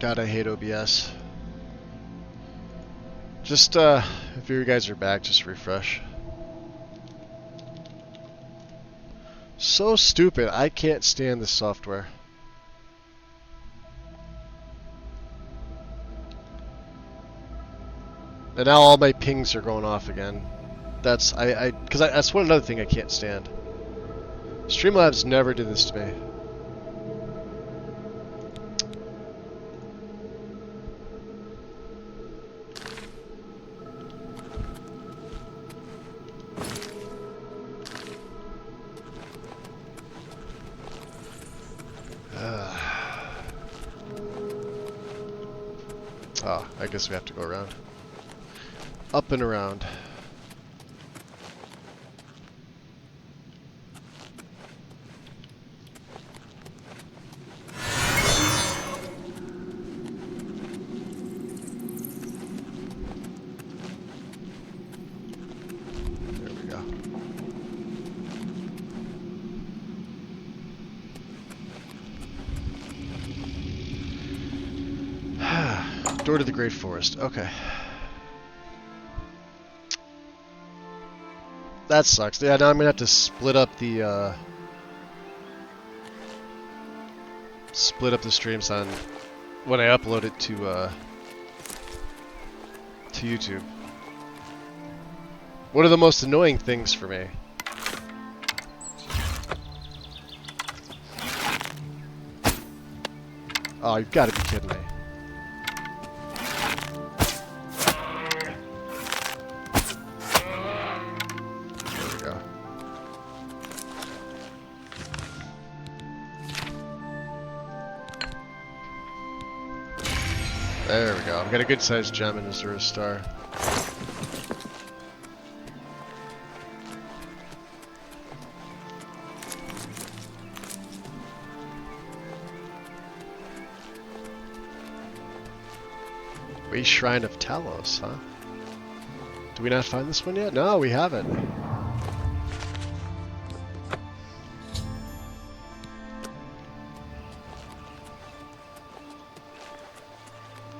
God, I hate OBS. Just, if you guys are back, just refresh. So stupid. I can't stand this software. And now all my pings are going off again. That's, that's one another thing I can't stand. Streamlabs never did this to me. Oh, I guess we have to go around. Up and around. There we go. Door to the Great Forest. Okay. That sucks. Yeah, now I'm gonna have to split up the streams on when I upload it to YouTube. One of the most annoying things for me. Oh, you've got to be kidding me. There we go. I've got a good sized gem and a 0 star. Way Shrine of Talos, huh? Do we not find this one yet? No, we haven't.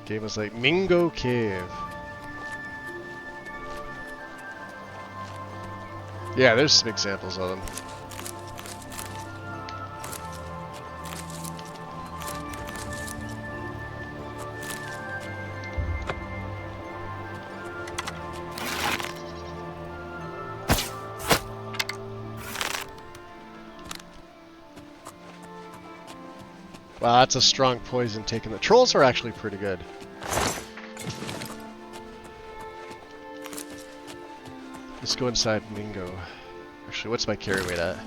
Game was like Mingo Cave. Yeah, there's some examples of them. Wow, that's a strong poison taking the trolls are actually pretty good. Let's go inside Mingo. Actually, what's my carry weight at?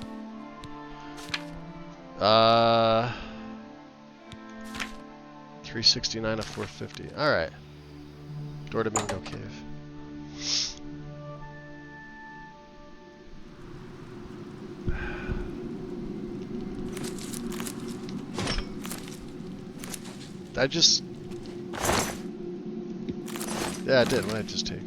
369 of 450. Alright. Door to Mingo Cave. I just... Yeah, I did. What did I just take?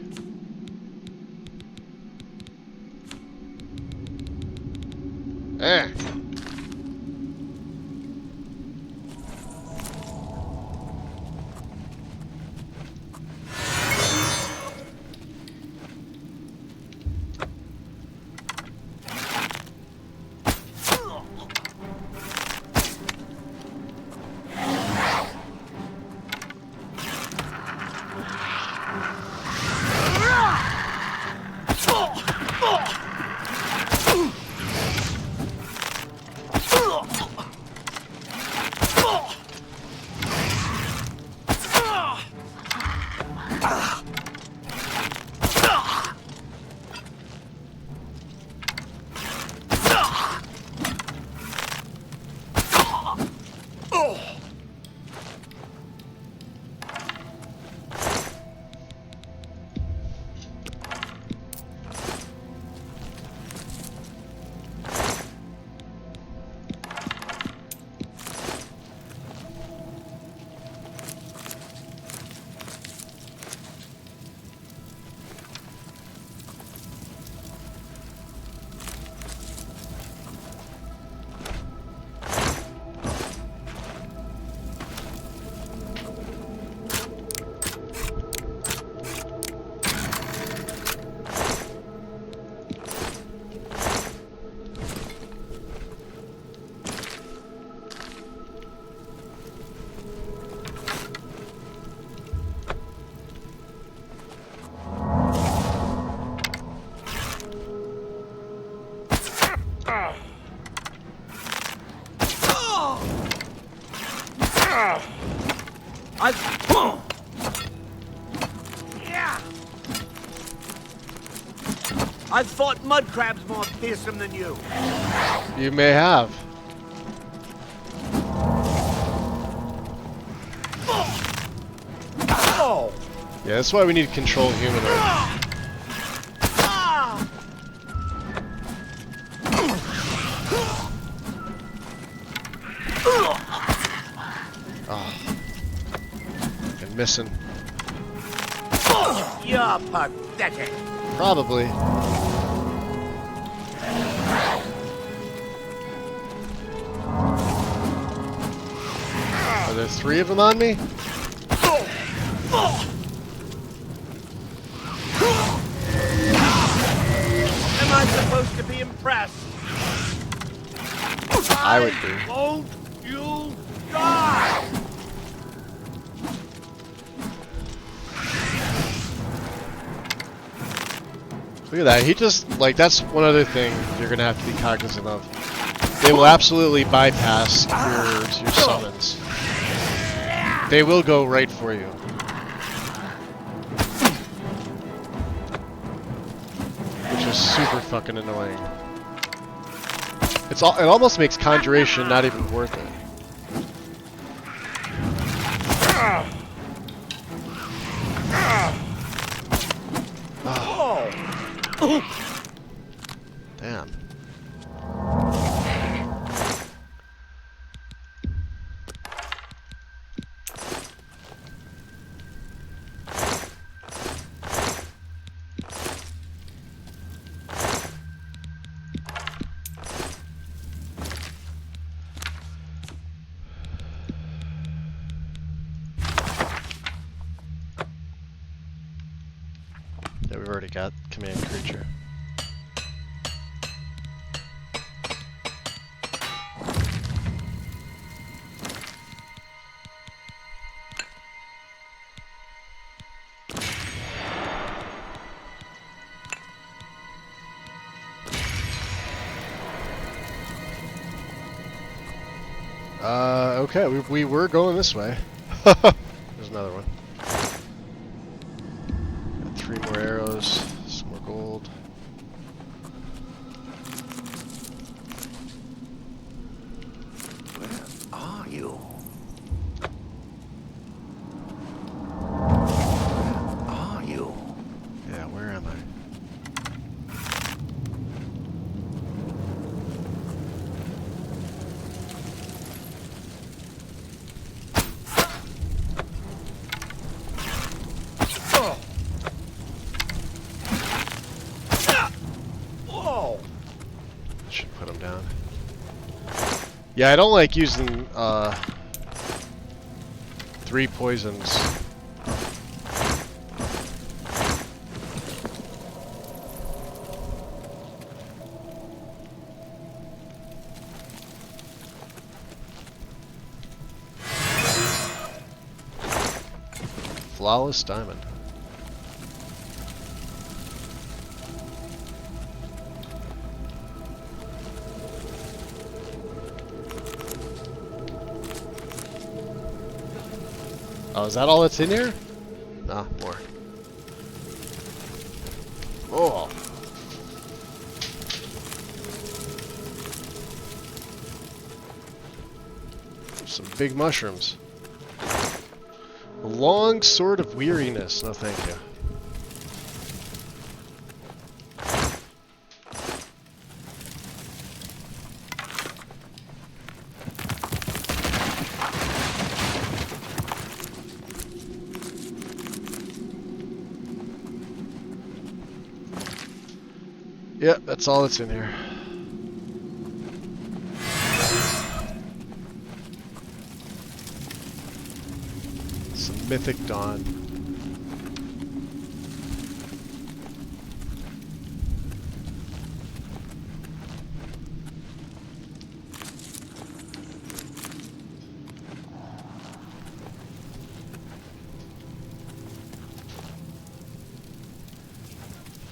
Eh! I've fought mud crabs more fearsome than you. You may have. Oh. Yeah, that's why we need to control humanoid. Been missing. You're pathetic. Probably. Are there 3 of them on me? Am I supposed to be impressed? I would be. Won't you die? Look at that. He just, like, that's one other thing you're going to have to be cognizant of. They will absolutely bypass your summons. They will go right for you. Which is super fucking annoying. It almost makes Conjuration not even worth it. Damn. Yeah, we've already got command creature. Okay, we were going this way. There's another one. Got 3 more arrows, some more gold. Where are you? Where are you? Yeah, where am I? Should put him down. Yeah, I don't like using 3 poisons. Flawless diamond. Oh, is that all that's in here? Nah, more. Oh. Some big mushrooms. A long sword of weariness. No, thank you. Yep, that's all that's in here. Some mythic dawn.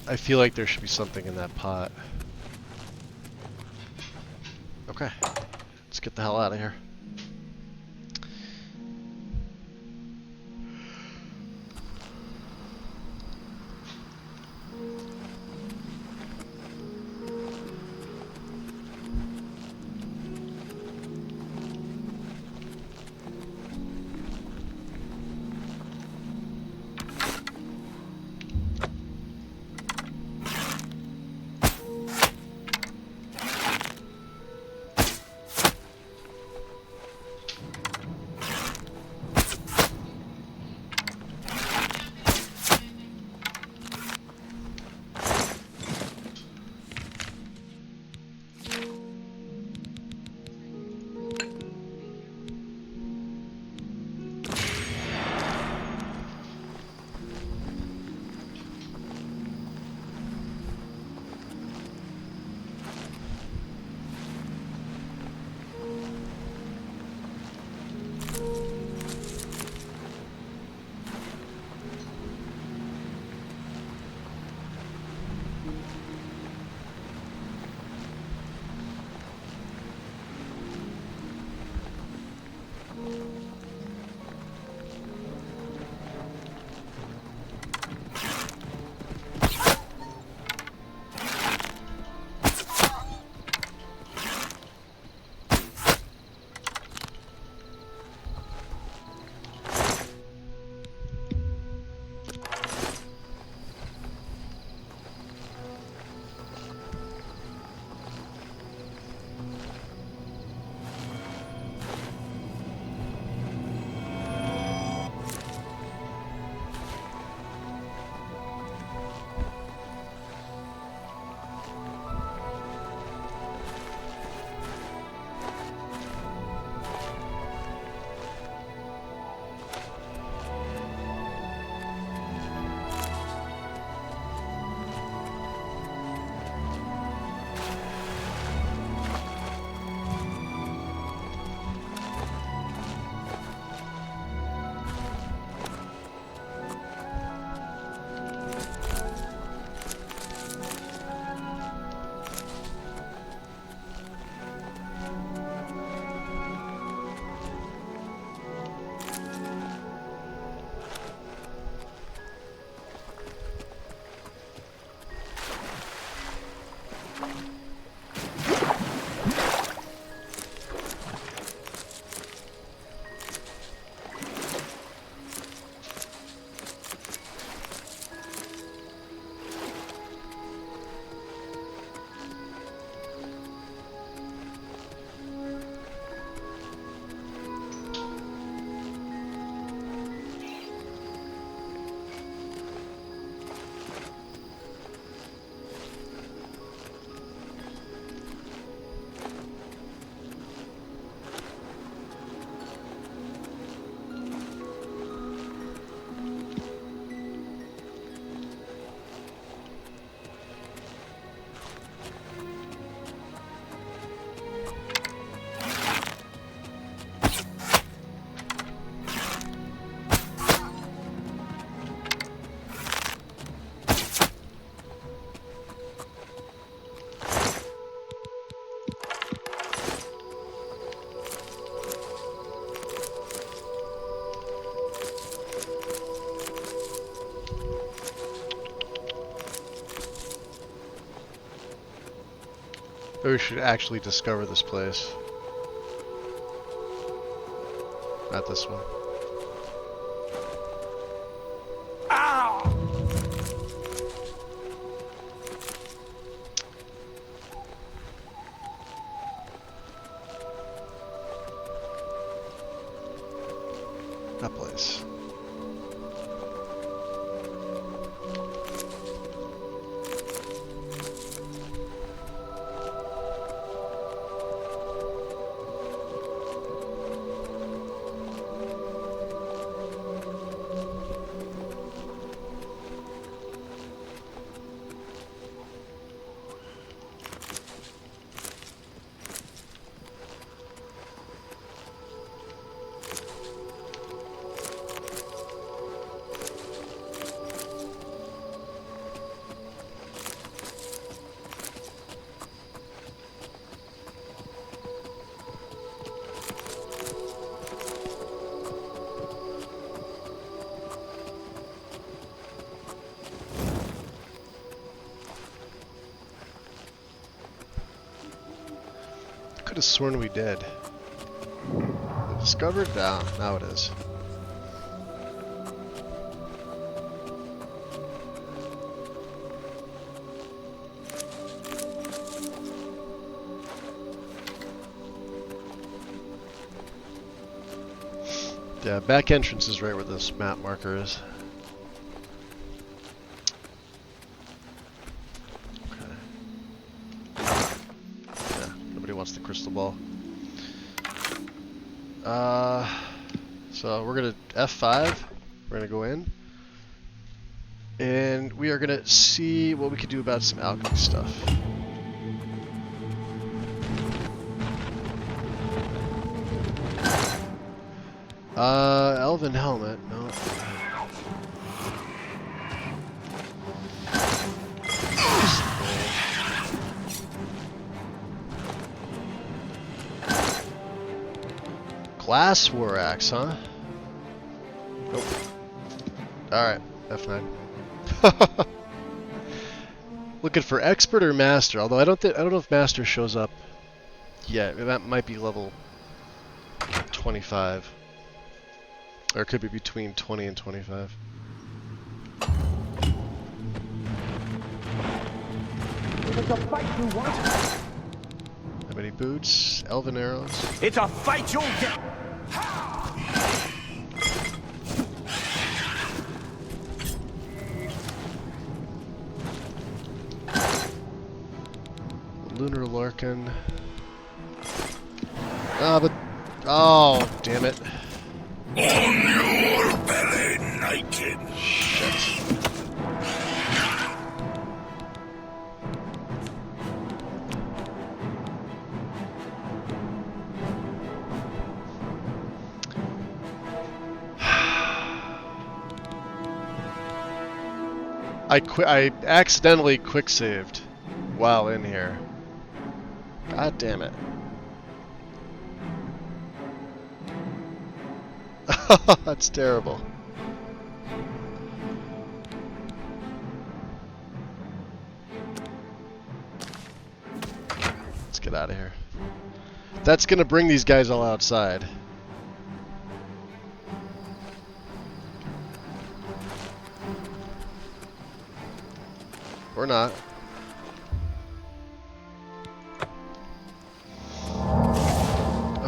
I feel like there should be something in that pot. Okay, let's get the hell out of here. we should actually discover this place. Not this one. That place. Could have sworn we did. Discovered? Now it is. Yeah, back entrance is right where this map marker is. Wants the crystal ball. So we're gonna F5. We're gonna go in, and we are gonna see what we could do about some alchemy stuff. Elven helmet. No. Glass war axe, huh? Nope. Alright, F9. Looking for expert or master, although I don't know if master shows up yet. That might be level 25. Or it could be between 20 and 25. It's a fight you want. How many boots? Elven arrows? It's a fight you'll get. Lunar Larkin. But... Oh, damn it. On your belly naked. Shit. I accidentally quick saved while in here. God damn it. That's terrible. Let's get out of here. That's gonna bring these guys all outside. Or not.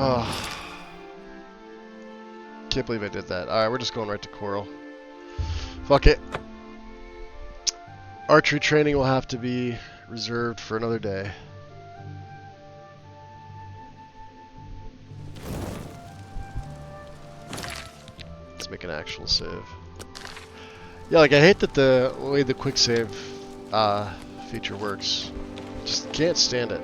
Oh. Can't believe I did that. Alright, we're just going right to Coral. Fuck it. Archery training will have to be reserved for another day. Let's make an actual save. Yeah, like I hate that the way the quick save feature works. Just can't stand it.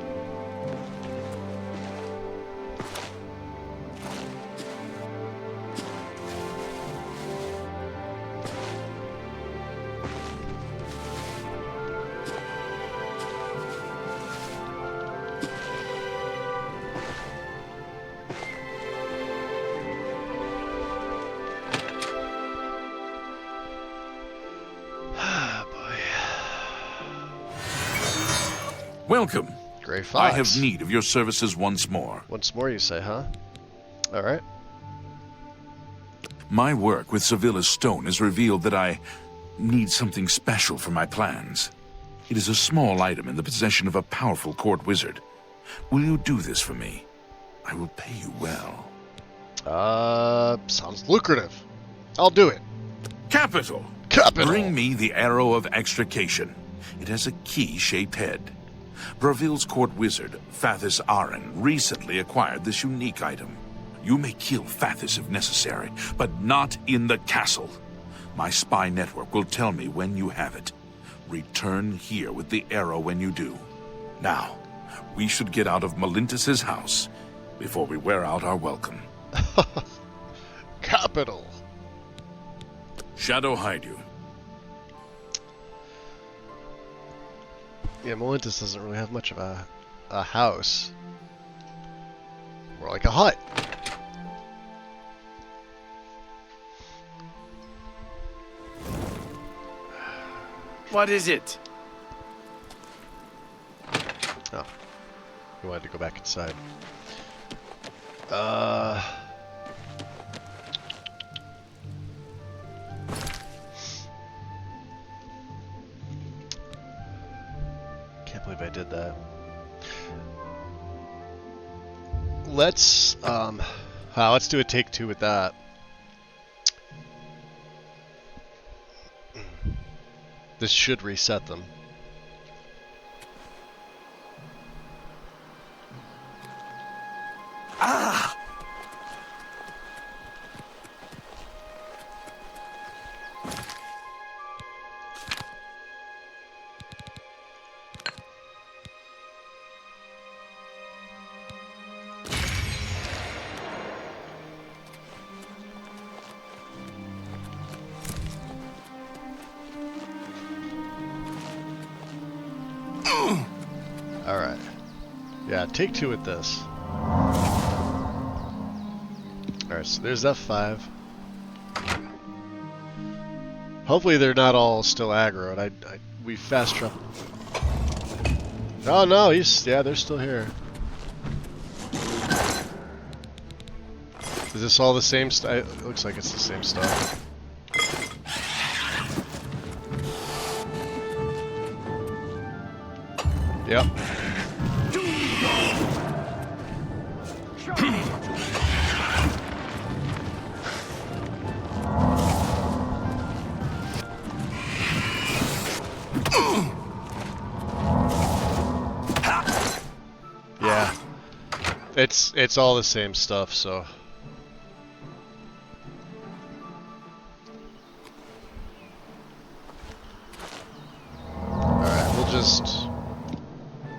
Welcome. Gray Fox. I have need of your services once more. Once more, you say, huh? Alright. My work with Sevilla's stone has revealed that I need something special for my plans. It is a small item in the possession of a powerful court wizard. Will you do this for me? I will pay you well. Sounds lucrative. I'll do it. Capital! Capital! Bring me the Arrow of Extrication. It has a key-shaped head. Bravil's court wizard, Fathis Aren, recently acquired this unique item. You may kill Fathis if necessary, but not in the castle. My spy network will tell me when you have it. Return here with the arrow when you do. Now, we should get out of Malintus's house before we wear out our welcome. Capital. Shadow hide you. Yeah, Malintus doesn't really have much of a house. More like a hut. What is it? Oh. You wanted to go back inside. Can't believe I did that. Let's do a take two with that. This should reset them. Ah! Alright. Yeah, take two with this. Alright, so there's F5. Hopefully they're not all still aggroed. We fast travel. Oh no, they're still here. Is this all the same stuff? It looks like it's the same stuff. Yep. Yeah. It's all the same stuff, so. Alright, we'll just...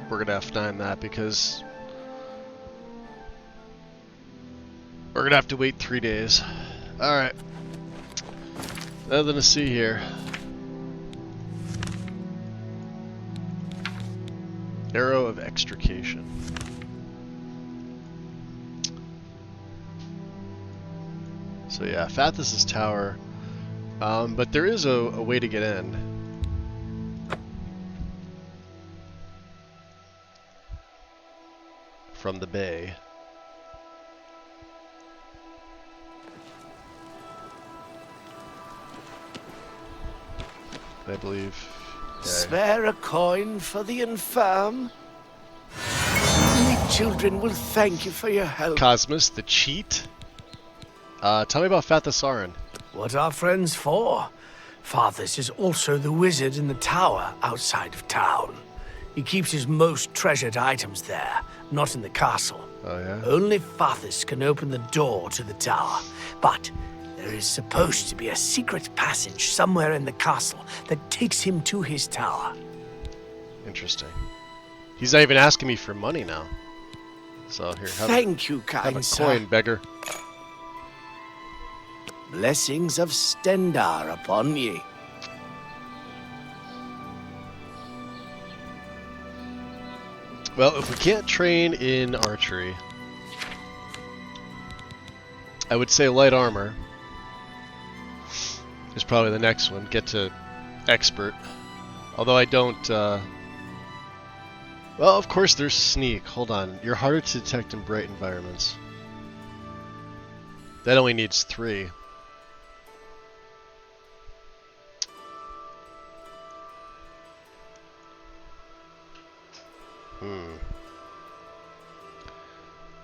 We're gonna F9 that because we're gonna have to wait 3 days. Alright. Nothing to see here. Arrow of Extrication. So yeah, Fathis' tower. But there is a way to get in. From the bay. I believe. Yeah. Spare a coin for the infirm? The children will thank you for your help. Cosmos, the cheat. Tell me about Fathis Aren. What are friends for? Fathis is also the wizard in the tower outside of town. He keeps his most treasured items there, not in the castle. Oh yeah? Only Fathis can open the door to the tower, but there is supposed to be a secret passage somewhere in the castle that takes him to his tower. Interesting. He's not even asking me for money now. So here, Thank you, have kind a sir. coin, beggar. Blessings of Stendar upon ye. Well, if we can't train in archery, I would say light armor is probably the next one. Get to expert. Although I don't Well, of course there's sneak. Hold on. You're harder to detect in bright environments. That only needs 3.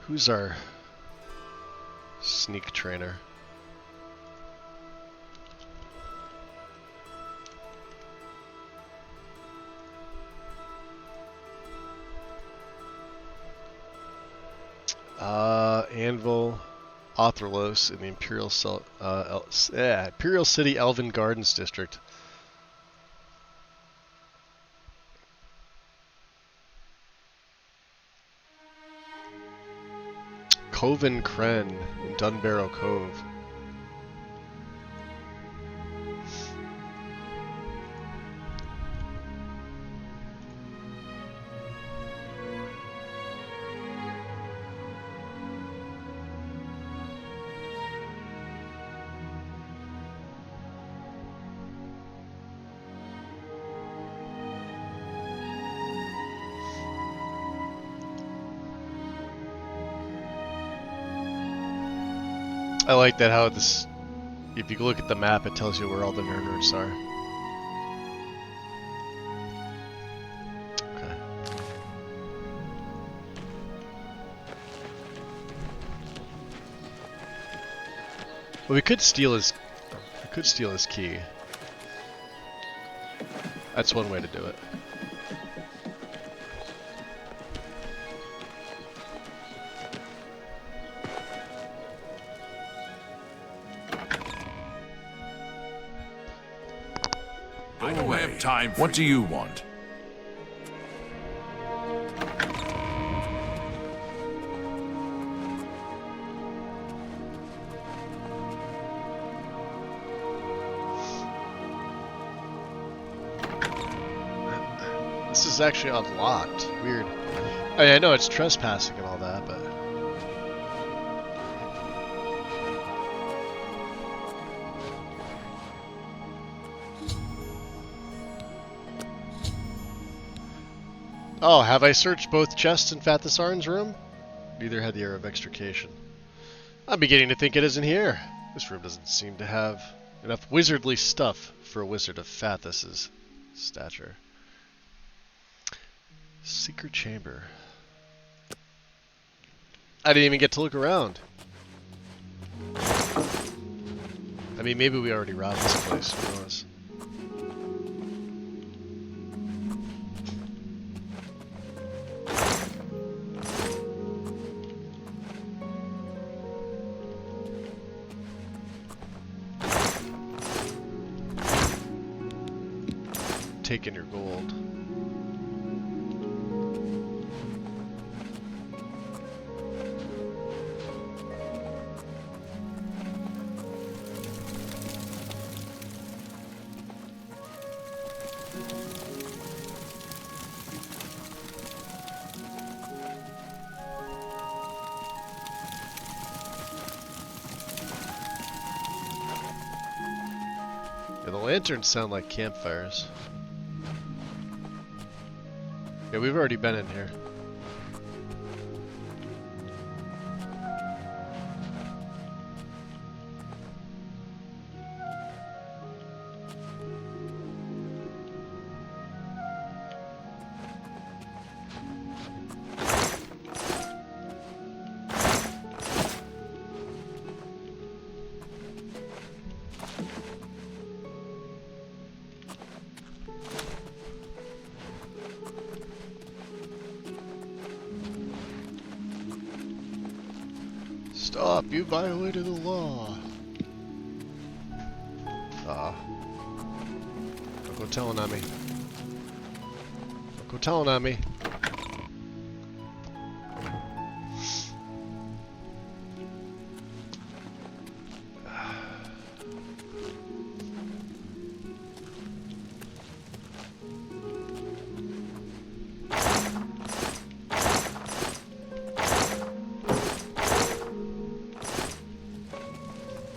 Who's our sneak trainer? Anvil, Authorlos in the Imperial City Elven Gardens District. Coven Kren in Dunbarrow Cove. I like that how this, if you look at the map, it tells you where all the nerds are. Okay. Well, we could steal his key. That's one way to do it. I don't have time. What do you want? This is actually unlocked. Weird. I mean, I know it's trespassing and all that, but... Oh, have I searched both chests in Fathisarn's room? Neither had the air of extrication. I'm beginning to think it isn't here. This room doesn't seem to have enough wizardly stuff for a wizard of Fathis's stature. Secret chamber. I didn't even get to look around. I mean, maybe we already robbed this place. Who knows? Taking your gold. Yeah, the lanterns sound like campfires. Yeah, we've already been in here. Stop! You violated the law! Don't go telling on me. Don't go telling on me.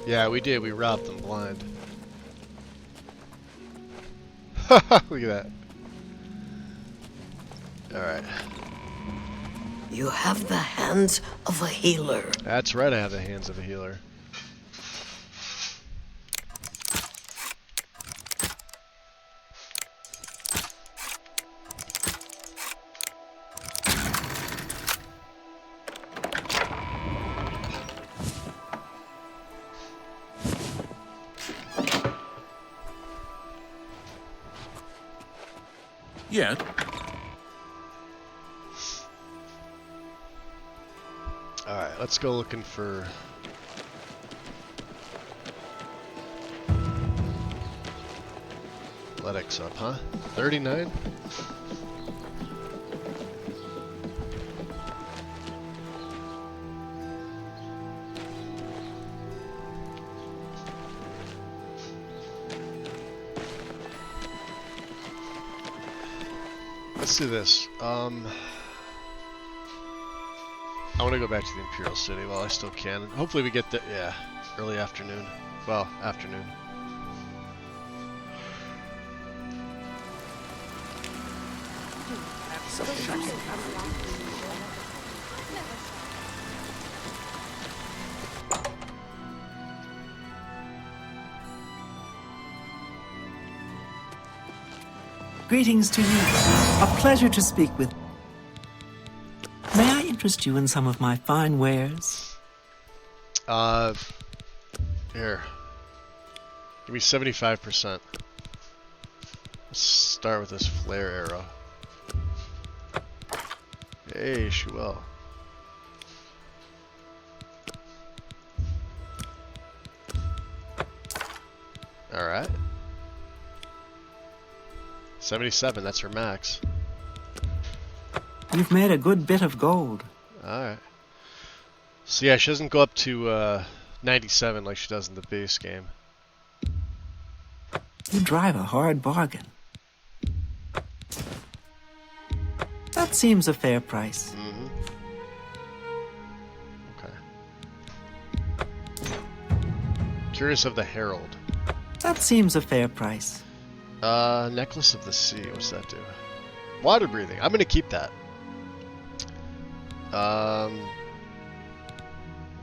Yeah, we did. We robbed them blind. Look at that. Alright. You have the hands of a healer. That's right, I have the hands of a healer. Yet, Alright, let's go looking for... Athletics up, huh? 39? Let's do this. I want to go back to the Imperial City while I still can. Hopefully we get there, yeah, early afternoon. Well, afternoon. Greetings to you. A pleasure to speak with. May I interest you in some of my fine wares? Here. Give me 75%. Let's start with this flare arrow. Hey, Shuel. Alright. 77, that's her max. You've made a good bit of gold. Alright. So yeah, she doesn't go up to 97 like she does in the base game. You drive a hard bargain. That seems a fair price. Mm-hmm. Okay. Curious of the Herald. That seems a fair price. Necklace of the Sea. What's that do? Water breathing. I'm gonna keep that.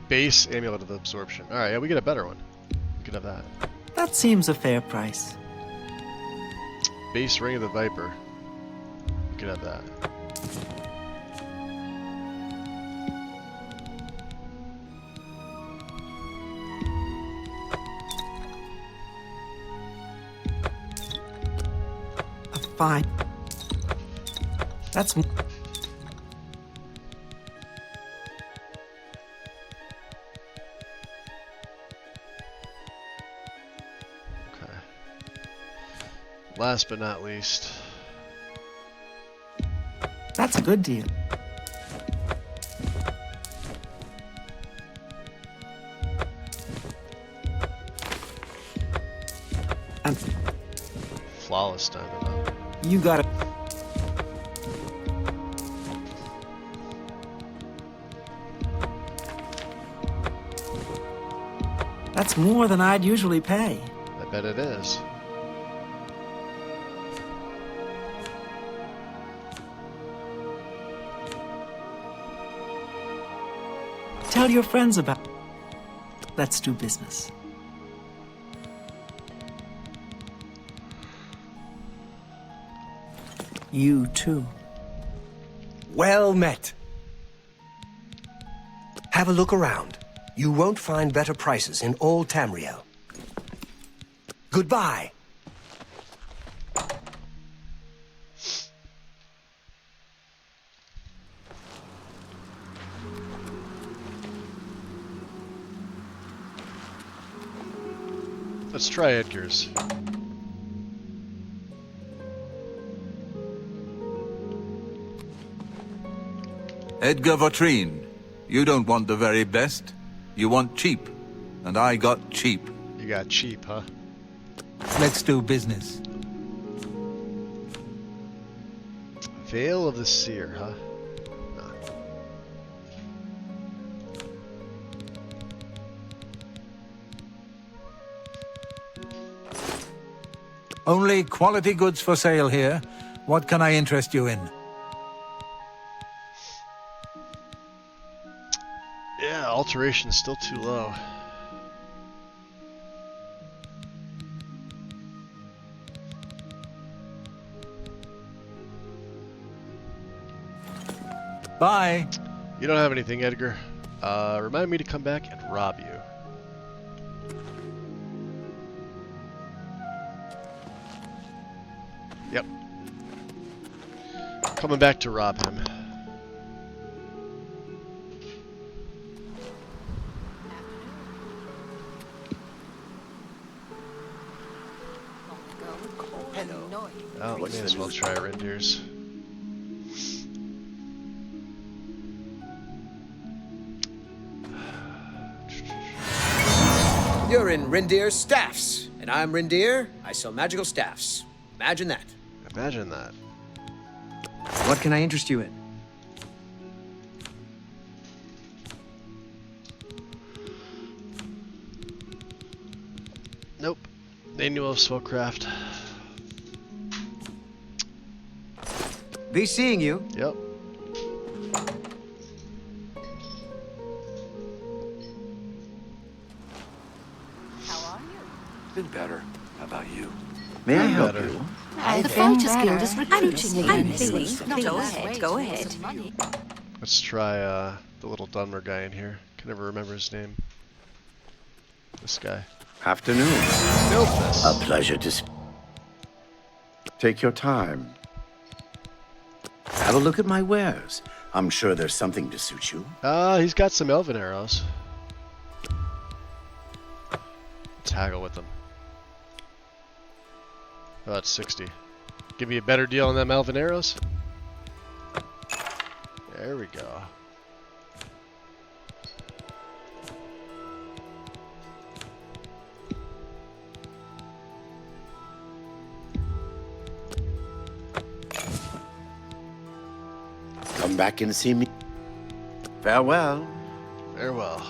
Base Amulet of Absorption. Alright, yeah, we get a better one. We could have that. That seems a fair price. Base Ring of the Viper. We could have that. A fine. That's... Last but not least. That's a good deal. And Flawless time enough. you got it. That's more than I'd usually pay. I bet it is. Tell your friends about it. Let's do business. You too. Well met. Have a look around. You won't find better prices in all Tamriel. Goodbye. Let's try Edgar's. Edgar Vatrine, you don't want the very best. You want cheap. And I got cheap. You got cheap, huh? Let's do business. Veil of the Seer, huh? No. Only quality goods for sale here. What can I interest you in? alteration's still too low. Bye. You don't have anything, Edgar. Remind me to come back and rob you. Yep. Coming back to rob him. Oh, may as well try Rendir's. You're in Rendir's Staffs, and I'm Rendir. I sell magical staffs. Imagine that. Imagine that. What can I interest you in? Nope. Manual of Spellcraft. Be seeing you. Yep. Been better. How about you? May I help Better. you? The Fighters Guild is recruiting I'm again. pleased. Go ahead, go ahead. Let's try the little Dunmer guy in here. Can never remember his name. This guy. Afternoon. Milfus. A pleasure to take your time. Have a look at my wares. I'm sure there's something to suit you. He's got some elven arrows. Let's haggle with them. Oh, that's 60. Give me a better deal on them elven arrows. There we go. Come back and see me. Farewell. Farewell.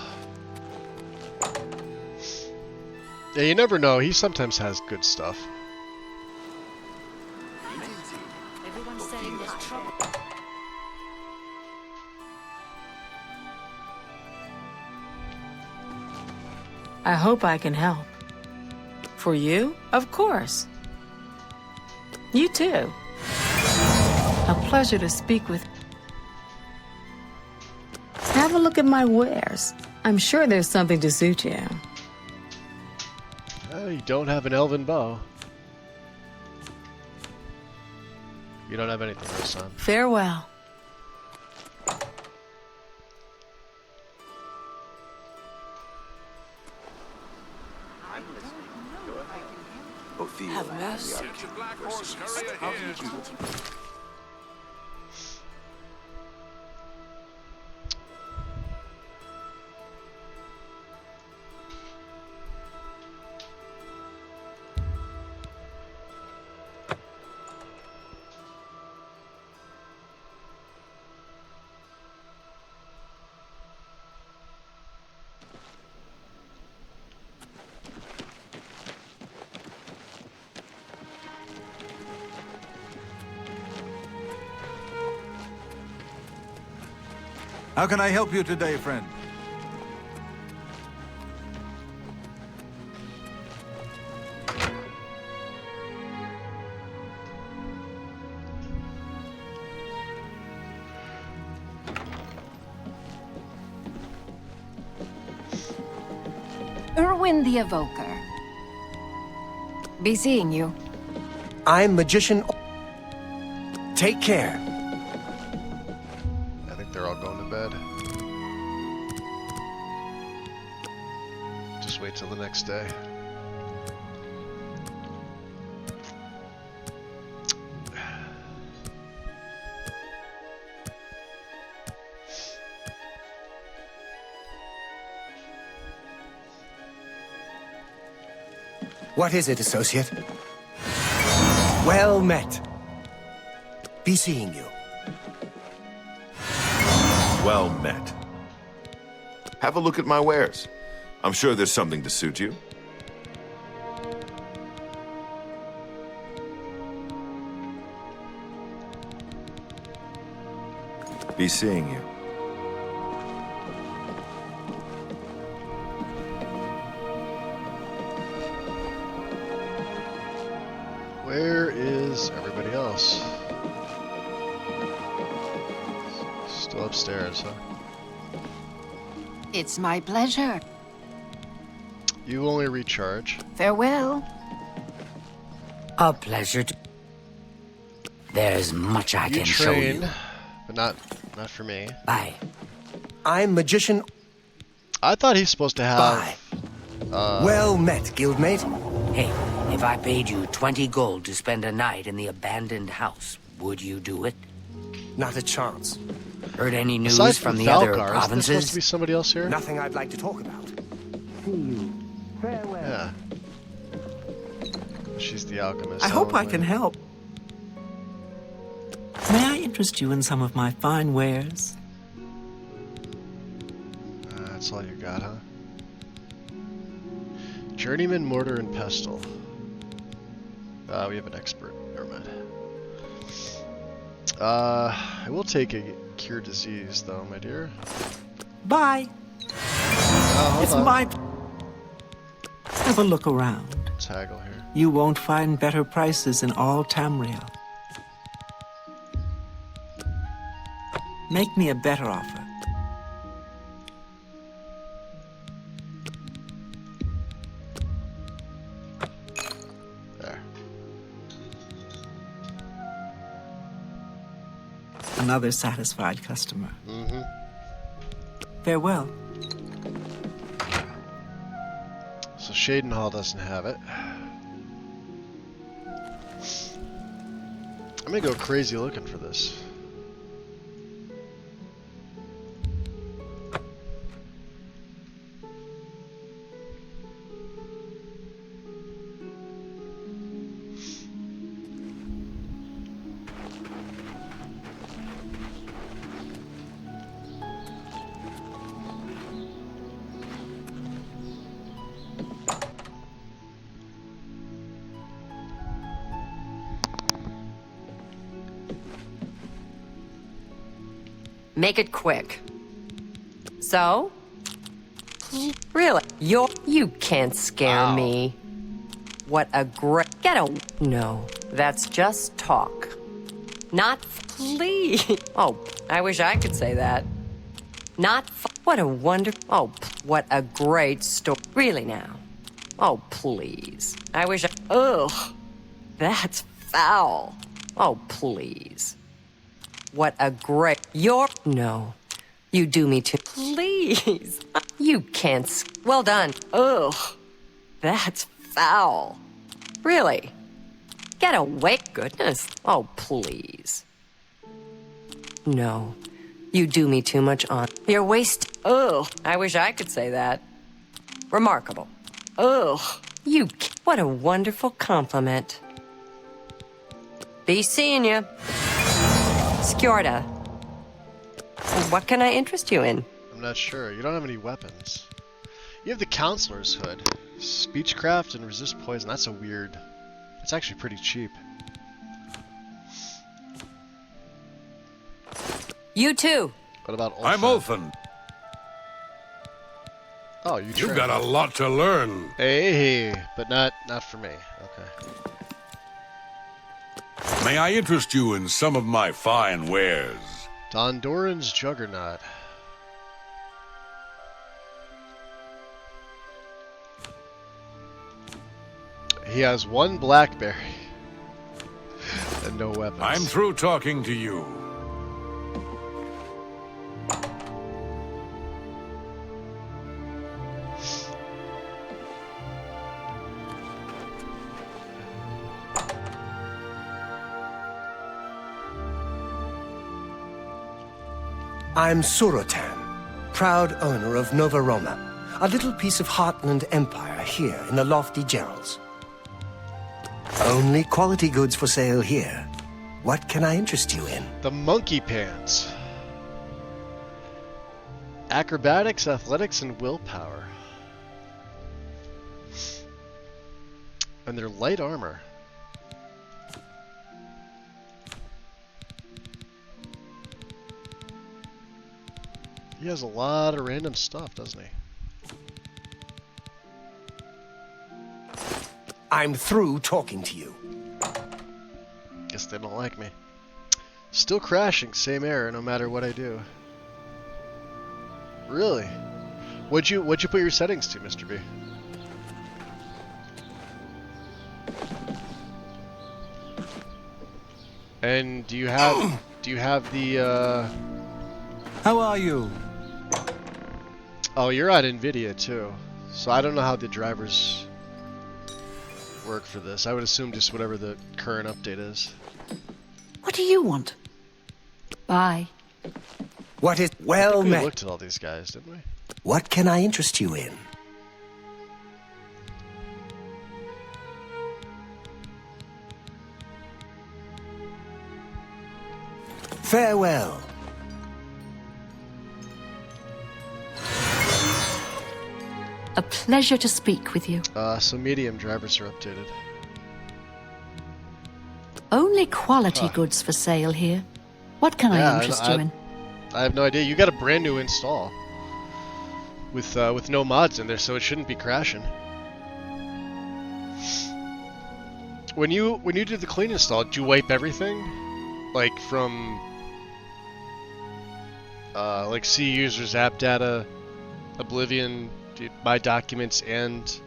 Yeah, you never know. He sometimes has good stuff. Everyone's saying there's trouble. I hope I can help. For you? Of course. You too. A pleasure to speak with. Have a look at my wares. I'm sure there's something to suit you. You don't have an elven bow. You don't have anything, Rosan. Farewell. Have mercy. How can you do? How can I help you today, friend? Irwin the Evoker. Be seeing you. I'm Magician. Take care. I think they're all going to bed. Just wait till the next day. What is it, associate? Well met. Be seeing you. Well met. Have a look at my wares. I'm sure there's something to suit you. Be seeing you. else? Still upstairs, huh? It's my pleasure. You only recharge. Farewell. A pleasure to... There's much I You can show train, you. but not for me. Bye. I'm Magician. I thought he's supposed to have. Well met, guildmate. Hey, if I paid you 20 gold to spend a night in the abandoned house, would you do it? Not a chance. Heard any news Aside from the Valgar, other isn't there provinces? supposed to be somebody else here? Nothing I'd like to talk about. Farewell. Yeah. She's the alchemist. I hope I only. can help. May I interest you in some of my fine wares? That's all you got, huh? Journeyman, mortar, and pestle. We have an expert. Never mind. I will take a cure disease, though, my dear. Bye. Hold It's on. my... Have a look around. Let's haggle here. You won't find better prices in all Tamriel. Make me a better offer. There. Another satisfied customer. Mm-hmm. Farewell. So Shadenhall doesn't have it. I'm gonna go crazy looking for this. Make it quick. So? Really? You can't scare me. What a great... No, that's just talk. Not please. Oh, I wish I could say that. Not what a what a great story. Really now. Oh, please. I wish ugh. That's foul. Oh, please. What a great... No. You do me too. Please. You can't... Well done. Ugh. That's foul. Really. Get away. Goodness. Oh, please. No. You do me too much on... You're waste... Ugh. I wish I could say that. Remarkable. Ugh. What a wonderful compliment. Be seeing you. Skjorda. What can I interest you in? I'm not sure. You don't have any weapons. You have the Counselor's Hood. Speechcraft and resist poison. That's a weird... It's actually pretty cheap. You too. What about Ulfin? I'm Ulfin. Oh, you You've got a lot to learn. Hey, but not for me. Okay. May I interest you in some of my fine wares? Dondoran's Juggernaut. He has one blackberry and no weapons. I'm through talking to you. I'm Surotan, proud owner of Nova Roma, a little piece of Heartland Empire here in the lofty Gerals. Only quality goods for sale here. What can I interest you in? The monkey pants. Acrobatics, athletics, and willpower. And they're light armor. He has a lot of random stuff, doesn't he? I'm through talking to you. Guess guess they don't like me. Still crashing, same error, no matter what I do. Really? What'd you put your settings to, Mr. B? And do you have the How are you? Oh, you're on NVIDIA too. So I don't know how the drivers work for this. I would assume just whatever the current update is. What do you want? Bye. What is well We met? looked at all these guys, didn't we? What can I interest you in? Farewell. A pleasure to speak with you. So medium drivers are updated. Only quality goods for sale here. What can I interest you in? I have no idea. You got a brand new install with no mods in there, so it shouldn't be crashing. When you did the clean install, did you wipe everything? Like from like C users, app data, Oblivion, my documents, and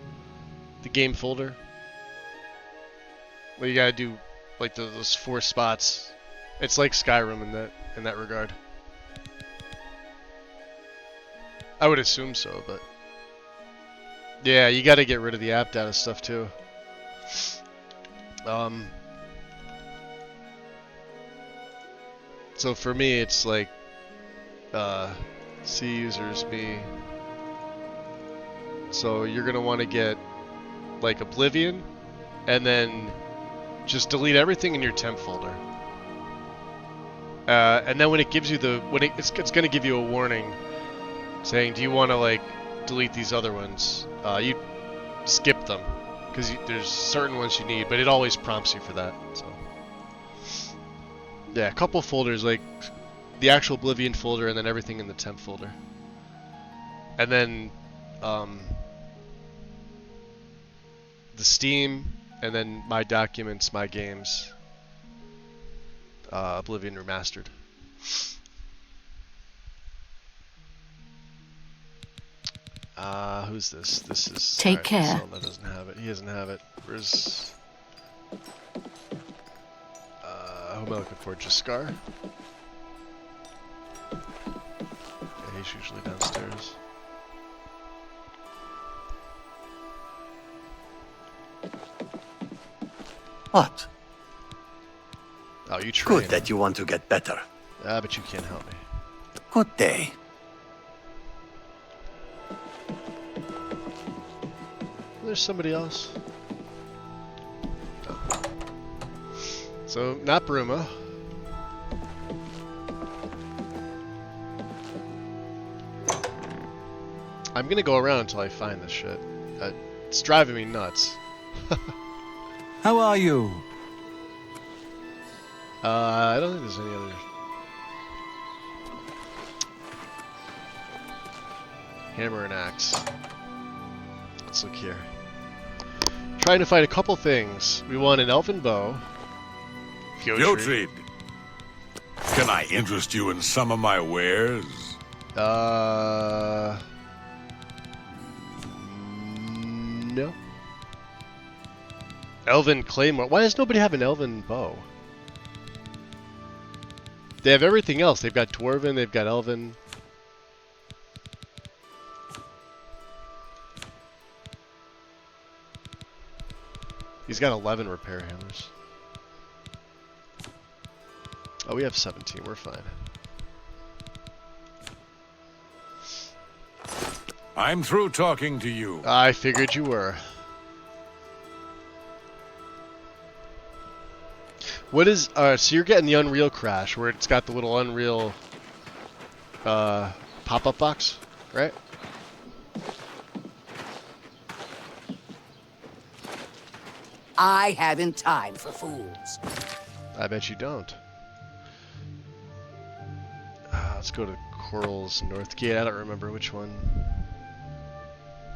the game folder? Well, you gotta do like those 4 spots. It's like Skyrim in that regard. I would assume so, but yeah, you got to get rid of the app data stuff too. So for me, it's like C users, me. So you're gonna want to get like Oblivion, and then just delete everything in your temp folder. And then when it gives you it's going to give you a warning saying, do you want to like delete these other ones? You skip them because there's certain ones you need, but it always prompts you for that. So yeah, a couple folders, like the actual Oblivion folder, and then everything in the temp folder, and then the Steam, and then my documents, my games. Oblivion Remastered. Who's this? This is... Take care. Selma doesn't have it. He doesn't have it. Where's... who am I looking for? Jaskar? Yeah, he's usually downstairs. What? Oh, you train. Good that you want to get better. Ah, but you can't help me. Good day. There's somebody else. Oh. So, not Bruma. I'm gonna go around until I find this shit. It's driving me nuts. How are you? I don't think there's any other... Hammer and axe. Let's look here. Trying to find a couple things. We want an elven bow. Fjotrid. Can I interest you in some of my wares? No. Elven claymore. Why does nobody have an elven bow? They have everything else. They've got dwarven, they've got elven. He's got 11 repair hammers. Oh, we have 17. We're fine. I'm through talking to you. I figured you were. What is... so you're getting the Unreal Crash, where it's got the little Unreal pop-up box, right? I haven't time for fools. I bet you don't. Let's go to Coral's North Gate. I don't remember which one.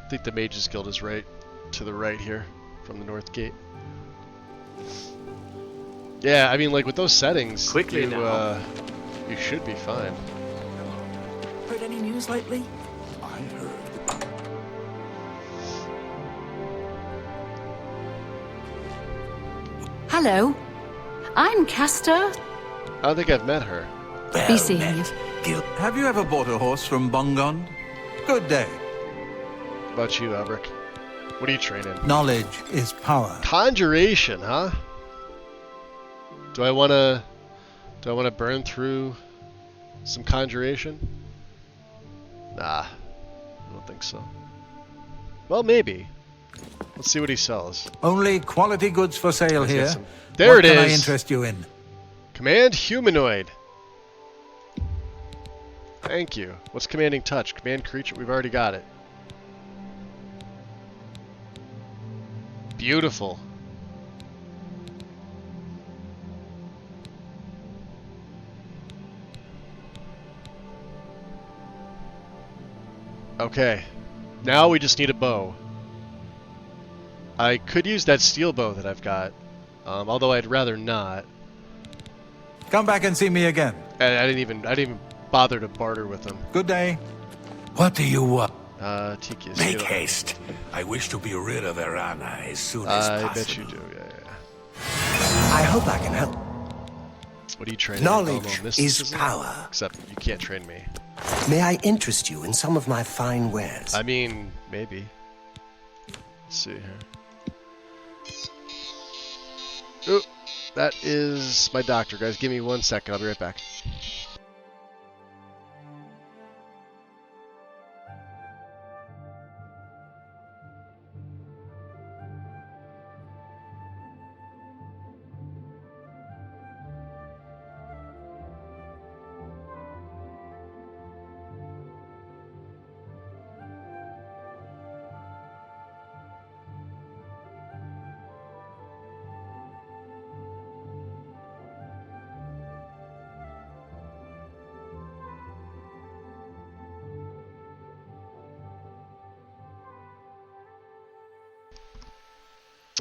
I think the Mages Guild is right to the right here from the North Gate. Yeah, I mean, like with those settings, Quickly you, now. You should be fine. Heard any news lately? I heard. Hello. I'm Castor. I don't think I've met her. Be seeing you. Have you ever bought a horse from Bongond? Good day. What about you, Albrecht? What are you training? Knowledge is power. Conjuration, huh? Do I wanna burn through some conjuration? Nah, I don't think so. Well, maybe. Let's see what he sells. Only quality goods for sale Let's get here. some- There What it can I is. interest you in? Command humanoid. Thank you. What's commanding touch? Command creature. We've already got it. Beautiful. Okay. Now we just need a bow. I could use that steel bow that I've got, although I'd rather not. Come back and see me again. I didn't even bother to barter with them. Good day. What do you want? Tiki. Make haste. I wish to be rid of Erana as soon as possible. I bet you do. Yeah. I hope I can help. What are you training? Knowledge is mysticism? power. Except you can't train me. May I interest you in some of my fine wares? I mean, maybe. Let's see here. Ooh, that is my doctor, guys. Give me 1 second. I'll be right back.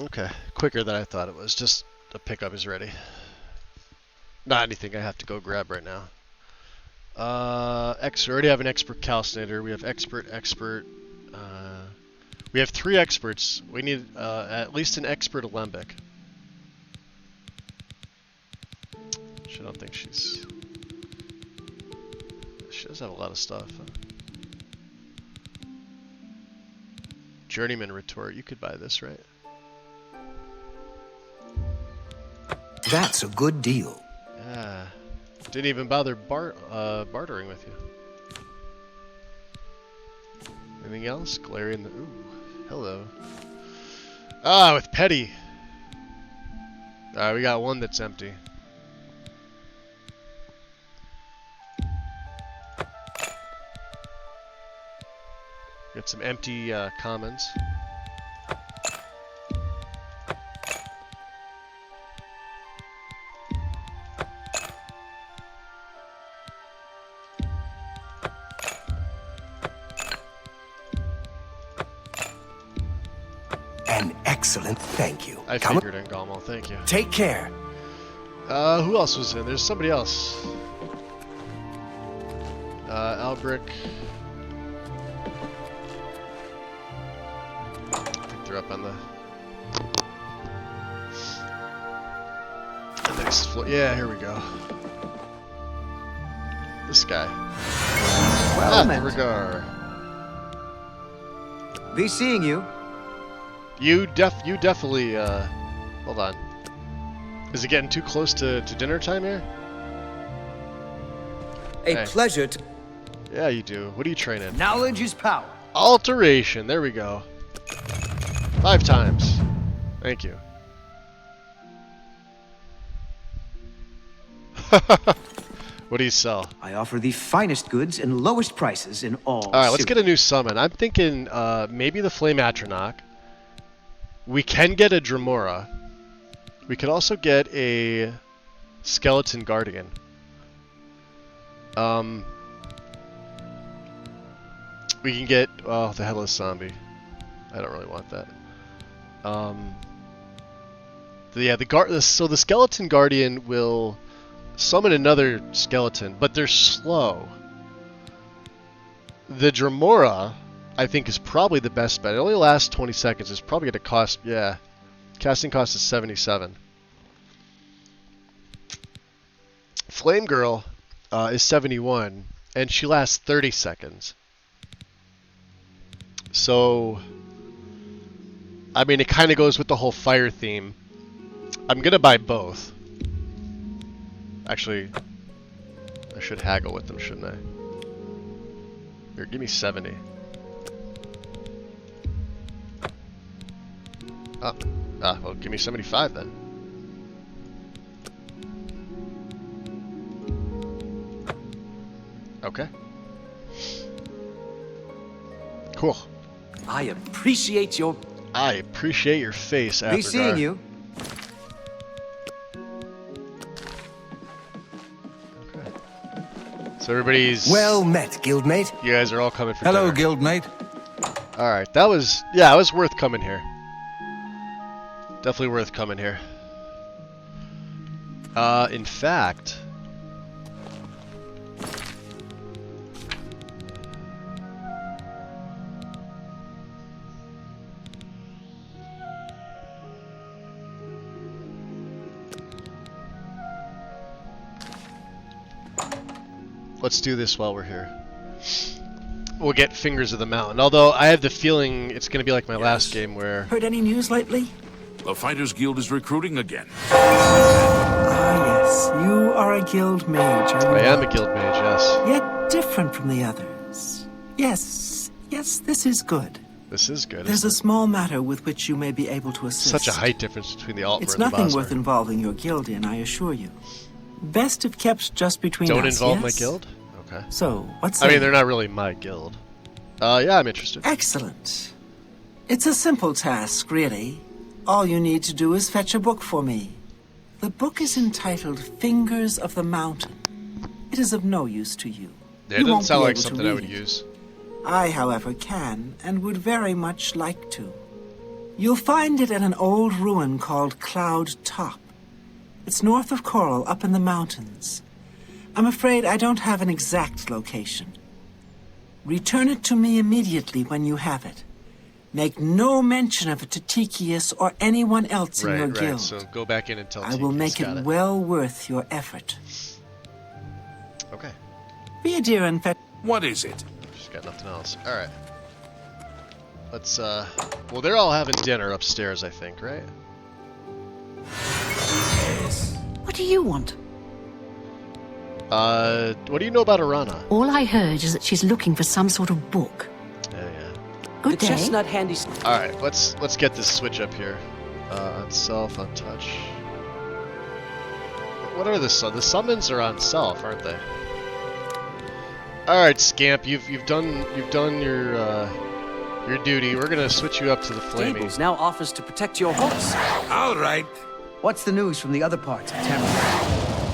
Okay, quicker than I thought it was. Just the pickup is ready. Not anything I have to go grab right now. We already have an expert calcinator. We have expert. We have 3 experts. We need at least an expert alembic. I don't think she's... She does have a lot of stuff. Huh? Journeyman retort. You could buy this, right? That's a good deal. Yeah. Didn't even bother bartering with you. Anything else? Galarian. Ooh, hello. Ah, with Petty. Alright, we got one that's empty. Got some empty commons. An excellent thank you. I figured in Galmo, thank you. Take care. Who else was in? There's somebody else. Albrick. I think they're up on the next floor. Yeah, here we go. This guy. Well met. Regar. Be seeing you. You definitely, hold on. Is it getting too close to dinner time here? A pleasure to... Yeah, you do. What are you training? Knowledge is power. Alteration. There we go. 5 times. Thank you. What do you sell? I offer the finest goods and lowest prices in all. Alright, let's get a new summon. I'm thinking maybe the Flame Atronach. We can get a Dremora. We could also get a Skeleton Guardian. We can get the Headless Zombie. I don't really want that. So the skeleton guardian will summon another skeleton, but they're slow. The Dremora, I think, is probably the best bet. It only lasts 20 seconds. It's probably going to cost, yeah. Casting cost is 77. Flame Girl is 71, and she lasts 30 seconds. So, I mean, it kind of goes with the whole fire theme. I'm going to buy both. Actually, I should haggle with them, shouldn't I? Here, give me 70. Well, give me 75 then. Okay. Cool. I appreciate your face, Abdergar. Be seeing you. Okay. So everybody's... Well met, guildmate. You guys are all coming for Hello, dinner. guildmate. Alright, that was... Yeah, it was worth coming here. Definitely worth coming here. In fact... Let's do this while we're here. We'll get Fingers of the Mountain. Although I have the feeling it's going to be like my last game where... Heard any news lately? The Fighters Guild is recruiting again. Ah, yes. You are a guild mage. I am a guild mage, yes. Yet different from the others. Yes, this is good. This is good. There's a small matter with which you may be able to assist. Such a height difference between the Altmer It's and the nothing Bosmer. worth involving your guild in, I assure you. Best if kept just between us, Don't involve my yes? guild? Okay. So, what's I mean, they're not really my guild. Yeah, I'm interested. Excellent. It's a simple task, really. All you need to do is fetch a book for me. The book is entitled Fingers of the Mountain. It is of no use to you. Yeah, it You doesn't won't sound be like able to something I read would it. use. I, however, can, and would very much like to. You'll find it at an old ruin called Cloud Top. It's north of Coral, up in the mountains. I'm afraid I don't have an exact location. Return it to me immediately when you have it. Make no mention of it to Tikius or anyone else in your guild. So go back in and tell I will Tikius, make got it well worth your effort. Okay. Be a dear and fetch. What is it? Just got nothing else. Alright. Let's, well, they're all having dinner upstairs, I think, right? What do you want? What do you know about Arana? All I heard is that she's looking for some sort of book. Yeah. Good day. Chestnut handy. Alright, let's get this switch up here. On self, on touch. What are the summons are on self, aren't they? Alright, Scamp, you've done your duty. We're gonna switch you up to the flaming. Stables now offers to protect your horse. All right. What's the news from the other parts of Terra?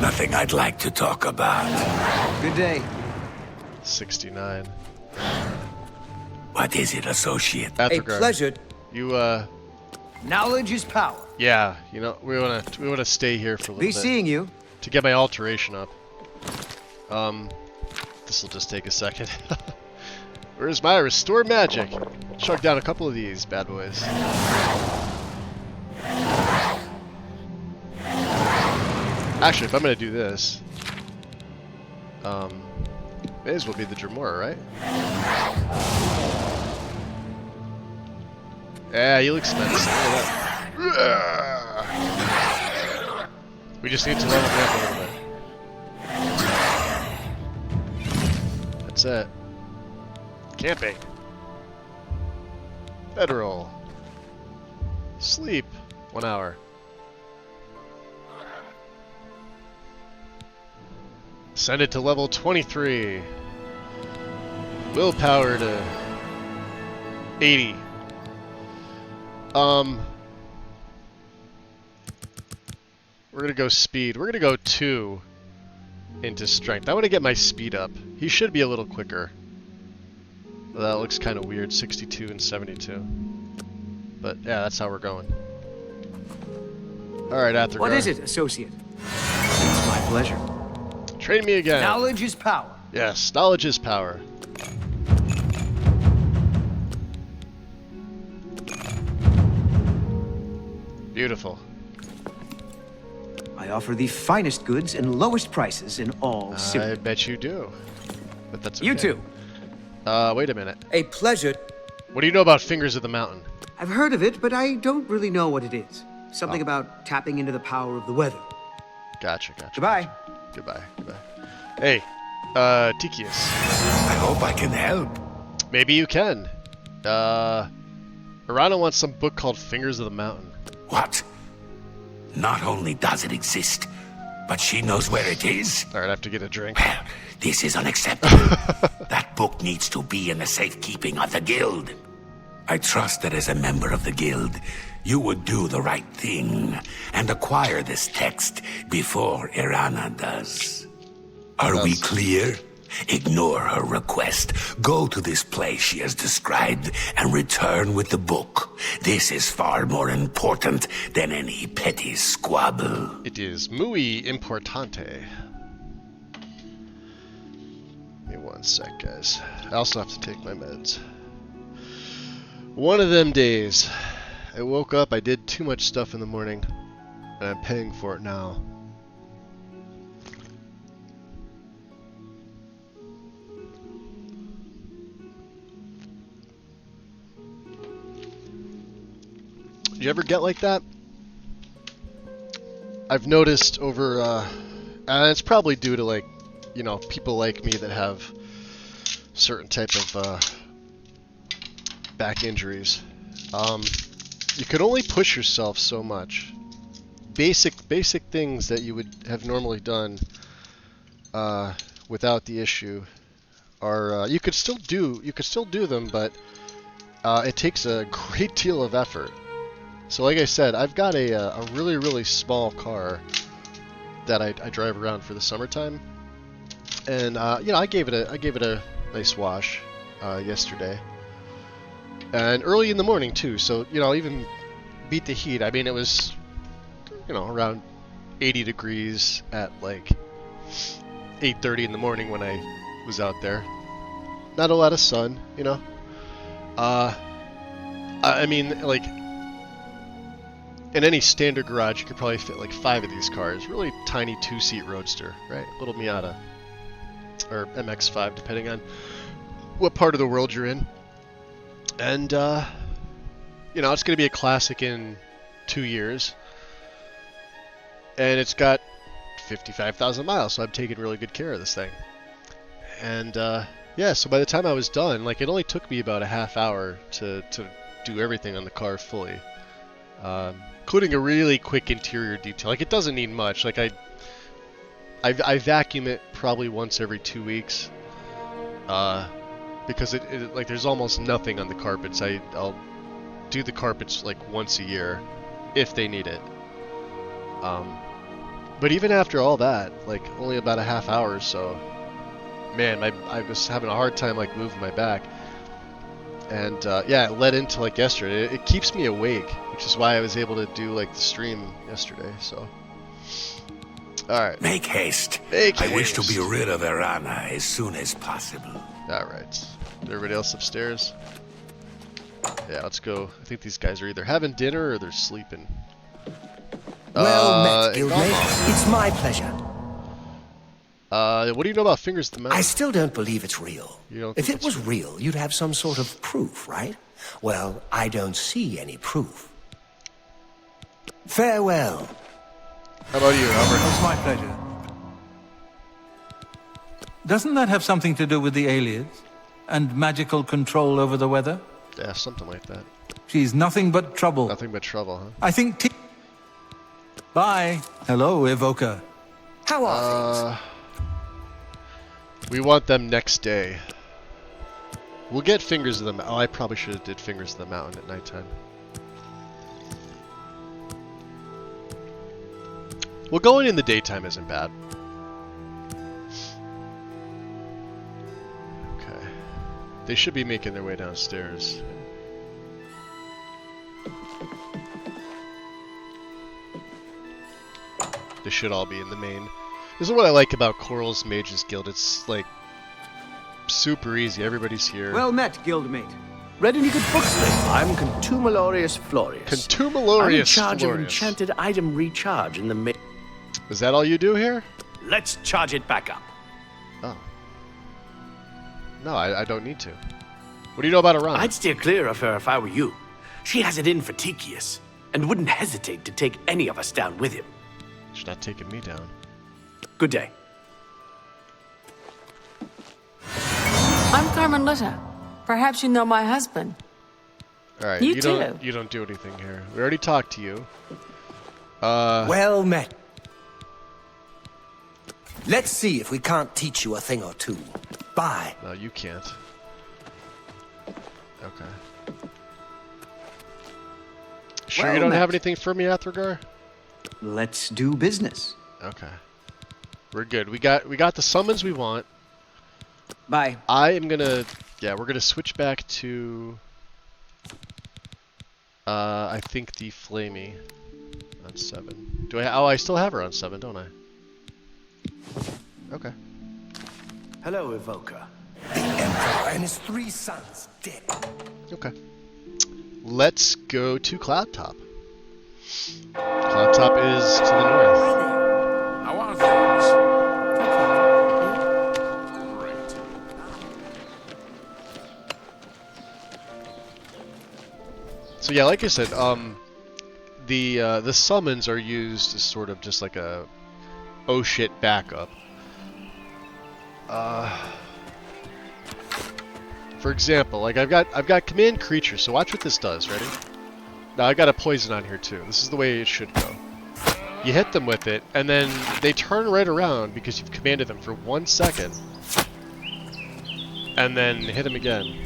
Nothing I'd like to talk about. Good day. 69. What is it, associate? A pleasure. You Knowledge is power. yeah, you know, we wanna stay here for a little Be bit. seeing you. To get my alteration up. This'll just take a second. Where's my restore magic? Chug down a couple of these bad boys. Actually, if I'm gonna do this, may as well be the Dremora, right? Yeah, you look expensive. Look at that. We just need to level him up a little bit. That's it. Camping. Bedroll. Sleep. 1 hour. Send it to level 23. Willpower to 80. We're gonna go speed. We're gonna go 2 into strength. I want to get my speed up. He should be a little quicker. Well, that looks kind of weird, 62 and 72. But yeah, that's how we're going. Alright, Athergar. What is it, associate? It's my pleasure. Train me again. Knowledge is power. Yes, knowledge is power. Beautiful. I offer the finest goods and lowest prices in all I Cyrodiil. bet you do. But that's okay. You too. Wait a minute. A pleasure. What do you know about Fingers of the Mountain? I've heard of it, but I don't really know what it is. Something about tapping into the power of the weather. Gotcha. Goodbye. Goodbye. Hey, Tikius. I hope I can help. Maybe you can. Arana wants some book called Fingers of the Mountain. What? Not only does it exist, but she knows where it is. Alright, I have to get a drink. Well, this is unacceptable. That book needs to be in the safekeeping of the guild. I trust that as a member of the guild, you would do the right thing and acquire this text before Irana does. Are we clear? Ignore her request. Go to this place she has described and return with the book. This is far more important than any petty squabble. It is muy importante. Give me one sec, guys. I also have to take my meds. One of them days. I woke up, I did too much stuff in the morning, and I'm paying for it now. Did you ever get like that? I've noticed over, and it's probably due to, like, you know, people like me that have certain type of back injuries. You can only push yourself so much. Basic things that you would have normally done without the issue are you could still do them, but it takes a great deal of effort. So like I said, I've got a really small car that I drive around for the summertime, and you know, I gave it a nice wash yesterday, and early in the morning too. So you know, even beat the heat. I mean, it was, you know, around 80 degrees at like 8:30 in the morning when I was out there. Not a lot of sun, you know. I mean, like, in any standard garage, you could probably fit like 5 of these cars. Really tiny 2-seat roadster, right? Little Miata. Or MX-5, depending on what part of the world you're in. And, you know, it's going to be a classic in 2 years. And it's got 55,000 miles, so I'm taking really good care of this thing. And, yeah, so by the time I was done, like, it only took me about a half hour to do everything on the car fully. Including a really quick interior detail. Like, it doesn't need much. Like, I vacuum it probably once every 2 weeks. Because it like, there's almost nothing on the carpets. I'll do the carpets like once a year if they need it. But even after all that, like, only about a half hour or so, man, I was having a hard time like moving my back. And yeah, it led into like yesterday. It keeps me awake, which is why I was able to do like the stream yesterday. So, all right. Make haste. I wish to be rid of Irana as soon as possible. All right. Is everybody else upstairs? Yeah, let's go. I think these guys are either having dinner or they're sleeping. Well met, Guildmate. It's my pleasure. What do you know about Fingers of the Mountain? I still don't believe it's real. You don't If think it was real, you'd have some sort of proof, right? Well, I don't see any proof. Farewell. How about you, Albert? It's my pleasure. Doesn't that have something to do with the aliens? And magical control over the weather? Yeah, something like that. She's nothing but trouble. Nothing but trouble, huh? I think... Bye. Hello, Evoker. How are things? We want them next day. We'll get Fingers of the Mountain. Oh, I probably should have did Fingers of the Mountain at nighttime. Well, going in the daytime isn't bad. Okay. They should be making their way downstairs. They should all be in the main. This is what I like about Coral's Mages Guild. It's like super easy. Everybody's here. Well met, guildmate. Read any good books then? I'm Contumelius Florius. Contumelius I'm in charge of Florius. enchanted item recharge in the main. Is that all you do here? Let's charge it back up. Oh. No, I don't need to. What do you know about Iran? I'd steer clear of her if I were you. She has it in for Tychius, and wouldn't hesitate to take any of us down with him. She's not taking me down. Good day. I'm Carmelita. Perhaps you know my husband. All right, You don't do anything here. We already talked to you. Well met. Let's see if we can't teach you a thing or two. Bye. No, you can't. Okay. Sure Well you don't met. have anything for me, Athragar? Let's do business. Okay. We're good. We got the summons we want. Bye. I am gonna we're gonna switch back to I think the Flamey on 7. Do I still have her on 7, don't I? Okay. Hello, Evoker. The Emperor and his 3 sons dead. Okay. Let's go to Cloud Top. Cloud Top is to the north. How are things? Great. So yeah, like I said, the summons are used as sort of just like a oh shit backup. For example, like I've got command creature, so watch what this does. Ready? Now I got a poison on here too. This is the way it should go. You hit them with it, and then they turn right around because you've commanded them for 1 second, and then hit them again.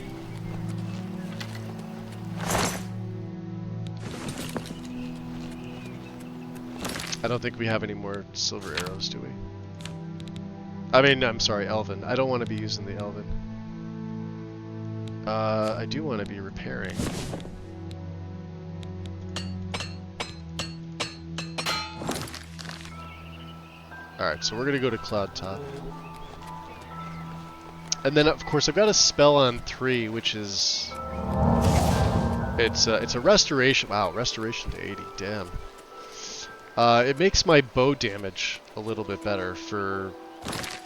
I don't think we have any more silver arrows, do we? I mean, I'm sorry, Elven. I don't want to be using the Elven. I do want to be repairing. Alright, so we're going to go to Cloud Top. And then, of course, I've got a spell on 3, which is... It's a restoration. Wow, restoration to 80. Damn. It makes my bow damage a little bit better for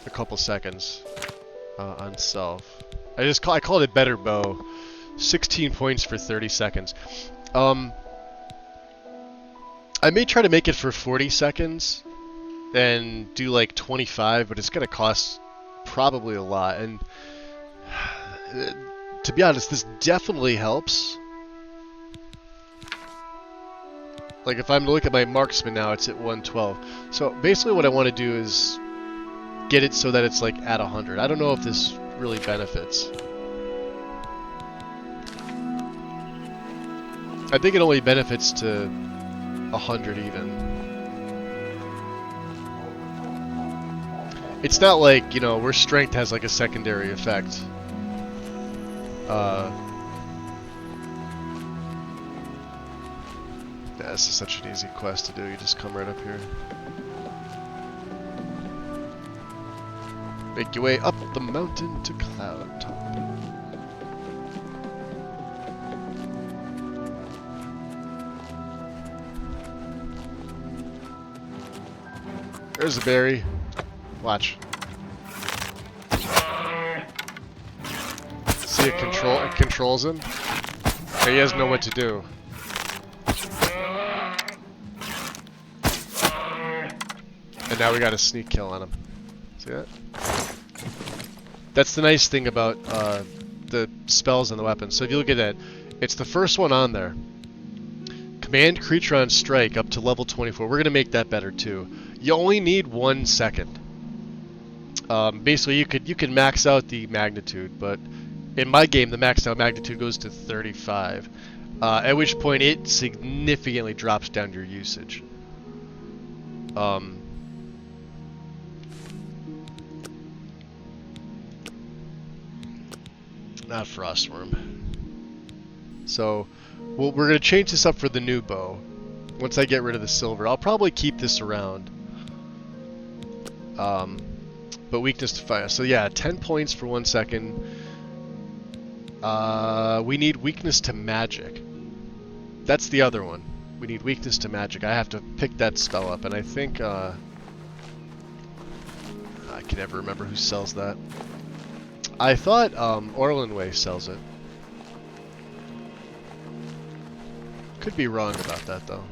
a couple seconds on self. I called it better bow. 16 points for 30 seconds. I may try to make it for 40 seconds and do like 25, but it's gonna cost probably a lot. And to be honest, this definitely helps. Like if I'm to look at my marksman now, it's at 112. So basically what I want to do is get it so that it's like at 100. I don't know if this really benefits. I think it only benefits to 100 even. It's not like, you know, where strength has like a secondary effect. Yeah, this is such an easy quest to do. You just come right up here. Make your way up the mountain to Cloud Top. There's a berry. Watch. See, it controls him. And he doesn't know what to do. And now we got a sneak kill on him. See that? That's the nice thing about the spells and the weapons. So if you look at that, it's the first one on there. Command creature on strike up to level 24. We're going to make that better too. You only need 1 second. Basically, you can max out the magnitude, but in my game, the maxed out magnitude goes to 35. At which point, it significantly drops down your usage. Not Frostworm. So, we're going to change this up for the new bow. Once I get rid of the silver, I'll probably keep this around. But weakness to fire. So yeah, 10 points for 1 second. We need weakness to magic. That's the other one. We need weakness to magic. I have to pick that spell up, and I think I can never remember who sells that. I thought Orlanway sells it. Could be wrong about that though.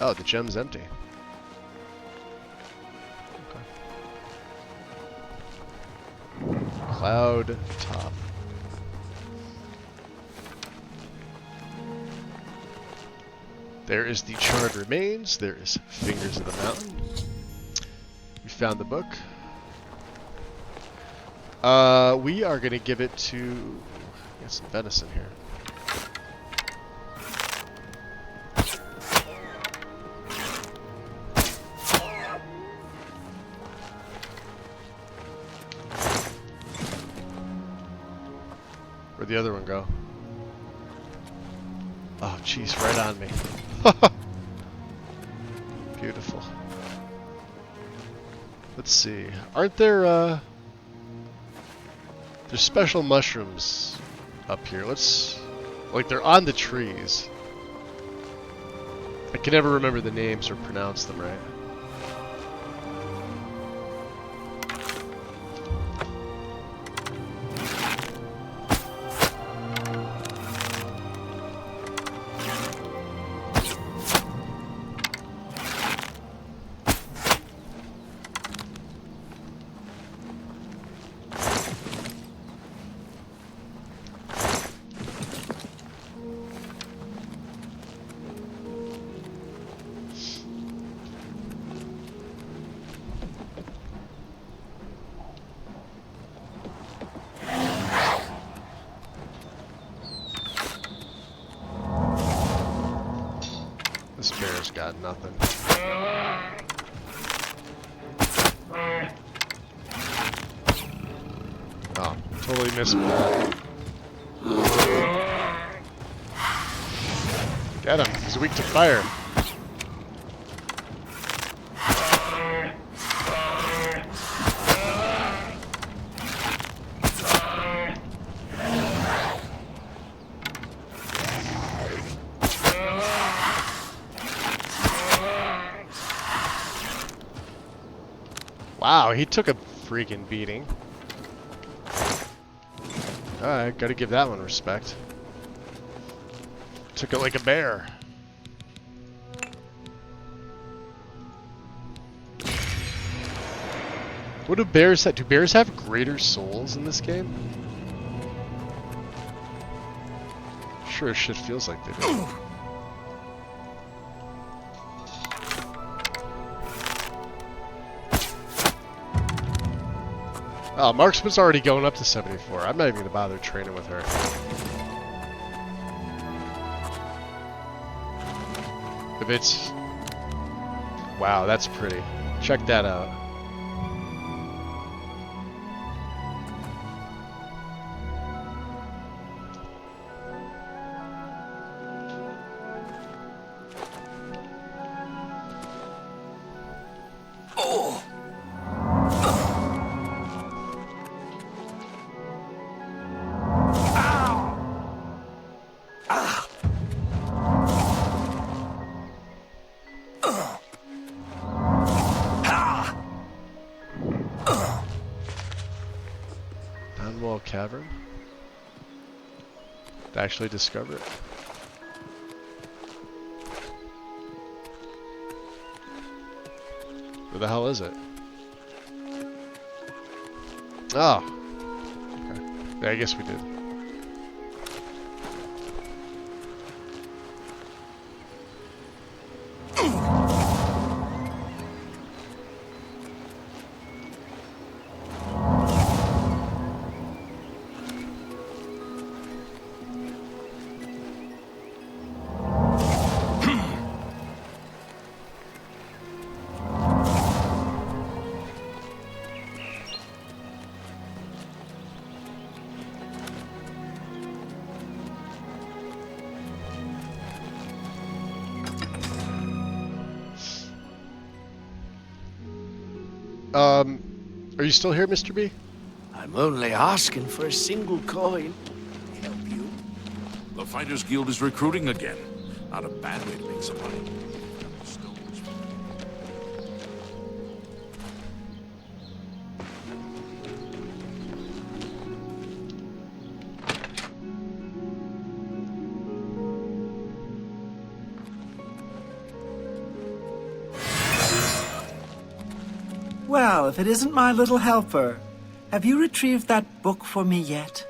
Oh, the gem's empty. Okay. Cloud top. There is the charred remains. There is Fingers of the Mountain. We found the book. We are going to give it to... Get some venison here. Where'd the other one go? Oh, jeez, right on me. Beautiful. Let's see. Aren't there, there's special mushrooms up here. Let's... Like, they're on the trees. I can never remember the names or pronounce them right. This bear's got nothing. Oh, totally missed that. Get him, he's weak to fire. Wow, he took a freaking beating. Alright, gotta give that one respect. Took it like a bear. What do bears have? Do bears have greater souls in this game? Sure as shit feels like they do. Oh, Marksman's already going up to 74. I'm not even going to bother training with her. If it's... Wow, that's pretty. Check that out. Cavern to actually discover it. Where the hell is it? Oh. Okay. Yeah, I guess we did. Are you still here, Mr. B? I'm only asking for a single coin. Help you? The Fighters Guild is recruiting again. Not a bad way to make some money. Well, if it isn't my little helper, have you retrieved that book for me yet?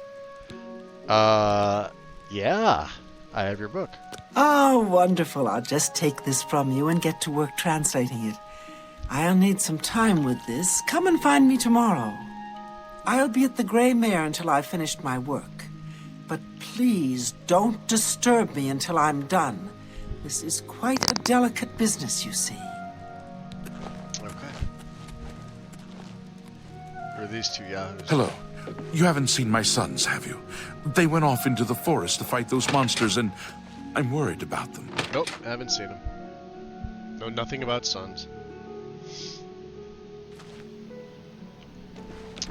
Yeah. I have your book. Oh, wonderful. I'll just take this from you and get to work translating it. I'll need some time with this. Come and find me tomorrow. I'll be at the Grey Mare until I've finished my work. But please don't disturb me until I'm done. This is quite a delicate business, you see. Or these two yahoos. Hello. You haven't seen my sons, have you? They went off into the forest to fight those monsters, and I'm worried about them. Nope, haven't seen them. Know nothing about sons.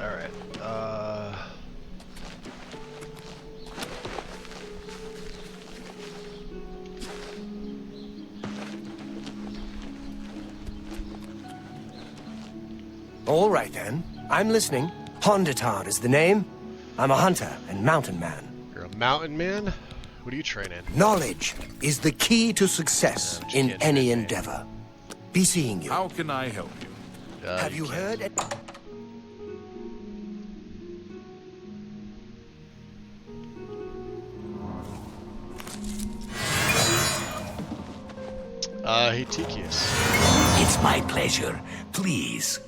Alright, All right, then. I'm listening. Hondatar is the name. I'm a hunter and mountain man. You're a mountain man? What do you train in? Knowledge is the key to success in any endeavor. Be seeing you. How can I help you? Have you heard? Hey, Tikius. It's my pleasure. Please.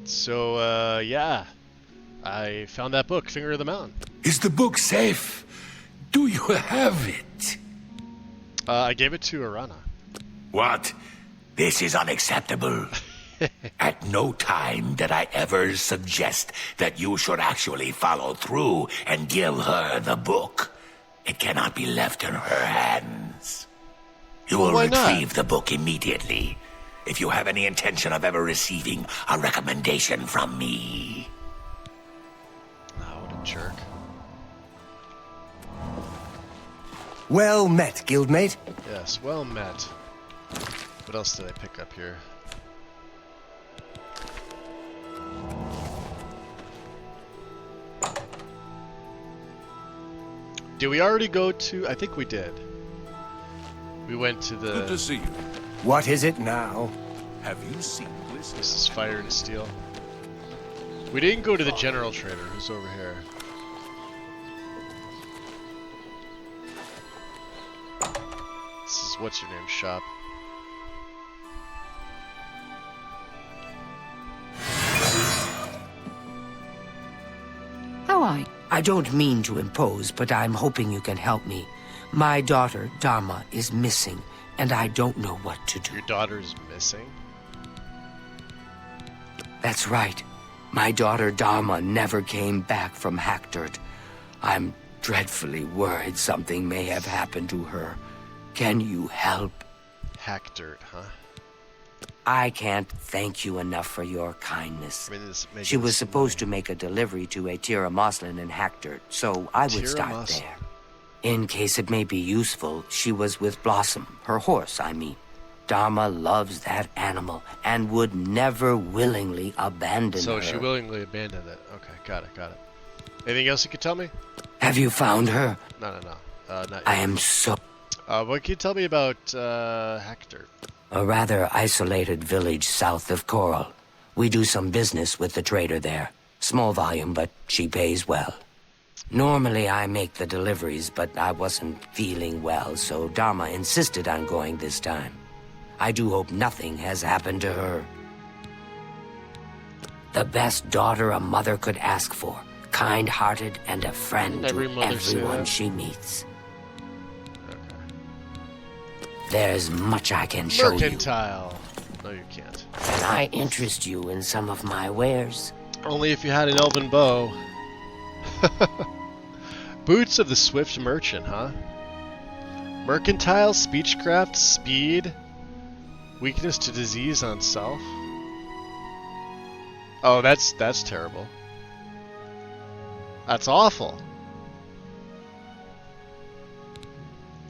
So, yeah. I found that book, Finger of the Mountain. Is the book safe? Do you have it? I gave it to Arana. What? This is unacceptable. At no time did I ever suggest that you should actually follow through and give her the book. It cannot be left in her hands. You will retrieve the book immediately if you have any intention of ever receiving a recommendation from me. Oh, what a jerk. Well met, guildmate. Yes, well met. What else did I pick up here? Did we already go to... I think we did. We went to the... Good to see you. What is it now? Have you seen Bliss? This is Fire and Steel. We didn't go to the General Trader, who's over here. This is what's-your-name shop. How are you? I don't mean to impose, but I'm hoping you can help me. My daughter, Dharma, is missing, and I don't know what to do. Your daughter's missing? That's right. My daughter, Dharma, never came back from Hackdirt. I'm dreadfully worried something may have happened to her. Can you help? Hackdirt, huh? I can't thank you enough for your kindness. She was supposed to make a delivery to a Tira Moslin in Hackdirt, so I would start there. In case it may be useful, she was with Blossom, her horse, I mean. Dharma loves that animal and would never willingly abandon her. So she willingly abandoned it. Okay, got it. Anything else you could tell me? Have you found her? No. Not yet. I am so... What can you tell me about Hackdirt? A rather isolated village south of Coral. We do some business with the trader there. Small volume, but she pays well. Normally I make the deliveries, but I wasn't feeling well, so Dharma insisted on going this time. I do hope nothing has happened to her. The best daughter a mother could ask for. Kind-hearted and a friend to everyone she meets. There's much I can show you. Mercantile. No, you can't. Can I interest you in some of my wares? Only if you had an elven bow. Boots of the Swift Merchant, huh? Mercantile, speechcraft, speed, weakness to disease on self. Oh, that's terrible. That's awful.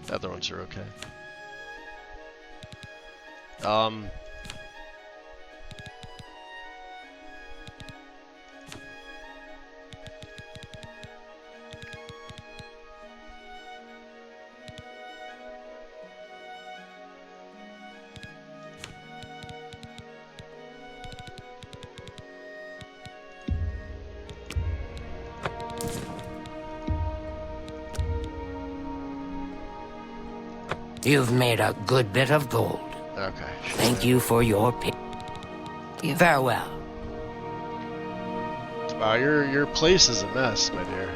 The other ones are okay. You've made a good bit of gold. Okay. Thank you for your farewell. Wow, your place is a mess, my dear.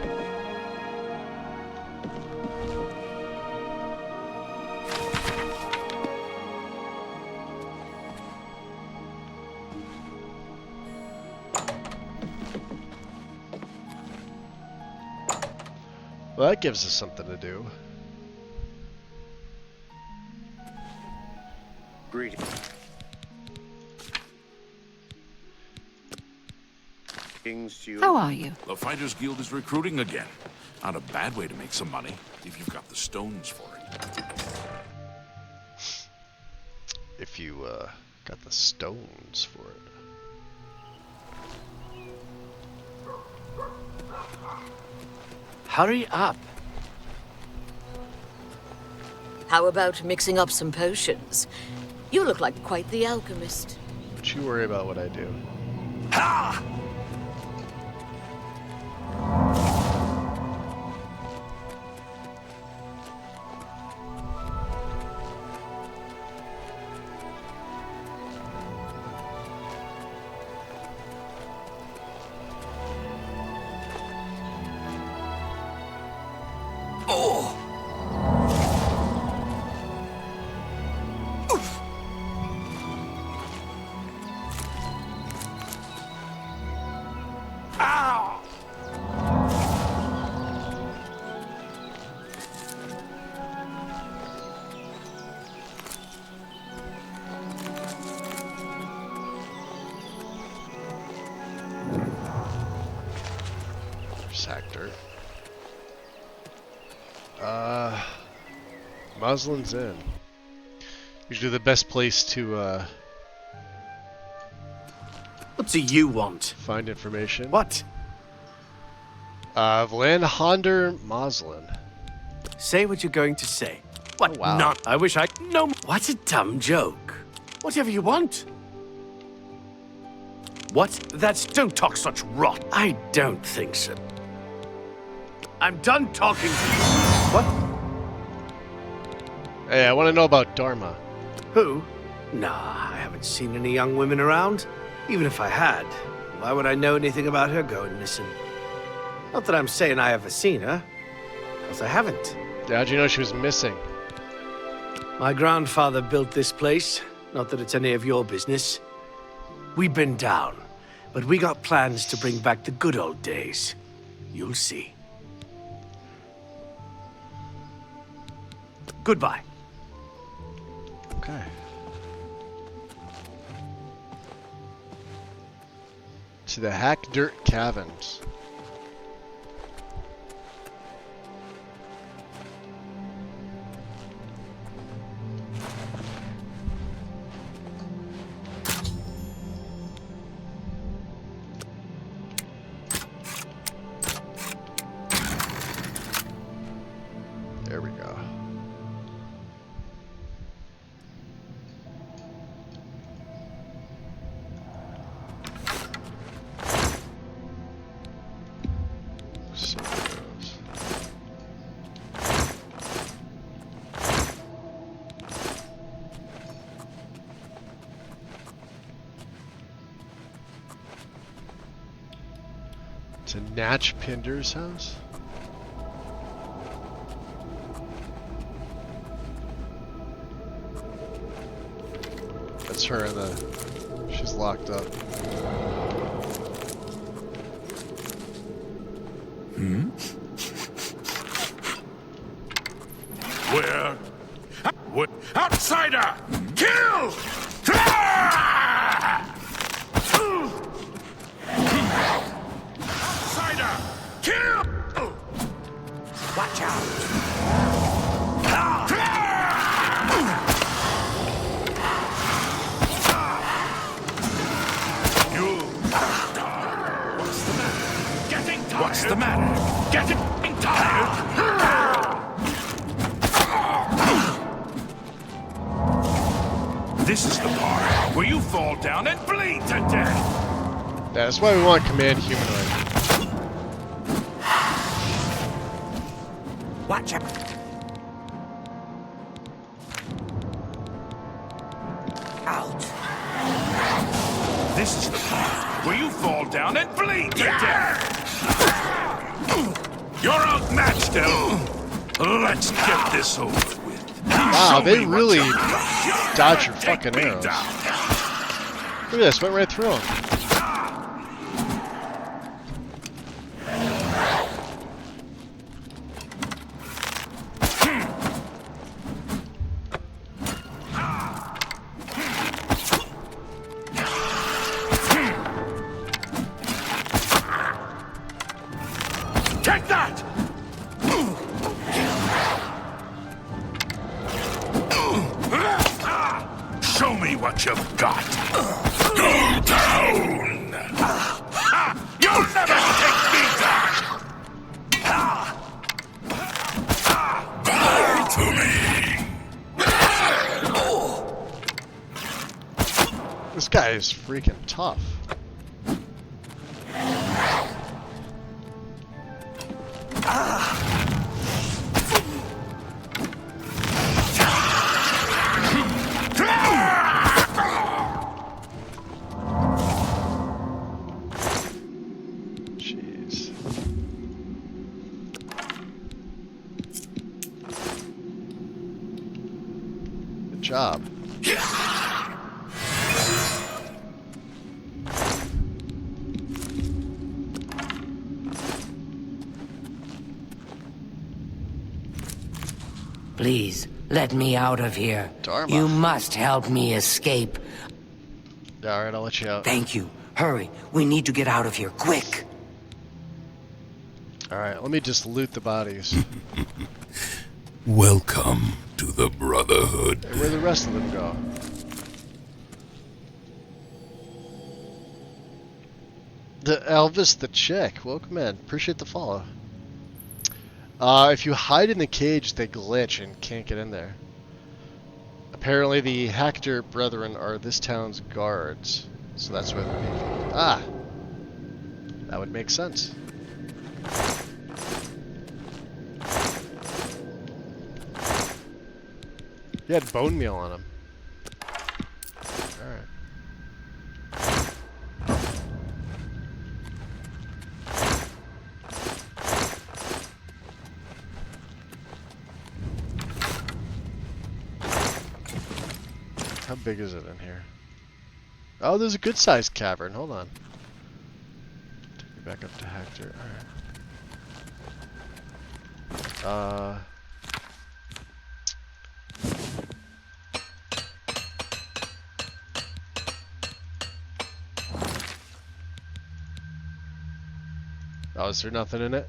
Well, that gives us something to do. Greetings to you. How are you? The Fighters Guild is recruiting again. Not a bad way to make some money, if you've got the stones for it. If you, got the stones for it. Hurry up. How about mixing up some potions? You look like quite the alchemist. Don't you worry about what I do. Ha! Sector. Muslin's Inn. Usually the best place to, What do you want? find information. What? Vlandhander Moslin. Say what you're going to say. What? Oh, wow. Not. I wish I... No. What a dumb joke. Whatever you want. What? Don't talk such rot. I don't think so. I'm done talking to you. What? Hey, I want to know about Dharma. Who? Nah, I haven't seen any young women around. Even if I had, why would I know anything about her going missing? Not that I'm saying I ever seen her, because I haven't. How'd you know she was missing? My grandfather built this place. Not that it's any of your business. We've been down, but we got plans to bring back the good old days. You'll see. Goodbye. Okay. To the Hack Dirt Caverns. There we go. So it goes. To Natch Pinder's house? That's her in the... She's locked up. Hmm? Where? What? Outsider! Kill! Watch out! What's the matter? Getting tired? This is the part where you fall down and bleed to death. That's why we want command humanoid. Watch out! Out! This is the part where you fall down and bleed to death. You're outmatched, Elf. Let's get this over with. Wow, they really dodge your fucking arrows. Look at this, went right through them. Take that! Show me what you've got. Go down! You'll never take me down! Bow to me! This guy is freaking tough. Jeez. Good job. Please, let me out of here. Dharma. You must help me escape. Yeah, alright, I'll let you out. Thank you. Hurry, we need to get out of here, quick. Alright, let me just loot the bodies. Welcome to the Brotherhood. Hey, where'd the rest of them go? The Elvis the Chick. Welcome in. Appreciate the follow. If you hide in the cage, they glitch and can't get in there. Apparently the Hector brethren are this town's guards. So that's where they're being. Ah! That would make sense. He had bone meal on him. Alright. How big is it in here? Oh, there's a good sized cavern. Hold on. Take me back up to Hector. Alright. Oh, is there nothing in it?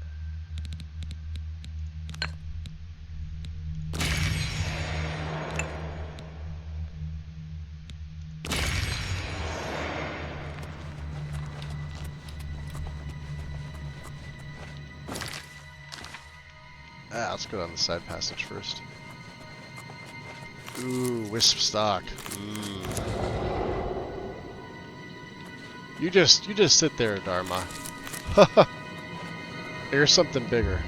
Ah, let's go down the side passage first. Ooh, wisp stock. You just sit there, Dharma. Here's something bigger.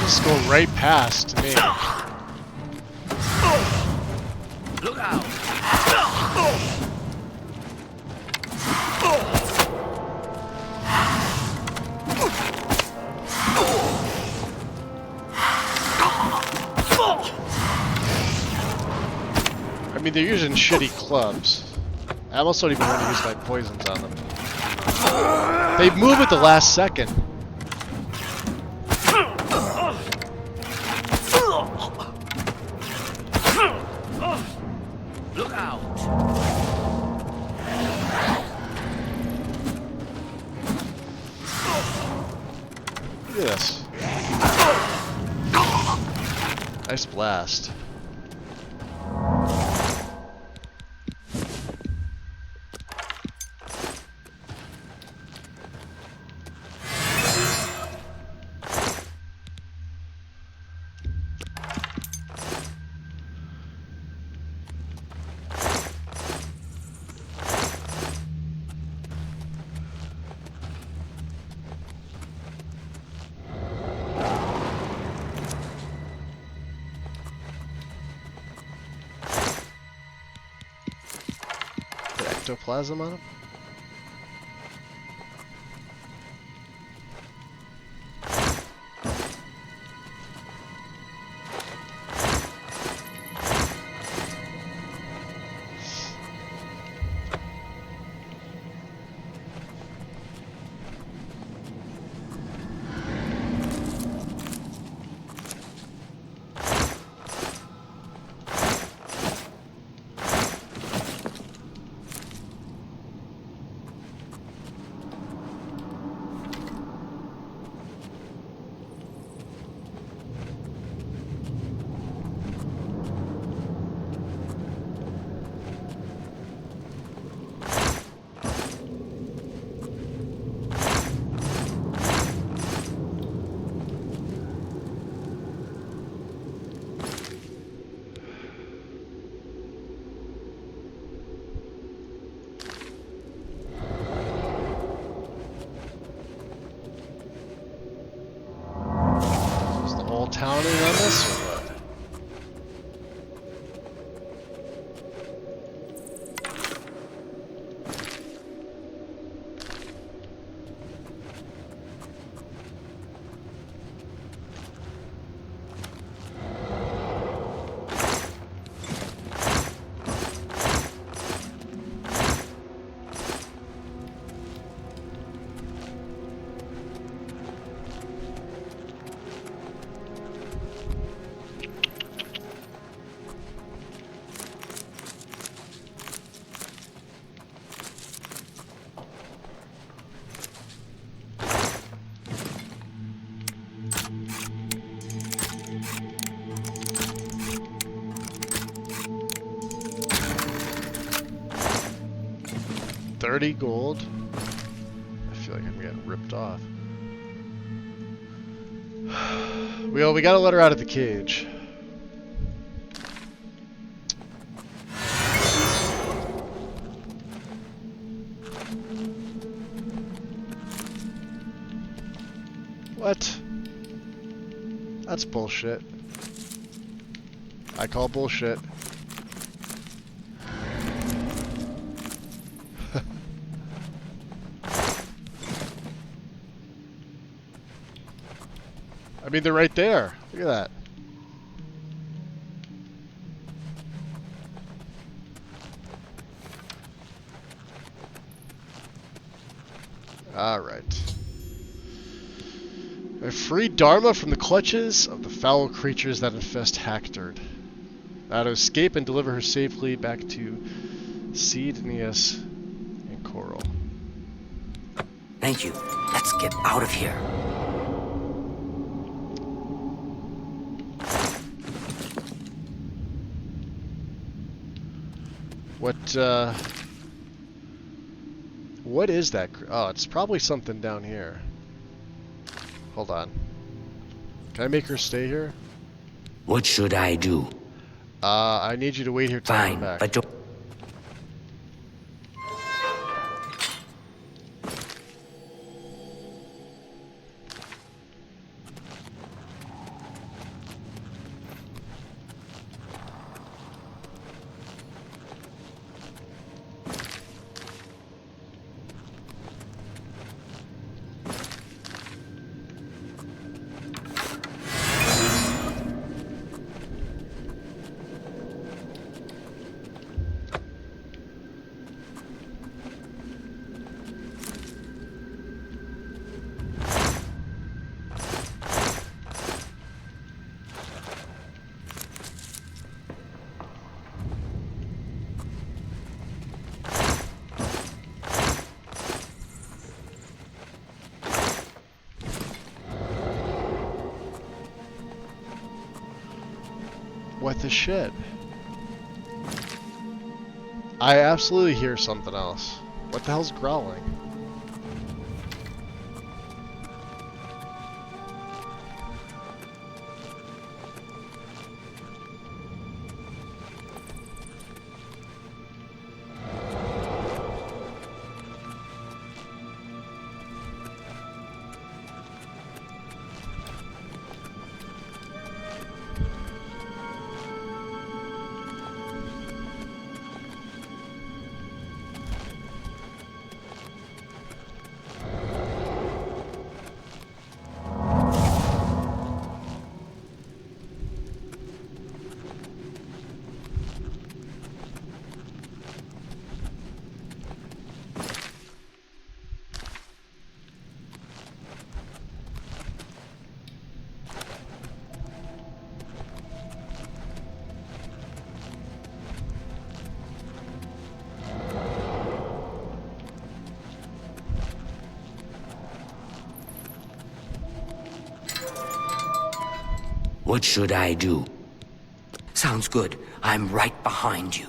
just go right past me. Look out! I mean, they're using shitty clubs. I almost don't even want to use my poisons on them. They move at the last second. Look out! Look at this. Nice blast. Ectoplasm on him? Town in on this or what? $30 gold. I feel like I'm getting ripped off. Well, we gotta let her out of the cage. What? That's bullshit. I call bullshit. I mean, they're right there. Look at that. All right. I freed Dharma from the clutches of the foul creatures that infest Hackturd. Now to escape and deliver her safely back to Cednius and Coral. Thank you. Let's get out of here. What is that? Oh, it's probably something down here. Hold on. Can I make her stay here? What should I do? I need you to wait here till I come back. But don't... What the shit? I absolutely hear something else. What the hell's growling? What should I do? Sounds good. I'm right behind you.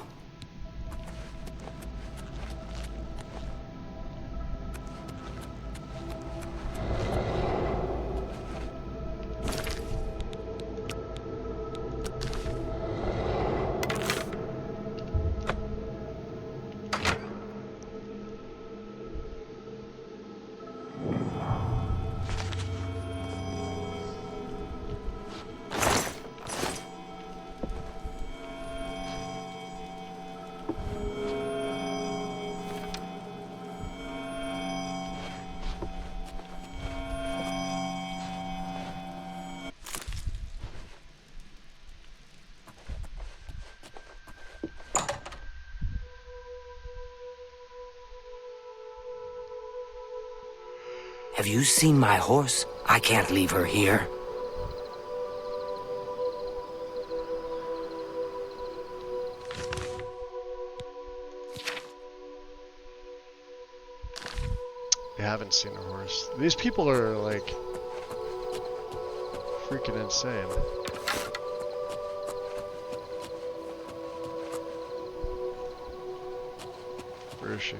Have you seen my horse? I can't leave her here. You haven't seen a horse. These people are like freaking insane. Where is she?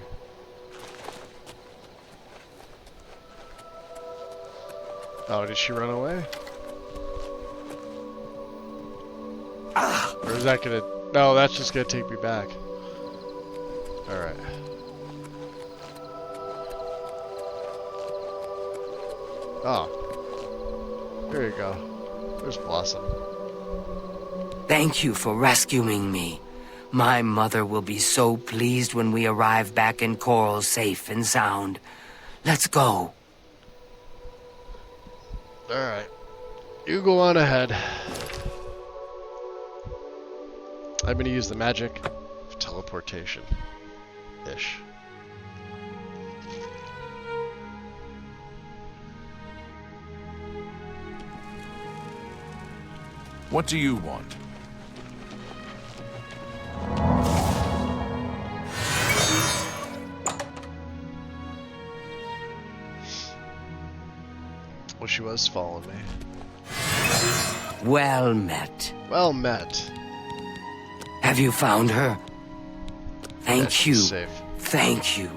Oh, did she run away? Or is that gonna... No, that's just gonna take me back. Alright. Oh. There you go. There's Blossom. Thank you for rescuing me. My mother will be so pleased when we arrive back in Coral safe and sound. Let's go. Alright. You go on ahead. I'm gonna use the magic of teleportation. Ish. What do you want? Well, she was following me. Well met. Well met. Have you found her? Thank you. Safe. Thank you.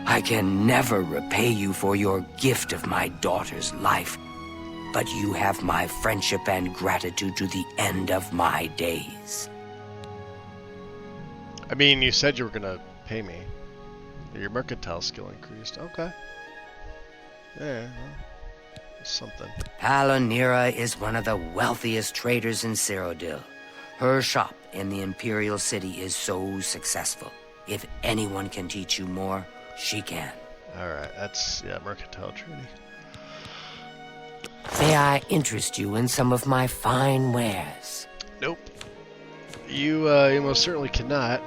I can never repay you for your gift of my daughter's life, but you have my friendship and gratitude to the end of my days. I mean, you said you were gonna pay me. Your mercantile skill increased. Okay. Yeah, well, something. Palonira is one of the wealthiest traders in Cyrodiil. Her shop in the Imperial City is so successful. If anyone can teach you more, she can. Alright, that's, yeah, mercantile trading. May I interest you in some of my fine wares? Nope. You most certainly cannot.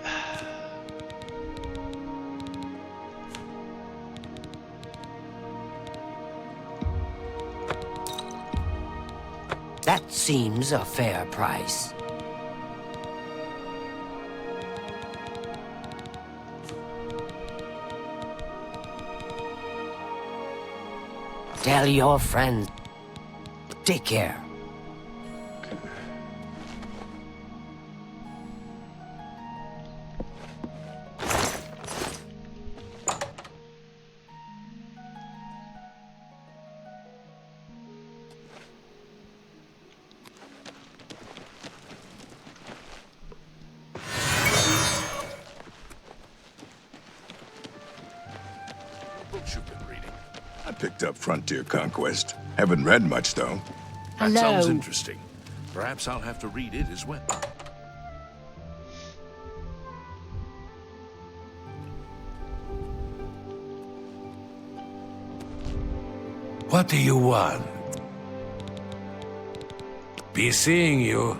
That seems a fair price. Tell your friends. Take care. Books you've been reading. I picked up Frontier Conquest. Haven't read much, though. That sounds Hello. interesting. Perhaps I'll have to read it as well. What do you want? Be seeing you.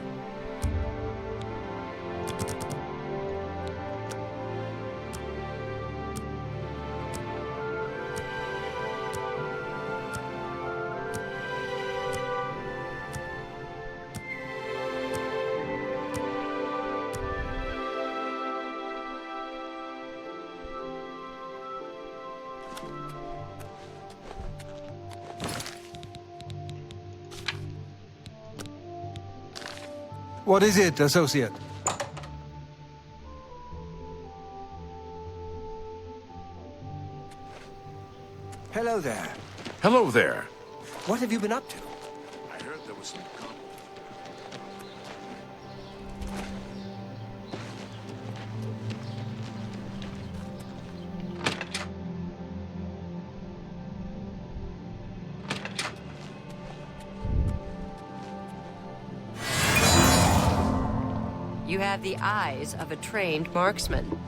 What is it, associate? Hello there. Hello there. What have you been up to? I heard there was some... You have the eyes of a trained marksman.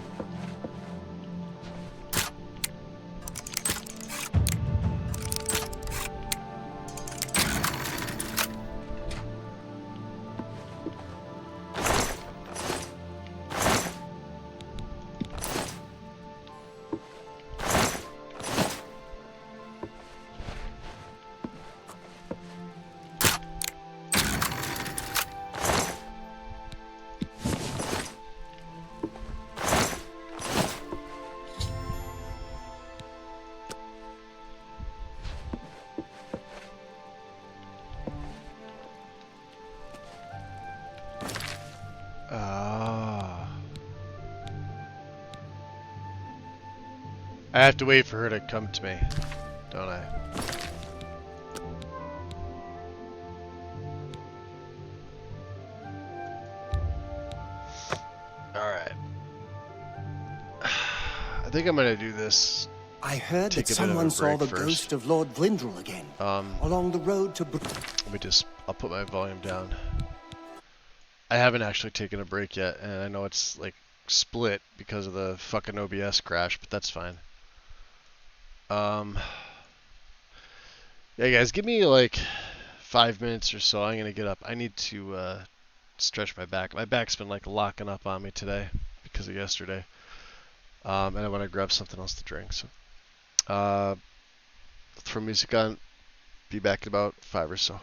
I have to wait for her to come to me, don't I? Alright. I think I'm gonna do this. I heard Take that a bit of a someone saw break the first. ghost of Lord Glindrel again. Along the road to... Let me just... I'll put my volume down. I haven't actually taken a break yet, and I know it's, like, split because of the fucking OBS crash, but that's fine. Yeah, guys, give me, like, 5 minutes or so. I'm gonna get up. I need to, stretch my back. My back's been, like, locking up on me today because of yesterday. And I want to grab something else to drink, so... throw music on. Be back in about 5 or so.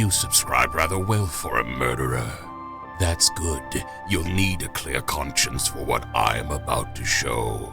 You subscribe rather well for a murderer. That's good. You'll need a clear conscience for what I am about to show.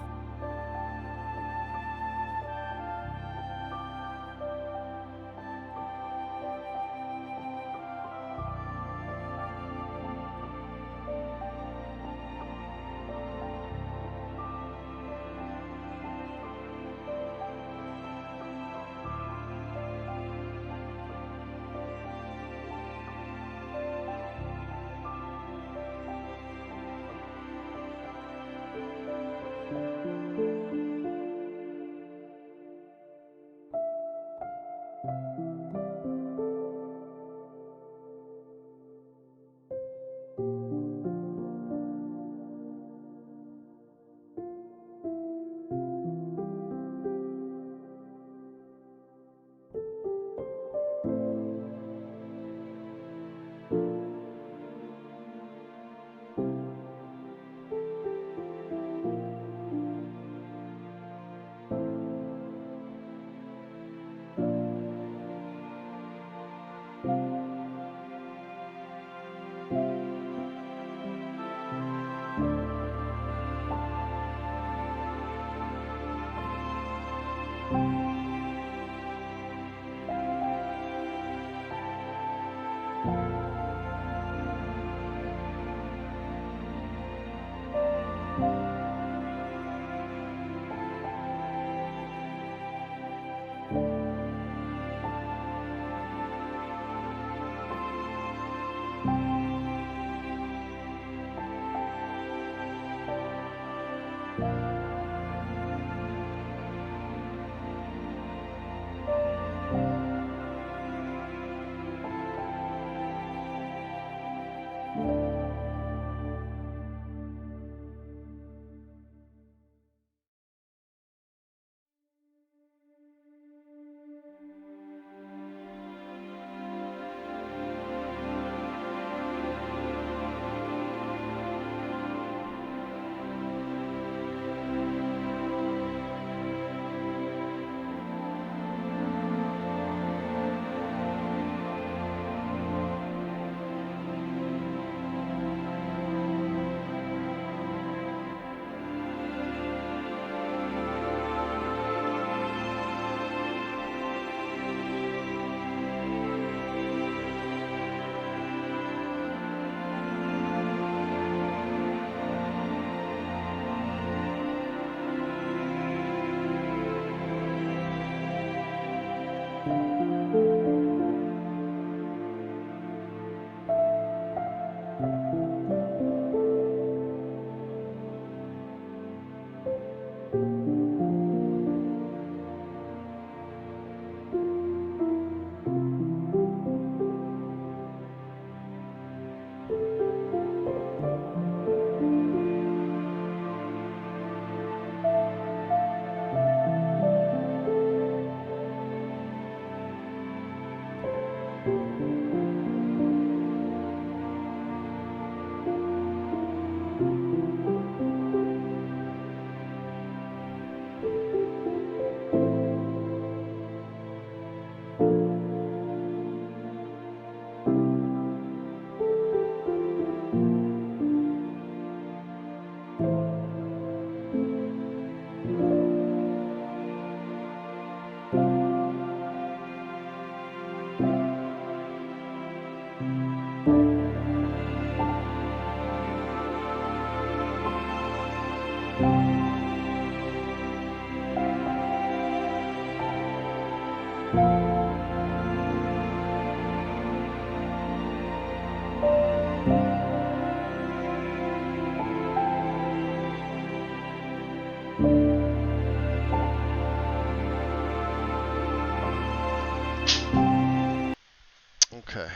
Okay,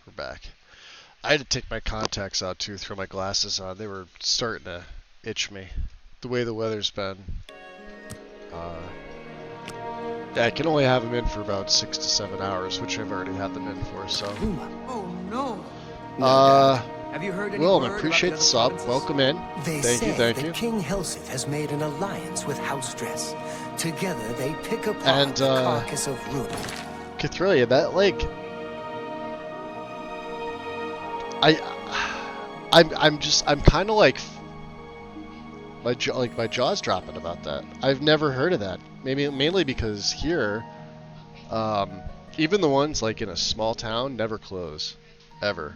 we're back. I had to take my contacts out too, throw my glasses on. They were starting to itch me. The way the weather's been. Yeah, I can only have them in for about 6 to 7 hours, which I've already had them in for, so. Oh no. Have you heard any Willem, word appreciate about the sub. Welcome in. They Thank you, say thank you. that King Helseth has made an alliance with House Dress. Together they pick apart the carcass of Runa. Cathrilia, that like I'm kind of like my jaw's dropping about that. I've never heard of that. Maybe mainly because here, even the ones like in a small town never close, ever.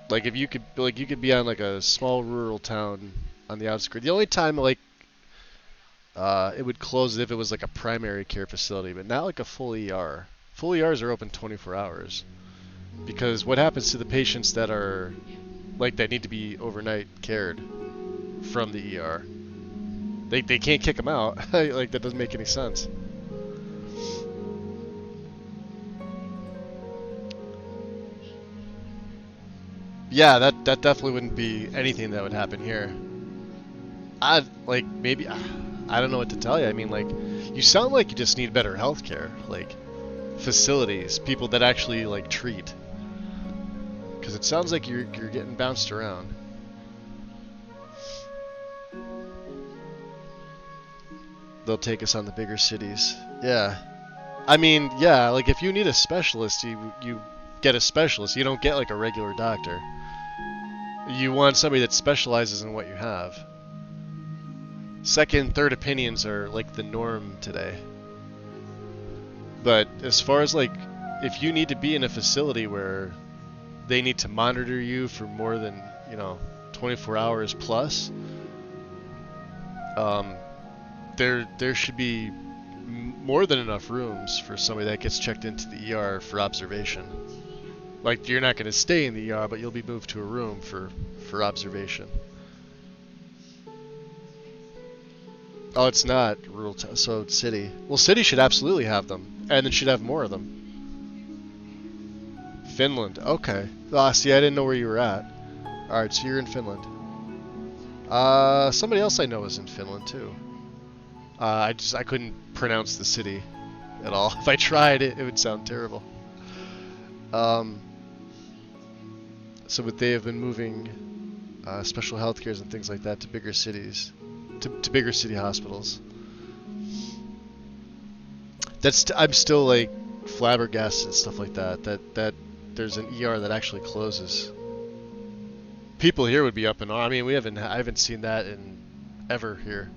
Like if you could be on like a small rural town on the outskirts. The only time like it would close if it was like a primary care facility, but not like a full ER. Full ERs are open 24 hours. Because what happens to the patients that are like that need to be overnight cared from the ER? They can't kick them out. Like that doesn't make any sense. Yeah, that definitely wouldn't be anything that would happen here. I don't know what to tell you. I mean, like, you sound like you just need better healthcare, like facilities, people that actually like treat. Because it sounds like you're getting bounced around. They'll take us on the bigger cities. Yeah. I mean, yeah, like if you need a specialist, you get a specialist. You don't get like a regular doctor. You want somebody that specializes in what you have. Second, third opinions are like the norm today. But as far as like, if you need to be in a facility where they need to monitor you for more than, 24 hours plus, there should be more than enough rooms for somebody that gets checked into the ER for observation. Like, you're not going to stay in the ER, but you'll be moved to a room for observation. Oh, it's not rural, so it's city. Well, city should absolutely have them, and it should have more of them. Finland, okay. See, I didn't know where you were at. Alright, so you're in Finland. Somebody else I know is in Finland, too. I couldn't pronounce the city at all. If I tried, it would sound terrible. So they have been moving special health cares and things like that to bigger cities, to bigger city hospitals. I'm still like flabbergasted and stuff like that. That there's an ER that actually closes. People here would be up and on. I mean, I haven't seen that in ever here.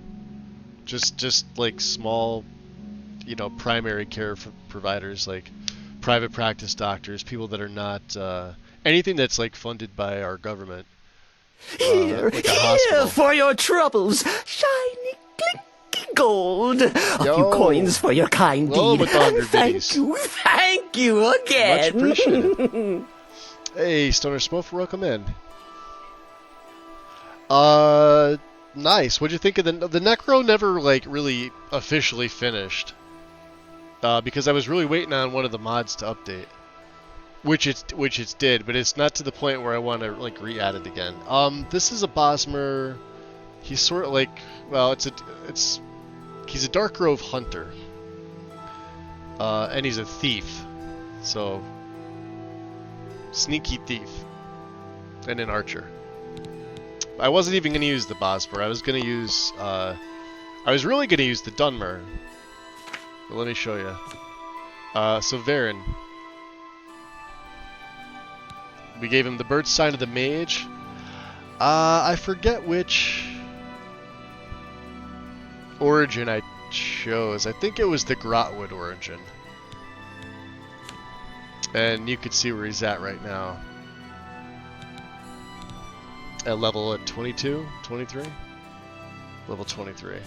Just like small, primary care providers, like private practice doctors, people that are not anything that's like funded by our government. Here, like here for your troubles, shiny clinky gold. A few coins for your kind deed. Thank you again. Much appreciated. Hey, Stoner Smoke, welcome in. Nice. What'd you think of the Necro? Never like really officially finished, because I was really waiting on one of the mods to update, which it did, but it's not to the point where I want to like re-add it again. This is a Bosmer. He's sort of like, well, he's a Darkgrove hunter, and he's a thief, so sneaky thief, and an archer. I wasn't even going to use the Bosmer. I was going to use, I was really going to use the Dunmer. But let me show you. So Varen. We gave him the bird sign of the mage. I forget which origin I chose. I think it was the Grotwood origin. And you can see where he's at right now. At level 22, 23? Level 23.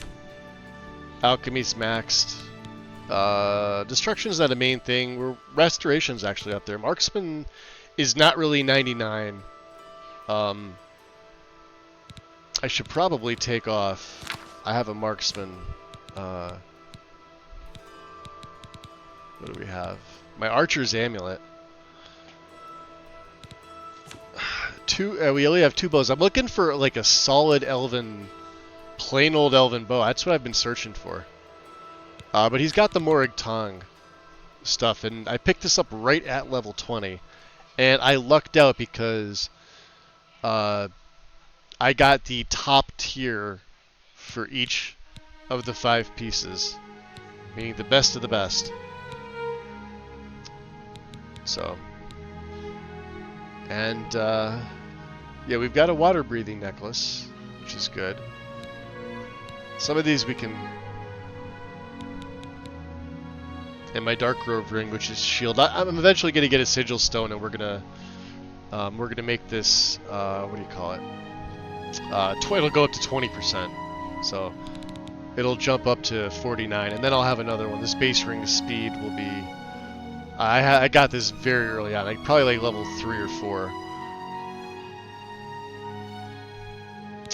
Alchemy's maxed. Destruction's not a main thing. Restoration's actually up there. Marksman is not really 99. I should probably take off. I have a marksman. What do we have? My archer's amulet. We only have 2 bows. I'm looking for like a solid elven, plain old elven bow. That's what I've been searching for. But he's got the Morag Tong stuff, and I picked this up right at level 20. And I lucked out because I got the top tier for each of the 5 pieces, meaning the best of the best. So And yeah, we've got a water breathing necklace, which is good. Some of these we can. And my Darkgrove ring, which is shield. I'm eventually gonna get a sigil stone, and we're gonna make this. What do you call it? It'll go up to 20%. So it'll jump up to 49, and then I'll have another one. This base ring speed will be. I got this very early on, like probably like level 3 or 4.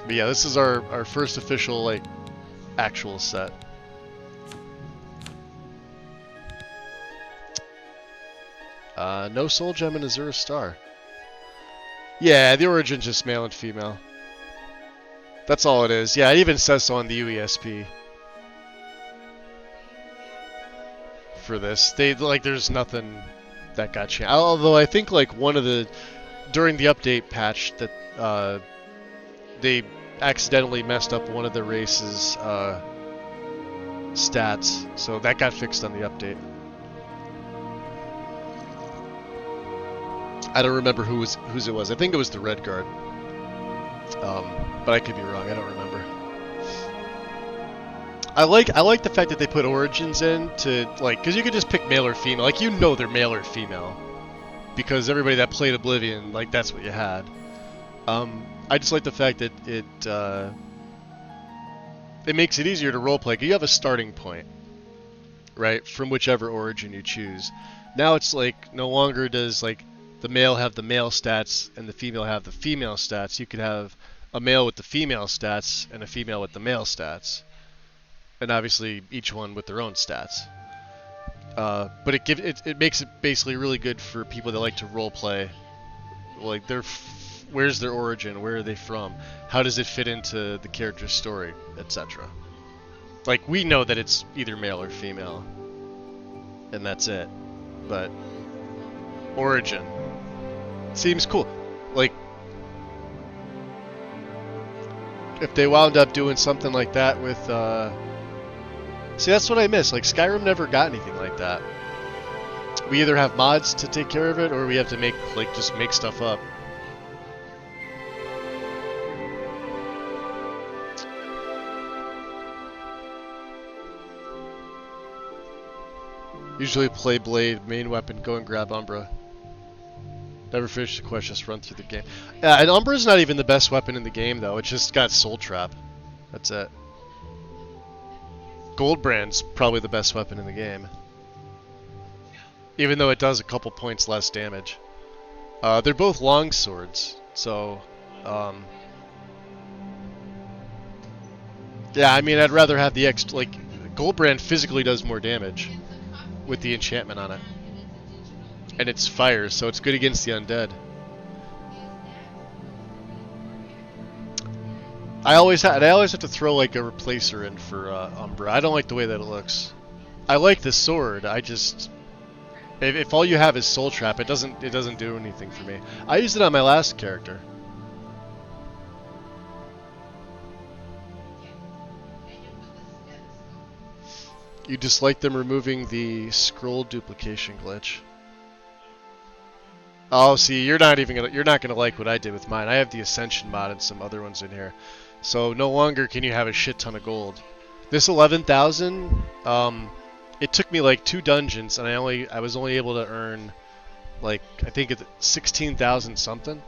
But yeah, this is our first official like actual set. No soul gem and Azura star. Yeah, the origin's just male and female. That's all it is. Yeah, it even says so on the UESP. For this, there's nothing that got changed. Although I think like one of the during the update patch that they accidentally messed up one of the race's stats, so that got fixed on the update. I don't remember whose it was. I think it was the Red Guard. But I could be wrong. I don't remember. I like the fact that they put origins in to like, because you could just pick male or female. Like, you know they're male or female because everybody that played Oblivion, like, that's what you had. I just like the fact that it makes it easier to roleplay. You have a starting point, right, from whichever origin you choose. Now it's like no longer does like the male have the male stats and the female have the female stats. You could have a male with the female stats and a female with the male stats, and obviously each one with their own stats. But it makes it basically really good for people that like to role play. Like where's their origin? Where are they from? How does it fit into the character's story, etc. Like, we know that it's either male or female, and that's it. But origin seems cool. Like, if they wound up doing something like that with see, that's what I miss. Like, Skyrim never got anything like that. We either have mods to take care of it, or we have to just make stuff up. Usually play Blade, main weapon, go and grab Umbra. Never finish the quest, just run through the game. Yeah, and Umbra's not even the best weapon in the game, though. It just got Soul Trap. That's it. Goldbrand's probably the best weapon in the game. Even though it does a couple points less damage. They're both long swords, so... yeah, I mean, I'd rather have the extra... Like, Goldbrand physically does more damage with the enchantment on it. And it's fire, so it's good against the undead. I always have to throw like a replacer in for Umbra. I don't like the way that it looks. I like the sword. I just if all you have is Soul Trap, it doesn't do anything for me. I used it on my last character. You dislike them removing the scroll duplication glitch. Oh, see, you're not gonna like what I did with mine. I have the Ascension mod and some other ones in here, so no longer can you have a shit ton of gold. This 11,000, it took me like 2 dungeons, and I was only able to earn like I think it's 16,000 something.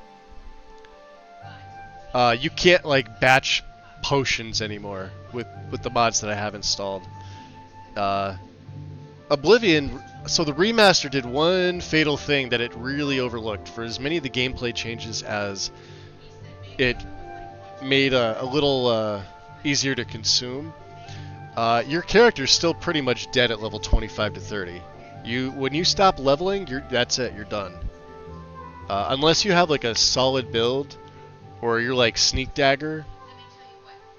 You can't like batch potions anymore with the mods that I have installed. Oblivion, so the remaster did one fatal thing that it really overlooked. For as many of the gameplay changes as it made a little easier to consume, your character's still pretty much dead at level 25 to 30. When you stop leveling, that's it, you're done. Unless you have like a solid build, or you're like Sneak Dagger,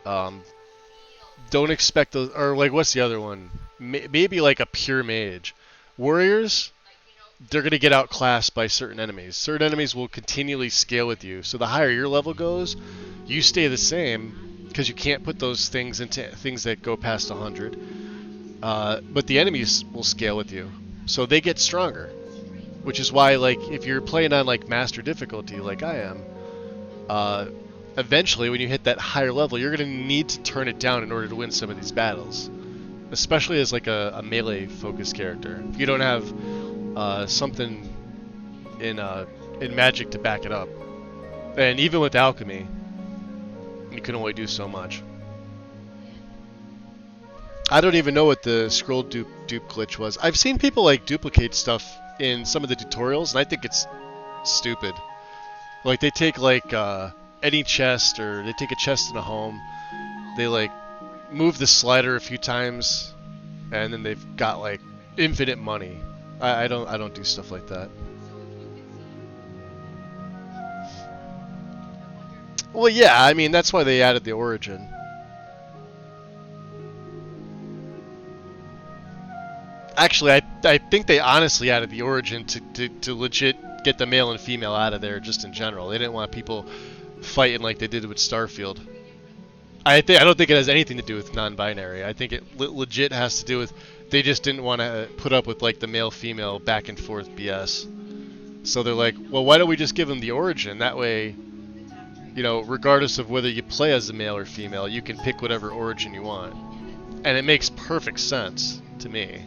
don't expect those, or like what's the other one? Maybe like a pure mage. Warriors, they're going to get outclassed by certain enemies. Certain enemies will continually scale with you. So the higher your level goes, you stay the same because you can't put those things into things that go past 100. But the enemies will scale with you. So they get stronger. Which is why, like, if you're playing on like master difficulty, like I am, eventually when you hit that higher level, you're gonna need to turn it down in order to win some of these battles. Especially as like a melee focused character. If you don't have something in magic to back it up. And even with alchemy, you can only do so much. I don't even know what the scroll dupe glitch was. I've seen people like duplicate stuff in some of the tutorials, and I think it's stupid. Like they take like any chest, or they take a chest in a home, they like move the slider a few times, and then they've got like infinite money. I don't do stuff like that. Well, yeah, I mean that's why they added the origin. Actually, I think they honestly added the origin to legit get the male and female out of there just in general. They didn't want people fighting like they did with Starfield. I don't think it has anything to do with non-binary. I think it legit has to do with they just didn't want to put up with like the male-female back and forth BS. So they're like, well, why don't we just give them the origin? That way, you know, regardless of whether you play as a male or female, you can pick whatever origin you want. And it makes perfect sense to me.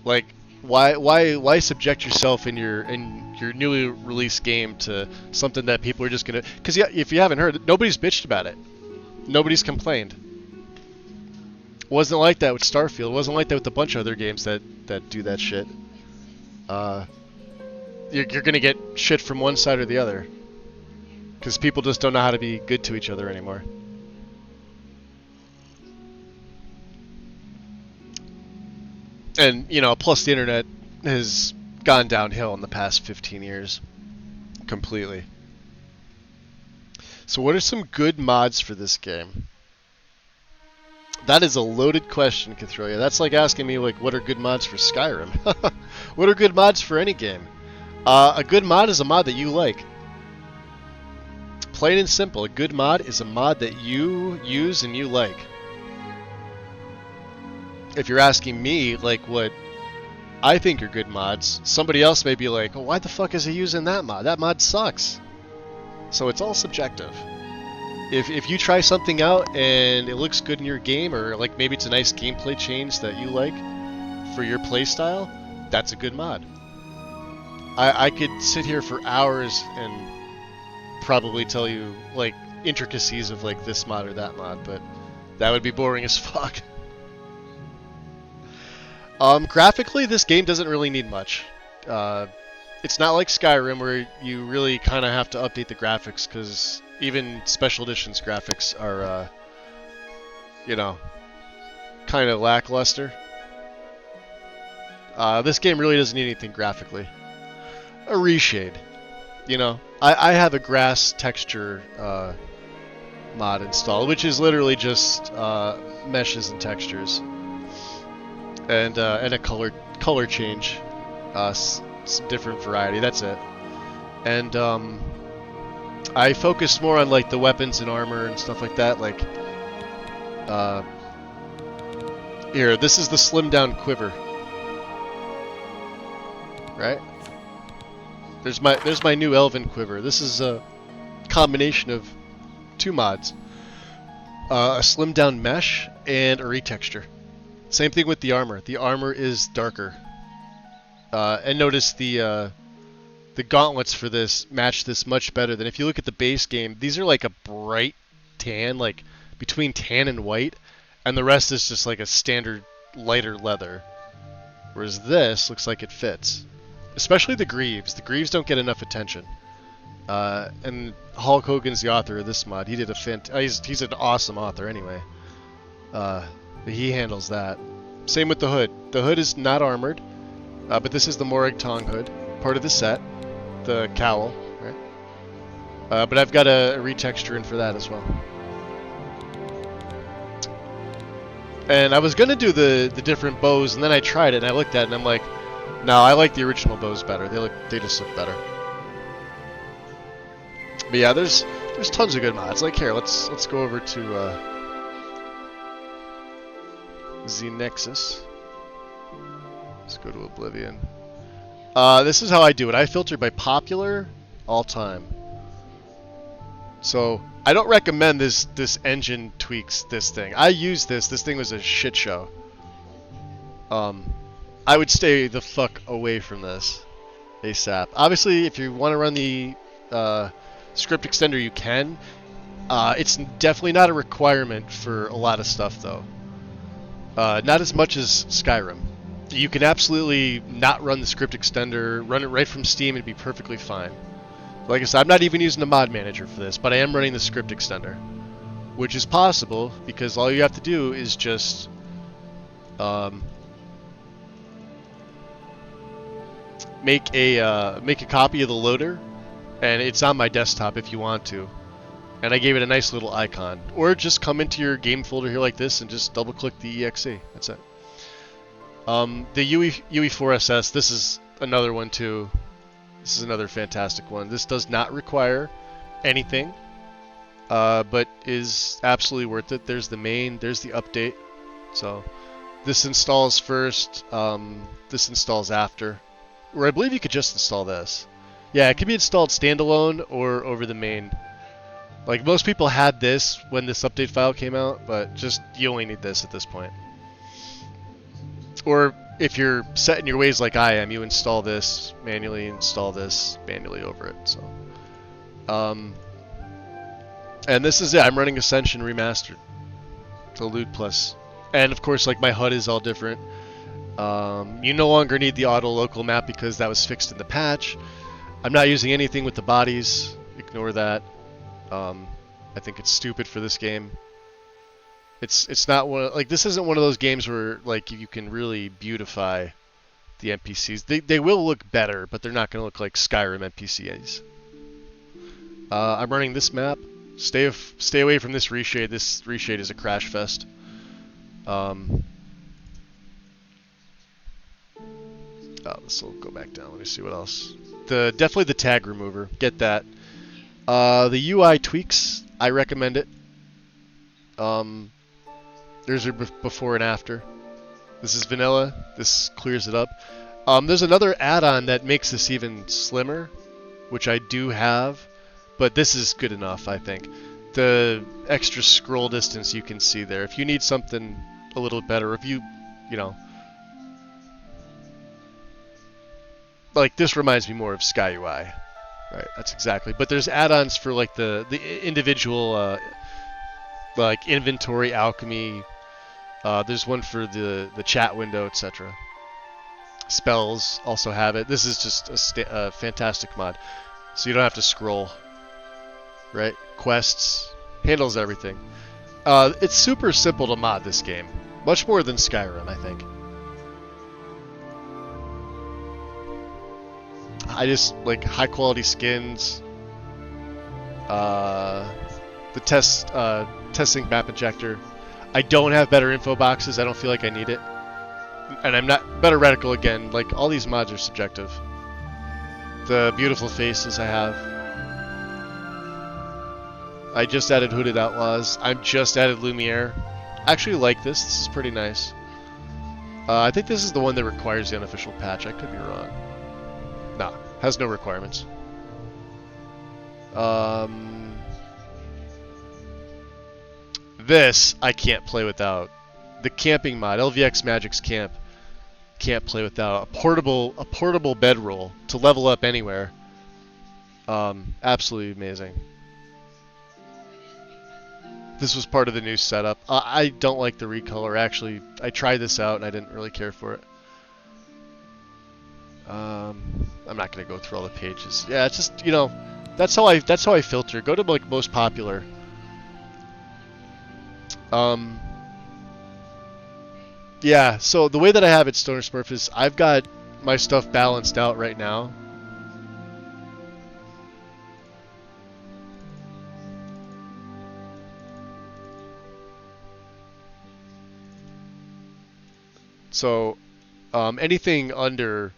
Like, why subject yourself in your newly released game to something that people are just gonna? Because yeah, if you haven't heard, nobody's bitched about it. Nobody's complained. Wasn't like that with Starfield. Wasn't like that with a bunch of other games that do that shit. You're gonna get shit from one side or the other. Because people just don't know how to be good to each other anymore. And, you know, plus the internet has gone downhill in the past 15 years. Completely. So what are some good mods for this game? That is a loaded question, Cathrolia. That's like asking me, like, what are good mods for Skyrim? What are good mods for any game? A good mod is a mod that you like. Plain and simple, a good mod is a mod that you use and you like. If you're asking me, like, what I think are good mods, somebody else may be like, oh, why the fuck is he using that mod? That mod sucks. So it's all subjective. If you try something out and it looks good in your game, or like maybe it's a nice gameplay change that you like for your playstyle, that's a good mod. I could sit here for hours and probably tell you like intricacies of like this mod or that mod, but that would be boring as fuck. Graphically, this game doesn't really need much. It's not like Skyrim where you really kind of have to update the graphics, because even Special Edition's graphics are, you know, kind of lackluster. This game really doesn't need anything graphically. A reshade. You know, I have a grass texture mod installed, which is literally just meshes and textures. And a color change, some different variety. That's it. And I focused more on like the weapons and armor and stuff like that. Like here, this is the slimmed down quiver, right? There's my new elven quiver. This is a combination of two mods: a slimmed down mesh and a retexture. Same thing with the armor. The armor is darker. And notice the gauntlets for this match this much better than if you look at the base game. These are like a bright tan, like between tan and white, and the rest is just like a standard lighter leather. Whereas this looks like it fits. Especially the greaves. The greaves don't get enough attention. And Hulk Hogan's the author of this mod. He did a he's an awesome author anyway. He handles that. Same with the hood. The hood is not armored, but this is the Morag Tong hood, part of the set, the cowl, right? But I've got a retexture in for that as well. And I was gonna do the different bows, and then I tried it, and I looked at it, and I'm like, no, I like the original bows better. They just look better. But yeah, there's tons of good mods. Like here, let's go over to Z Nexus. Let's go to Oblivion. This is how I do it. I filter by popular, all time. So I don't recommend this engine tweaks this thing. I used this. This thing was a shit show. I would stay the fuck away from this ASAP. Obviously, if you want to run the script extender, you can. It's definitely not a requirement for a lot of stuff, though. Not as much as Skyrim. You can absolutely not run the script extender, run it right from Steam, and be perfectly fine. Like I said, I'm not even using the mod manager for this, but I am running the script extender, which is possible because all you have to do is just make a copy of the loader, and it's on my desktop if you want to. And I gave it a nice little icon, or just come into your game folder here like this and just double-click the exe. That's it. The UE4SS, this is another one too. This is another fantastic one. This does not require anything, but is absolutely worth it. There's the main, there's the update. So this installs first, this installs after. Or I believe you could just install this. Yeah, it can be installed standalone or over the main. Like most people had this when this update file came out, but just you only need this at this point. Or if you're set in your ways like I am, you install this manually over it. So, and this is it. I'm running Ascension Remastered, the Loot Plus, and of course, like my HUD is all different. You no longer need the auto local map because that was fixed in the patch. I'm not using anything with the bodies. Ignore that. I think it's stupid for this game. It's not one like this isn't one of those games where like you can really beautify the NPCs. They will look better, but they're not going to look like Skyrim NPCs. I'm running this map. Stay away from this reshade. This reshade is a crash fest. This will go back down. Let me see what else. Definitely the tag remover. Get that. The UI tweaks. I recommend it. There's a before and after. This is vanilla. This clears it up. There's another add-on that makes this even slimmer, which I do have, but this is good enough, I think. The extra scroll distance you can see there. If you need something a little better, if you know, like this reminds me more of Sky UI. Right, that's exactly. But there's add-ons for like the individual like inventory, alchemy. There's one for the chat window, etc. Spells also have it. This is just a fantastic mod, so you don't have to scroll. Right, quests, handles everything. It's super simple to mod this game, much more than Skyrim, I think. I just like high quality skins. The testing map injector. I don't have better info boxes. I don't feel like I need it. And I'm not better reticle again. Like all these mods are subjective. The beautiful faces I have. I just added Hooded Outlaws. I've just added Lumiere. I actually like this. This is pretty nice. I think this is the one that requires the unofficial patch. I could be wrong. Nah, has no requirements. This I can't play without. The camping mod, LVX Magic's Camp, can't play without. A portable bedroll to level up anywhere. Absolutely amazing. This was part of the new setup. I don't like the recolor. Actually, I tried this out and I didn't really care for it. I'm not gonna go through all the pages. Yeah, it's just, you know, that's how I filter. Go to like most popular. Yeah, so the way that I have it, Stoner Smurf, is I've got my stuff balanced out right now. So, anything under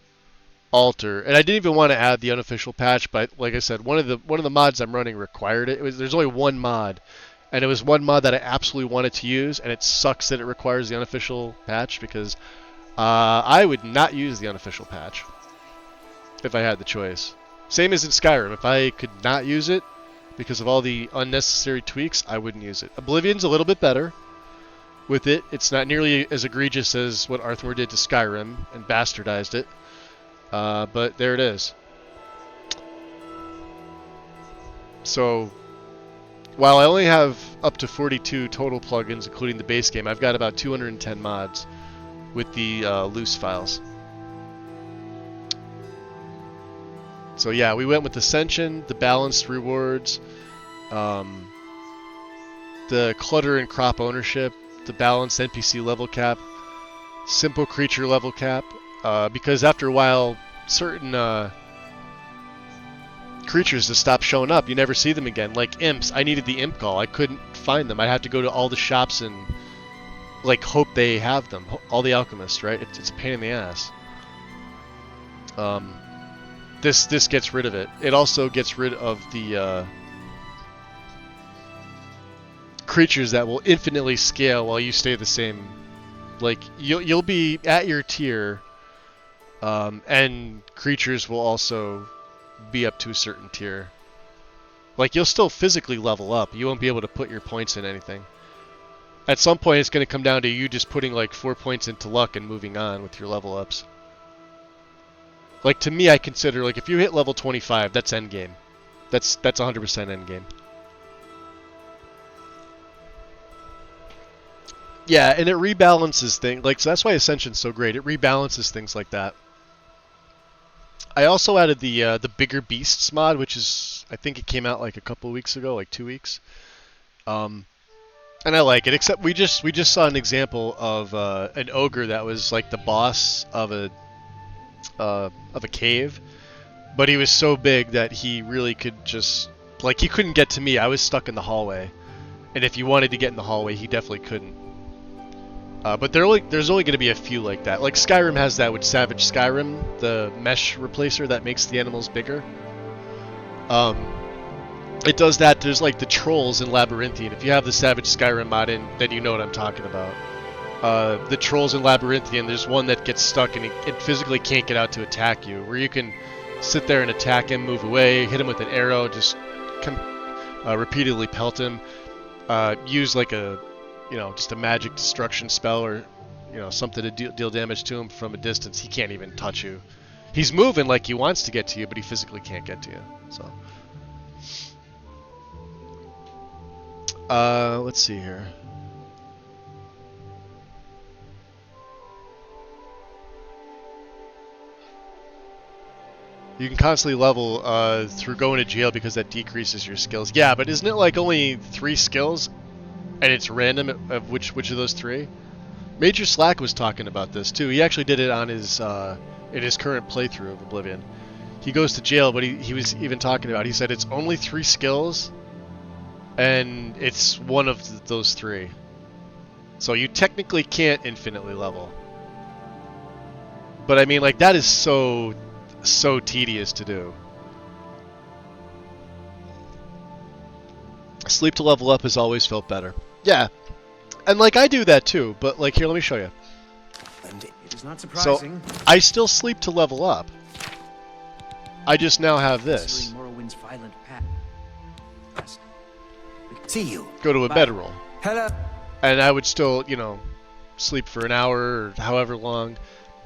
alter, and I didn't even want to add the unofficial patch, but like I said, one of the mods I'm running required it. There's only one mod, and it was one mod that I absolutely wanted to use, and it sucks that it requires the unofficial patch because I would not use the unofficial patch. if I had the choice. Same as in Skyrim. If I could not use it because of all the unnecessary tweaks, I wouldn't use it. Oblivion's a little bit better with it. It's not nearly as egregious as what Arthur did to Skyrim and bastardized it. But there it is. So, while I only have up to 42 total plugins, including the base game, I've got about 210 mods with the loose files. So yeah, we went with Ascension, the balanced rewards, the clutter and crop ownership, the balanced NPC level cap, simple creature level cap, because after a while, certain creatures just stop showing up. You never see them again. Like imps, I needed the imp call. I couldn't find them. I'd have to go to all the shops and like hope they have them. All the alchemists, right? It's a pain in the ass. This gets rid of it. It also gets rid of the creatures that will infinitely scale while you stay the same. Like you'll be at your tier, and creatures will also be up to a certain tier. Like you'll still physically level up. You won't be able to put your points in anything. At some point, it's going to come down to you just putting like 4 points into luck and moving on with your level ups. Like to me, I consider like if you hit level 25, that's endgame. That's 100% endgame. Yeah, and it rebalances things. Like so that's why Ascension's so great. It rebalances things like that. I also added the Bigger Beasts mod, which is I think it came out like a couple weeks ago, like 2 weeks. And I like it. Except we just saw an example of an ogre that was like the boss of a cave, but he was so big that he really could just like he couldn't get to me. I was stuck in the hallway, and if you wanted to get in the hallway, he definitely couldn't. But there's only going to be a few like that. Like Skyrim has that with Savage Skyrim, the mesh replacer that makes the animals bigger. It does that. There's like the trolls in Labyrinthian. If you have the Savage Skyrim mod in, then you know what I'm talking about. The trolls in Labyrinthian, there's one that gets stuck and it physically can't get out to attack you, where you can sit there and attack him, move away, hit him with an arrow, just repeatedly pelt him, use like just a magic destruction spell or something to deal damage to him from a distance. He can't even touch you. He's moving like he wants to get to you, but he physically can't get to you. So let's see here. You can constantly level through going to jail because that decreases your skills. Yeah, but isn't it like only 3 skills, and it's random of which of those 3? Major Slack was talking about this too. He actually did it on his in his current playthrough of Oblivion. He goes to jail, but he was even talking about. He said it's only 3 skills, and it's one of those 3. So you technically can't infinitely level. But I mean, like that is so tedious to do. Sleep to level up has always felt better. Yeah. And like I do that too, but like here, let me show you. And it is not surprising. So I still sleep to level up. I just now have this. Morrowind's violent past. See you. Go to a bedroll. Hello. And I would still, sleep for an hour or however long.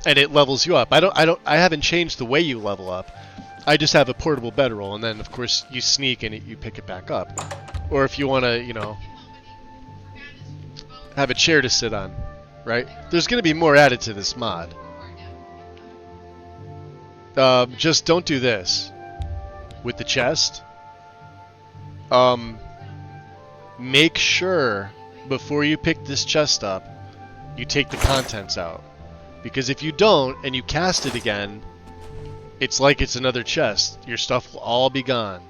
And it levels you up. I haven't changed the way you level up. I just have a portable bedroll, and then of course you sneak and you pick it back up. Or if you want to, have a chair to sit on, right? There's going to be more added to this mod. Just don't do this with the chest. Make sure before you pick this chest up, you take the contents out. Because if you don't, and you cast it again, it's like it's another chest. Your stuff will all be gone.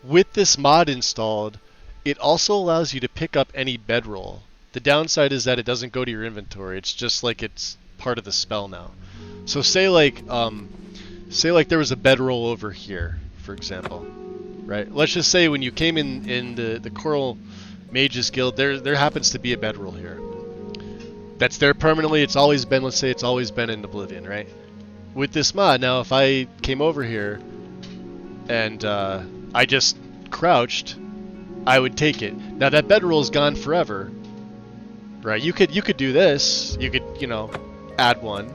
With this mod installed, it also allows you to pick up any bedroll. The downside is that it doesn't go to your inventory. It's just like it's part of the spell now. So say like there was a bedroll over here, for example. Right? Let's just say when you came in, the Coral Mages Guild, there happens to be a bedroll here. That's there permanently. It's always been, let's say it's always been in Oblivion, right? With this mod, now if I came over here and I just crouched, I would take it. Now that bedroll is gone forever, right? You could do this. You could, you know, add one.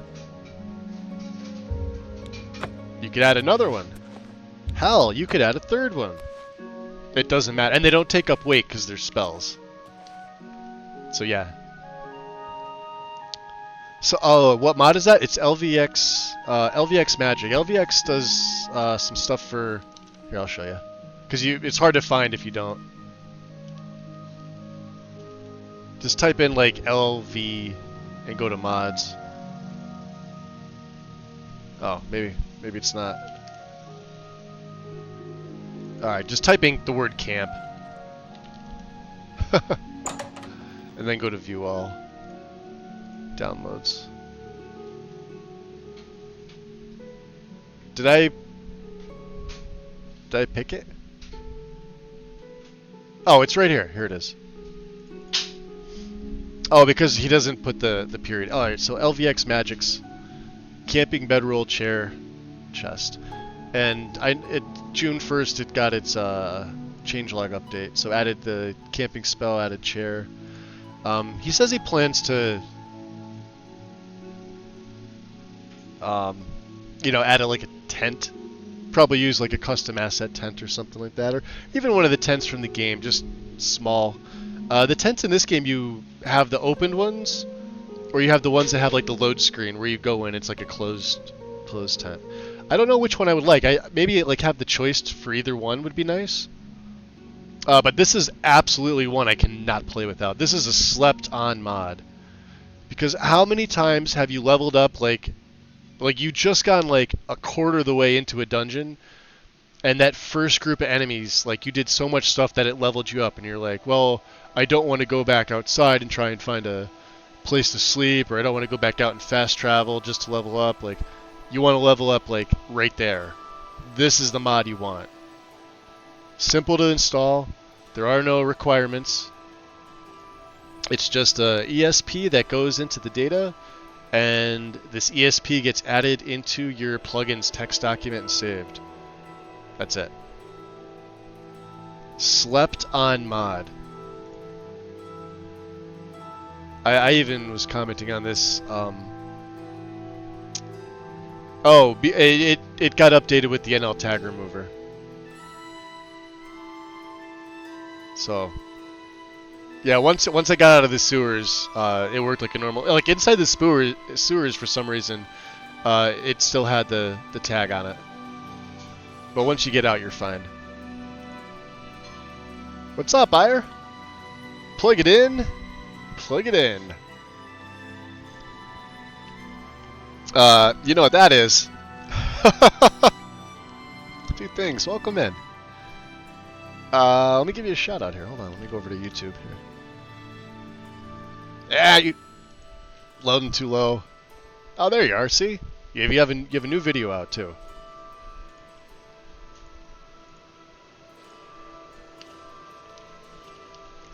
You could add another one. Hell, you could add a third one. It doesn't matter, and they don't take up weight because they're spells. So yeah. So, oh, what mod is that? It's LVX, LVX Magic. LVX does some stuff for... Here, I'll show you. Because it's hard to find if you don't. Just type in, like, LV and go to mods. Oh, maybe it's not. Alright, just type in the word camp. And then go to view all. Downloads. Did I pick it? Oh, it's right here. Here it is. Oh, because he doesn't put the period. Alright, so LVX Magic's camping bedroll chair chest. And June 1st it got its changelog update. So added the camping spell, added chair. He says he plans to you know, add like a tent. Probably use like a custom asset tent or something like that, or even one of the tents from the game, just small. The tents in this game, you have the opened ones, or you have the ones that have like the load screen where you go in. It's like a closed tent. I don't know which one I would like. Maybe like have the choice for either one would be nice. But this is absolutely one I cannot play without. This is a slept-on mod. Because how many times have you leveled up like you just gotten like a quarter of the way into a dungeon, and that first group of enemies, like you did so much stuff that it leveled you up, and you're like, well, I don't want to go back outside and try and find a place to sleep, or I don't want to go back out and fast travel just to level up. Like, you want to level up like right there. This is the mod you want. Simple to install. There are no requirements. It's just a ESP that goes into the data, and this ESP gets added into your plugin's text document and saved. That's it. Slept on mod. I even was commenting on this. It got updated with the NL tag remover. So, yeah, once I got out of the sewers, it worked like a normal. Like inside the sewers, for some reason, it still had the tag on it. But once you get out, you're fine. What's up, Ire? Plug it in. Plug it in. You know what that is? Two things. Welcome in. Let me give you a shout out here. Hold on. Let me go over to YouTube here. Yeah, you loading too low. Oh, there you are. See, you have a new video out too.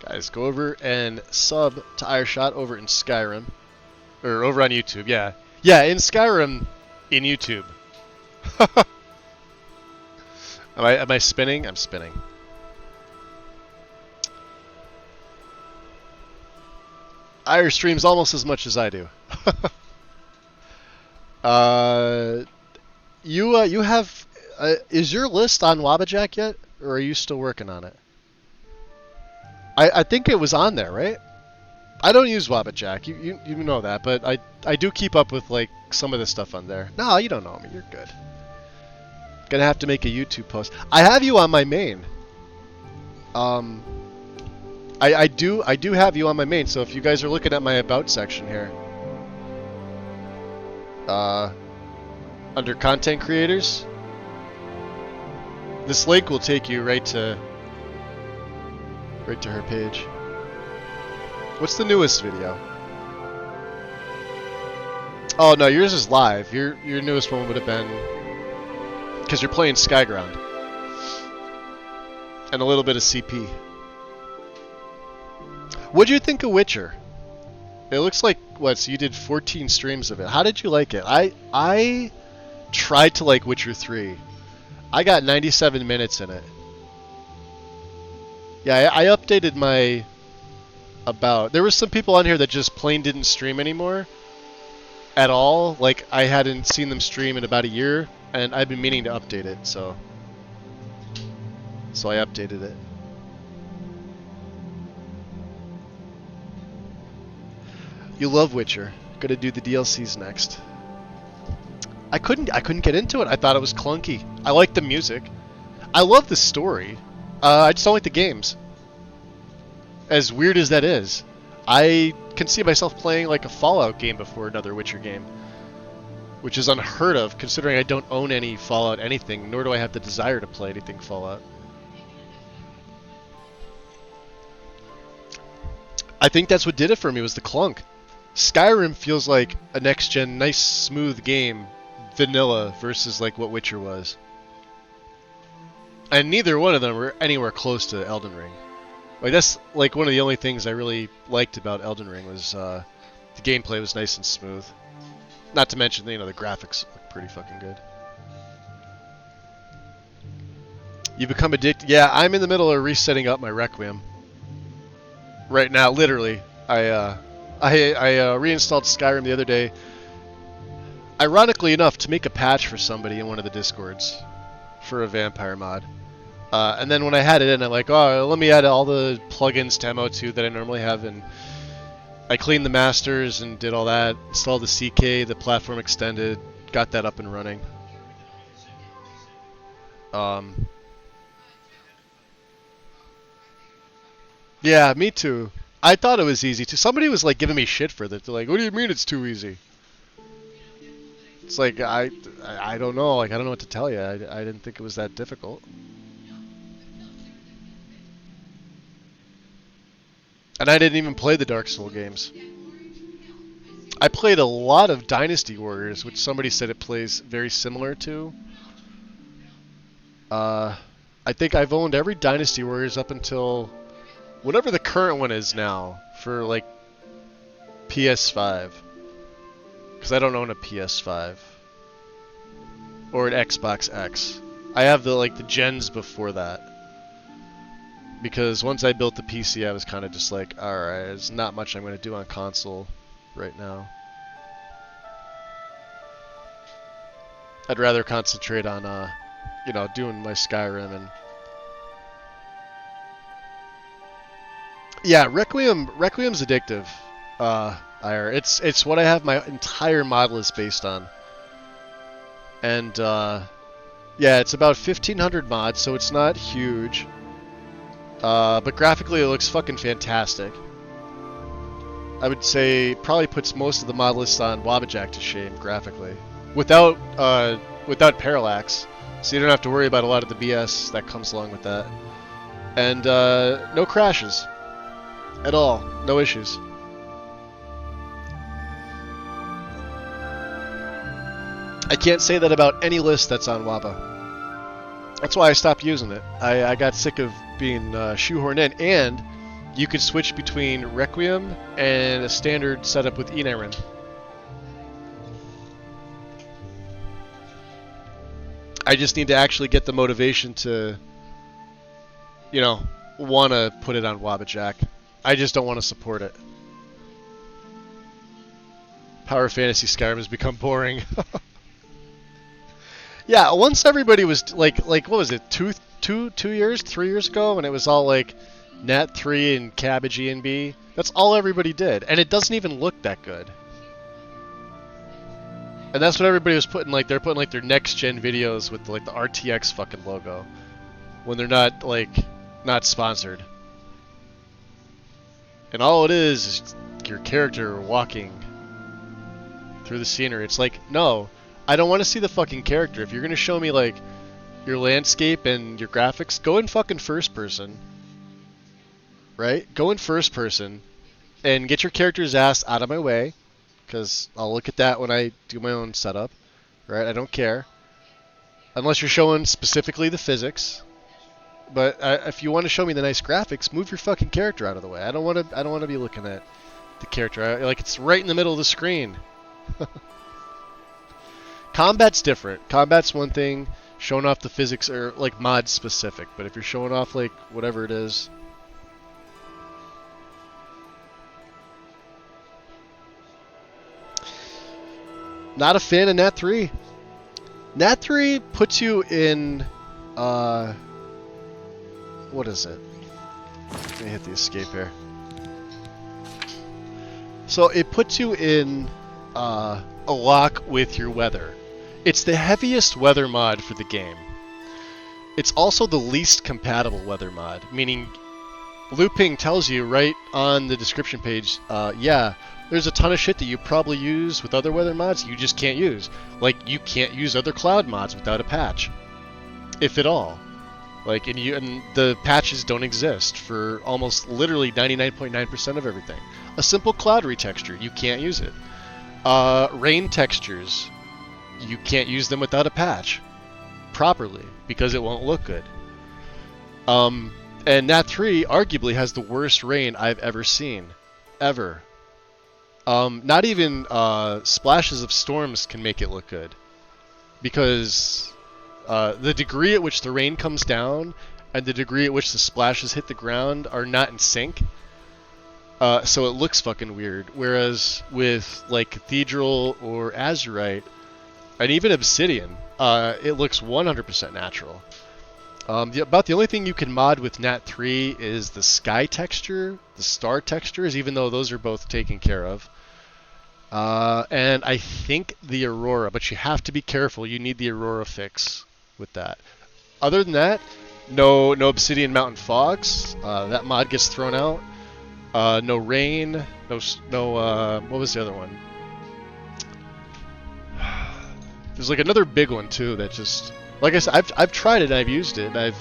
Guys, go over and sub to Ireshot over in Skyrim, or over on YouTube. Yeah, in Skyrim, in YouTube. Am I spinning? I'm spinning. Ire streams almost as much as I do. You have is your list on Wabbajack yet, or are you still working on it? I think it was on there, right? I don't use Wabbajack. You know that, but I do keep up with like some of the stuff on there. No, you don't know me. You're good. Gonna have to make a YouTube post. I have you on my main. I do have you on my main, so if you guys are looking at my about section here, under content creators, this link will take you right to her page. What's the newest video? Oh no, yours is live. Your newest one would have been because you're playing Skyground and a little bit of CP. What'd you think of Witcher? It looks like what? So you did 14 streams of it. How did you like it? I tried to like Witcher 3. I got 97 minutes in it. Yeah, I updated my about. There were some people on here that just plain didn't stream anymore at all. Like I hadn't seen them stream in about a year, and I've been meaning to update it, so I updated it. You love Witcher. Gonna do the DLCs next. I couldn't get into it. I thought it was clunky. I like the music. I love the story. I just don't like the games. As weird as that is, I can see myself playing like a Fallout game before another Witcher game, which is unheard of considering I don't own any Fallout anything, nor do I have the desire to play anything Fallout. I think that's what did it for me was the clunk. Skyrim feels like a next-gen, nice, smooth game, vanilla, versus like what Witcher was. And neither one of them were anywhere close to Elden Ring. Like that's like one of the only things I really liked about Elden Ring was the gameplay was nice and smooth. Not to mention, you know, the graphics look pretty fucking good. You become addicted. Yeah, I'm in the middle of resetting up my Requiem. Right now, literally. I reinstalled Skyrim the other day. Ironically enough, to make a patch for somebody in one of the Discords for a vampire mod. And then when I had it in, I'm like, oh, let me add all the plugins to MO2 that I normally have, and I cleaned the masters and did all that, installed the CK, the platform extended, got that up and running. Yeah, me too. I thought it was easy too. Somebody was like giving me shit for that. They're like, what do you mean it's too easy? It's like, I don't know. Like, I don't know what to tell you. I didn't think it was that difficult. And I didn't even play the Dark Souls games. I played a lot of Dynasty Warriors, which somebody said it plays very similar to. I think I've owned every Dynasty Warriors up until whatever the current one is now for like PS5. Because I don't own a PS5 or an Xbox X. I have the gens before that. Because once I built the PC, I was kind of just like, alright, there's not much I'm going to do on console right now. I'd rather concentrate on, you know, doing my Skyrim and... Yeah, Requiem's addictive. It's what I have my entire mod list based on. And, yeah, it's about 1,500 mods, so it's not huge. But graphically it looks fucking fantastic. I would say probably puts most of the mod list on Wabbajack to shame graphically. Without parallax. So you don't have to worry about a lot of the BS that comes along with that. And no crashes. At all. No issues. I can't say that about any list that's on Wabba. That's why I stopped using it. I got sick of being shoehorned in, and you could switch between Requiem and a standard setup with Enarin. I just need to actually get the motivation to, you know, want to put it on Wabbajack. I just don't want to support it. Power Fantasy Skyrim has become boring. Yeah, once everybody was like what was it, 3 years ago, when it was all like Nat 3 and Cabbage E and B. That's all everybody did, and it doesn't even look that good. And that's what everybody was putting, like they're putting like their next gen videos with like the RTX fucking logo when they're not sponsored. And all it is your character walking through the scenery. It's like, no, I don't want to see the fucking character. If you're gonna show me like your landscape and your graphics, go in fucking first person. Right? Go in first person and get your character's ass out of my way, because I'll look at that when I do my own setup. Right? I don't care. Unless you're showing specifically the physics. But if you want to show me the nice graphics, move your fucking character out of the way. I don't want to be looking at the character. Like, it's right in the middle of the screen. Combat's different. Combat's one thing. Showing off the physics are, like, mod specific. But if you're showing off, like, whatever it is... Not a fan of Nat 3. Nat 3 puts you in... what is it? Let me hit the escape here. So it puts you in a lock with your weather. It's the heaviest weather mod for the game. It's also the least compatible weather mod, meaning Looping tells you right on the description page, yeah, there's a ton of shit that you probably use with other weather mods you just can't use. Like, you can't use other cloud mods without a patch, if at all. Like, and the patches don't exist for almost literally 99.9% of everything. A simple cloud retexture, you can't use it. Rain textures, you can't use them without a patch properly because it won't look good. And Nat 3 arguably has the worst rain I've ever seen, ever. Not even splashes of storms can make it look good, because the degree at which the rain comes down and the degree at which the splashes hit the ground are not in sync. So it looks fucking weird. Whereas with like Cathedral or Azurite, and even Obsidian, it looks 100% natural. About the only thing you can mod with Nat 3 is the sky texture, the star textures, even though those are both taken care of. And I think the Aurora, but you have to be careful. You need the Aurora fix with that. Other than that, no Obsidian Mountain Fogs. That mod gets thrown out. No rain. No. What was the other one? There's like another big one too that just, like I said, I've tried it and I've used it. And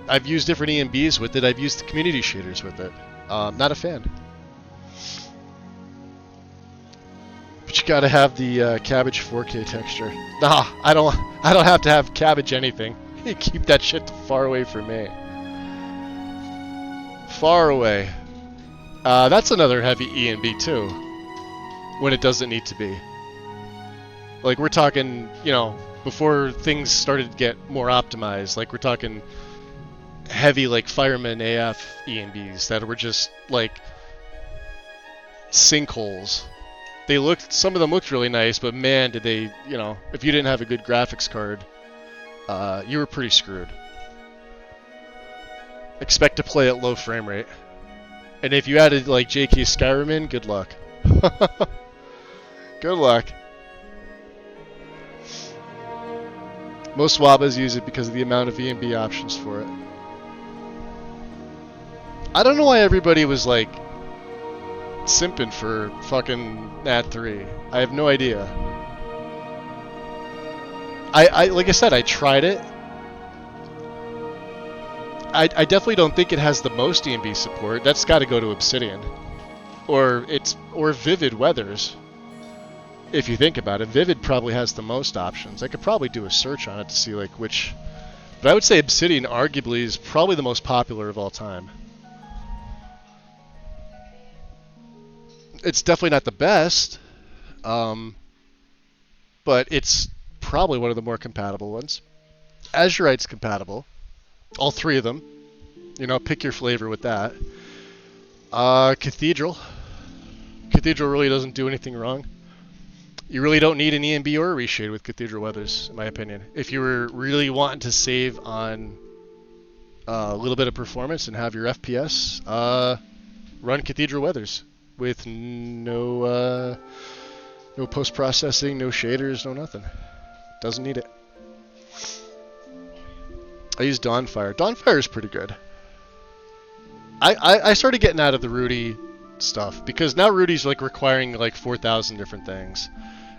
I've used different EMBs with it. I've used the community shaders with it. Not a fan. But you gotta have the cabbage 4K texture. Nah, I don't have to have cabbage anything. Keep that shit far away from me. Far away. That's another heavy EMB too, when it doesn't need to be. Like, we're talking, before things started to get more optimized, like we're talking heavy, like, Fireman AF EMBs that were just, like, sinkholes. Some of them looked really nice, but man, did they, if you didn't have a good graphics card, you were pretty screwed. Expect to play at low frame rate. And if you added, like, JK Skyrim in, good luck. Good luck. Most WABAs use it because of the amount of EMB options for it. I don't know why everybody was, like, simping for fucking Nat 3. I have no idea. I like I said, I tried it. I definitely don't think it has the most EMB support. That's got to go to Obsidian, or Vivid Weathers. If you think about it, Vivid probably has the most options. I could probably do a search on it to see like which, but I would say Obsidian arguably is probably the most popular of all time. It's definitely not the best, but it's probably one of the more compatible ones. Azurite's compatible. All three of them. Pick your flavor with that. Cathedral. Cathedral really doesn't do anything wrong. You really don't need an EMB or a reshade with Cathedral Weathers, in my opinion. If you were really wanting to save on a little bit of performance and have your FPS, run Cathedral Weathers with no post-processing, no shaders, no nothing. Doesn't need it. I use Dawnfire. Dawnfire is pretty good. I started getting out of the Rudy stuff because now Rudy's like requiring like 4,000 different things,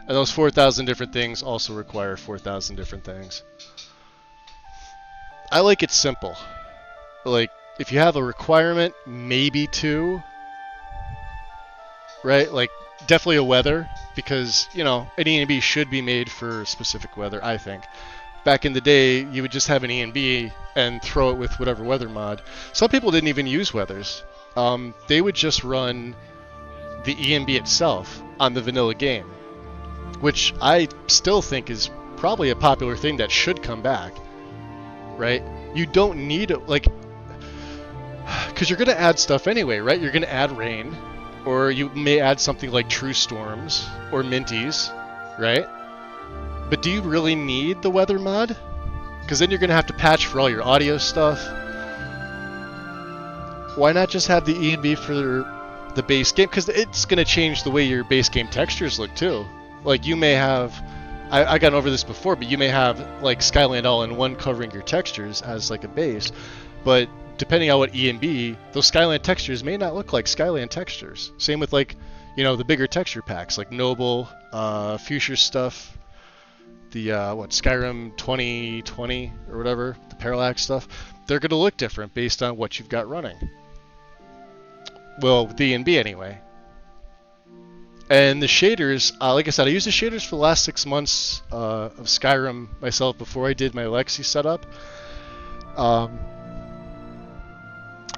and those 4,000 different things also require 4,000 different things. I like it simple. Like, if you have a requirement, maybe 2, right? Like, definitely a weather, because an E&B should be made for specific weather, I think. back in the day, you would just have an ENB and throw it with whatever weather mod. Some people didn't even use weathers. They would just run the ENB itself on the vanilla game, which I still think is probably a popular thing that should come back, right? You don't need it, like, because you're going to add stuff anyway, right? You're going to add rain, or you may add something like True Storms or Minties, right? But do you really need the weather mod? Because then you're going to have to patch for all your audio stuff. Why not just have the ENB for the base game? Because it's going to change the way your base game textures look too. Like you may have, I got over this before, but you may have like Skyland All-in-One covering your textures as like a base, but depending on what ENB, those Skyland textures may not look like Skyland textures. Same with like, you know, the bigger texture packs like Noble, Fuchsia stuff, the Skyrim 2020 or whatever, the Parallax stuff. They're going to look different based on what you've got running. Well, with ENB anyway. And the shaders, like I said, I used the shaders for the last 6 months of Skyrim myself before I did my Alexi setup.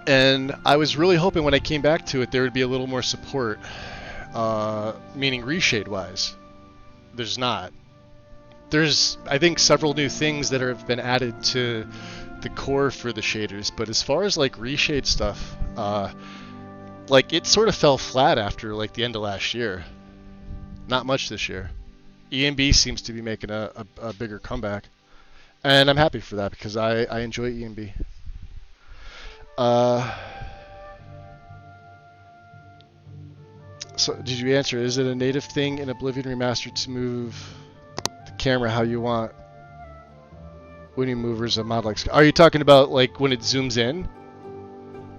And I was really hoping when I came back to it there would be a little more support, meaning reshade-wise. There's not. There's, I think, several new things that have been added to the core for the shaders, but as far as like reshade stuff, like it sort of fell flat after like the end of last year. Not much this year. ENB seems to be making a bigger comeback, and I'm happy for that because I enjoy ENB. So did you answer? Is it a native thing in Oblivion Remastered to move the camera how you want? When you move, or is a mod like? Are you talking about like when it zooms in?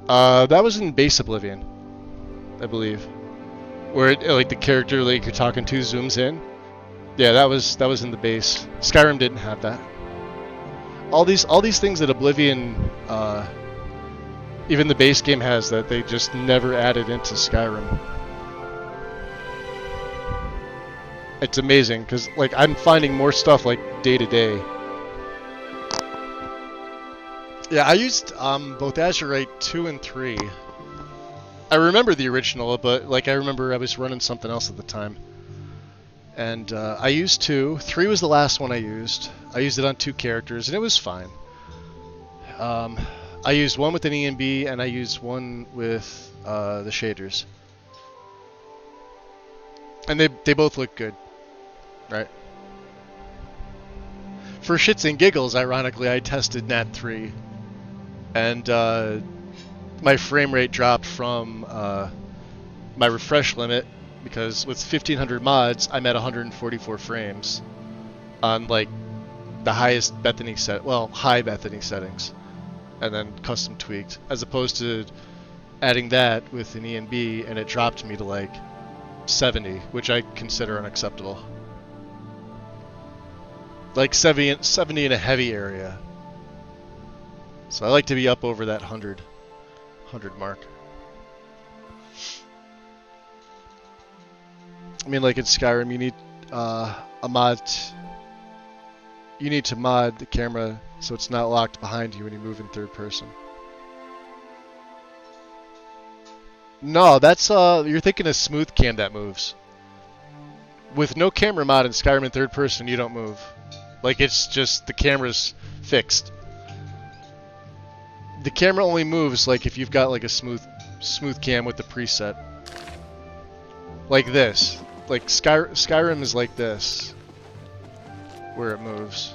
That was in base Oblivion, I believe, where it, like the character like you're talking to zooms in. Yeah, that was in the base. Skyrim didn't have that. All these things that Oblivion, even the base game has that they just never added into Skyrim. It's amazing because like I'm finding more stuff like day to day. Yeah, I used both Azurite 2 and 3. I remember the original, but like I remember I was running something else at the time. And I used 2. 3 was the last one I used. I used it on 2 characters, and it was fine. I used one with an ENB, and I used one with the shaders. And they both look good, right? For shits and giggles, ironically, I tested Nat 3. And my frame rate dropped from my refresh limit because with 1500 mods I'm at 144 frames on like the highest Bethany high Bethany settings, and then custom tweaked, as opposed to adding that with an ENB and it dropped me to like 70, which I consider unacceptable. Like 70 in a heavy area. So I like to be up over that 100 mark. I mean, like in Skyrim, you need a mod. You need to mod the camera so it's not locked behind you when you move in third person. No, that's you're thinking of smooth cam that moves. With no camera mod in Skyrim in third person, you don't move. Like it's just the camera's fixed. The camera only moves like if you've got like a smooth cam with the preset. Like this. Like Skyrim is like this, where it moves.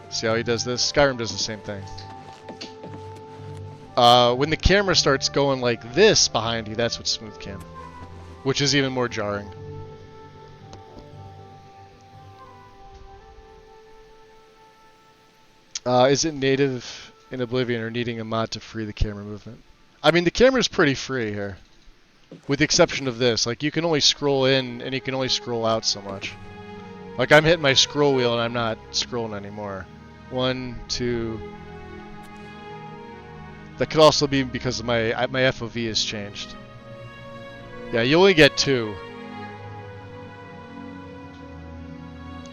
See how he does this? Skyrim does the same thing. When the camera starts going like this behind you, that's what smooth cam, which is even more jarring. Is it native in Oblivion or needing a mod to free the camera movement? I mean, the camera's pretty free here, with the exception of this. Like, you can only scroll in and you can only scroll out so much. Like, I'm hitting my scroll wheel and I'm not scrolling anymore. 1, 2. That could also be because of my FOV has changed. Yeah, you only get 2.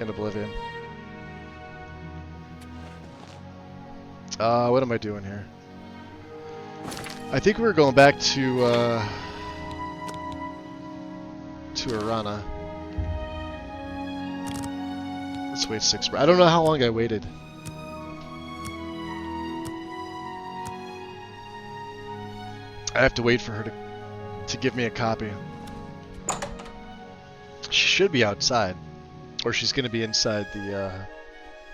in Oblivion. What am I doing here? I think we're going back to Arana. Let's wait 6. I don't know how long I waited. I have to wait for her to give me a copy. She should be outside, or she's going to be inside the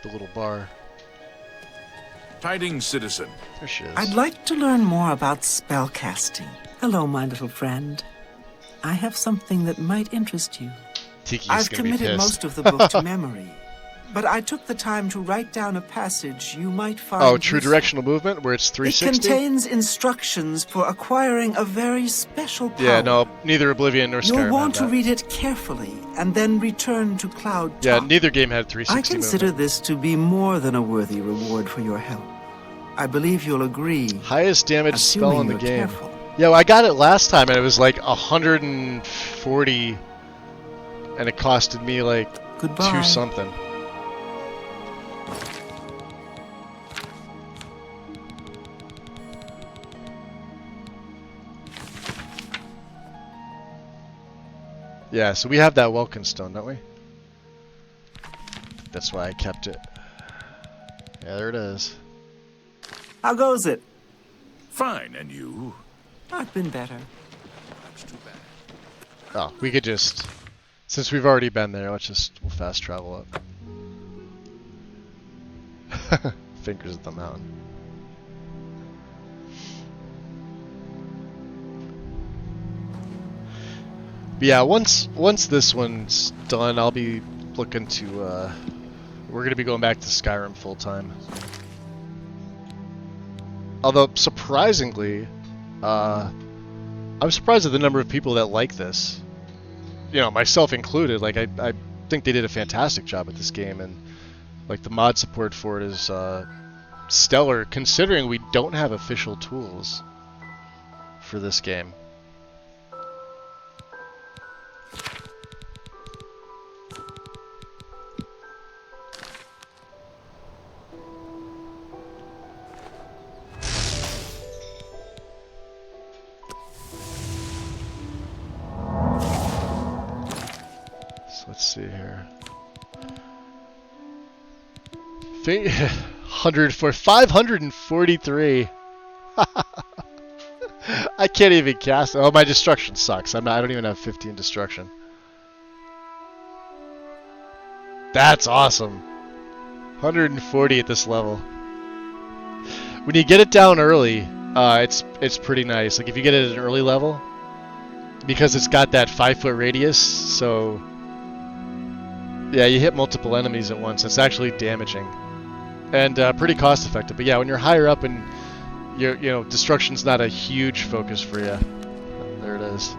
little bar. Tidings, citizen. There she is. I'd like to learn more about spellcasting. Hello, my little friend. I have something that might interest you. Tiki's I've gonna be committed pissed. most of the book to memory, but I took the time to write down a passage you might find Oh, true useful. directional movement, where it's It 360? contains instructions for acquiring a very special power. Yeah, no, neither Oblivion nor Skyrim You'll want had to that. read it carefully and then return to Cloud Yeah, Top. neither game had 360 I consider movement. this to be more than a worthy reward for your help. I believe you'll agree. Highest damage spell in assuming the you're game. careful. Yeah, well, I got it last time, and it was like 140, and it costed me like Goodbye. 2 something. Yeah, so we have that Welkin stone, don't we? That's why I kept it. Yeah, there it is. How goes it? Fine, and you? I've been better. Oh, we could just... Since we've already been there, we'll fast travel up. Fingers at the mountain. But yeah, once this one's done, I'll be looking to, we're gonna be going back to Skyrim full time. Although, surprisingly, I'm surprised at the number of people that like this. You know, myself included. Like, I think they did a fantastic job at this game, and like the mod support for it is stellar, considering we don't have official tools for this game. Let's see here. 543. I can't even cast. Oh, my destruction sucks. I don't even have 15 destruction. That's awesome. 140 at this level. When you get it down early, it's pretty nice. Like if you get it at an early level, because it's got that 5-foot radius, so. Yeah, you hit multiple enemies at once. It's actually damaging, and pretty cost effective. But yeah, when you're higher up and you know destruction's not a huge focus for you. There it is.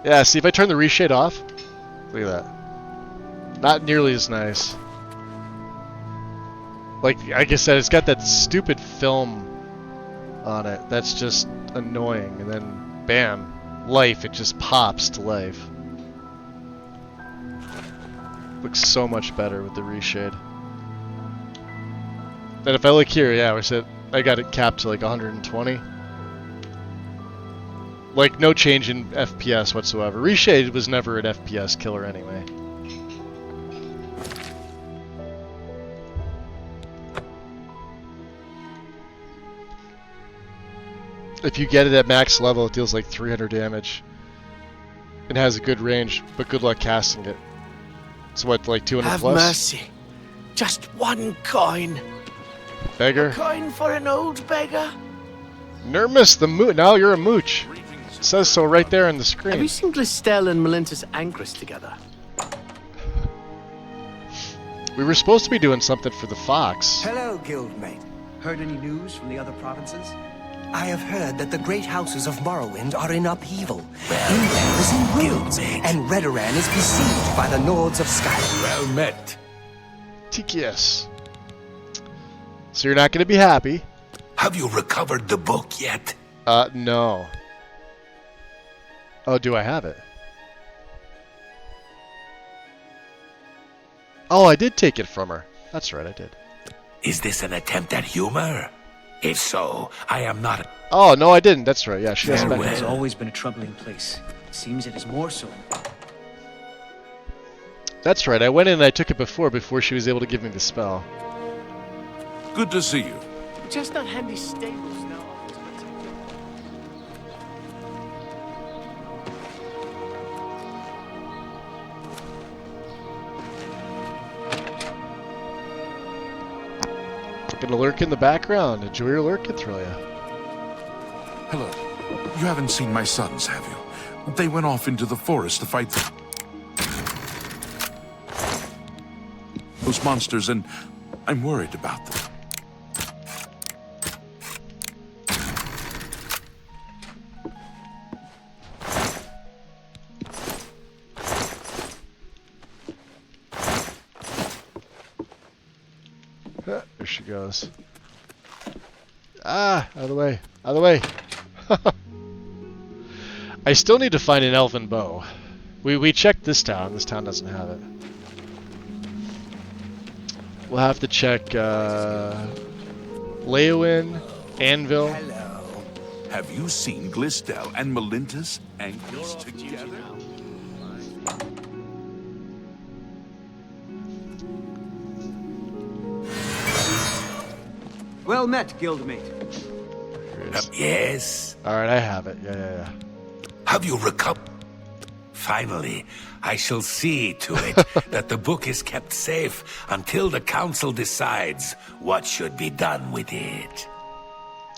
Yeah, see if I turn the reshade off. Look at that. Not nearly as nice. Like I said, it's got that stupid film on it. That's just annoying. And then, bam. Life, it just pops to life. Looks so much better with the reshade. And if I look here, yeah, I got it capped to like 120. Like no change in FPS whatsoever. Reshade was never an FPS killer anyway. If you get it at max level, it deals like 300 damage. It has a good range, but good luck casting it. It's what, like 200 Have plus? mercy. Just one coin. Beggar? A coin for an old beggar. Nermus the mooch. Now you're a mooch. It says so right there on the screen. Have you seen Glistel and Melintus Ancrus together? We were supposed to be doing something for the fox. Hello, guildmate. Heard any news from the other provinces? I have heard that the great houses of Morrowind are in upheaval. Inland is in ruins, and Redoran is besieged by the Nords of Skyrim. Well met. TKS. So you're not going to be happy? Have you recovered the book yet? No. Oh, do I have it? Oh, I did take it from her. That's right, I did. Is this an attempt at humor? If so, I am not... Oh, no, I didn't. That's right. Yeah, she has Farewell has always been a troubling place. It seems it is more so. That's right. I went in and I took it before she was able to give me the spell. Good to see you. Just not handy stables now. Gonna lurk in the background. Enjoy your lurk, Thrilia. Hello. You haven't seen my sons, have you? They went off into the forest to fight those monsters, and I'm worried about them. There she goes. Ah, out of the way. Out of the way. I still need to find an elven bow. We checked this town. This town doesn't have it. We'll have to check Leowin, Anvil. Hello. Have you seen Glistel and Melinta's ankles together? Well met, guildmate. Yes? Alright, I have it. Yeah. Have you recovered? Finally, I shall see to it that the book is kept safe until the council decides what should be done with it.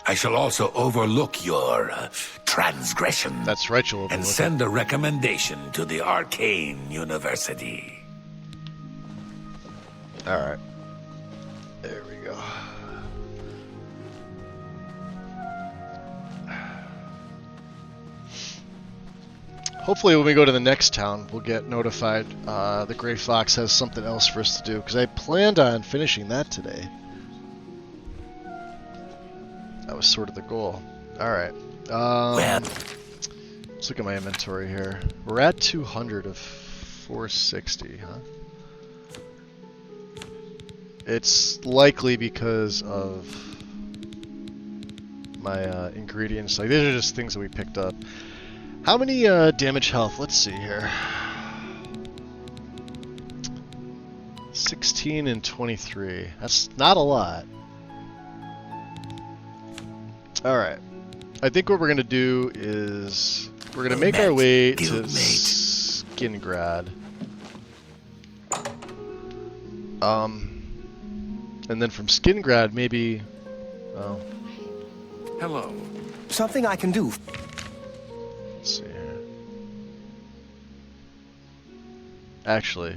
I shall also overlook your transgression. That's right, you'll and send a recommendation to the Arcane University. Alright. There we go. Hopefully when we go to the next town, we'll get notified the Grey Fox has something else for us to do, because I planned on finishing that today. That was sort of the goal. Alright. Let's look at my inventory here. We're at 200 of 460, huh? It's likely because of my ingredients. Like, these are just things that we picked up. How many damage health? Let's see here. 16 and 23. That's not a lot. Alright. I think what we're going to do is we're going to make our way to Skingrad. And then from Skingrad, maybe... Oh. Hello. Something I can do. Let's see here. Actually,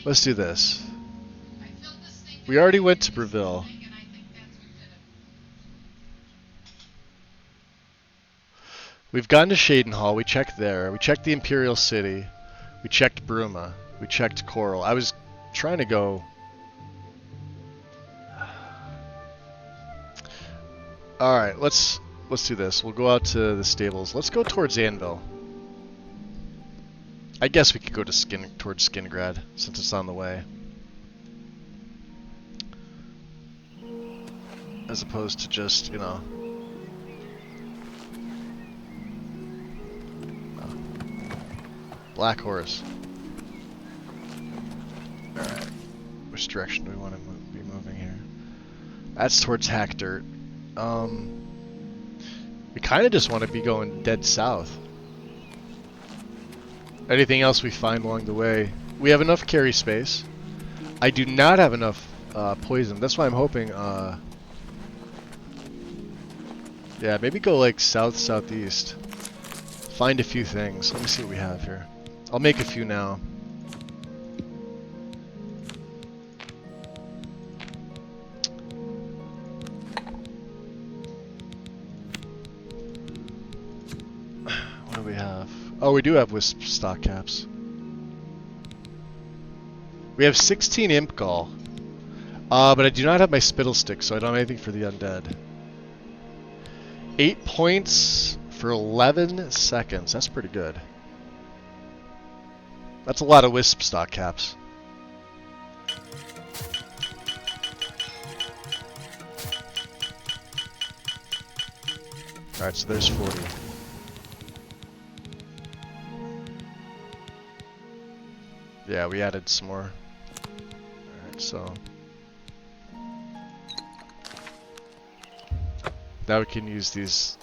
let's do this. We already went to Breville. We've gone to Shadenhall. We checked there. We checked the Imperial City. We checked Bruma. We checked Coral. I was trying to go... Alright, let's do this. We'll go out to the stables. Let's go towards Anvil. I guess we could go to towards Skingrad, since it's on the way. As opposed to just, you know... Black Horse. Alright. Which direction do we want to be moving here? That's towards Hackdirt. We kind of just want to be going dead south. Anything else we find along the way. We have enough carry space. I do not have enough poison. That's why I'm hoping, yeah, maybe go like south-southeast. Find a few things. Let me see what we have here. I'll make a few now. What do we have? Oh, we do have wisp stock caps. We have 16 imp gall. But I do not have my spittle stick, so I don't have anything for the undead. 8 points for 11 seconds. That's pretty good. That's a lot of wisp stock caps. Alright, so there's 40. Yeah, we added some more. Alright, so... now we can use these...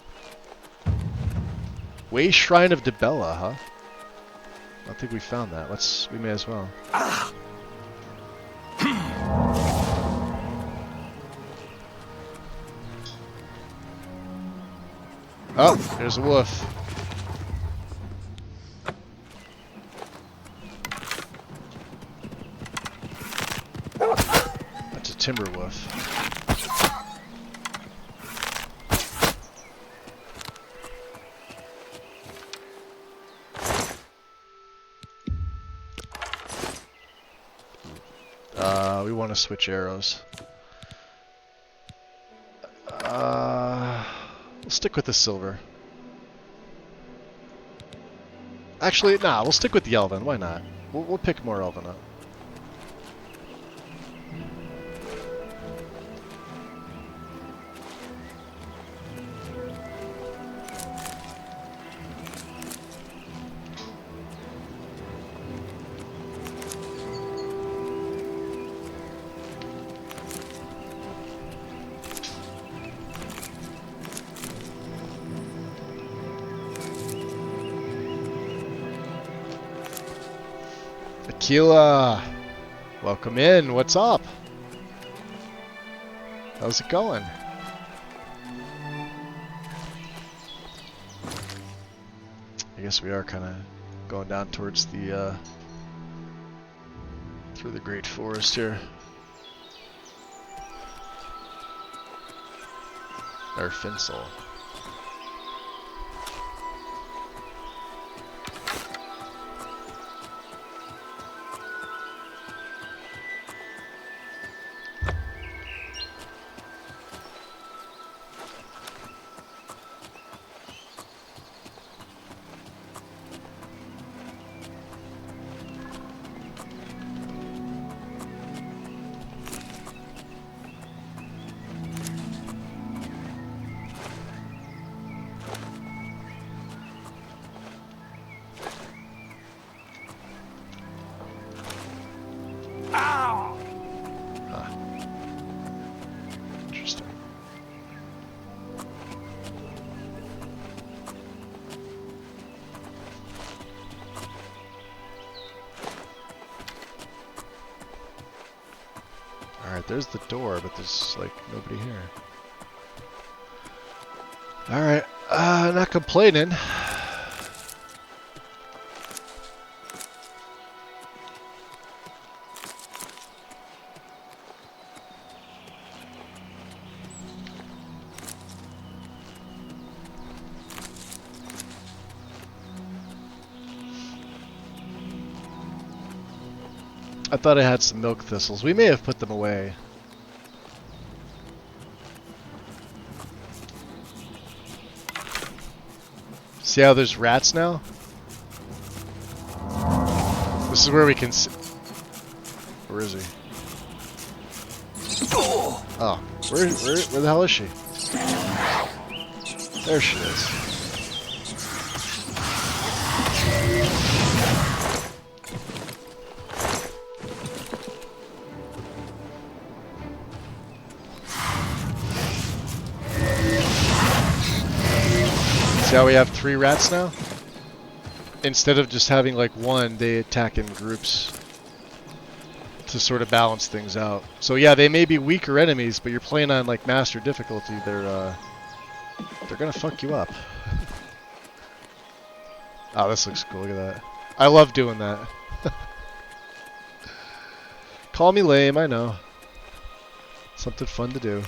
Way Shrine of Dibella, huh? I don't think we found that. We may as well. Oh, there's a wolf. That's a timber wolf. We want to switch arrows. We'll stick with the silver. Actually, nah, we'll stick with the elven. Why not? We'll pick more elven up. Aquila, welcome in. What's up? How's it going? I guess we are kind of going down towards the through the Great Forest here. Or Finsel. Alright, there's the door, but there's, like, nobody here. Alright, not complaining. I thought I had some milk thistles. We may have put them away. See how there's rats now? This is where we can see. Where is he? Oh, where the hell is she? There she is. See how we have 3 rats now? Instead of just having like one, they attack in groups to sort of balance things out. So yeah, they may be weaker enemies, but you're playing on like master difficulty, they're gonna fuck you up. Oh, this looks cool, look at that. I love doing that. Call me lame, I know. Something fun to do.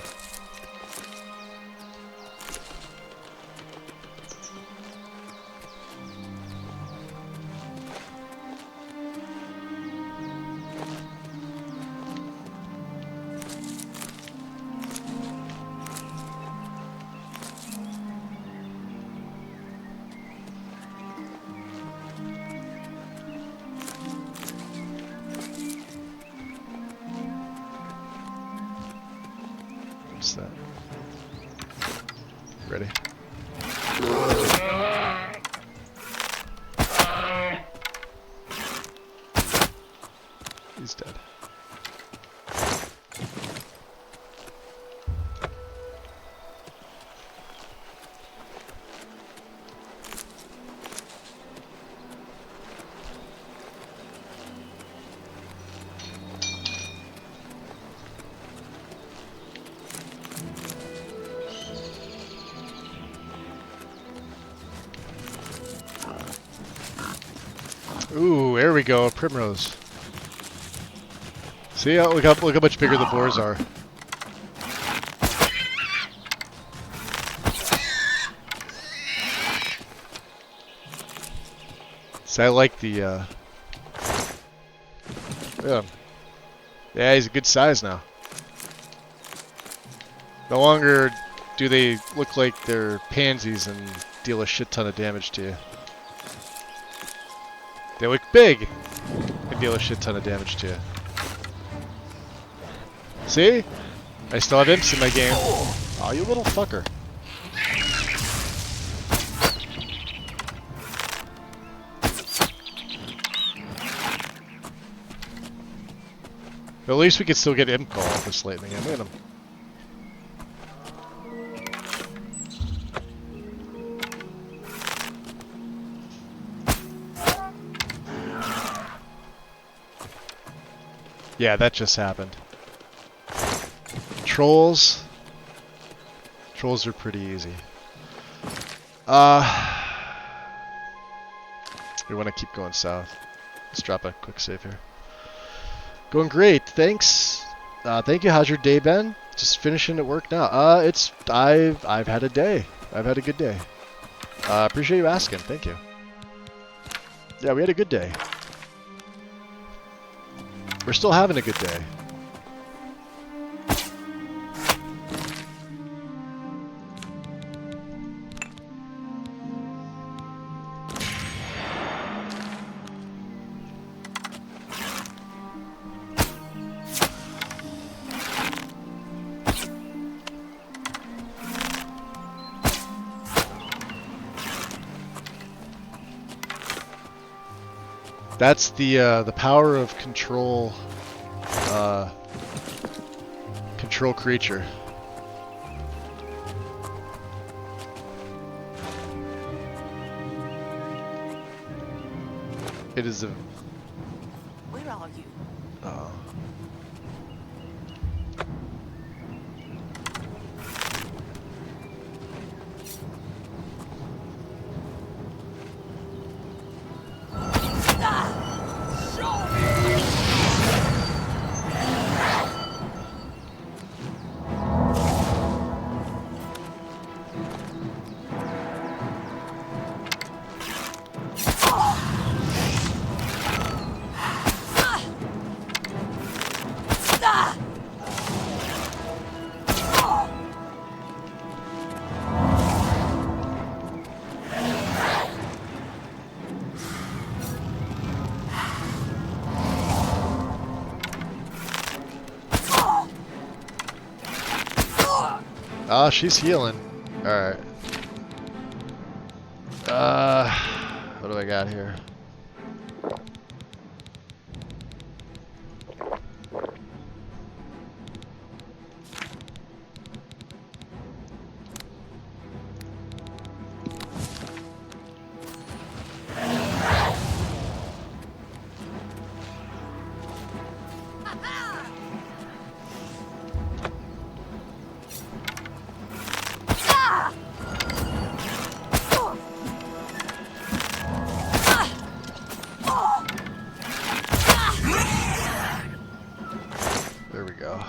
Ooh, there we go, primrose. See, look how much bigger the boars are. See, I like the, yeah. Yeah, he's a good size now. No longer do they look like they're pansies and deal a shit ton of damage to you. They look big and deal a shit ton of damage to you. See? I still have imps in my game. Aw, you little fucker. At least we could still get imp call this late in the game. Look at him. Yeah, that just happened. Trolls. Trolls are pretty easy. We want to keep going south. Let's drop a quick save here. Going great, thanks. Thank you. How's your day been? Just finishing at work now. I've had a day. I've had a good day. Appreciate you asking. Thank you. Yeah, we had a good day. We're still having a good day. That's the power of control creature. It is a. Where are you? Oh. Oh, she's healing. Alright. What do I got here? There we go.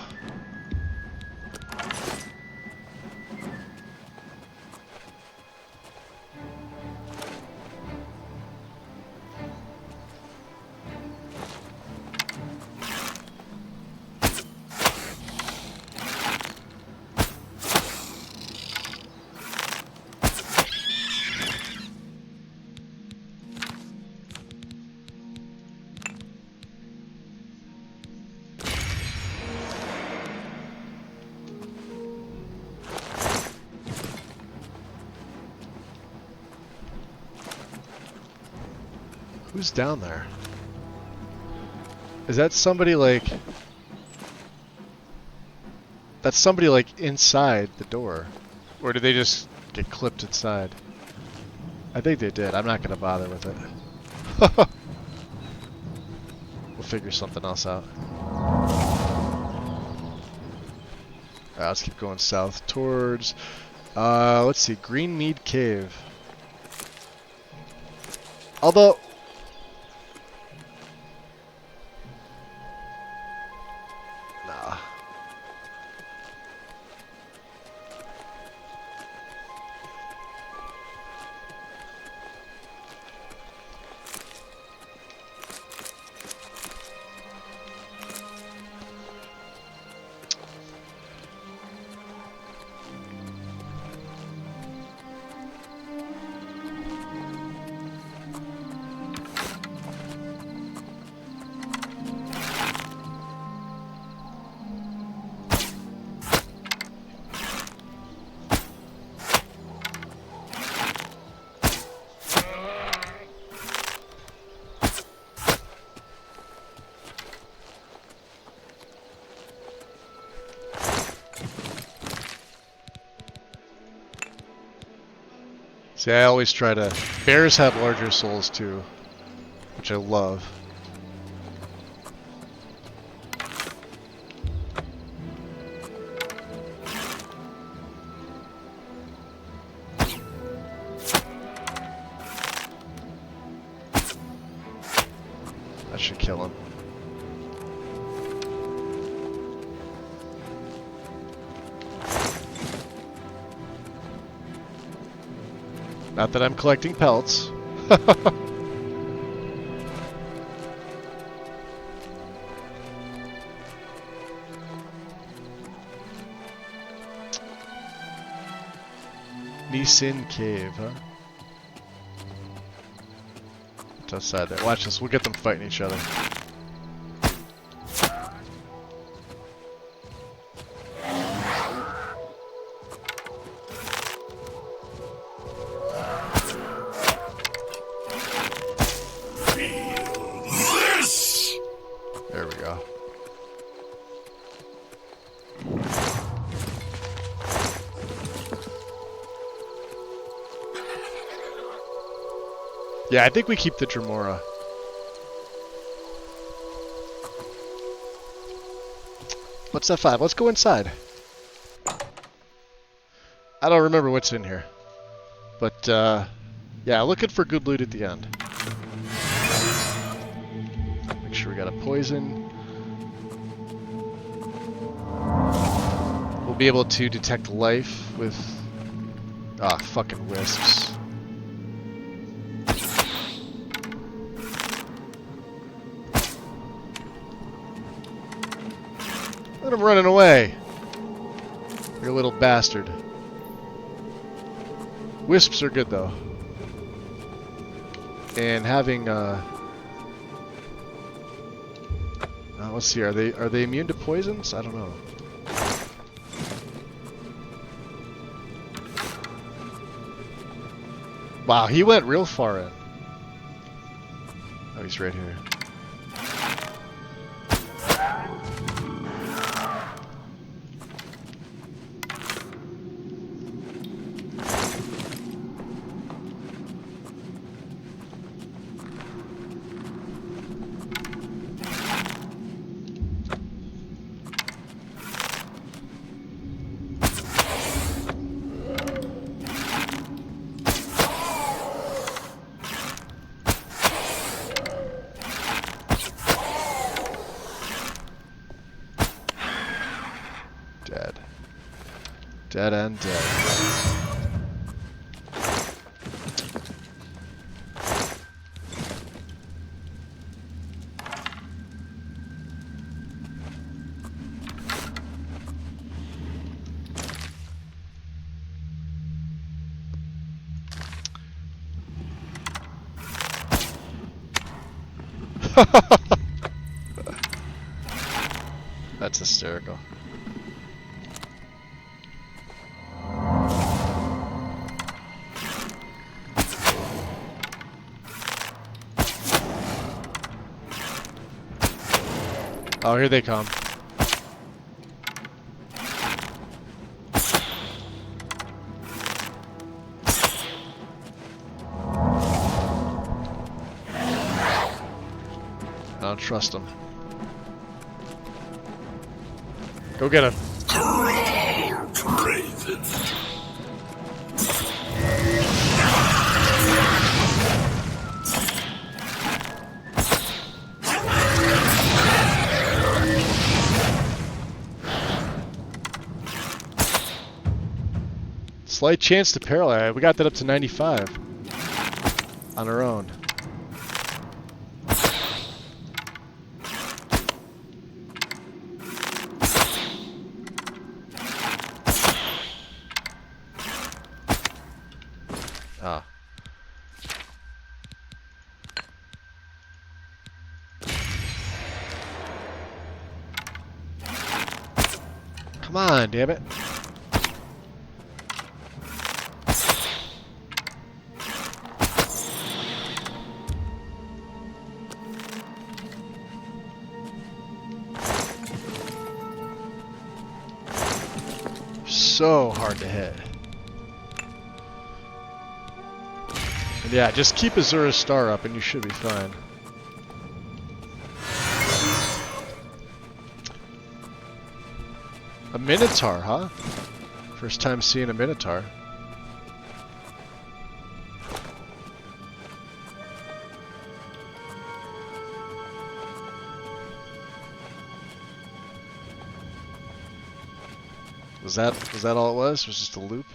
Who's down there? Is that somebody like... That's somebody like inside the door. Or did they just get clipped inside? I think they did. I'm not going to bother with it. We'll figure something else out. Alright, let's keep going south towards... let's see. Greenmead Cave. Although... See, I always try to... Bears have larger souls too, which I love. That should kill him. Not that I'm collecting pelts. Nisin Cave, huh? What's outside there? Watch this, we'll get them fighting each other. There we go. Yeah, I think we keep the Dremora. What's F5? Let's go inside. I don't remember what's in here. But, yeah, looking for good loot at the end. Make sure we got a poison. We'll be able to detect life with... Ah, fucking wisps. Let him running away. You little bastard. Wisps are good though. And having let's see, are they immune to poisons? I don't know. Wow, he went real far in. Oh, he's right here. Dead and dead. That's hysterical. Oh, here they come. I don't trust them. Go get him. Slight chance to paralyze. We got that up to 95 on our own. Ah. Come on, damn it. So hard to hit. And yeah, just keep Azura's Star up and you should be fine. A Minotaur, huh? First time seeing a Minotaur. Was that all it was? Was just a loop?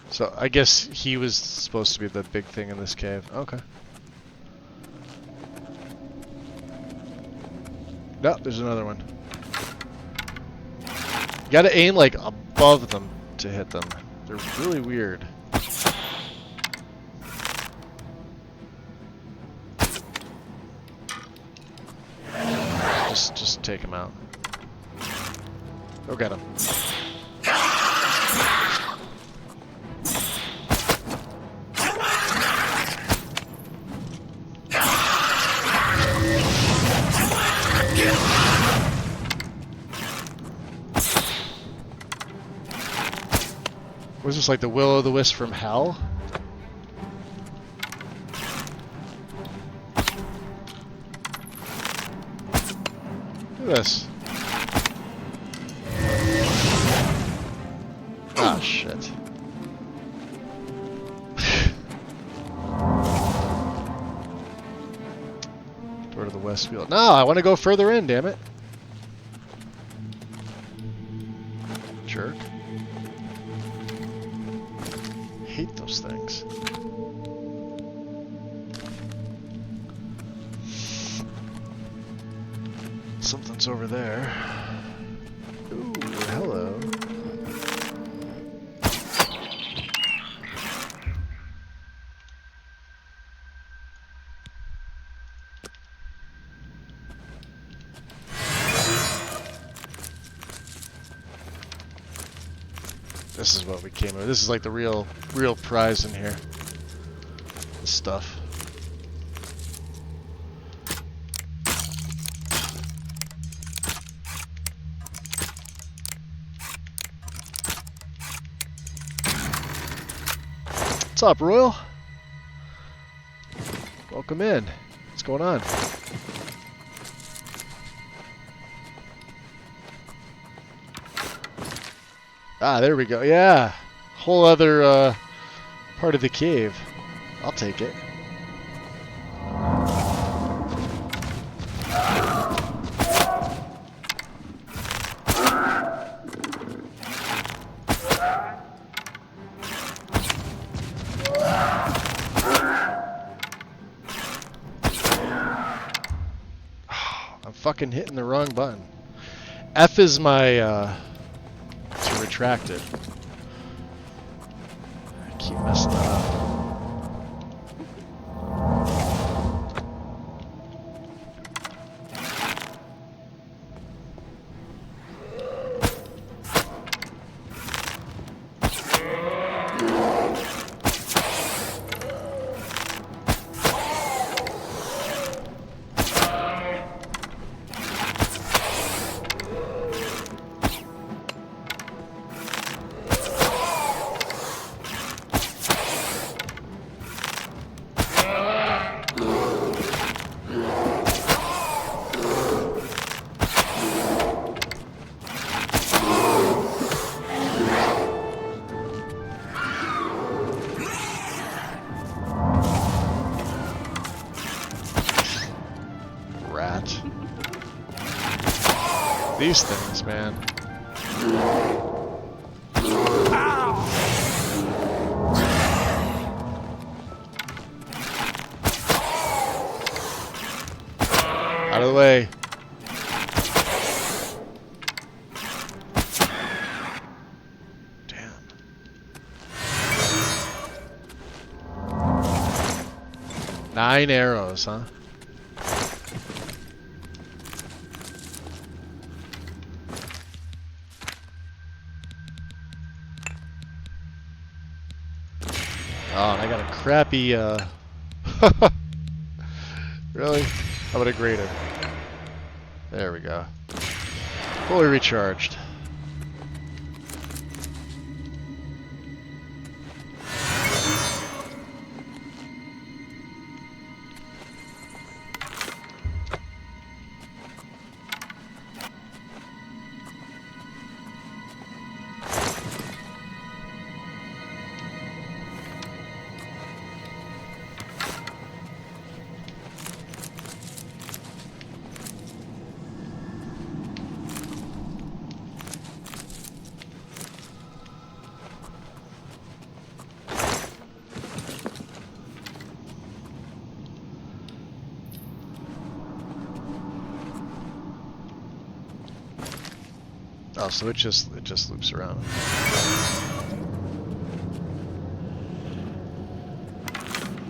So I guess he was supposed to be the big thing in this cave. Okay. No, there's another one. You gotta aim like above them to hit them. They're really weird. Just take him out. Go get him. Was this like the Will-O-the-Wisp from hell? Look at this. Ah, shit. Door to the west field. No, I want to go further in, damn it. Jerk. Hate those things. Something's over there. Ooh, hello. This is what we came with. This is like the real prize in here. This stuff. What's up, Royal? Welcome in. What's going on? Ah, there we go. Yeah. Whole other part of the cave. I'll take it. I'm fucking hitting the wrong button. F is my to retract it. I keep messing that up. These things, man. Out of the way. Damn. Nine arrows, huh? Oh, and I got a crappy, Really? How about a greater? There we go. Fully recharged. Oh, so it just loops around.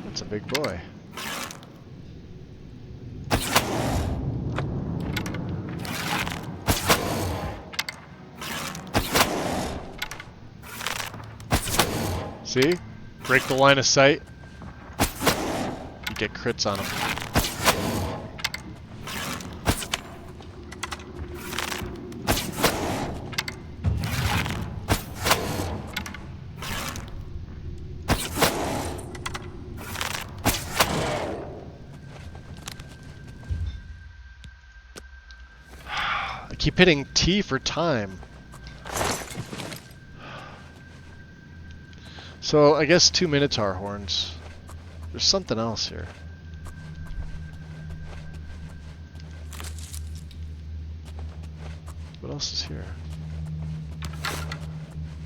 That's a big boy. See? Break the line of sight. You get crits on them. Keep hitting T for time. So I guess 2 Minotaur horns. There's something else here. What else is here?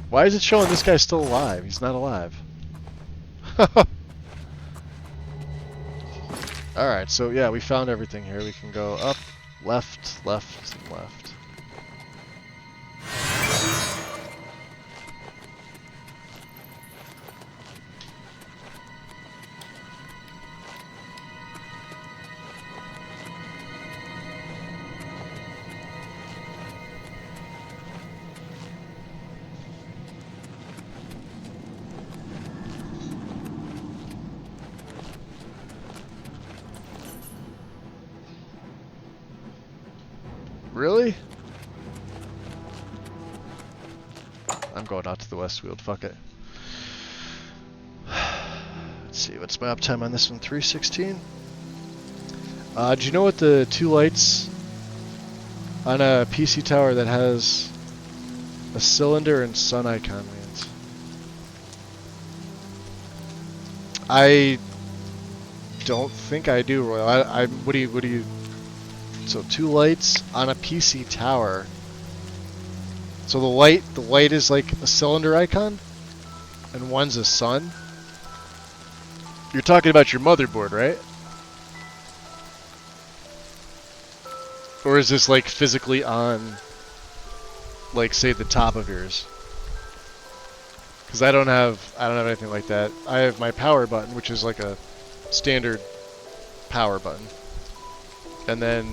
Why is it showing this guy's still alive? He's not alive. Alright, so yeah, we found everything here. We can go up, left, left, and left. Really? I'm going out to the Westfield, fuck it. Let's see, what's my uptime on this one? 316? Do you know what the two lights on a PC tower that has a cylinder and sun icon means? I don't think I do, Royal. What do you... So 2 lights on a PC tower. So the light is like a cylinder icon, and one's a sun. You're talking about your motherboard, right? Or is this like physically on, like say the top of yours? Because I don't have anything like that. I have my power button, which is like a standard power button. And then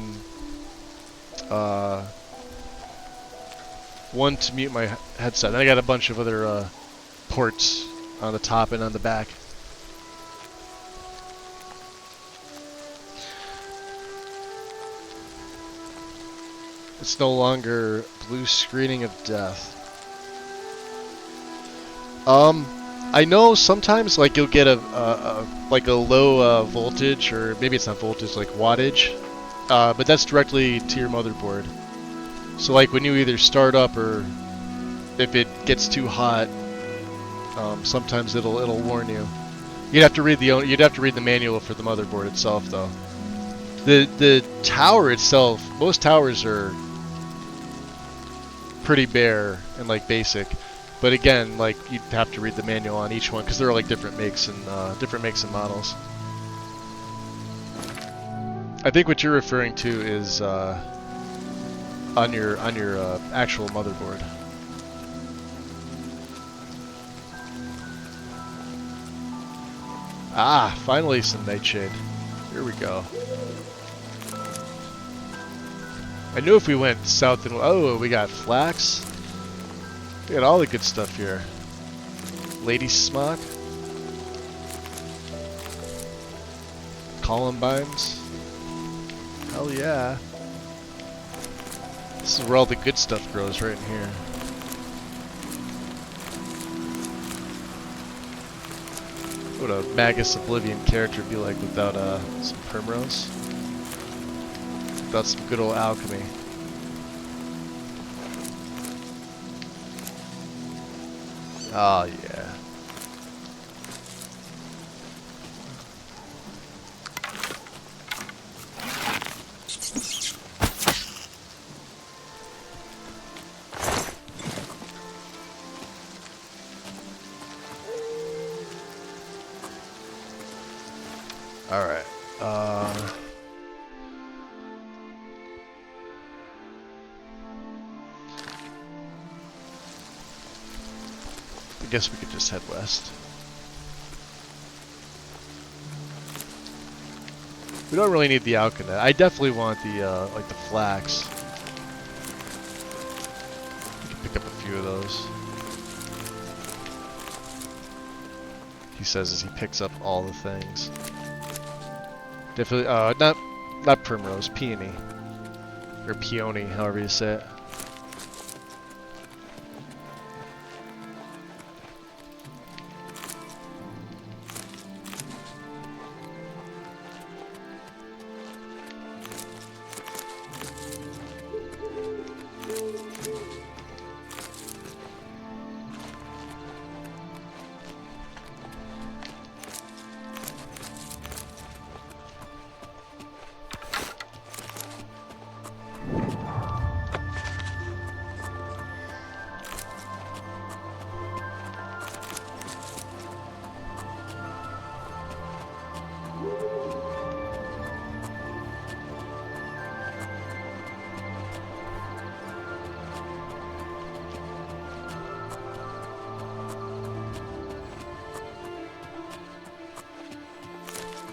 one to mute my headset. Then I got a bunch of other ports on the top and on the back. It's no longer blue screening of death. I know sometimes like you'll get a low voltage, or maybe it's not voltage, like wattage. But that's directly to your motherboard. So like when you either start up or if it gets too hot, sometimes it'll warn you. You'd have to read the manual for the motherboard itself, though. The tower itself, most towers are pretty bare and like basic, but again, like you'd have to read the manual on each one because there are like different makes and models. I think what you're referring to is on your actual motherboard. Ah, finally some Nightshade. Here we go. I knew if we went south and oh, we got flax. We got all the good stuff here. Lady smock. columbines. Hell yeah. This is where all the good stuff grows, right in here. What would a Magus Oblivion character be like without some Primrose? Without some good old alchemy. Oh yeah. Alright, I guess we could just head west. We don't really need the Alkanet. I definitely want the, like the flax. We can pick up a few of those. He says as he picks up all the things. Definitely, not Primrose, Peony. Or Peony, however you say it.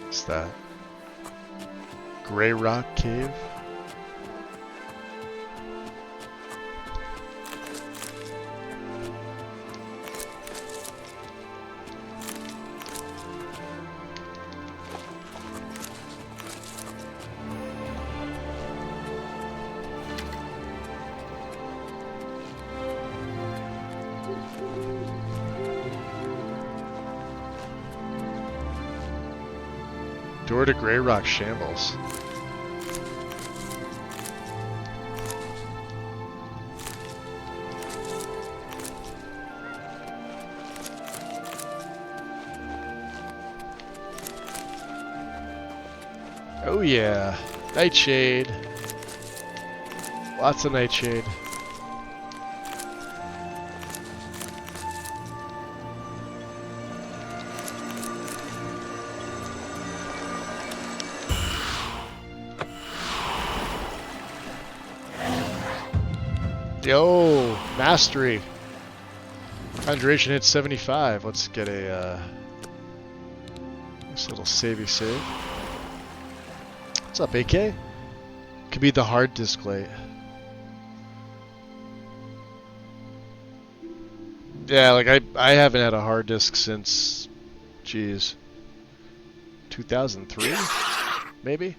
What's that? Gray Rock Cave? Door to Grey Rock Shambles. Oh yeah, Nightshade. Lots of Nightshade. Yo, mastery. Conjuration hit 75. Let's get a nice little savey save. What's up, AK? Could be the hard disk light. Yeah, like I haven't had a hard disk since, geez, 2003, maybe.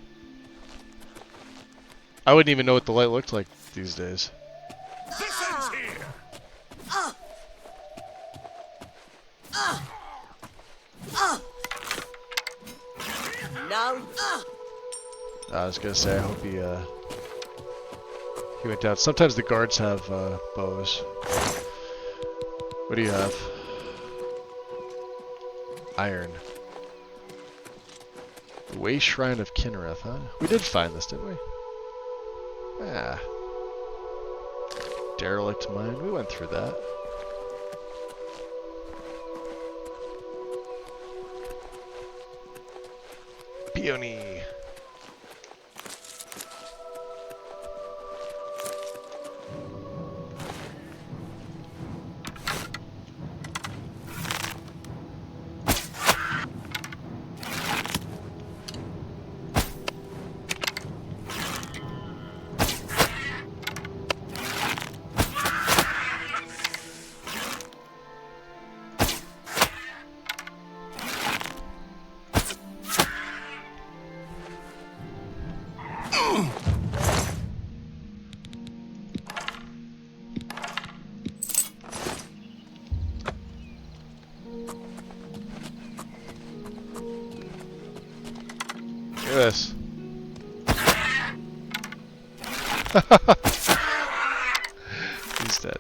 I wouldn't even know what the light looked like these days. No. I was gonna say, I hope he went down. Sometimes the guards have bows. What do you have? Iron. The Way Shrine of Kinnereth, huh? We did find this, didn't we? Ah. Derelict mine. We went through that. Peony. Look at this. He's dead.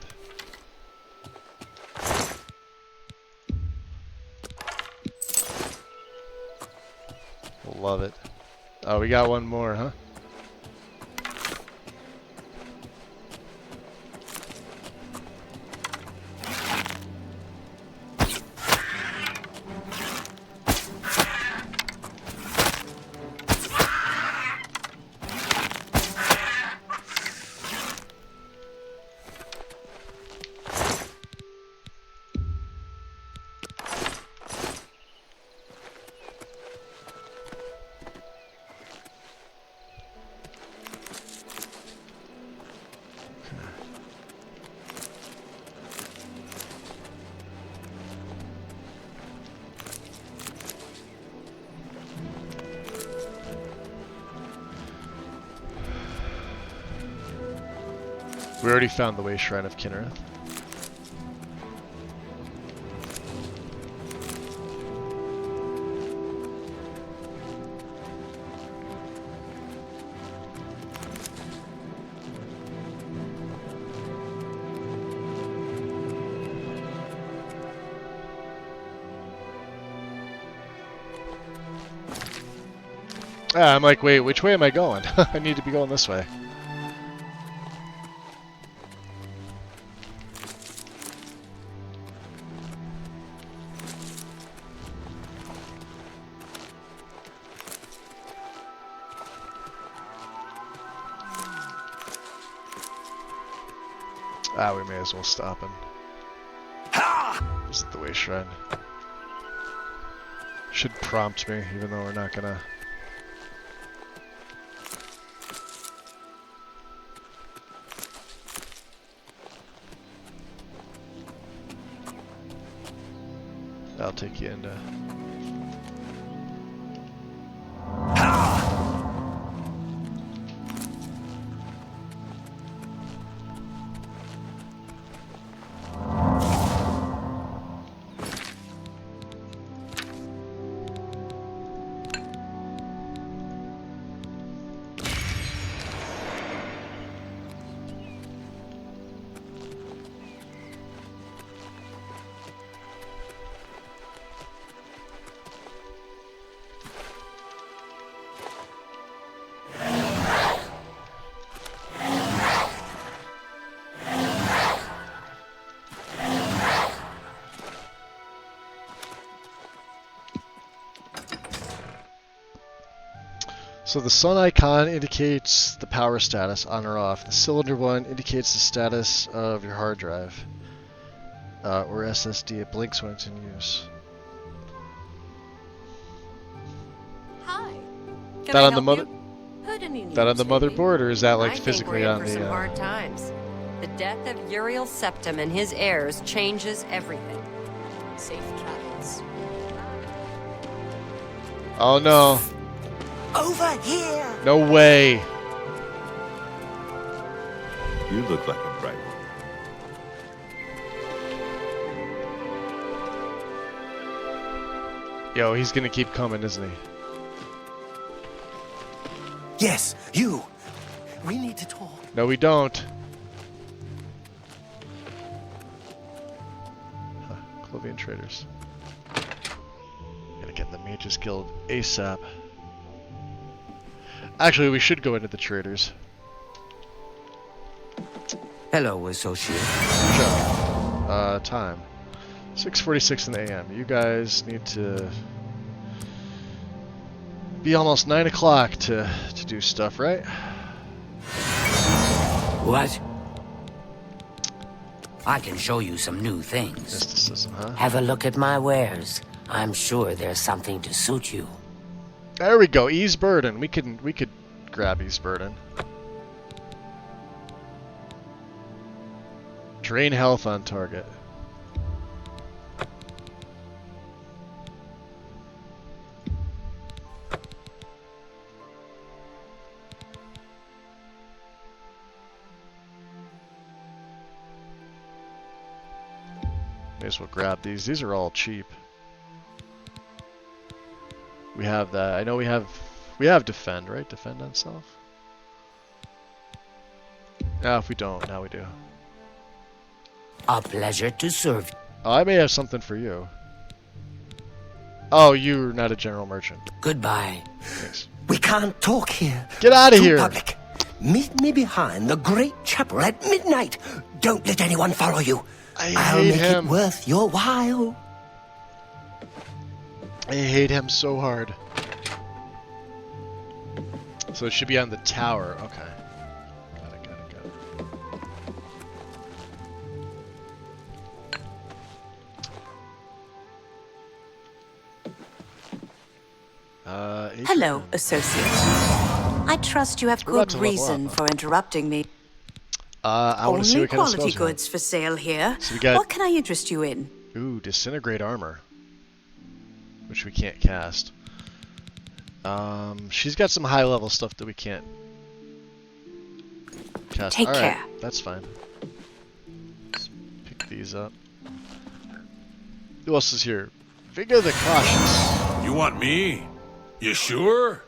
Love it. Oh, we got one more, huh? We already found the Way Shrine of Kinnereth. I'm like, wait, which way am I going? I need to be going this way. Ah, we may as well stop and visit the Way Shrine. Should prompt me, even though we're not gonna. I'll take you into. So the sun icon indicates the power status, on or off. The cylinder one indicates the status of your hard drive or SSD. It blinks when it's in use. Hi. That on the mother. That on the motherboard, or is that like I physically think we're on in for the? some hard times. The death of Uriel Septim and his heirs changes everything. Safe travels. Oh no. Over here! No way! You look like a bright one. Yo, he's gonna keep coming, isn't he? Yes, you! We need to talk. No, we don't. Huh, Oblivion traders. Gotta get in the Mages Guild ASAP. Actually, we should go into the traders. Hello, associate. Sure. Time. 6:46 in the AM. You guys need to be almost 9 o'clock to do stuff, right? What? I can show you some new things. Mysticism, huh? Have a look at my wares. I'm sure there's something to suit you. There we go. Ease burden. We could grab ease burden. Drain health on target. May as well grab these. These are all cheap. We have that. I know we have defend, right? Defend on self. If we don't, now we do. A pleasure to serve. Oh, I may have something for you. Oh, you're not a general merchant. Goodbye. Thanks. We can't talk here. Get out of here. Public. Meet me behind the great chapel at midnight. Don't let anyone follow you. I'll make it worth your while. I hate him so hard. So it should be on the tower. Okay. Got it. Hello, associate. I trust you have good reason for interrupting me. I want to see Only what kind of quality spells you have. goods for sale here. So we got, what can I interest you in? Ooh, disintegrate armor, which we can't cast. She's got some high level stuff that we can't cast. Take All right, care. that's fine. Let's pick these up. Who else is here? Vigor the Cautious. You want me? You sure?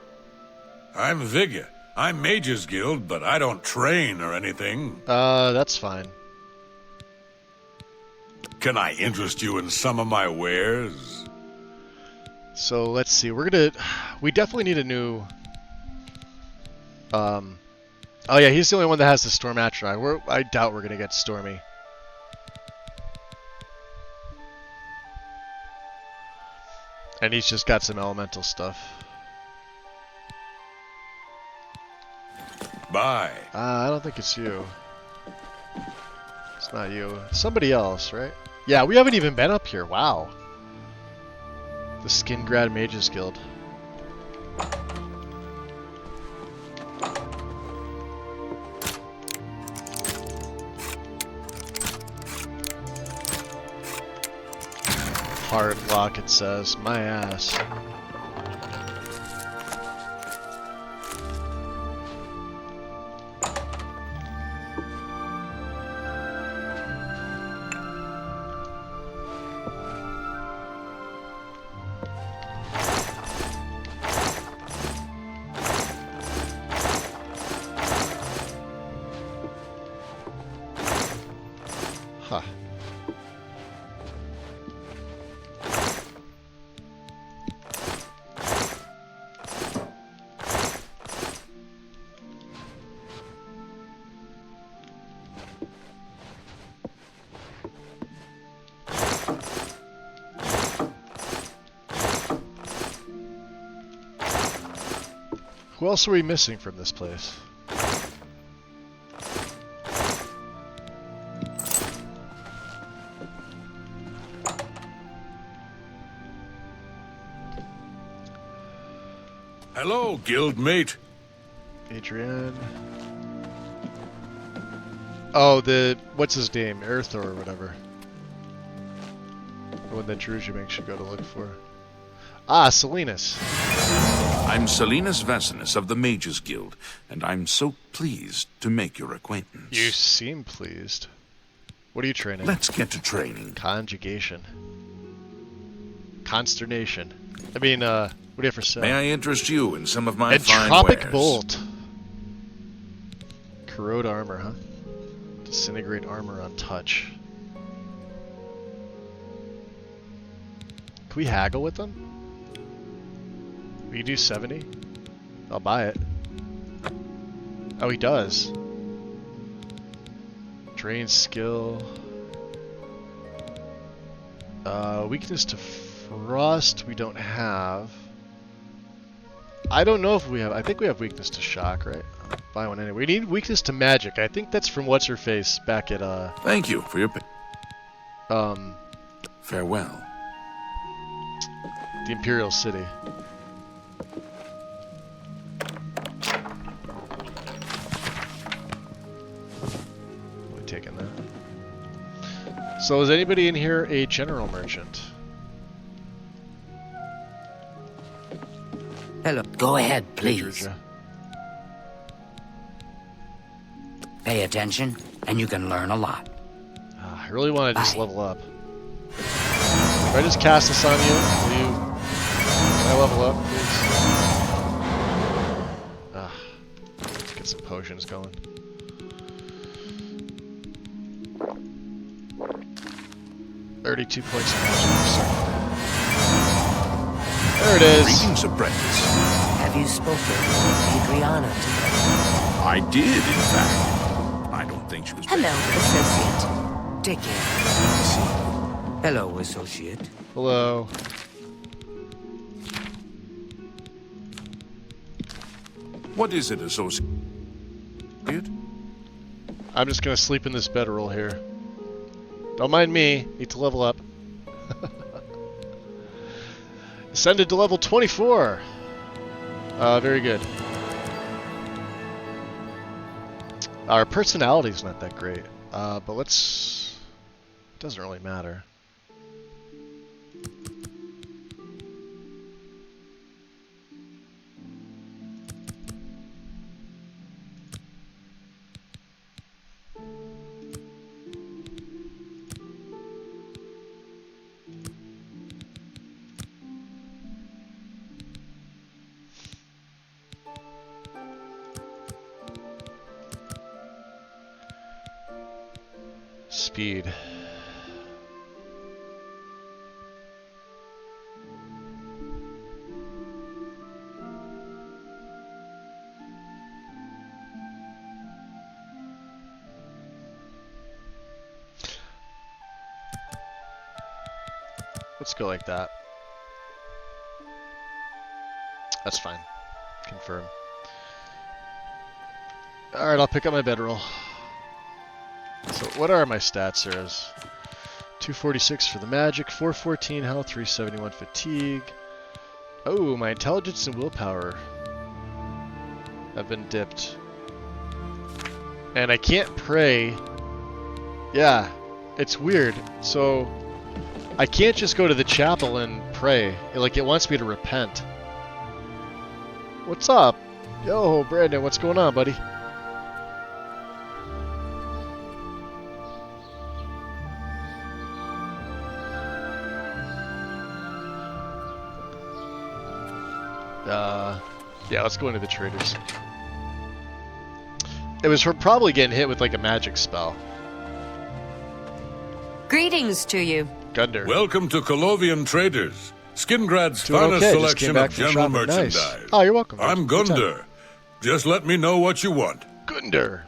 I'm Vigor. I'm Mage's Guild, but I don't train or anything. That's fine. Can I interest you in some of my wares? So let's see. We definitely need a new. Oh yeah, he's the only one that has the Storm Atronach. I doubt we're gonna get Stormy. And he's just got some elemental stuff. Bye. I don't think it's you. It's not you. It's somebody else, right? Yeah, we haven't even been up here. Wow. The Skingrad Mages Guild. Hard lock, it says. My ass. Who else are we missing from this place? Hello, guildmate. Adrian. Oh, what's his name? Earthor or whatever. The one that Druzhia makes you go to look for. Ah, Salinas. I'm Salinas Vasinus of the Mages Guild, and I'm so pleased to make your acquaintance. You seem pleased. What are you training? Let's get to training. Conjugation. Consternation. I mean, what do you have for sale? May I interest you in some of my fine Entropic wares? Bolt. Corrode armor, huh? Disintegrate armor on touch. Can we haggle with them? We can do 70? I'll buy it. Oh, he does. Drain skill. Weakness to frost we don't have. I don't know if we have. I think we have weakness to shock, right? I'll buy one anyway. We need weakness to magic. I think that's from what's her face back at Thank you for your farewell. The Imperial City. We're taking that. So is anybody in here a general merchant? Hello. Go ahead, please. Pay attention, and you can learn a lot. I really want to just level up. If I just cast this on you, will you... Can I level up, please? Let's get some potions going. $32 points of magic. There it is. Greetings, apprentice. Have you spoken with Adriana today? I did, in fact. I don't think she was... Hello, associate. Take care. Hello, associate. Hello. What is it, associate? I'm just gonna sleep in this bedroll here. Don't mind me. Need to level up. Ascended to level 24. Very good. Our personality's not that great, but let's... It doesn't really matter. Speed. Let's go like that. That's fine. Confirm. Alright, I'll pick up my bedroll. So what are my stats there? 246 for the magic, 414 health, 371 fatigue. Oh, my intelligence and willpower have been dipped. And I can't pray. Yeah, it's weird. So I can't just go to the chapel and pray. It wants me to repent. What's up? Yo, Brandon, what's going on, buddy? Yeah, let's go into the traders. It was her probably getting hit with like a magic spell. Greetings to you. Gunder. Welcome to Colovian Traders, Skingrad's Doing finest okay. selection of general merchandise. Nice. Oh, you're welcome. I'm Gunder. Just let me know what you want. Gunder.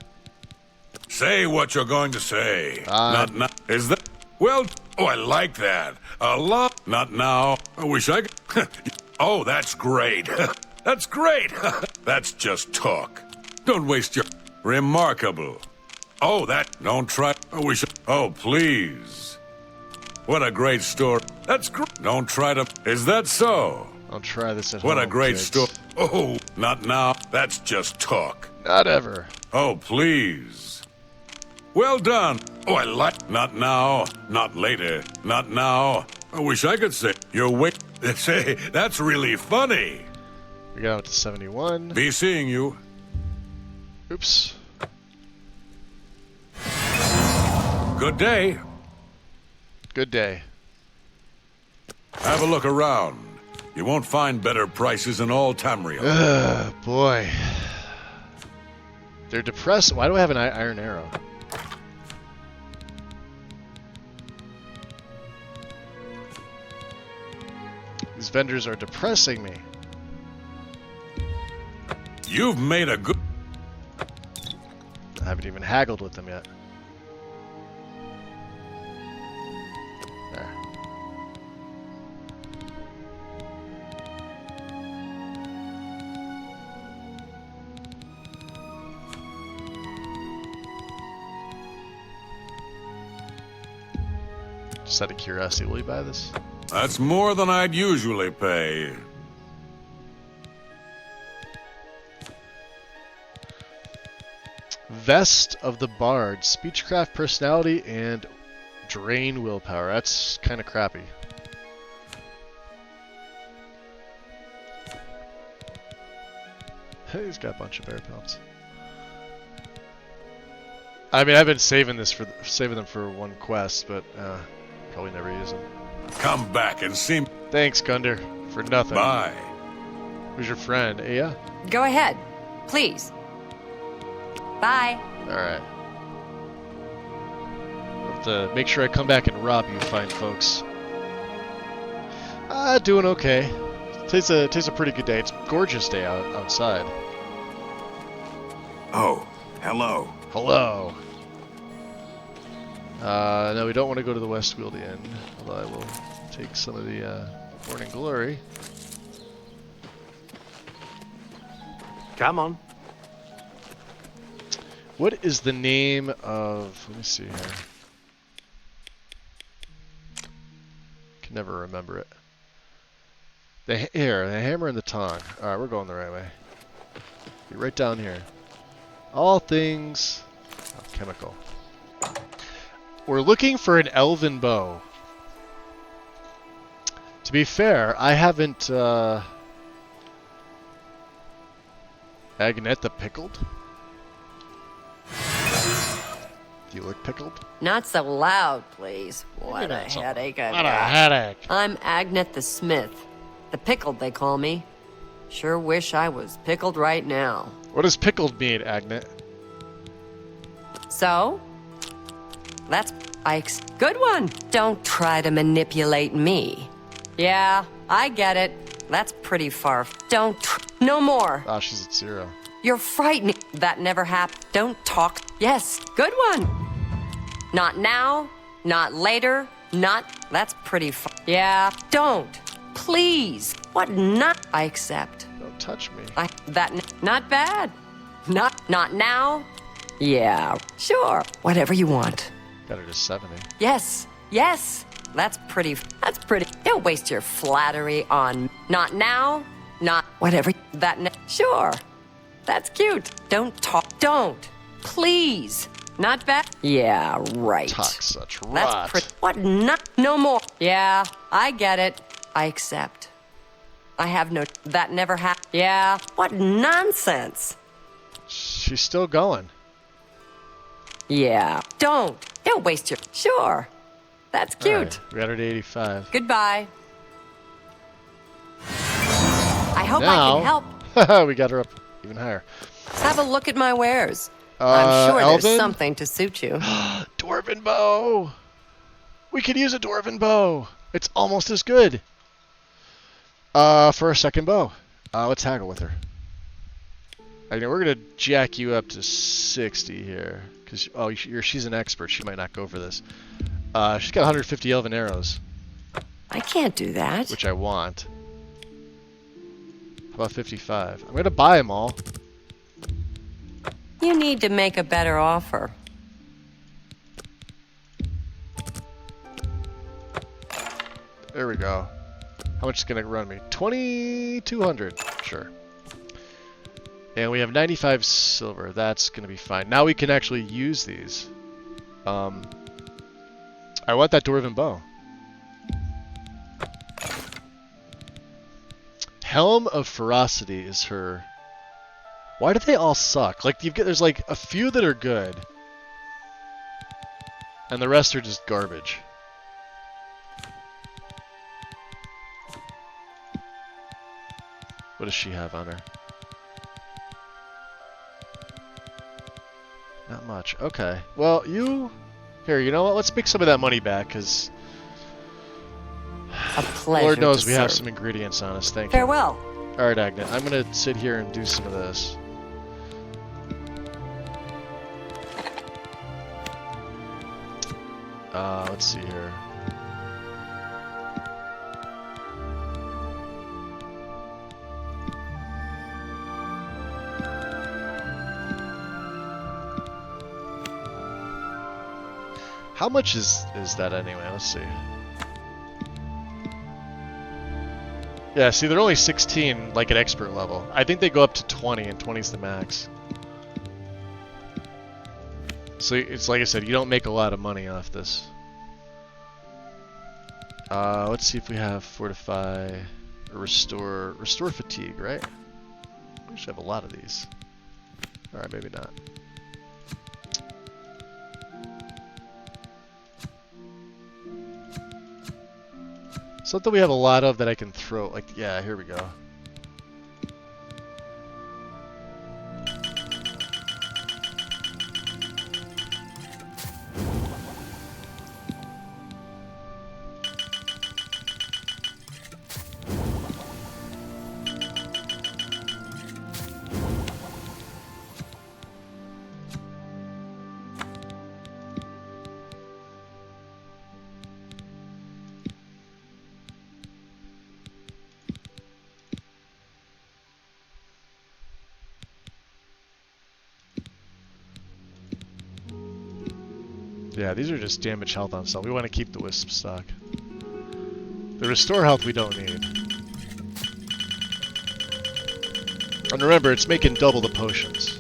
Say what you're going to say. Not is that? Well, oh, I like that. A lot. Not now. I wish I could. Oh, that's great. That's great. That's just talk. Don't waste your... Remarkable. Oh, that... Don't try... I wish... Oh, please. What a great story. That's great. Don't try to... Is that so? I'll try this at home. What a great kids. story. Oh, not now. That's just talk. Not ever. Oh, please. Well done. Oh, I like... Not now. Not later. Not now. I wish I could say... You're wait... Say, that's really funny. We got up to 71. Be seeing you. Oops. Good day. Good day. Have a look around. You won't find better prices in all Tamriel. Ugh, boy. They're depressed. Why do I have an iron arrow? These vendors are depressing me. You've made a good... I haven't even haggled with them yet. There. Just out of curiosity, will you buy this? That's more than I'd usually pay. Vest of the Bard, Speechcraft Personality, and Drain Willpower. That's kind of crappy. He's got a bunch of bear pelts. I mean, I've been saving them for one quest, but probably never use them. Come back and see me. Thanks, Gunder, for nothing. Bye. Who's your friend? Aya? Go ahead, please. Bye. Alright. Have to make sure I come back and rob you fine folks. Doing okay. Today's a pretty good day. It's a gorgeous day outside. Oh, hello. Hello. No, we don't want to go to the Westfield Inn, although I will take some of the Morning Glory. Come on. What is the name of... Let me see here. Can never remember it. The hammer and the tongue. Alright, we're going the right way. Be right down here. All things... chemical. We're looking for an elven bow. To be fair, I haven't... Agnetha pickled? Do you look pickled? Not so loud, please. What a headache I've What a got. headache. I'm Agnet the Smith. The Pickled, they call me. Sure wish I was pickled right now. What does pickled mean, Agnet? So? Good one. Don't try to manipulate me. Yeah, I get it. That's pretty far. No more. Ah, she's at 0. You're frightening. That never happened. Don't talk. Yes, good one. Not now, not later, that's pretty far. Yeah, don't. Please. What not? I accept. Don't touch me. Not bad. Not now. Yeah, sure. Whatever you want. Got her to 70. Yes. That's pretty. Don't waste your flattery on not now, not whatever. Sure. That's cute. Don't talk. Don't. Please. Not bad. Yeah, right. Talk such rot. That's pretty. What not? No more. Yeah, I get it. I accept. I have no. That never happened. Yeah. What nonsense. She's still going. Yeah. Don't waste your. Sure. That's cute. Right, we got her to 85. Goodbye. I hope I can help. We got her up even higher. Have a look at my wares. I'm sure Elven? there's something to suit you. Dwarven bow! We could use a dwarven bow. It's almost as good. For a second bow. Let's haggle with her. I know we're gonna jack you up to 60 here, because she's an expert. She might not go for this. She's got 150 elven arrows. I can't do that. Which I want. How about 55? I'm gonna buy them all. You need to make a better offer. There we go. How much is gonna run me? 2,200. Sure. And we have 95 silver. That's gonna be fine. Now we can actually use these. I want that dwarven bow. Helm of Ferocity is her. Why do they all suck? Like there's like a few that are good, and the rest are just garbage. What does she have on her? Not much. Okay. Well, here. You know what? Let's make some of that money back, because a pleasure. Lord knows we have some ingredients on us. Thank you. Farewell. All right, Agnet. I'm gonna sit here and do some of this. Let's see here. How much is that anyway? Let's see. Yeah, see, they're only 16, like at expert level. I think they go up to 20, and 20 is the max. So it's like I said, you don't make a lot of money off this. Let's see if we have fortify or restore fatigue, right? We should have a lot of these. All right, maybe not. Something we have a lot of that I can throw. Like, yeah, here we go. Yeah, these are just damage health on stuff. We want to keep the wisp stock. The restore health we don't need. And remember, it's making double the potions.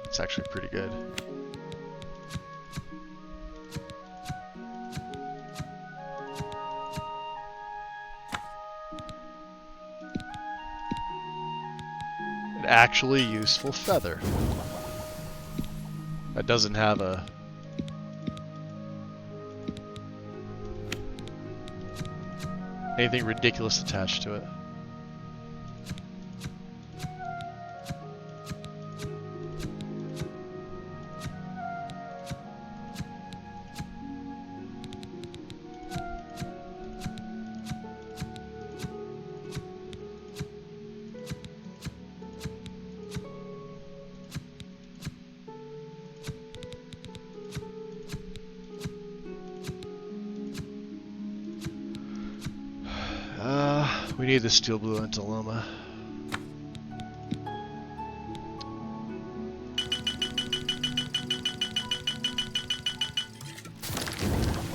It's actually pretty good. An actually useful feather. That doesn't have a... anything ridiculous attached to it. We need the steel blue antiloma.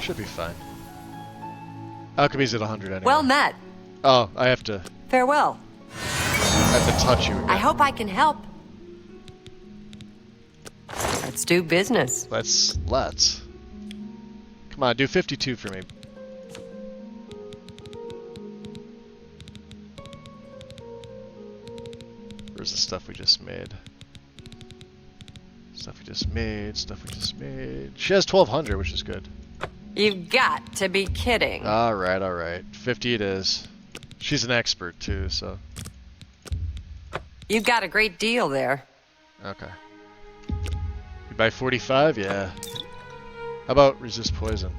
Should be fine. Alchemy's at 100 anyway. Well met. Oh, I have to... Farewell. I have to touch you again. I hope I can help. Let's do business. Let's. Come on, do 52 for me. Where's the stuff we just made? Stuff we just made. She has 1200, which is good. You've got to be kidding. Alright. 50 it is. She's an expert too, so. You've got a great deal there. Okay. You buy 45? Yeah. How about resist poison?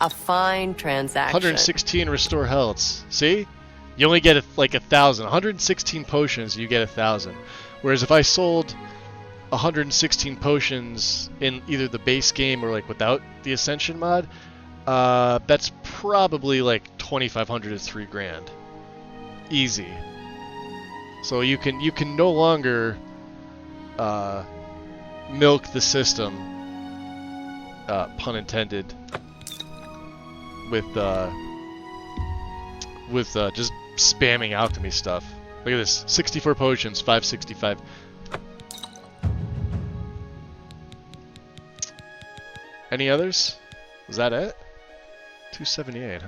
A fine transaction. 116 restore health. See? You only get like 1,000. 116 potions, you get 1,000. Whereas if I sold 116 potions in either the base game or like without the Ascension mod, that's probably like 2,500 to 3 grand. Easy. So you can no longer milk the system, pun intended, with just spamming alchemy stuff. Look at this, 64 potions, 565. Any others? Was that it? 278, huh?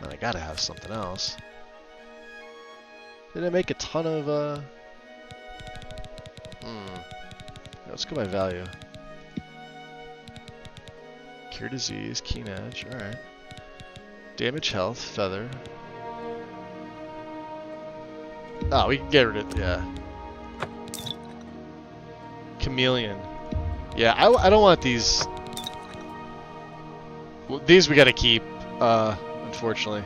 Oh, I gotta have something else. Did I make a ton of, Let's go by value. Cure disease, keen edge, alright. Damage health, feather. Oh, we can get rid of, yeah. Chameleon. Yeah, I don't want these. Well, these we gotta keep, unfortunately.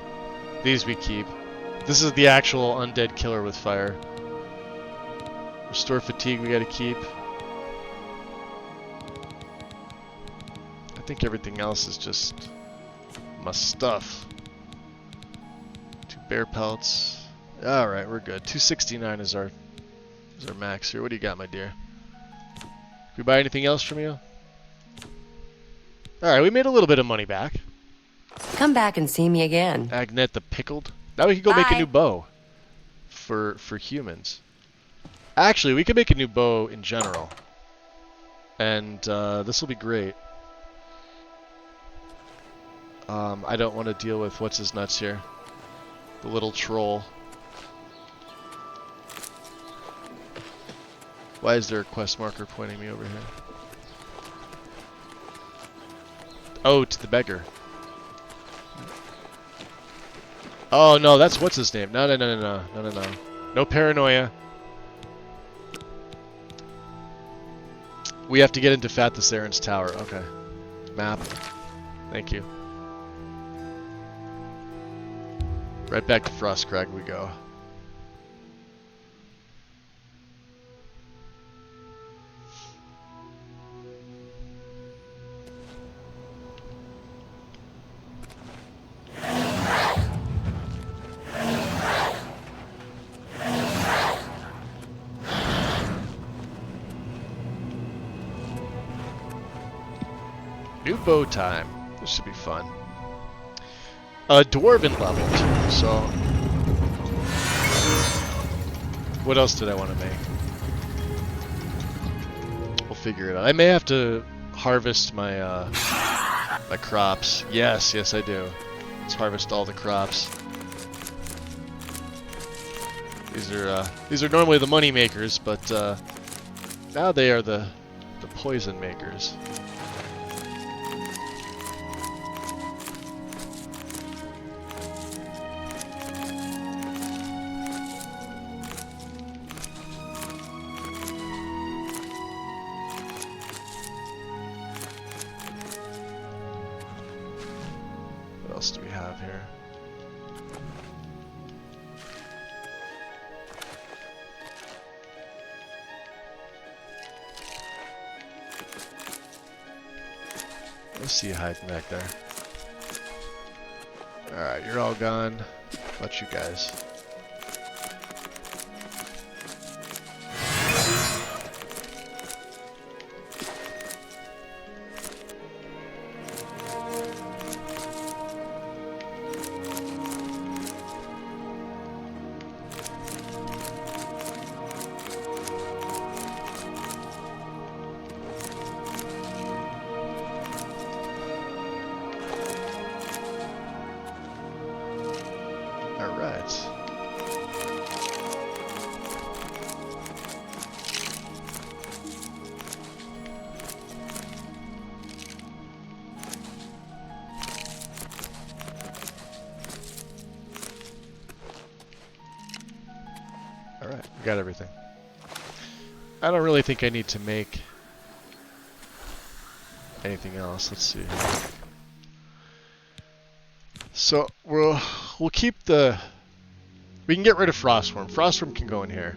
These we keep. This is the actual undead killer with fire. Restore fatigue we gotta keep. I think everything else is just my stuff. 2 bear pelts. Alright, we're good. 269 is our max here. What do you got, my dear? Can we buy anything else from you? Alright, we made a little bit of money back. Come back and see me again. Agnet the Pickled. Now we can go make a new bow. For humans. Actually, we could make a new bow in general. And this will be great. I don't want to deal with what's his nuts here. The little troll. Why is there a quest marker pointing me over here? Oh, to the beggar. Oh no, that's what's his name. No. No paranoia. We have to get into Fat the Saren's tower. Okay. Map. Thank you. Right back to Frostcrag we go. New bow time. This should be fun. Dwarven level too, so... What else did I want to make? We'll figure it out. I may have to harvest my my crops. Yes, I do. Let's harvest all the crops. These are normally the money makers, but now they are the poison makers. What else do we have here? I see you hiding back there. Alright, you're all gone. How about you guys? Alright, we got everything. I don't really think I need to make anything else. Let's see. So we'll keep the... We can get rid of Frostworm. Frostworm can go in here.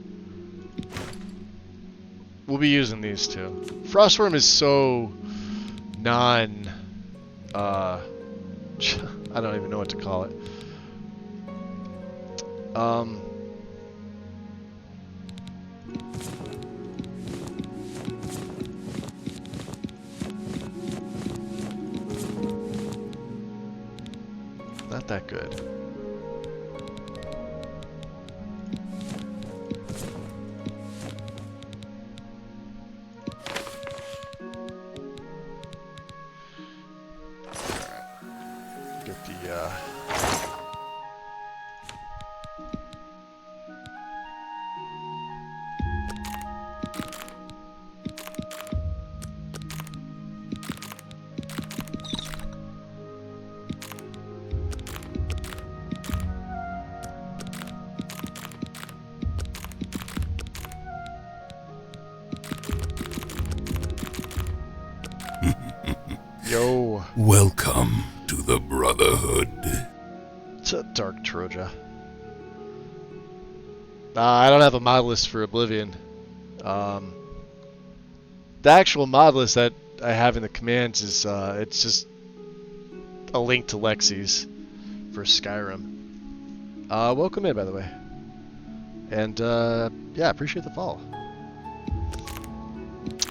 We'll be using these two. Frostworm is so non... I don't even know what to call it. Not that good. Alright. Get the Yo. Welcome to the Brotherhood. It's a Dark Troja. I don't have a mod list for Oblivion. The actual mod list that I have in the commands is it's just a link to Lexi's for Skyrim. Welcome in, by the way. And yeah, appreciate the follow.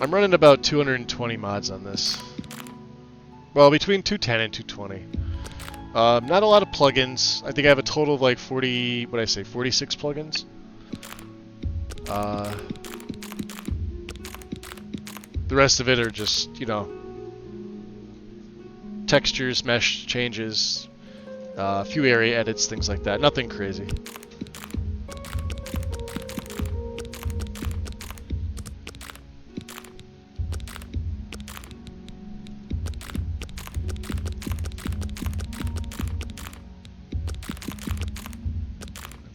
I'm running about 220 mods on this. Well, between 210 and 220. Not a lot of plugins. I think I have a total of like 46 plugins. The rest of it are just, you know, textures, mesh changes, a few area edits, things like that. Nothing crazy.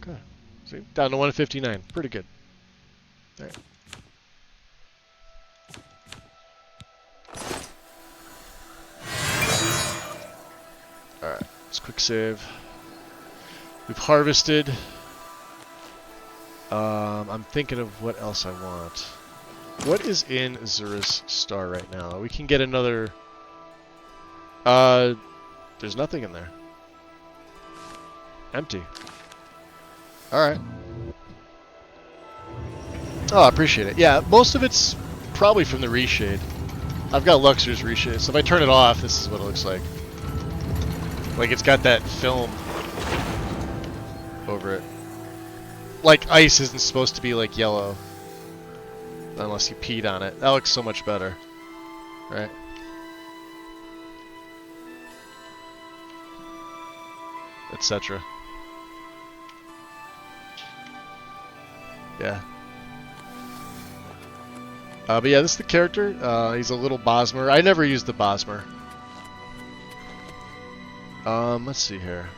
Okay. See, down to 159. Pretty good. All right. Alright, let's quick save. We've harvested. I'm thinking of what else I want. What is in Azura's Star right now? We can get another... there's nothing in there. Empty. Alright. Oh, I appreciate it. Yeah, most of it's probably from the reshade. I've got Luxor's reshade, so if I turn it off, this is what it looks like. Like, it's got that film over it. Like, ice isn't supposed to be, like, yellow. Unless you peed on it. That looks so much better. Right? Etc. Yeah. But yeah, this is the character. He's a little Bosmer. I never used the Bosmer. Let's see here.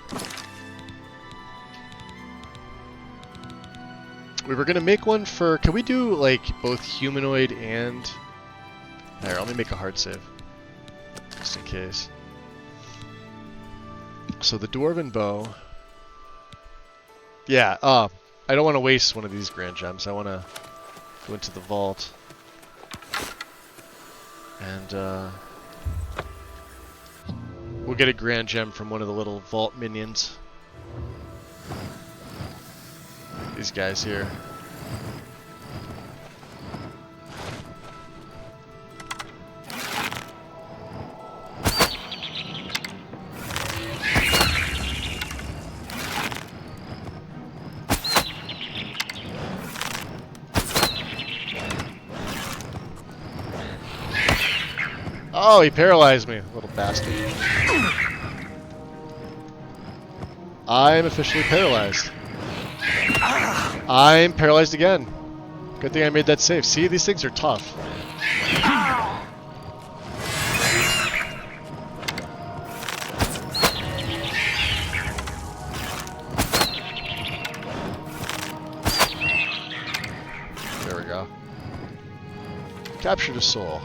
We were gonna make one for... Can we do, like, both humanoid and... There, let me make a hard save. Just in case. So the Dwarven Bow... Yeah, I don't want to waste one of these Grand Gems. I want to go into the vault. And, we'll get a Grand Gem from one of the little vault minions. These guys here. Oh, he paralyzed me, little bastard. I'm officially paralyzed. I'm paralyzed again. Good thing I made that save. See, these things are tough. There we go. Captured a soul.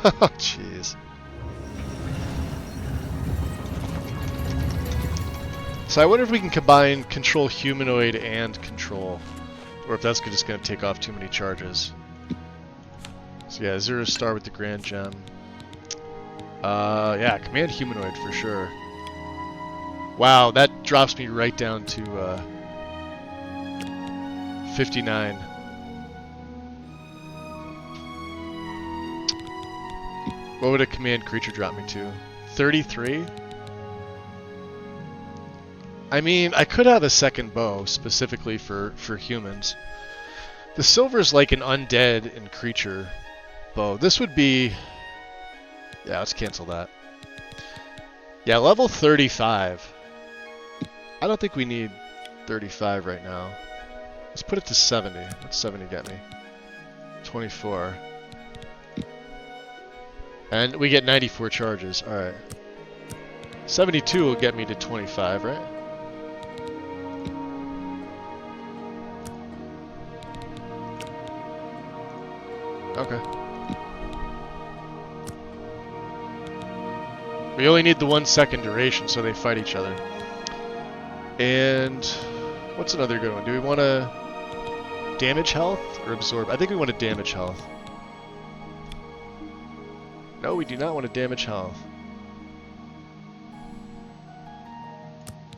Oh, jeez. So I wonder if we can combine control humanoid and control, or if that's just going to take off too many charges. So yeah, Azura's Star with the Grand Gem. Yeah, command humanoid for sure. Wow, that drops me right down to 59. What would a command creature drop me to? 33? I mean, I could have a second bow specifically for humans. The silver's like an undead and creature bow. This would be... Yeah, let's cancel that. Yeah, level 35. I don't think we need 35 right now. Let's put it to 70. What's 70 get me? 24. And we get 94 charges. Alright. 72 will get me to 25, right? Okay. We only need the 1 second duration, so they fight each other. And what's another good one? Do we want to damage health or absorb? I think we want to damage health. No, we do not want to damage health.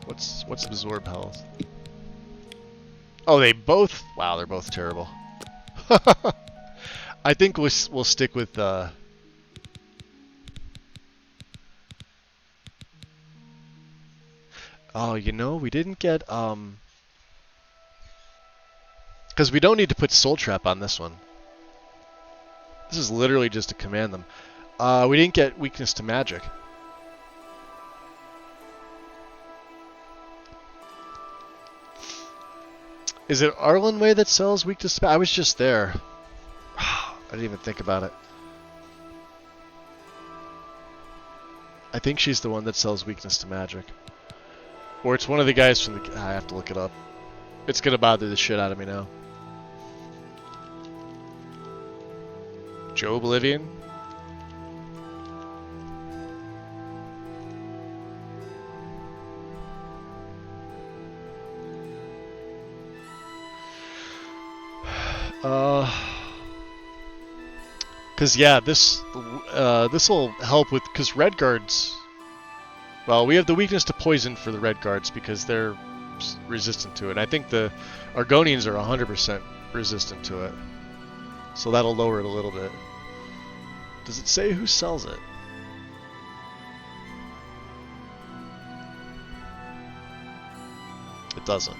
What's absorb health? Oh, they both... Wow, they're both terrible. I think we'll stick with... Oh, you know, we didn't get... Because we don't need to put Soul Trap on this one. This is literally just to command them. We didn't get weakness to magic. Is it Arlenway that sells weakness to magic? I was just there. I didn't even think about it. I think she's the one that sells weakness to magic. Or it's one of the guys from the... I have to look it up. It's going to bother the shit out of me now. Joe Oblivion? Cause yeah, this will help with, cause Red Guards, well, we have the weakness to poison for the Red Guards because they're resistant to it. I think the Argonians are 100% resistant to it, so that'll lower it a little bit. Does it say who sells it? It doesn't.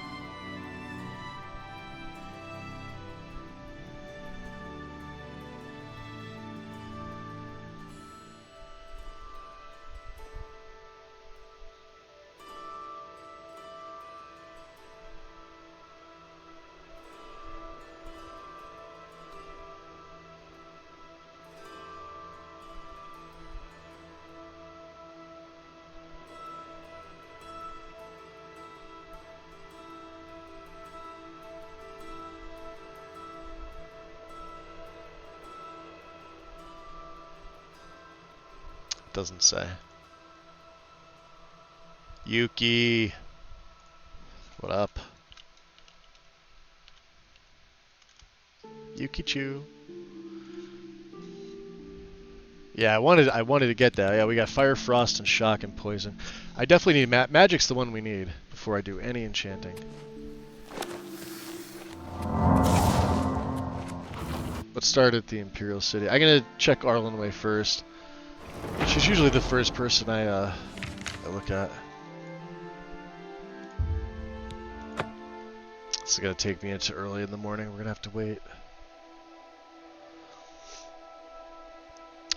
Doesn't say. Yuki, what up? Yuki-chu. Yeah, I wanted to get that. Yeah, we got fire, frost, and shock and poison. I definitely need magic's the one we need before I do any enchanting. Let's start at the Imperial City. I'm gonna check Arlenway first. She's usually the first person I look at. This is gonna take me into early in the morning. We're gonna have to wait.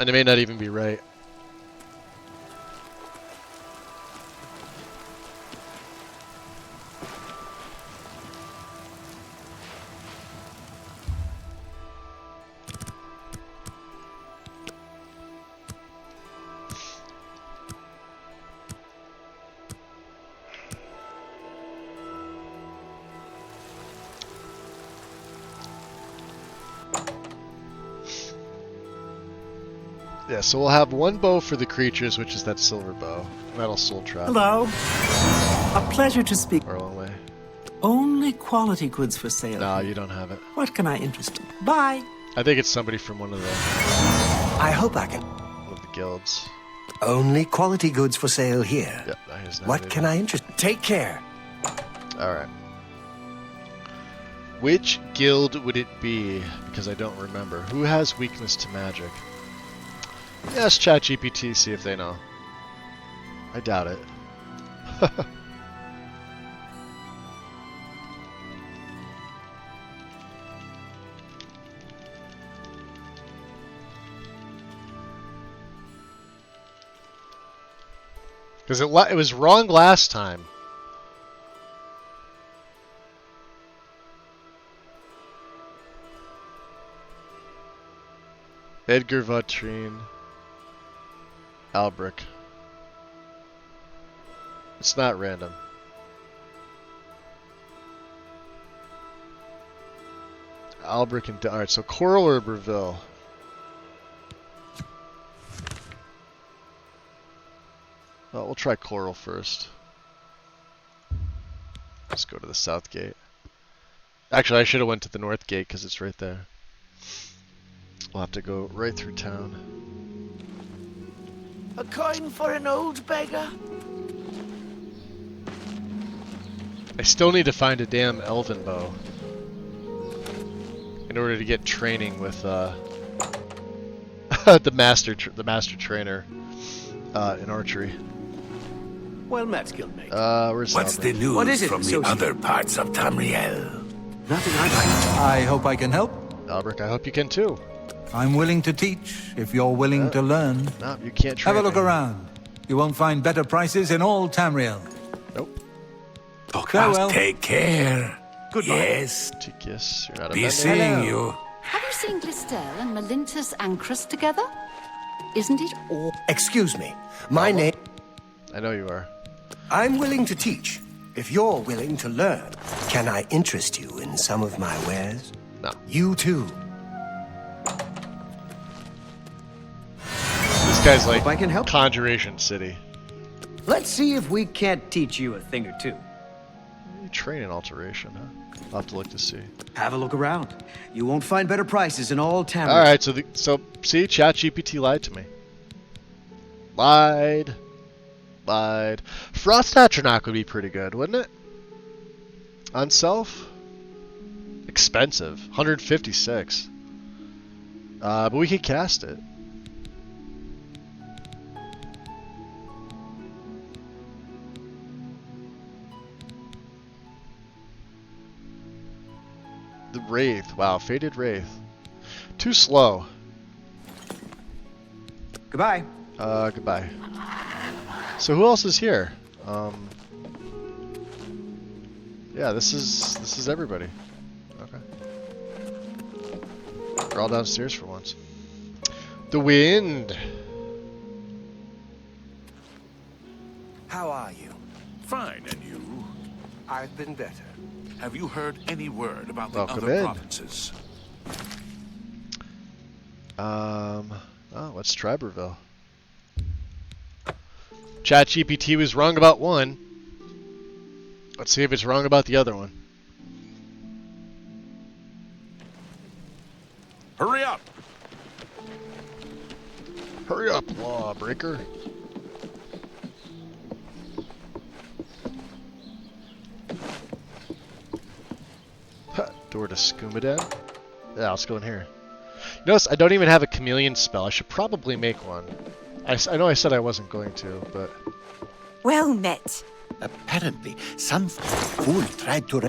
And it may not even be right. Yeah, so we'll have one bow for the creatures, which is that silver bow. Metal soul trap. Hello. A pleasure to speak. Arlenway. Only quality goods for sale. No, you don't have it. What can I interest you? Bye. I think it's somebody from one of the... I hope I can... one of the guilds. Only quality goods for sale here. Yep, what can I interest... Take care. Alright. Which guild would it be? Because I don't remember. Who has weakness to magic? Yes, ChatGPT, see if they know. I doubt it. Because it was wrong last time. Edgar Vautrin. Albric. It's not random. Albric and... Alright, so Coral or Breville? Well, we'll try Coral first. Let's go to the south gate. Actually, I should have went to the north gate because it's right there. We'll have to go right through town. A coin for an old beggar? I still need to find a damn elven bow in order to get training with the master trainer in archery. Well met, Guildmate. Where's What's the news from the other parts of Tamriel? nothing I'd like to. I hope I can help. Albrecht, I hope you can too. I'm willing to teach if you're willing to learn. No, you can't train Have a look me. around. You won't find better prices in all Tamriel. Nope. Farewell. Take care. Goodbye. Yes. Yes, you're not a Be bad seeing man. you. Have you seen Glistel and Melintus Ancrus together? Isn't it all? Excuse me. My name... I know you are. I'm willing to teach. If you're willing to learn, can I interest you in some of my wares? No. You too. This guy's like I can help. Conjuration City. Let's see if we can't teach you a thing or two. You train in alteration, huh? I'll have to look to see. Have a look around. You won't find better prices in all Tamriel. All right, so see, ChatGPT lied to me. Lied. Frost Atronach would be pretty good, wouldn't it? On self? Expensive. 156. But we could cast it. The Wraith. Wow, Faded Wraith. Too slow. Goodbye. Goodbye. So who else is here? Yeah, this is everybody. Okay. We're all downstairs for once. The wind. How are you? Fine, and you? I've been better. Have you heard any word about the Welcome other in. provinces? Oh, what's Triberville? ChatGPT was wrong about one. Let's see if it's wrong about the other one. Hurry up! Hurry up, lawbreaker. Door to Skumadan. Yeah, let's go in here. You notice I don't even have a chameleon spell. I should probably make one. I know I said I wasn't going to, but... Well met. Apparently, some fool tried to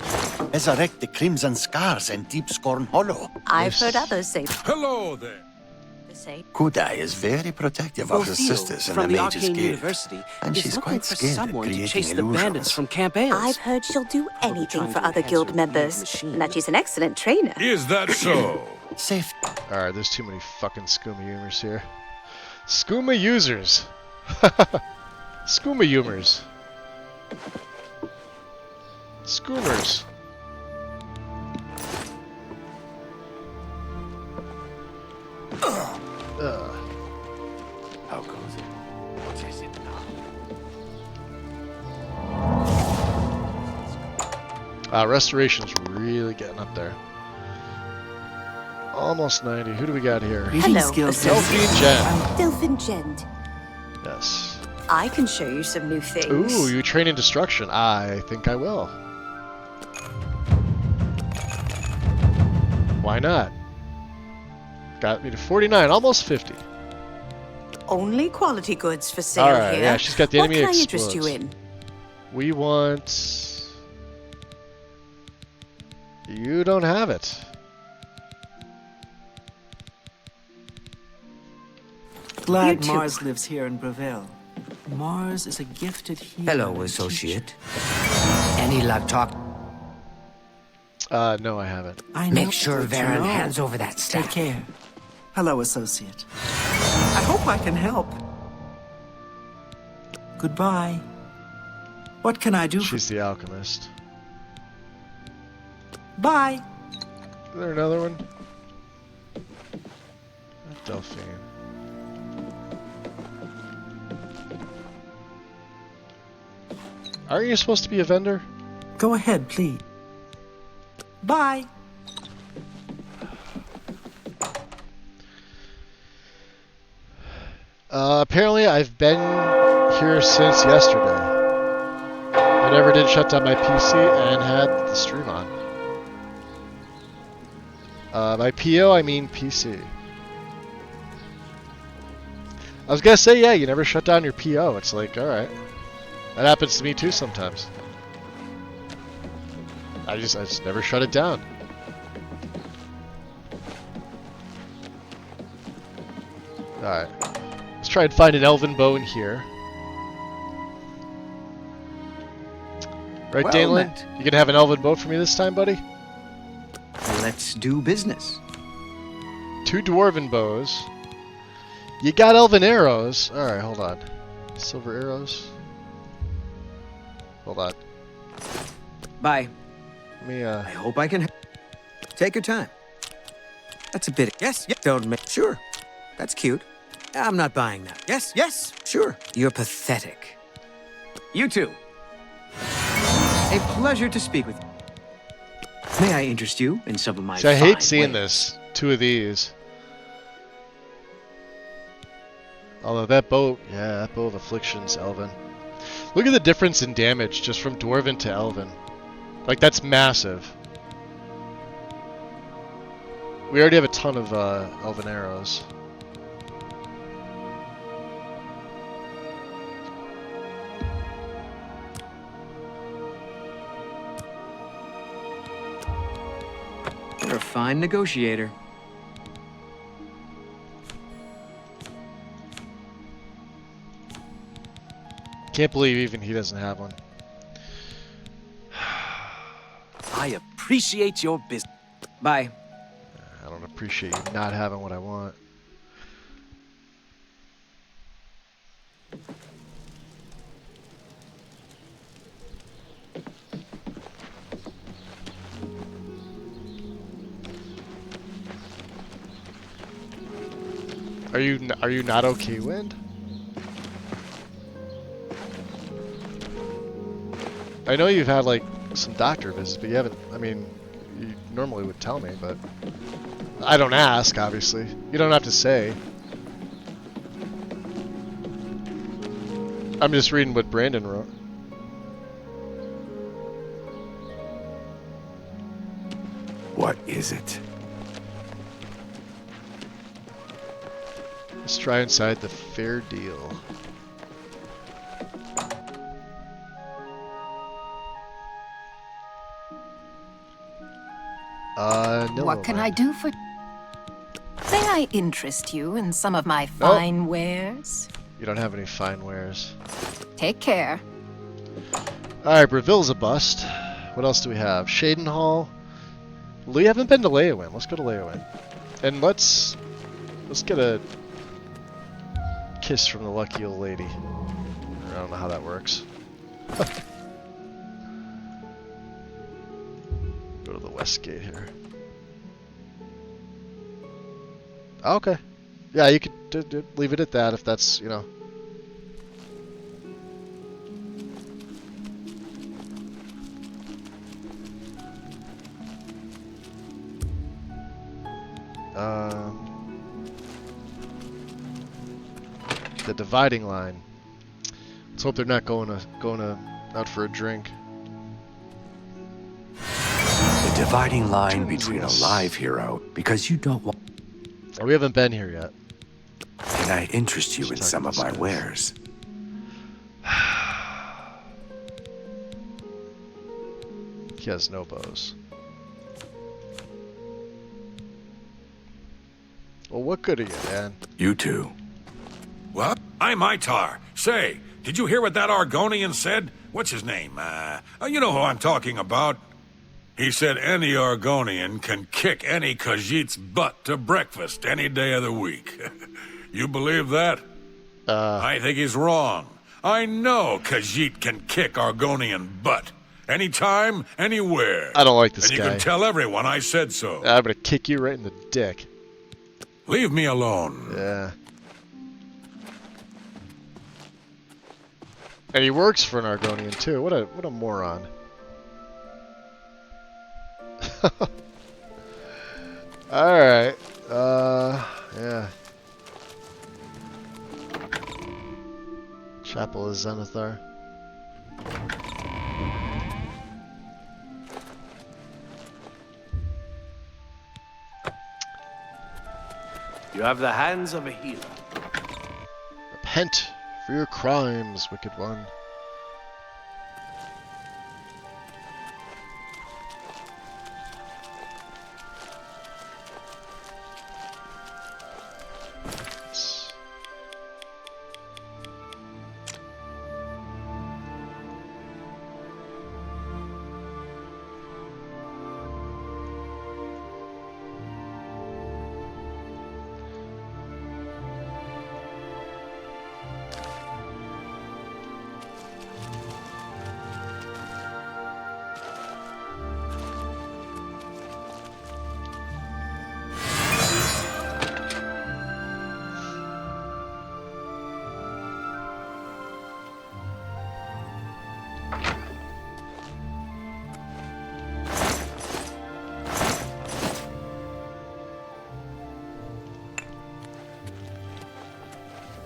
resurrect the Crimson Scars and Deep Scorn Hollow. I've heard others say Hello there. the same. Kudai is very protective of her sisters in the from the Mage's Arcane Guild, University and is she's looking quite for skilled at someone to creating chase the illusions. bandits from Camp Ailes. I've heard she'll do anything trying for to other enhance guild her members, machine. and that she's an excellent trainer. Is that so? Safe. Alright, there's too many fucking skooma humors here. Skooma users! Skooma humors. Skoomers. How goes it? What is it now? Restoration's really getting up there. Almost 90. Who do we got here? Hello, Delphine Jen. Delphin Gend. Yes. I can show you some new things. Ooh, you train in destruction. I think I will. Why not? Got me to 49, almost 50. Only quality goods for sale Alright, here. yeah, she's got the enemy What can I explodes. interest you in? We want... You don't have it. Glad You too. Mars lives here in Breville. Mars is a gifted healer. Hello, and associate. Any luck talk? No, I haven't. I know. Make sure Good to Varen know. hands over that Take staff. care. Hello, associate. I hope I can help. Goodbye. What can I do? She's the alchemist. Bye. Is there another one? Delphine. Aren't you supposed to be a vendor? Go ahead, please. Bye. Apparently I've been here since yesterday. I never did shut down my PC and had the stream on. By PO, I mean PC. I was gonna say, yeah, you never shut down your PO. It's like, alright. That happens to me too sometimes. I just never shut it down. Alright. Let's try and find an elven bow in here. Right, Well Danelin? met. You gonna have an elven bow for me this time, buddy? Let's do business. 2 dwarven bows. You got elven arrows. Alright, hold on. Silver arrows. Hold on. Bye. Let me, I hope I can. Take your time. That's a bit. Yes. Don't make. Sure. That's cute. I'm not buying that. Yes. Yes. Sure. You're pathetic. You too. A pleasure to speak with you. May I interest you in some of my See, I hate fine seeing ways? this. 2 of these. Although that bow, yeah, that bow of affliction's elven. Look at the difference in damage just from dwarven to elven. Like, that's massive. We already have a ton of elven arrows. You're a fine negotiator. Can't believe even he doesn't have one. I appreciate your business. Bye. I don't appreciate you not having what I want. Are you not okay, Wind? I know you've had like some doctor visits, but you haven't. I mean, you normally would tell me, but I don't ask. Obviously, you don't have to say. I'm just reading what Brandon wrote. What is it? Let's try inside the fair deal. No. What can I do for... May I interest you in some of my fine wares? You don't have any fine wares. Take care. Alright, Breville's a bust. What else do we have? Shadenhall. We haven't been to Leowin. Let's go to Leowin. And let's get a kiss from the lucky old lady. I don't know how that works. Go to the west gate here. Okay. Yeah, you could leave it at that if that's, you know. The dividing line. Let's hope they're not going out for a drink. The dividing line between a live hero, because you don't want... Oh, we haven't been here yet. Can I interest you in some of my wares? He has no bows. Well, what good are you, man? You too. What? I'm Itar. Say, did you hear what that Argonian said? What's his name? You know who I'm talking about. He said any Argonian can kick any Khajiit's butt to breakfast any day of the week. You believe that? I think he's wrong. I know Khajiit can kick Argonian butt. Anytime, anywhere. I don't like this guy. And you can tell everyone I said so. I'm gonna kick you right in the dick. Leave me alone. Yeah. And he works for an Argonian too. What a moron. Alright. Yeah. Chapel of Zenithar. You have the hands of a healer. Repent for your crimes, wicked one.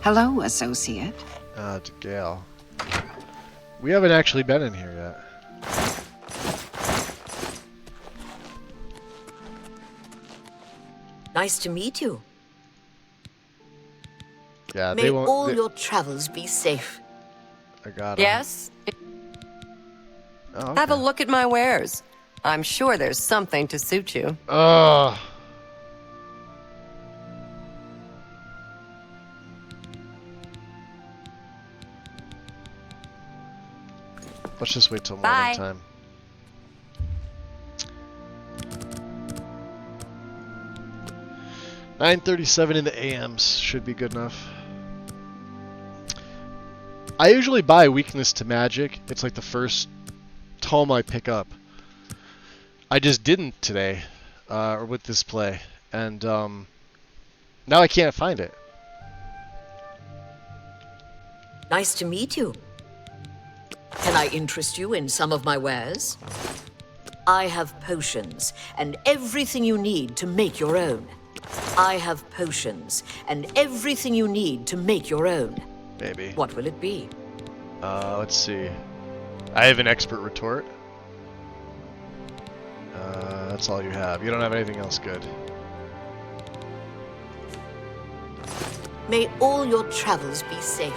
Hello, associate. To Gale. We haven't actually been in here yet. Nice to meet you. Yeah, May they won't. all your travels be safe. I got it. Yes? Oh, okay. Have a look at my wares. I'm sure there's something to suit you. Ugh. Let's just wait till morning Bye. time. $9:37 in the AMs should be good enough. I usually buy Weakness to Magic. It's like the first tome I pick up. I just didn't today, or with this play, and now I can't find it. Nice to meet you. Can I interest you in some of my wares? I have potions and everything you need to make your own. I have potions and everything you need to make your own. Maybe. What will it be? Let's see. I have an expert retort. That's all you have. You don't have anything else good. May all your travels be safe.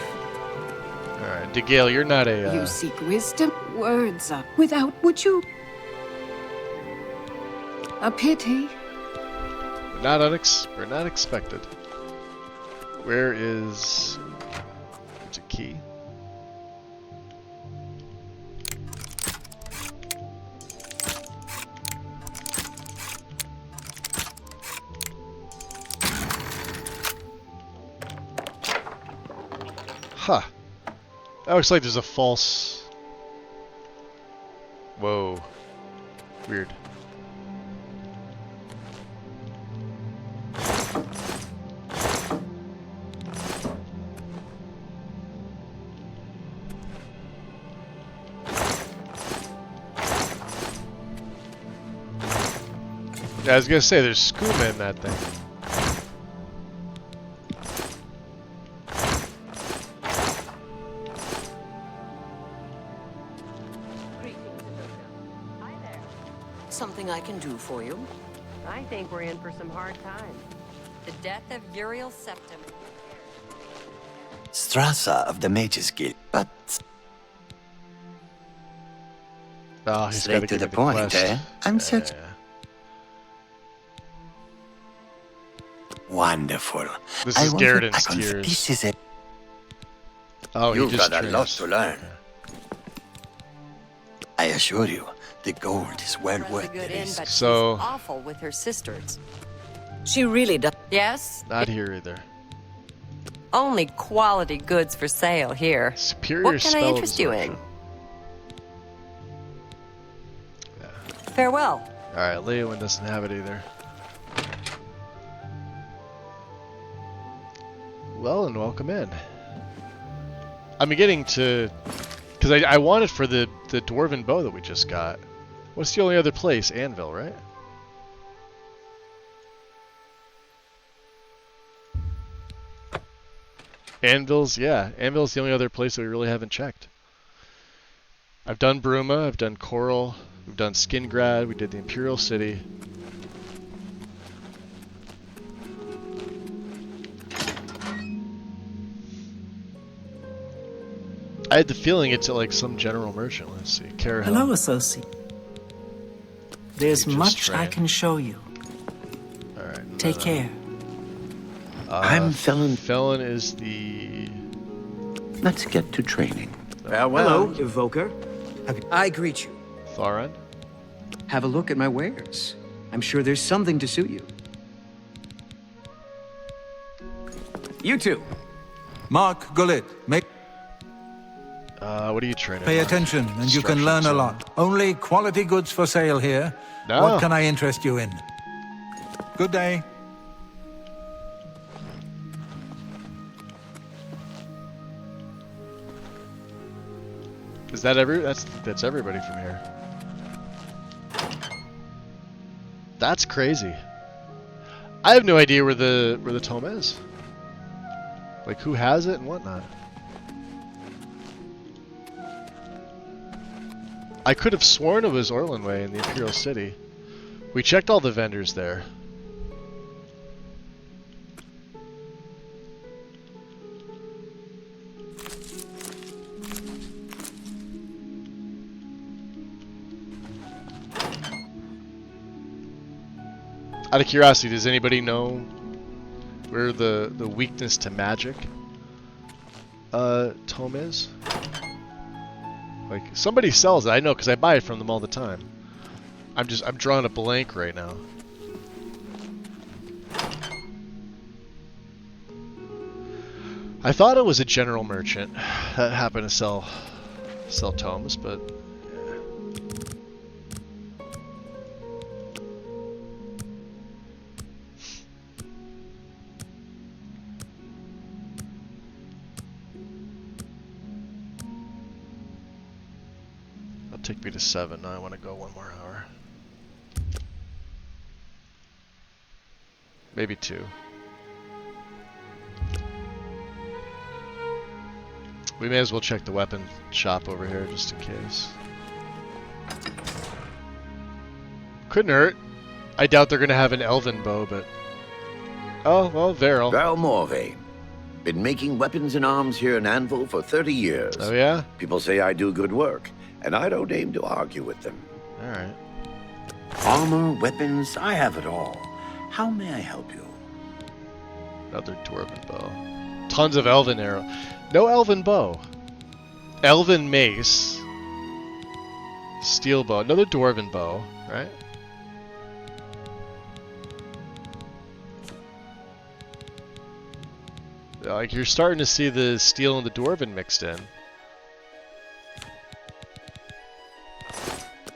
Alright, DeGale, you're not a... You seek wisdom? Words up. Without, would you? A pity. We're not expected. Where is... It's a key. Huh. That looks like there's a false... Whoa. Weird. Yeah, I was gonna say, there's skooma in that thing. Something I can do for you? I think we're in for some hard times. The death of Uriel Septim. Strassa of the Mages Guild, but... Oh, he's straight to the point, quest. eh? I'm searching. Wonderful. This is Garrett's tears. This is it. Oh, You've he just got a lot trains. to learn. I assure you, the gold is well worth the risk. But So- she's awful with her sisters. She really does. Yes? Not here either. Only quality goods for sale here. Superior What can I spell interest you in? absorption. Farewell. Alright, Leowyn doesn't have it either. Well, and welcome in. I'm beginning to... Because I want it for the Dwarven bow that we just got. What's the only other place? Anvil, right? Anvil's the only other place that we really haven't checked. I've done Bruma, I've done Coral, we've done Skingrad, we did the Imperial City. I had the feeling it's at like some general merchant. Let's see. Carahel. Hello, associate. There's You just much I trained. can show you. Alright. Take care. I'm Felon. Felon is the... Let's get to training. Hello, Evoker. I greet you. Tharan? Have a look at my wares. I'm sure there's something to suit you. You too. Mark Gullet, make... What are you training? Pay Mark? attention, and you can learn a lot. Only quality goods for sale here. No. What can I interest you in? Good day. Is that that's everybody from here. That's crazy. I have no idea where the tome is. Like, who has it and whatnot. I could have sworn it was Orlanway in the Imperial City. We checked all the vendors there. Out of curiosity, does anybody know where the weakness to magic tome is? Like, somebody sells it, I know, because I buy it from them all the time. I'm drawing a blank right now. I thought it was a general merchant that happened to sell tomes, but take me to 7. Now I want to go 1 more hour. Maybe 2. We may as well check the weapon shop over here just in case. Couldn't hurt. I doubt they're going to have an elven bow, but... Oh, well, Varel. Varel Morvain. Been making weapons and arms here in Anvil for 30 years. Oh, yeah? People say I do good work, and I don't aim to argue with them. Alright. Armor, weapons, I have it all. How may I help you? Another dwarven bow. Tons of elven arrow. No elven bow. Elven mace. Steel bow. Another dwarven bow, right? Like, you're starting to see the steel and the dwarven mixed in.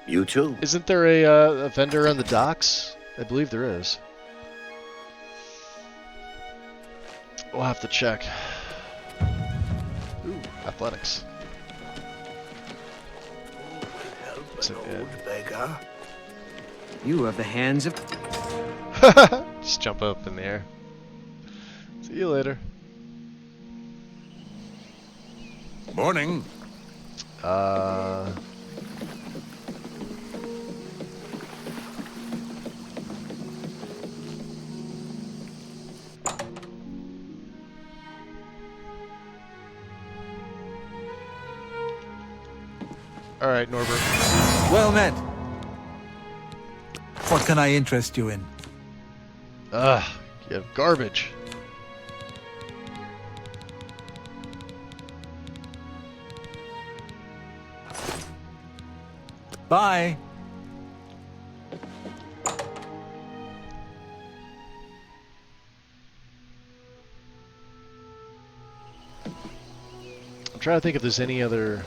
You too. Isn't there a vendor on the docks? I believe there is. We'll have to check. Ooh, athletics. Help an old beggar. You have the hands of... Just jump up in the air. See you later. Morning. Alright, Norbert. Well met. What can I interest you in? Ugh, you have garbage. Bye. I'm trying to think if there's any other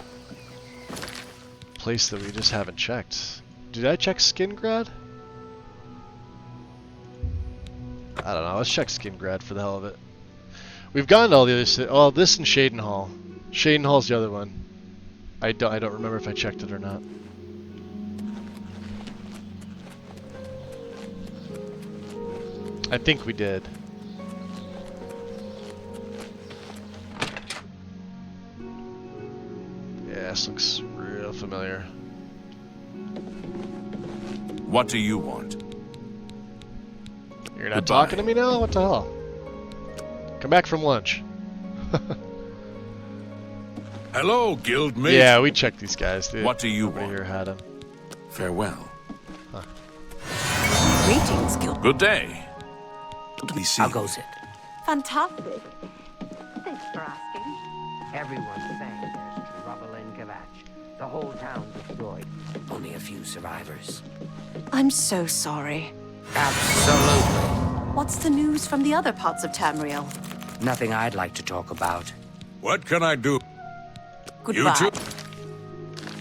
place that we just haven't checked. Did I check Skingrad? I don't know. Let's check Skingrad for the hell of it. We've gone to all the other. Oh, this and Shadenhall. Shadenhall's the other one. I don't remember if I checked it or not. I think we did. Yeah, this looks real familiar. What do you want? You're not talking to me now? What the hell? Come back from lunch. Hello, guildmate. Yeah, we checked these guys, dude. What do you want? Here had him. Farewell. Greetings, guild. Good day. How goes it? Fantastic. Thanks for asking. Everyone's saying there's trouble in Kvatch. The whole town destroyed. Only a few survivors. I'm so sorry. Absolutely. What's the news from the other parts of Tamriel? Nothing I'd like to talk about. What can I do? Goodbye. You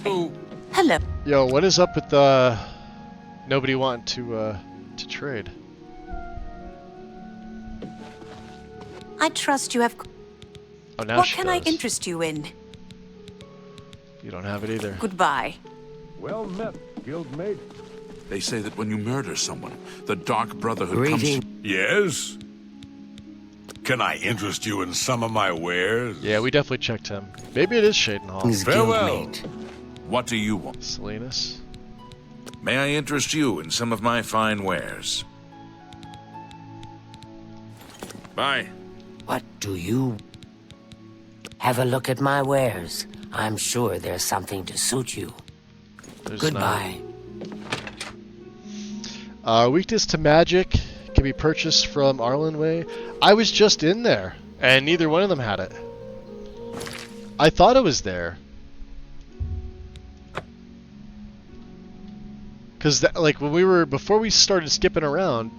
two? Hello. Yo, what is up with nobody wanting to trade? I trust you have... Oh, now what she can does. I interest you in? You don't have it either. Goodbye. Well met, guildmate. They say that when you murder someone, the Dark Brotherhood Greeting. comes... Yes? Can I interest you in some of my wares? Yeah, we definitely checked him. Maybe it is Shaden Hall. Farewell. What do you want? Salinas. May I interest you in some of my fine wares? Bye. What do you... Have a look at my wares. I'm sure there's something to suit you. Goodbye. Weakness to magic can be purchased from Arlen Way. I was just in there, and neither one of them had it. I thought it was there. Because, like, before we started skipping around,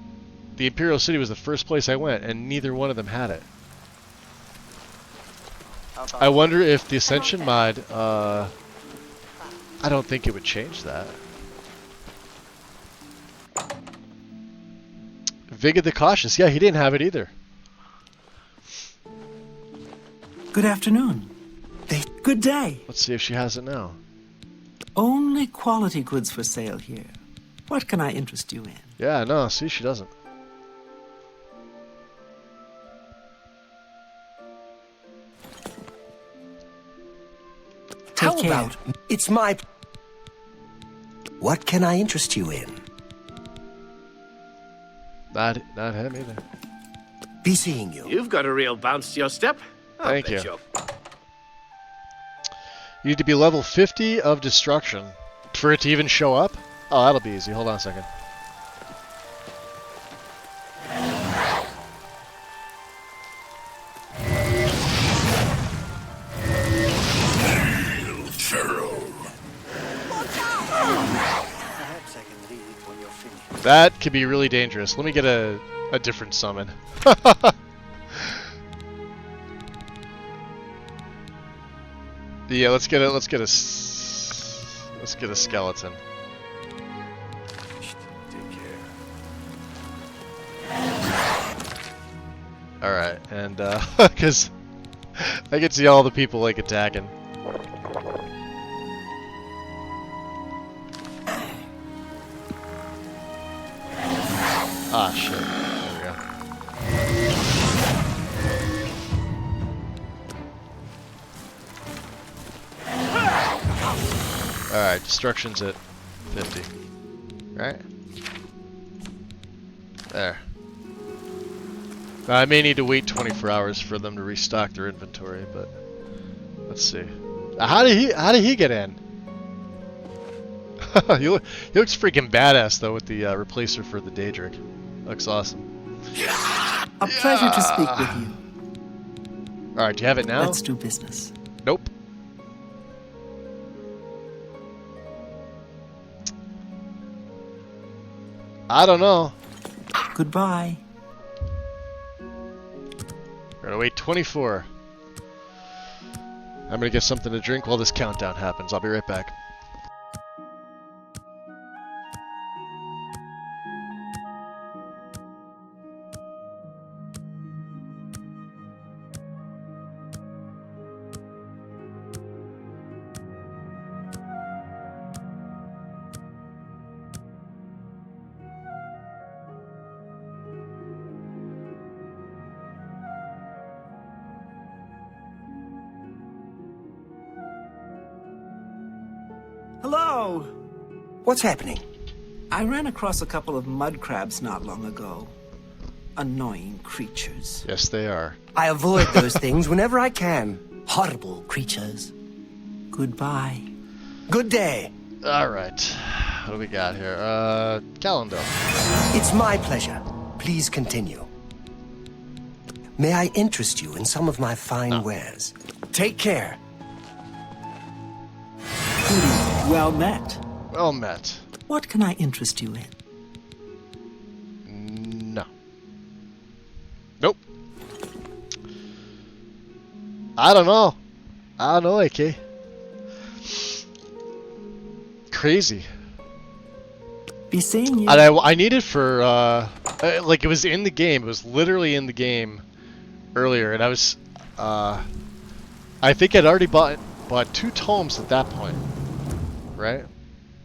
the Imperial City was the first place I went, and neither one of them had it. I wonder if the Ascension mod, I don't think it would change that. Vigga the Cautious, yeah, he didn't have it either. Good afternoon. Good day. Let's see if she has it now. Only quality goods for sale here. What can I interest you in? Yeah, no, see, she doesn't. How about it's my... What can I interest you in? Not him either. Be seeing you. You've got a real bounce to your step. Thank you. You need to be level 50 of destruction for it to even show up. Oh, that'll be easy. Hold on a second. That could be really dangerous. Let me get a different summon. Yeah, let's get a skeleton. All right, and because I can see all the people like attacking. Ah, shit. There we go. Alright, destruction's at 50. Right? There. Now, I may need to wait 24 hours for them to restock their inventory, but let's see. How did he get in? he looks freaking badass though with the replacer for the Daedric. Looks awesome. A pleasure to speak with you. Alright, do you have it now? Let's do business. Nope. I don't know. Goodbye. We're gonna wait 24. I'm gonna get something to drink while this countdown happens. I'll be right back. Hello! What's happening? I ran across a couple of mud crabs not long ago. Annoying creatures. Yes, they are. I avoid those things whenever I can. Horrible creatures. Goodbye. Good day. Alright. What do we got here? Calendar. It's my pleasure. Please continue. May I interest you in some of my fine wares? Take care. Well met. Well met. What can I interest you in? No. Nope. I don't know. AK. Crazy. Be seeing you. And I need it for, like, it was in the game. It was literally in the game earlier, and I was, I think I'd already bought 2 tomes at that point. Right?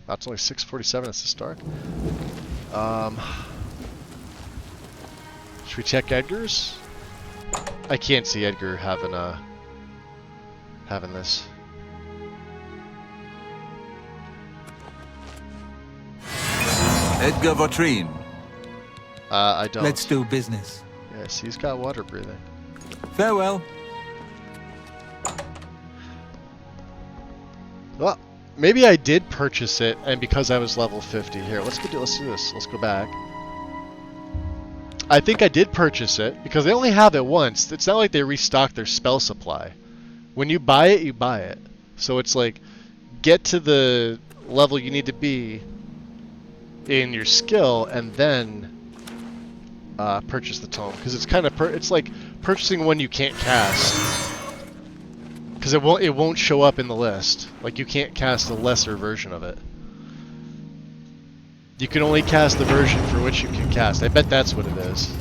That's only 6:47 at the start. Should we check Edgar's? I can't see Edgar having this. Edgar Vautrin. I don't. Let's do business. Yes, he's got water breathing. Farewell. Well, maybe I did purchase it, and because I was level 50. Here, let's do this. Let's go back. I think I did purchase it, because they only have it once. It's not like they restock their spell supply. When you buy it, you buy it. So it's like, get to the level you need to be in your skill, and then purchase the tome. Because it's kind of it's like purchasing one you can't cast. Because it won't show up in the list. Like, you can't cast a lesser version of it. You can only cast the version for which you can cast. I bet that's what it is.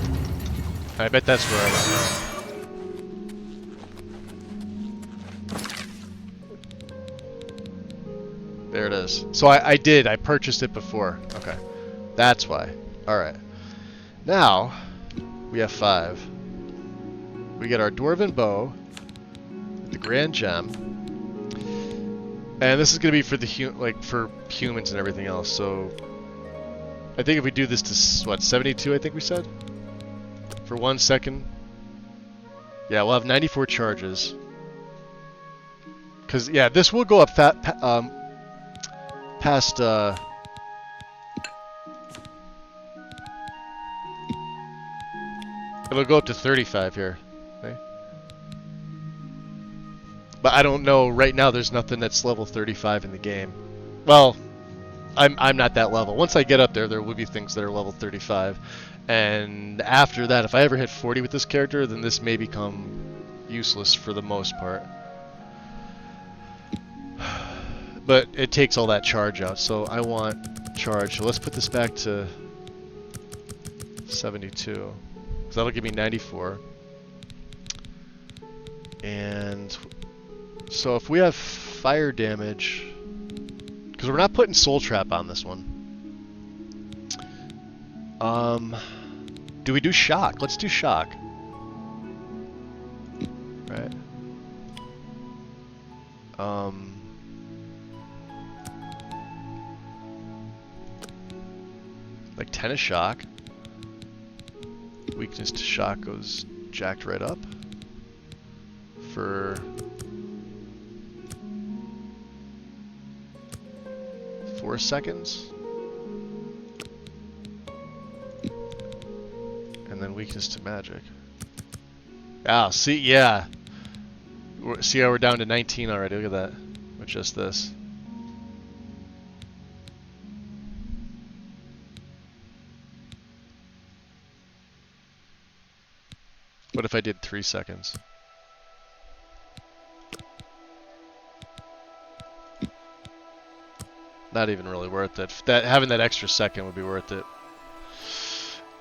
I bet that's where I went. There it is. So I purchased it before. Okay. That's why. Alright. Now, we have 5. We get our Dwarven Bow, the Grand Gem, and this is going to be for the for humans and everything else. So I think if we do this to what, 72, I think we said, for 1 second. Yeah, we'll have 94 charges. Cause yeah, this will go up past. It'll go up to 35 here. Okay. But I don't know, right now there's nothing that's level 35 in the game. Well, I'm not that level. Once I get up there, there will be things that are level 35. And after that, if I ever hit 40 with this character, then this may become useless for the most part. But it takes all that charge out, so I want charge. So let's put this back to 72. So that'll give me 94. And so if we have fire damage, because we're not putting Soul Trap on this one. Do we do Shock? Let's do Shock. Right. Like 10 is Shock. Weakness to Shock goes jacked right up. For 4 seconds. And then weakness to magic. Ah, see, yeah. See how we're down to 19 already. Look at that. With just this. What if I did 3 seconds? Not even really worth it. Having that extra second would be worth it.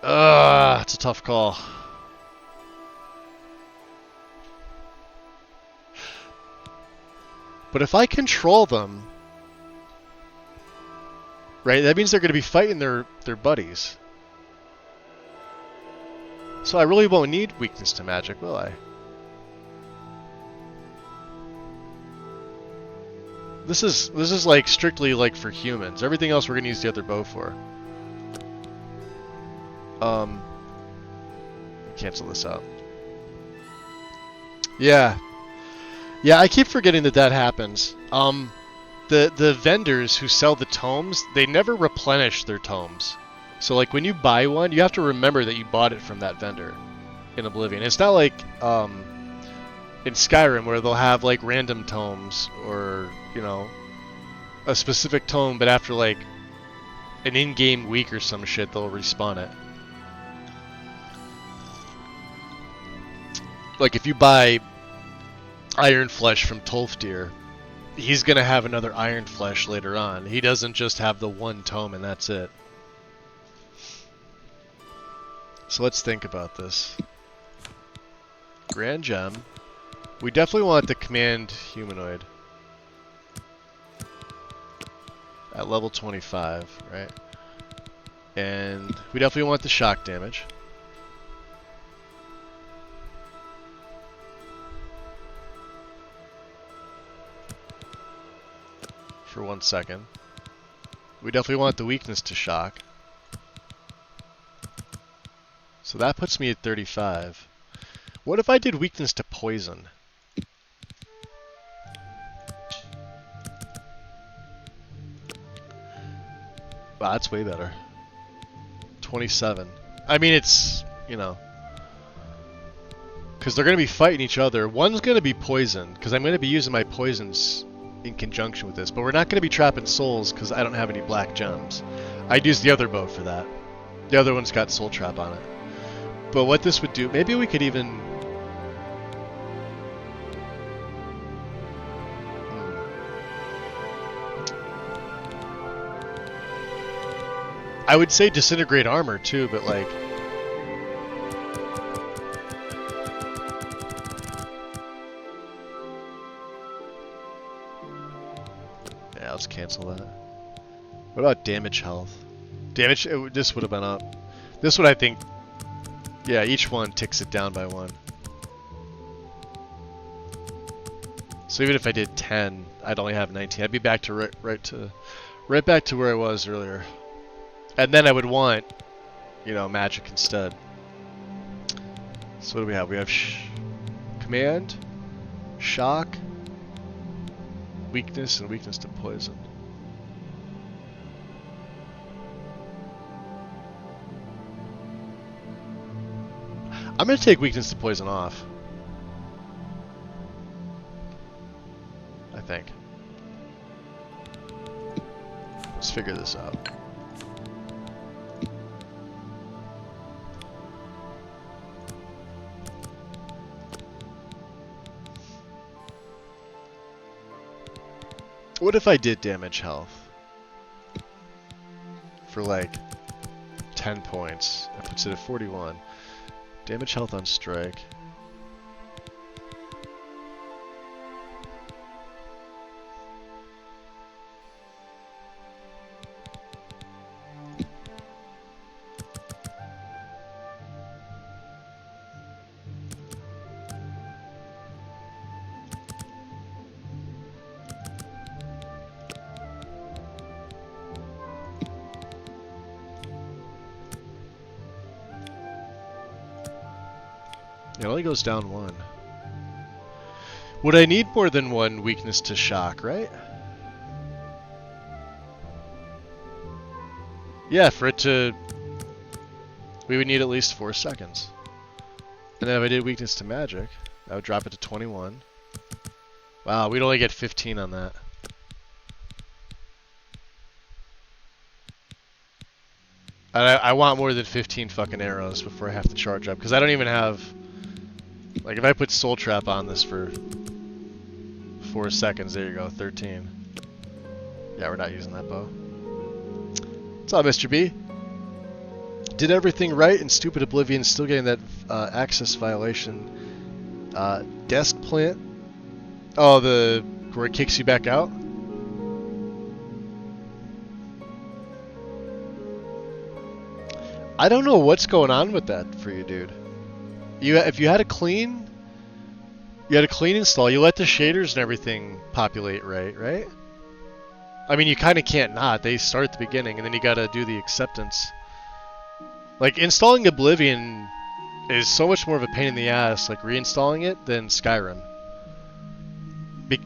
It's a tough call. But if I control them, right, that means they're going to be fighting their buddies. So I really won't need weakness to magic, will I? This is like strictly like for humans. Everything else we're gonna use the other bow for. Cancel this out. Yeah. Yeah, I keep forgetting that happens. The vendors who sell the tomes, they never replenish their tomes. So like when you buy one, you have to remember that you bought it from that vendor in Oblivion. It's not like in Skyrim where they'll have like random tomes or, you know, a specific tome, but after like an in-game week or some shit, they'll respawn it. Like if you buy Iron Flesh from Tolfdir, he's gonna have another Iron Flesh later on. He doesn't just have the one tome and that's it. So let's think about this. Grand Gem. We definitely want the Command Humanoid. At level 25, right? And we definitely want the shock damage. for 1 second. We definitely want the weakness to shock. So that puts me at 35. What if I did weakness to poison? Wow, that's way better. 27. I mean, it's, you know, because they're going to be fighting each other. One's going to be poison, because I'm going to be using my poisons in conjunction with this, but we're not going to be trapping souls because I don't have any black gems. I'd use the other bow for that. The other one's got soul trap on it. But what this would do, maybe we could even... I would say disintegrate armor too, but like... Yeah, let's cancel that. What about damage health? Damage, this would have been up. This one I think, yeah, each one ticks it down by 1. So even if I did 10, I'd only have 19. I'd be back to right back to where I was earlier. And then I would want, you know, magic instead. So what do we have? We have command, shock, weakness, and weakness to poison. I'm going to take weakness to poison off. I think. Let's figure this out. What if I did damage health for like 10 points? That puts it at 41. Damage health on strike. It only goes down 1. Would I need more than 1 weakness to shock, right? Yeah, for it to... We would need at least 4 seconds. And then if I did weakness to magic, that would drop it to 21. Wow, we'd only get 15 on that. I want more than 15 fucking arrows before I have to charge up, because I don't even have... Like, if I put Soul Trap on this for 4 seconds, there you go, 13. Yeah, we're not using that bow. What's up, Mr. B? Did everything right, and stupid Oblivion's still getting that access violation. Desk plant? Oh, where it kicks you back out? I don't know what's going on with that for you, dude. If you had a clean install, you let the shaders and everything populate right? I mean, you kind of can't not. They start at the beginning, and then you gotta do the acceptance. Like, installing Oblivion is so much more of a pain in the ass, like reinstalling it, than Skyrim.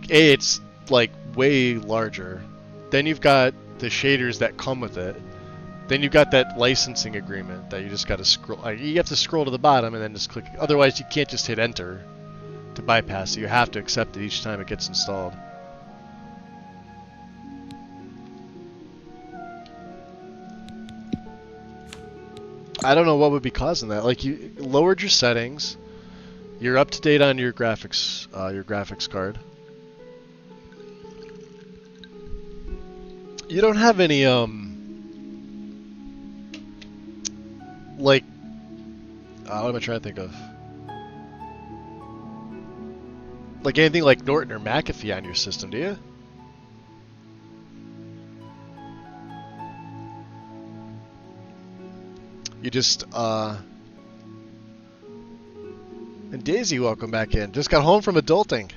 It's like way larger. Then you've got the shaders that come with it. Then you've got that licensing agreement that you just got to scroll. You have to scroll to the bottom and then just click. Otherwise, you can't just hit enter to bypass it. You have to accept it each time it gets installed. I don't know what would be causing that. Like, you lowered your settings. You're up to date on your graphics card. You don't have any like, what am I trying to think of? Like anything like Norton or McAfee on your system, do you? You just, and Daisy, welcome back in. Just got home from adulting.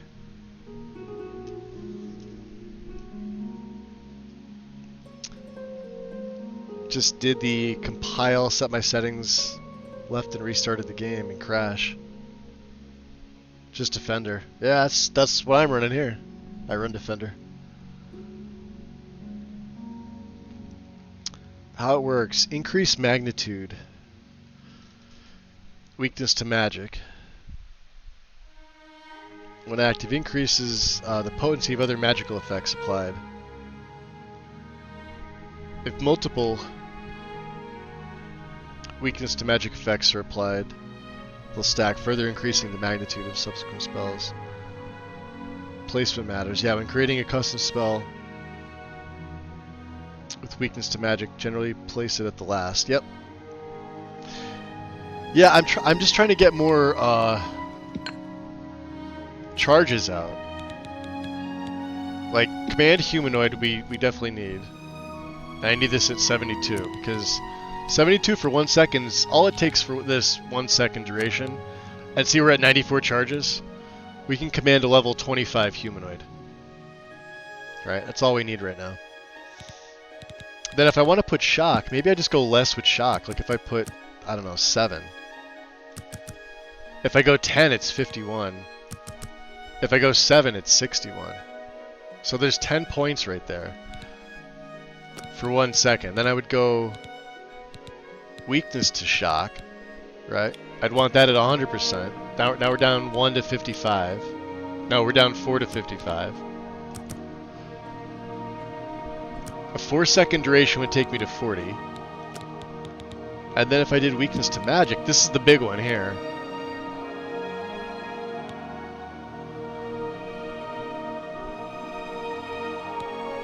just did the compile, set my settings, left and restarted the game and crash. Just Defender. Yeah, that's what I'm running here. I run Defender. How it works: increase magnitude, weakness to magic. When active, increases the potency of other magical effects applied. If multiple weakness to magic effects are applied, they'll stack, further increasing the magnitude of subsequent spells. Placement matters. Yeah, when creating a custom spell with weakness to magic, generally place it at the last. Yep. Yeah, I'm just trying to get more charges out. Like command humanoid, we definitely need. And I need this at 72 because 72 for 1 second is all it takes for this 1 second duration. And see, we're at 94 charges. We can command a level 25 humanoid. Right, that's all we need right now. Then if I want to put shock, maybe I just go less with shock. Like if I put, I don't know, 7. If I go 10, it's 51. If I go 7, it's 61. So there's 10 points right there for 1 second. Then I would go weakness to shock, right? I'd want that at 100%. Now we're down 1 to 55. No, we're down 4 to 55. A 4 second duration would take me to 40. And then if I did weakness to magic, this is the big one here.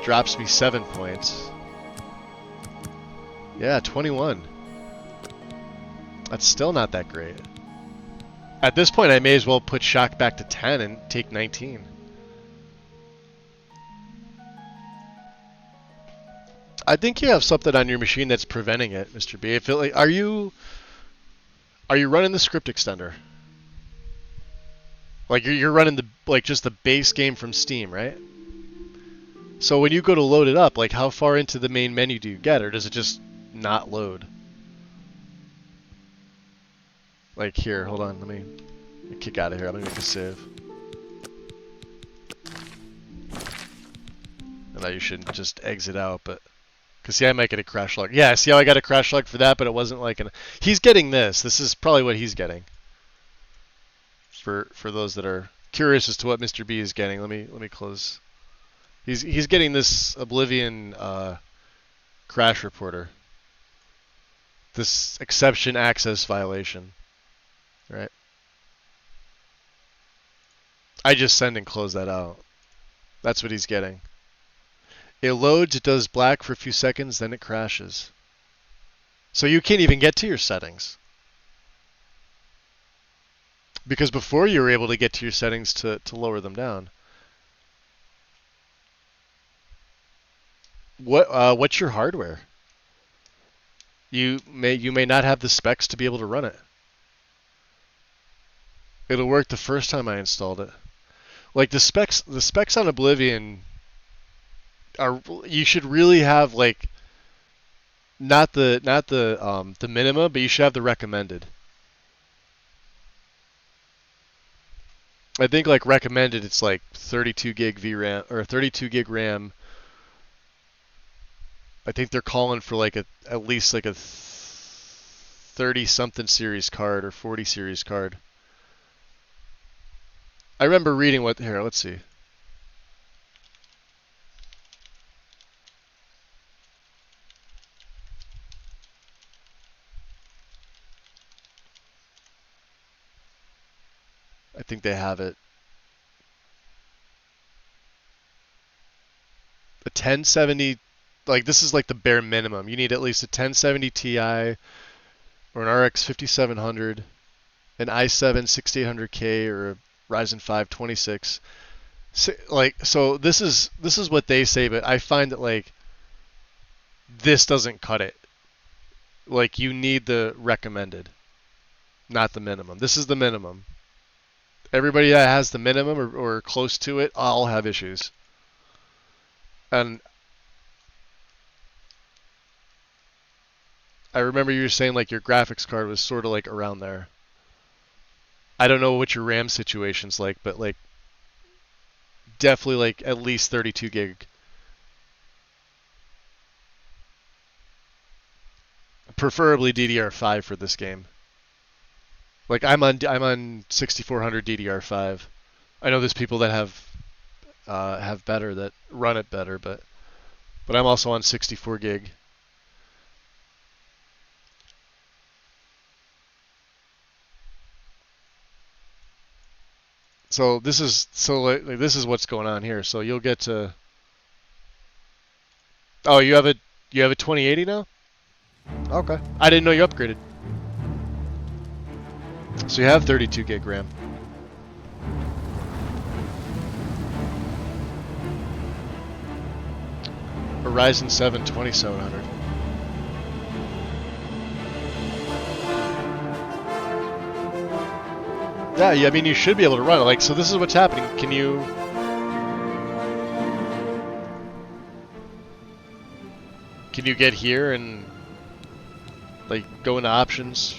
Drops me 7 points. Yeah, 21. That's still not that great. At this point, I may as well put shock back to 10 and take 19. I think you have something on your machine that's preventing it, Mr. B. If it, are you running the script extender? Like you're running the just the base game from Steam, right? So when you go to load it up, like how far into the main menu do you get, or does it just not load? Like here, hold on, let me kick out of here. I'm gonna make a save. I know you shouldn't just exit out, but cause see, I might get a crash log. Yeah, see how I got a crash log for that, but it wasn't like an. He's getting this. This is probably what he's getting. For those that are curious as to what Mr. B is getting, let me close. He's getting this Oblivion crash reporter. This exception access violation. Right? I just send and close that out. That's what he's getting. It loads, it does black for a few seconds, then it crashes. So you can't even get to your settings. Because before you were able to get to your settings to lower them down. What's your hardware? You may not have the specs to be able to run it. It'll work the first time I installed it. Like the specs on Oblivion are, you should really have like not the minima, but you should have the recommended. I think like recommended it's like 32 gig VRAM or 32 gig RAM. I think they're calling for like at least like a 30 something series card or 40 series card. I remember reading what here, let's see. I think they have it. A 1070, like this is like the bare minimum. You need at least a 1070 Ti or an RX 5700, an i7 6800K or a Ryzen 5 26. So this is what they say, but I find that like this doesn't cut it. Like you need the recommended, not the minimum. This is the minimum. Everybody that has the minimum or close to it all have issues. And I remember you were saying like your graphics card was sort of like around there. I don't know what your RAM situation's like, but like definitely like at least 32 gig. Preferably DDR5 for this game. Like I'm on 6400 DDR5. I know there's people that have better, that run it better, but I'm also on 64 gig. So this is this is what's going on here. So you'll get to. Oh, you have a 2080 now? Okay. I didn't know you upgraded. So you have 32 gig RAM. A Ryzen 7 2700. Yeah, I mean you should be able to run it. Like, so this is what's happening. Can you get here and like go into options?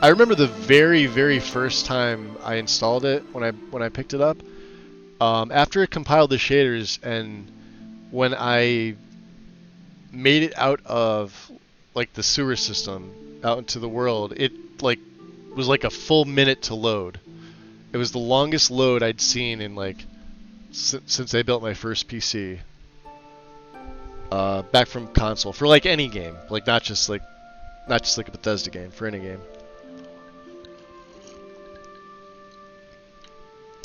I remember the very, very first time I installed it when I picked it up. After it compiled the shaders and when I made it out of like the sewer system out into the world, it like was like a full minute to load. It was the longest load I'd seen in like since I built my first PC. Back from console for like any game, like not just like a Bethesda game, for any game.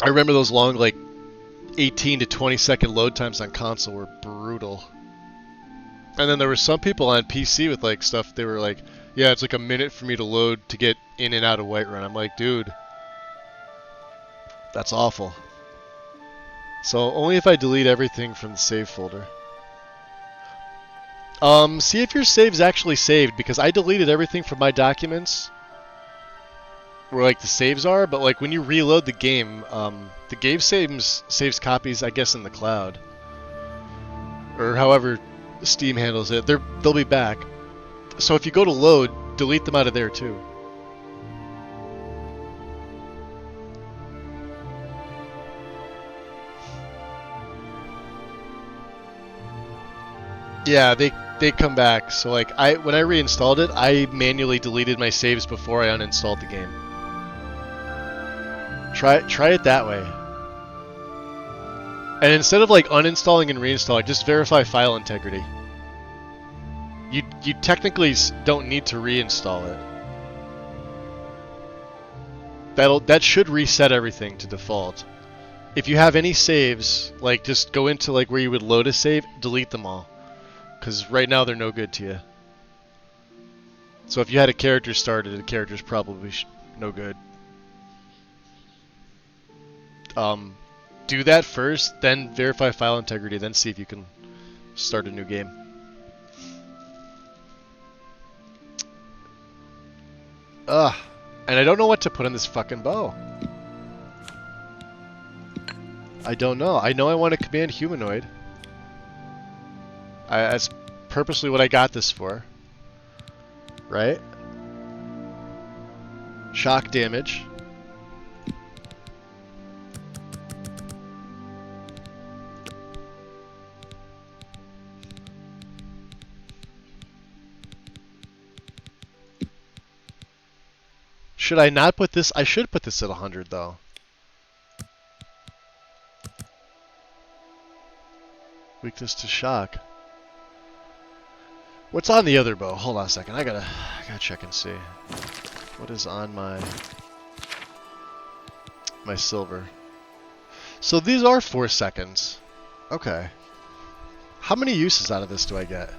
I remember those long like 18 to 20 second load times on console were brutal. And then there were some people on PC with like stuff, they were like, yeah, it's like a minute for me to load to get in and out of Whiterun. I'm like, dude, that's awful. So only if I delete everything from the save folder. See if your save's actually saved, because I deleted everything from my documents where like the saves are, but like when you reload the game saves copies, I guess, in the cloud. Or however Steam handles it. They'll be back. So if you go to load, delete them out of there too. Yeah, they come back. So like when I reinstalled it, I manually deleted my saves before I uninstalled the game. Try it that way. And instead of like uninstalling and reinstalling, just verify file integrity. You technically don't need to reinstall it. That should reset everything to default. If you have any saves, like just go into like where you would load a save, delete them all. Because right now they're no good to you. So if you had a character started, the character's probably no good. Do that first, then verify file integrity, then see if you can start a new game. And I don't know what to put on this fucking bow. I don't know. I know I want to command humanoid. That's purposely what I got this for. Right? Shock damage. Should I not put this? I should put this at 100 though. Weakness to shock. What's on the other bow? Hold on a second. I gotta check and see. What is on my silver? So these are 4 seconds. Okay. How many uses out of this do I get?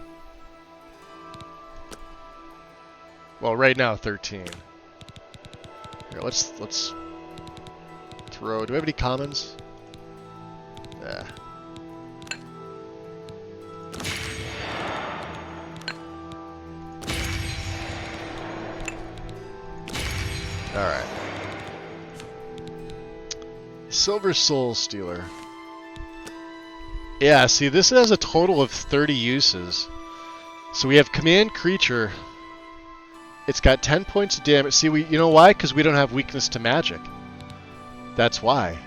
Well, right now 13. Here, let's throw. Do we have any commons? Yeah. Alright. Silver Soul Stealer. Yeah, see, this has a total of 30 uses. So we have command creature. It's got 10 points of damage. See, you know why? Because we don't have weakness to magic. That's why.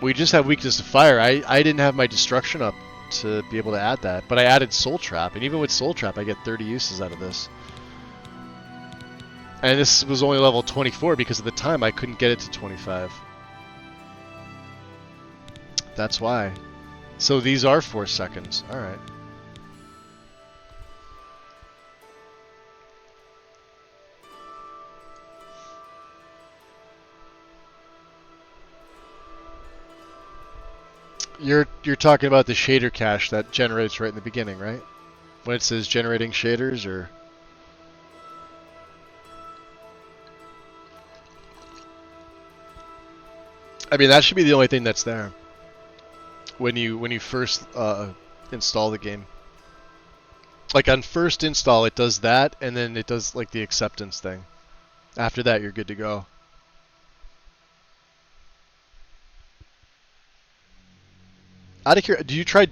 We just have weakness to fire. I didn't have my destruction up to be able to add that, but I added Soul Trap, and even with Soul Trap, I get 30 uses out of this. And this was only level 24 because at the time I couldn't get it to 25. That's why. So these are 4 seconds. Alright. You're talking about the shader cache that generates right in the beginning, right? When it says generating shaders, or... I mean, that should be the only thing that's there when you first install the game. Like on first install, it does that, and then it does like the acceptance thing. After that, you're good to go. Out of here, do you try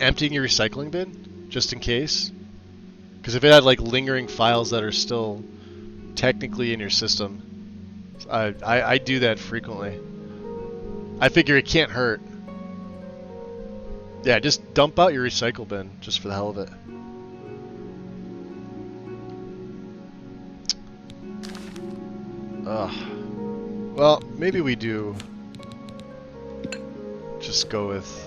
emptying your recycling bin just in case? Because if it had like lingering files that are still technically in your system, I do that frequently. I figure it can't hurt. Yeah, just dump out your recycle bin just for the hell of it. Ugh. Well, maybe we do just go with...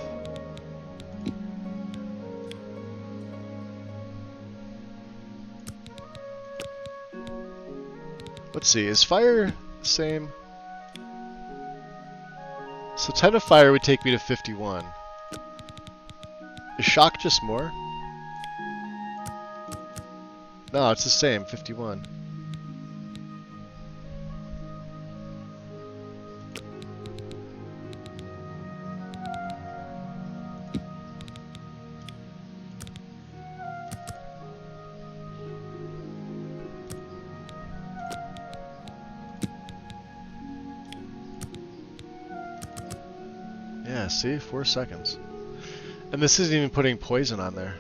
Let's see, is fire the same? So 10 of fire would take me to 51. Is shock just more? No, it's the same, 51. Yeah, see? 4 seconds. And this isn't even putting poison on there.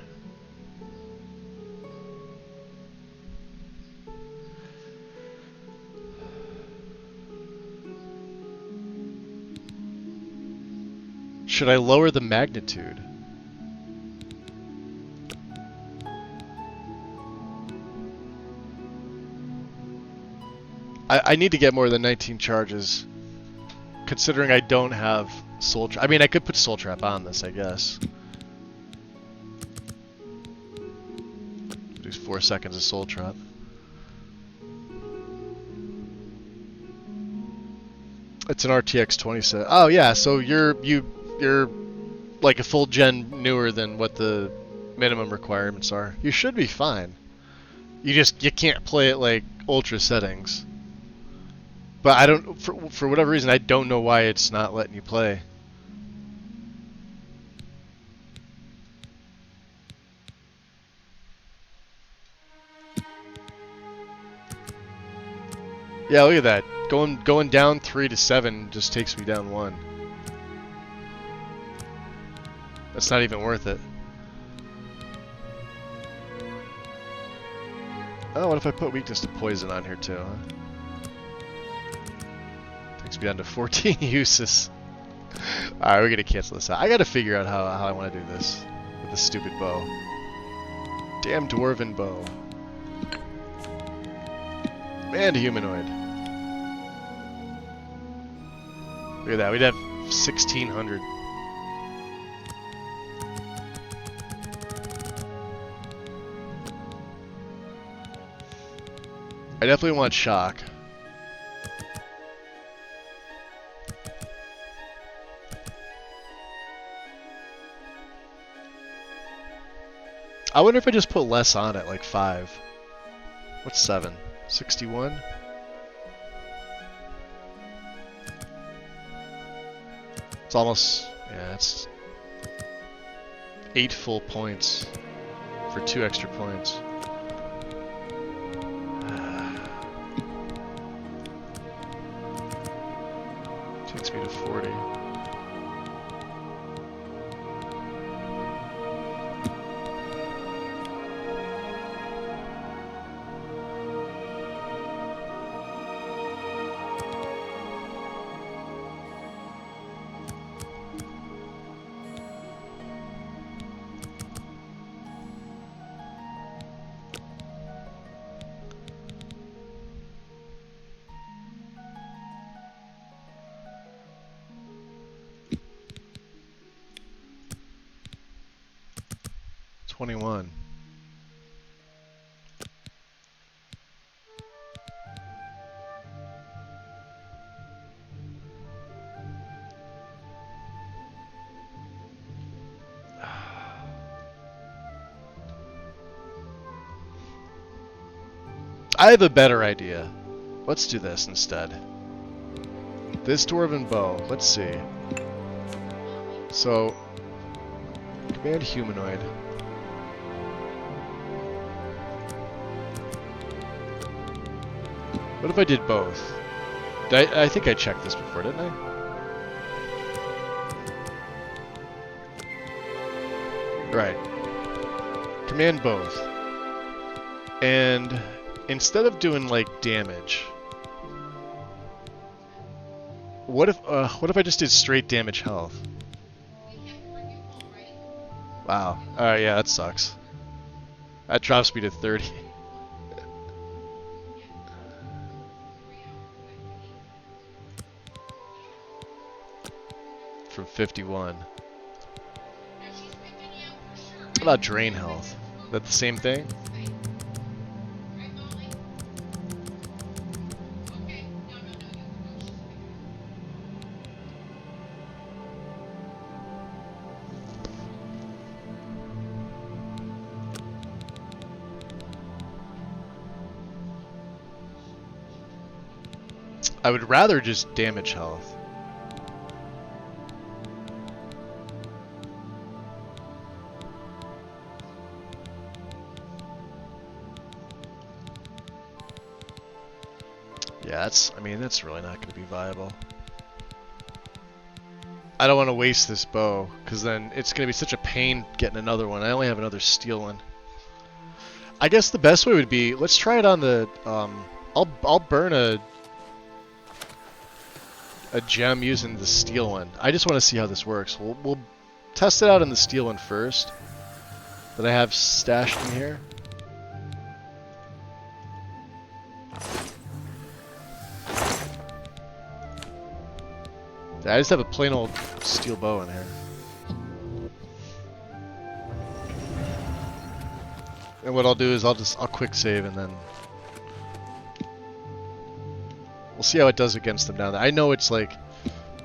Should I lower the magnitude? I need to get more than 19 charges, considering I don't have Soul Trap. I mean, I could put Soul Trap on this, I guess. Do 4 seconds of Soul Trap. It's an RTX 20 set. Oh yeah, so you're like a full gen newer than what the minimum requirements are. You should be fine. You can't play it like ultra settings. But I don't, for whatever reason, I don't know why it's not letting you play. Yeah, look at that. Going down 3 to 7 just takes me down 1. That's not even worth it. Oh, what if I put weakness to poison on here too, huh? Takes me down to 14 uses. Alright, we're gonna cancel this out. I gotta figure out how I want to do this with this stupid bow. Damn dwarven bow. And humanoid. Look at that, we'd have 1,600. I definitely want shock. I wonder if I just put less on it, like 5. What's 7? 61? It's almost, yeah, it's 8 full points for 2 extra points. Takes me to 40. 21. I have a better idea. Let's do this instead. This dwarven bow. Let's see. So, command humanoid. What if I did both? I think I checked this before, didn't I? Right. Command both. And instead of doing like damage, what if I just did straight damage health? Wow. Alright, yeah, that sucks. That drops me to 30. From 51. What about drain health? Is that the same thing? I would rather just damage health. Yeah, that's really not going to be viable. I don't want to waste this bow, because then it's going to be such a pain getting another one. I only have another steel one. I guess the best way would be, let's try it on the, I'll burn a gem using the steel one. I just want to see how this works. We'll test it out on the steel one first, that I have stashed in here. I just have a plain old steel bow in here. And what I'll do is I'll quick save and then we'll see how it does against them down there. I know it's like,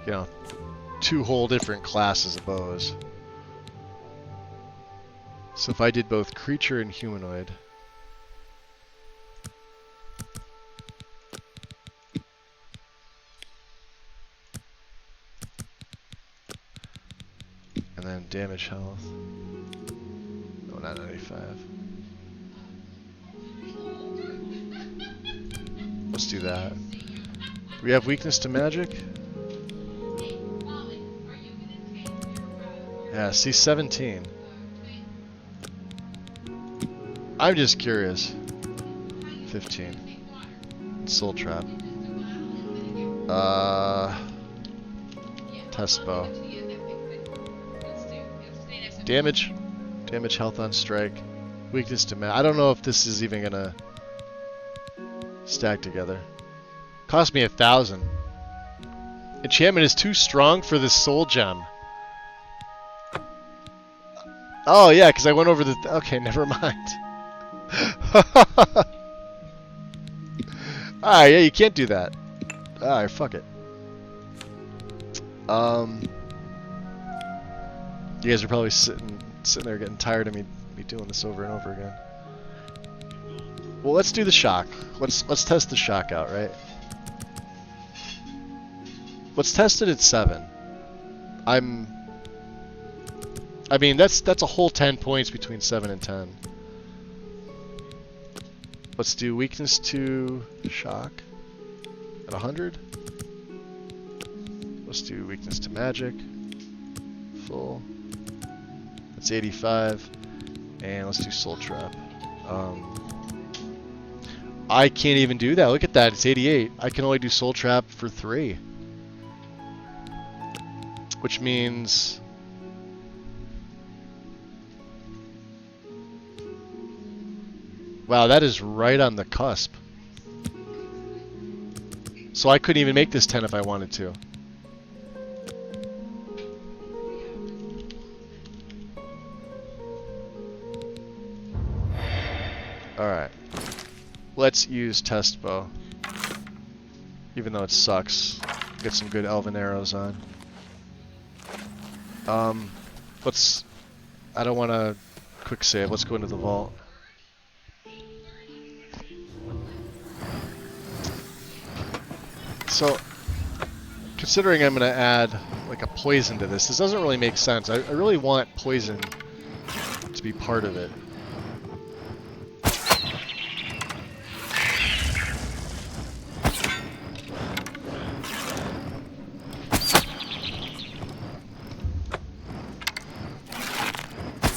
you know, 2 whole different classes of bows. So if I did both creature and humanoid. And then damage health. No, not 95. Let's do that. Do we have weakness to magic? Yeah, see, 17. I'm just curious. 15. Soul trap. Test bow. Damage health on strike. Weakness to magic. I don't know if this is even gonna stack together. Cost me 1,000. Enchantment is too strong for this soul gem. Oh yeah, because I went over the... okay, never mind. Alright, yeah, you can't do that. Alright, fuck it. You guys are probably sitting there getting tired of me doing this over and over again. Well, let's do the shock. Let's test the shock out, right? Let's test it at 7. I mean, that's a whole 10 points between 7 and 10. Let's do weakness to shock at 100. Let's do weakness to magic. Full. That's 85. And let's do soul trap. I can't even do that. Look at that. It's 88. I can only do soul trap for 3. Which means... wow, that is right on the cusp. So I couldn't even make this 10 if I wanted to. let's use test bow. Even though it sucks. Get some good elven arrows on. Let's... I don't want to quick save. Let's go into the vault. So, considering I'm going to add like a poison to this doesn't really make sense. I really want poison to be part of it.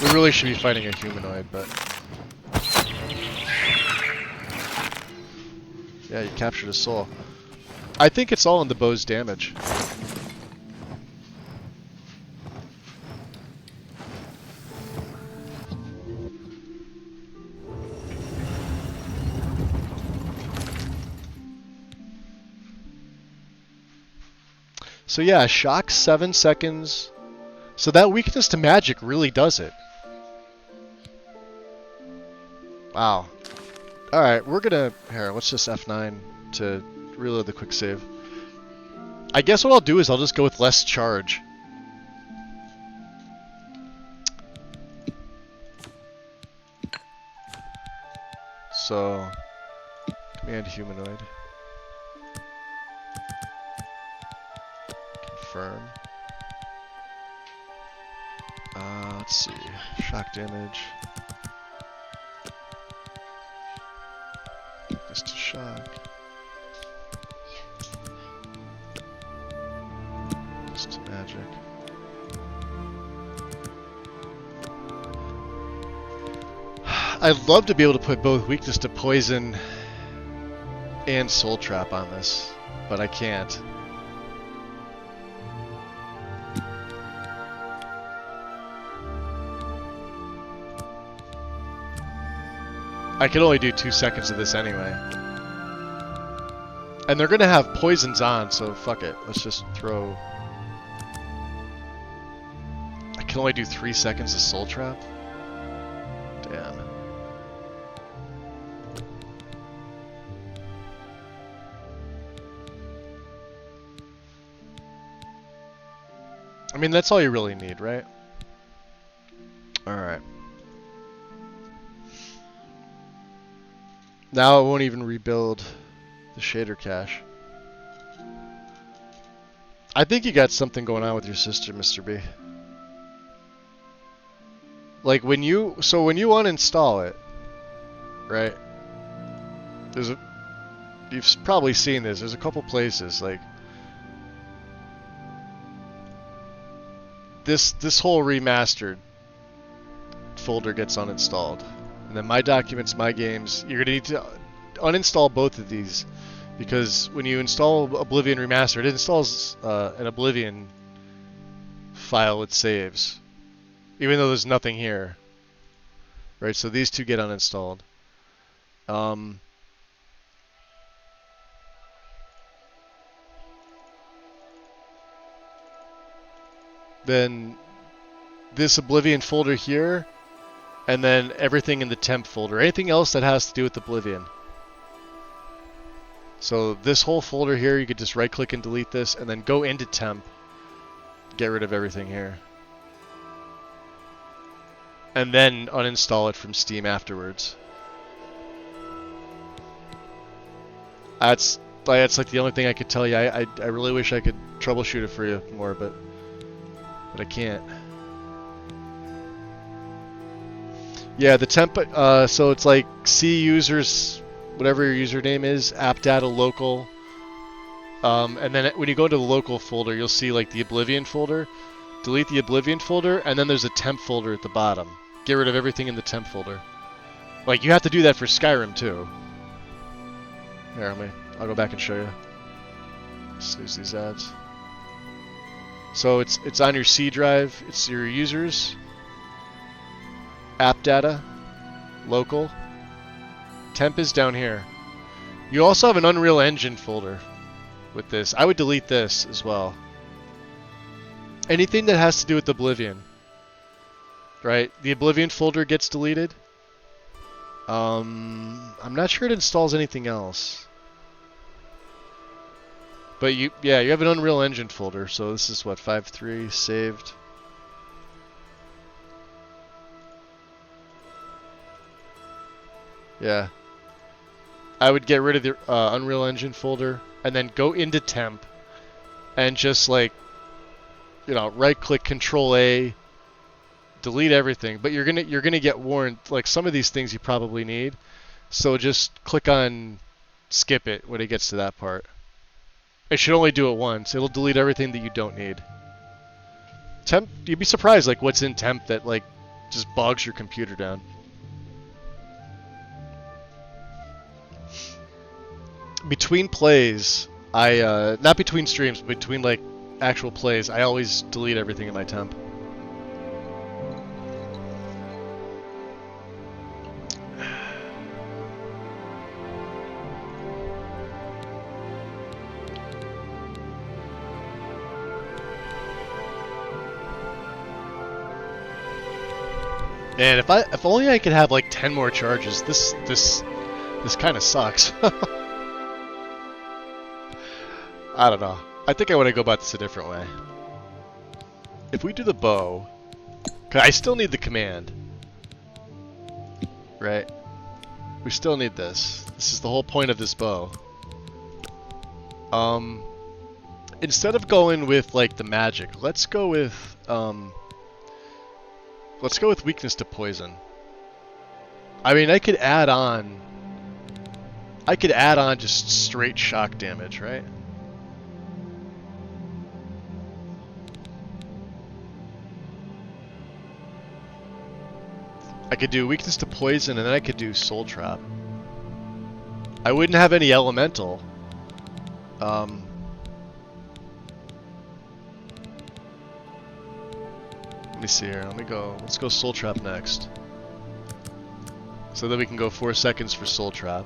We really should be fighting a humanoid, but... Yeah, you captured his soul. I think it's all in the bow's damage. So yeah, shock 7 seconds. So that weakness to magic really does it. Wow. Alright, we're gonna... Here, let's just F9 to reload the quick save. I guess what I'll do is I'll just go with less charge. So... Command humanoid. Confirm. Let's see. Shock damage. Just to shock. Just to magic. I'd love to be able to put both weakness to poison and soul trap on this, but I can't. I can only do 2 seconds of this anyway. And they're gonna have poisons on, so fuck it. Let's just throw... I can only do 3 seconds of soul trap? Damn. I mean, that's all you really need, right? Alright. Now it won't even rebuild the shader cache. I think you got something going on with your sister, Mr. B. Like when you uninstall it, right? You've probably seen this. There's a couple places like this whole remastered folder gets uninstalled. And then my documents, my games, you're going to need to uninstall both of these because when you install Oblivion Remastered, it installs an Oblivion file with saves, even though there's nothing here. Right, so these two get uninstalled. Then this Oblivion folder here, and then everything in the temp folder. Anything else that has to do with Oblivion. So this whole folder here, you could just right click and delete this, and then go into temp. Get rid of everything here. And then uninstall it from Steam afterwards. That's like the only thing I could tell you. I really wish I could troubleshoot it for you more, but I can't. Yeah, the temp, so it's like C users, whatever your username is, app data local, and then when you go to the local folder, you'll see like the Oblivion folder. Delete the Oblivion folder, and then there's a temp folder at the bottom. Get rid of everything in the temp folder. Like, you have to do that for Skyrim, too. Here, I'll go back and show you. Snooze these ads. So it's on your C drive, it's your users, app data, local, temp is down here. You also have an Unreal Engine folder with this. I would delete this as well. Anything that has to do with Oblivion, right? The Oblivion folder gets deleted. I'm not sure it installs anything else. But you have an Unreal Engine folder, so this is what, 5.3 saved. Yeah. I would get rid of the Unreal Engine folder and then go into temp and just like, you know, right click Control A, delete everything. But you're gonna get warned, like some of these things you probably need. So just click on skip it when it gets to that part. It should only do it once. It'll delete everything that you don't need. Temp, you'd be surprised like what's in temp that like just bogs your computer down. Between plays, not between streams, but between like actual plays, I always delete everything in my temp. Man, if only I could have like 10 more charges. This kind of sucks. I don't know. I think I want to go about this a different way. If we do the bow, 'cause I still need the command, right? We still need this. This is the whole point of this bow. Instead of going with like the magic, let's go with weakness to poison. I mean, I could add on just straight shock damage, right? I could do weakness to poison, and then I could do soul trap. I wouldn't have any elemental. Let me see here. Let's go soul trap next. So that we can go 4 seconds for soul trap.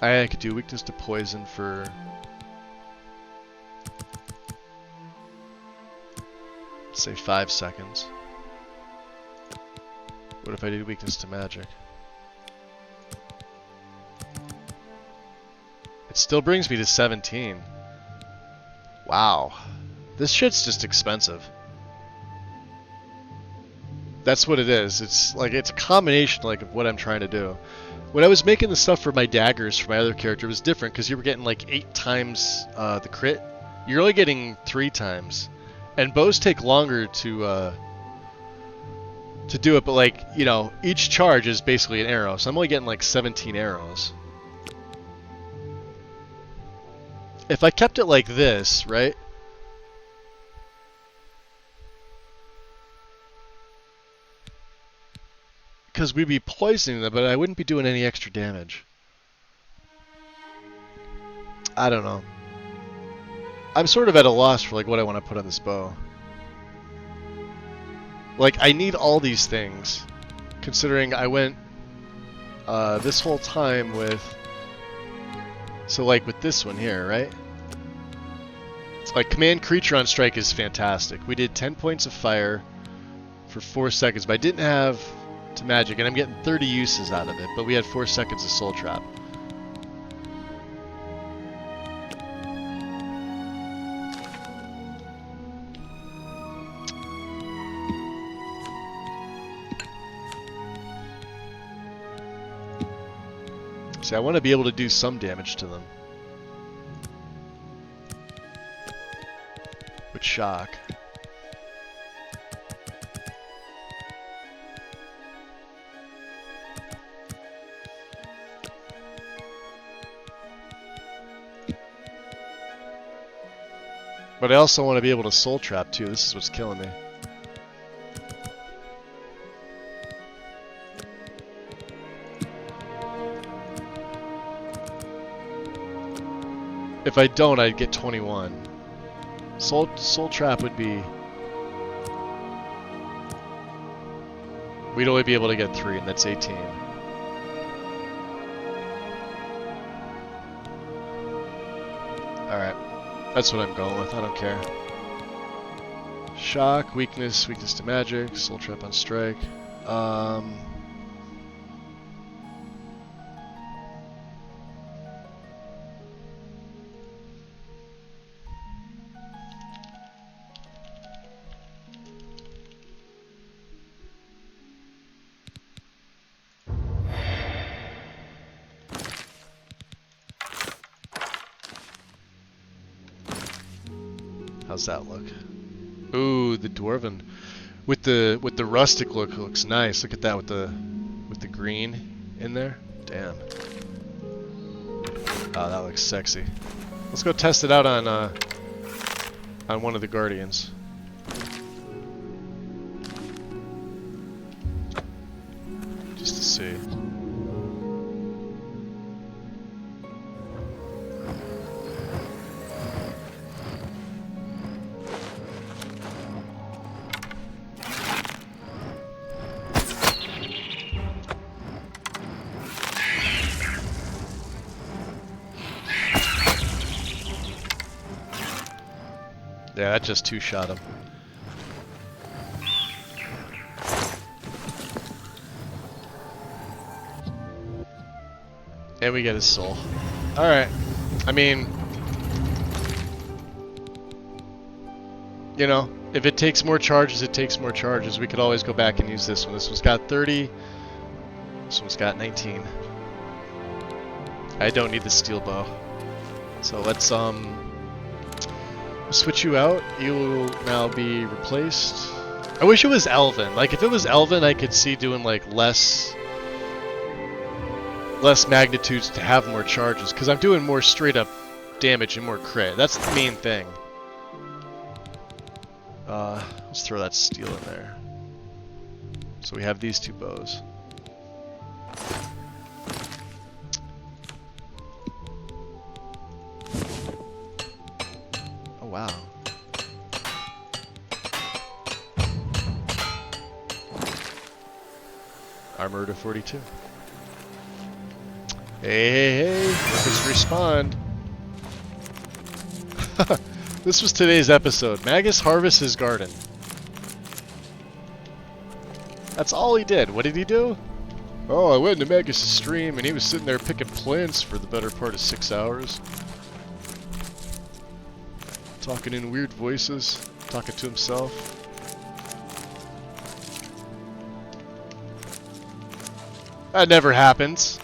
I could do weakness to poison for... say 5 seconds. What if I did weakness to magic? It still brings me to 17. Wow. This shit's just expensive. That's what it is. It's like, it's a combination like of what I'm trying to do. When I was making the stuff for my daggers for my other character, it was different because you were getting like 8 times the crit. You're only getting 3 times. And bows take longer to do it, but like, you know, each charge is basically an arrow. So I'm only getting like 17 arrows. If I kept it like this, right? Because we'd be poisoning them, but I wouldn't be doing any extra damage. I don't know. I'm sort of at a loss for like what I want to put on this bow. Like, I need all these things, considering I went this whole time with... So like with this one here, right? It's like command creature on strike is fantastic. We did 10 points of fire for 4 seconds, but I didn't have to magic, and I'm getting 30 uses out of it, but we had 4 seconds of soul trap. See, I want to be able to do some damage to them. With shock. But I also want to be able to soul trap too. This is what's killing me. If I don't, I'd get 21. Soul trap would be... We'd only be able to get 3, and that's 18. That's what I'm going with. I don't care. Shock, weakness, weakness to magic, soul trap on strike. How's that look? Ooh, the dwarven with the rustic look looks nice. Look at that with the green in there. Damn. Oh, that looks sexy. Let's go test it out on one of the guardians. Just to see. Yeah, that just two-shot him. And we get his soul. Alright. I mean, you know, if it takes more charges, it takes more charges. We could always go back and use this one. This one's got 30. This one's got 19. I don't need the steel bow. So let's switch you out. You will now be replaced. I wish it was Elven. Like, if it was Elven, I could see doing, like, less magnitudes to have more charges, because I'm doing more straight-up damage and more crit. That's the main thing. Let's throw that steel in there. So we have these two bows. Wow. Armor to 42. Hey, let's respond. This was today's episode. Magus harvests his garden. That's all he did. What did he do? Oh, I went into Magus' stream and he was sitting there picking plants for the better part of 6 hours. Talking in weird voices, talking to himself. That never happens.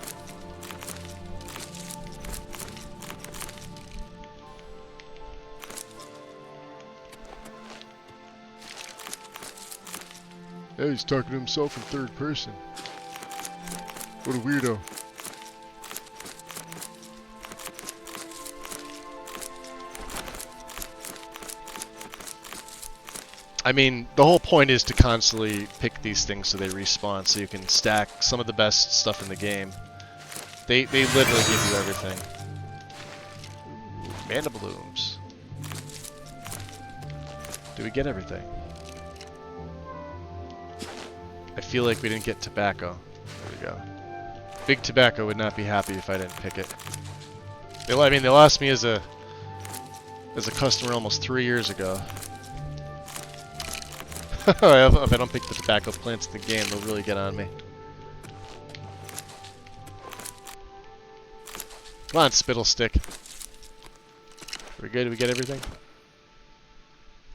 Yeah, he's talking to himself in third person. What a weirdo. I mean, the whole point is to constantly pick these things so they respawn, so you can stack some of the best stuff in the game. They literally give you everything. Ooh, mana blooms. Did we get everything? I feel like we didn't get tobacco. There we go. Big Tobacco would not be happy if I didn't pick it. They lost me as a customer almost 3 years ago. If I don't pick the tobacco plants in the game, they'll really get on me. Come on, Spittle Stick. Are we good? Did we get everything?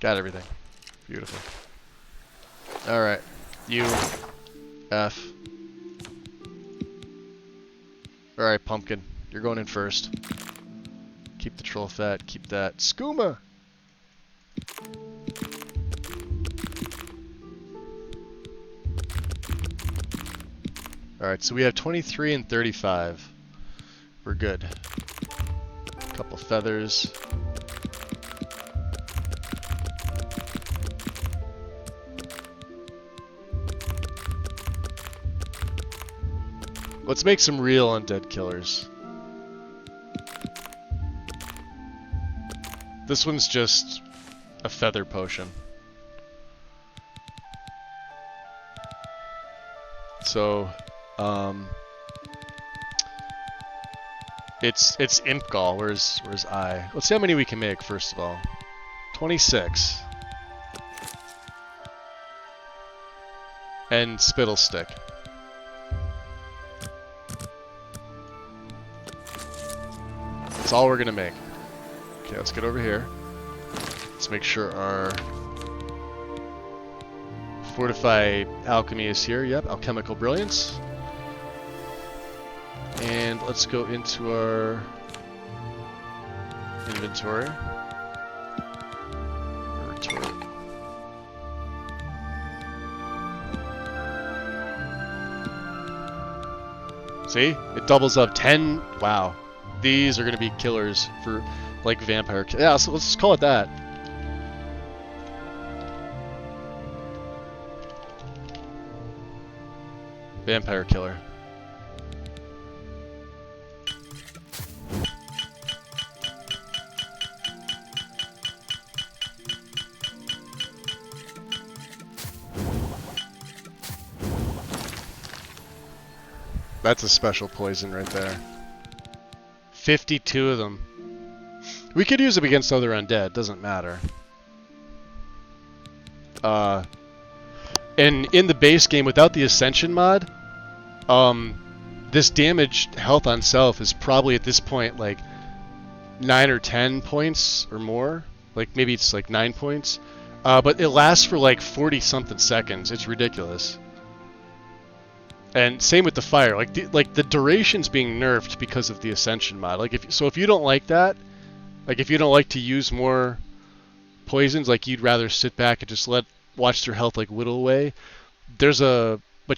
Got everything. Beautiful. Alright. U. F. Alright, Pumpkin. You're going in first. Keep the troll fat. Keep that. Skooma! Alright, so we have 23 and 35. We're good. Couple feathers. Let's make some real undead killers. This one's just a feather potion. So, It's Impgal. Where's I? Let's see how many we can make first of all. 26. And Spittlestick. That's all we're gonna make. Okay, let's get over here. Let's make sure our Fortify Alchemy is here. Yep, Alchemical Brilliance. And let's go into our inventory. See? It doubles up 10. Wow. These are going to be killers for, like, vampire. Yeah, so let's just call it that. Vampire killer. That's a special poison right there. 52 of them. We could use them against other undead, doesn't matter. And in the base game, without the Ascension mod, this damaged health on self is probably at this point like 9 or 10 points or more. Like maybe it's like 9 points. But it lasts for like 40 something seconds. It's ridiculous. And same with the fire, like the duration's being nerfed because of the Ascension mod. Like if you don't like that, like if you don't like to use more poisons, like you'd rather sit back and just watch their health like whittle away. But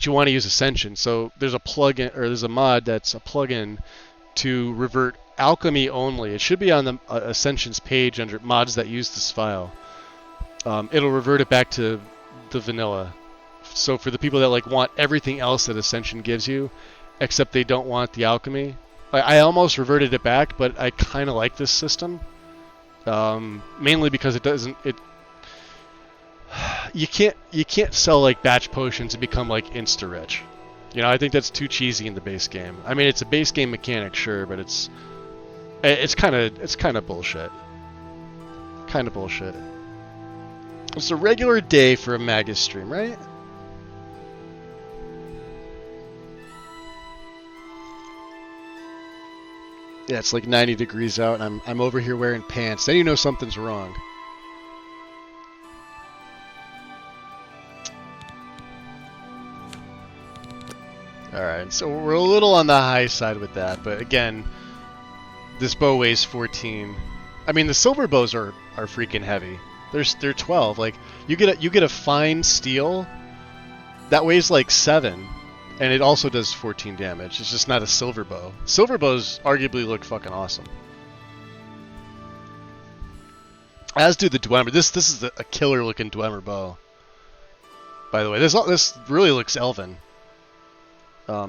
you want to use Ascension, so there's a plugin or there's a mod that's a plugin to revert alchemy only. It should be on the Ascension's page under mods that use this file. It'll revert it back to the vanilla. So for the people that like want everything else that Ascension gives you, except they don't want the alchemy, I almost reverted it back, but I kind of like this system, mainly because you can't sell like batch potions and become like insta rich. You know, I think that's too cheesy in the base game. I mean, it's a base game mechanic, sure, but it's kind of bullshit. Kind of bullshit. It's a regular day for a Magus stream, right? Yeah, it's like 90 degrees out, and I'm over here wearing pants. Then you know something's wrong. Alright, so we're a little on the high side with that, but again, this bow weighs 14. I mean, the silver bows are freaking heavy. They're 12. Like you get a fine steel that weighs like 7. And it also does 14 damage. It's just not a silver bow. Silver bows arguably look fucking awesome. As do the Dwemer. This is a killer looking Dwemer bow. By the way, this really looks elven. I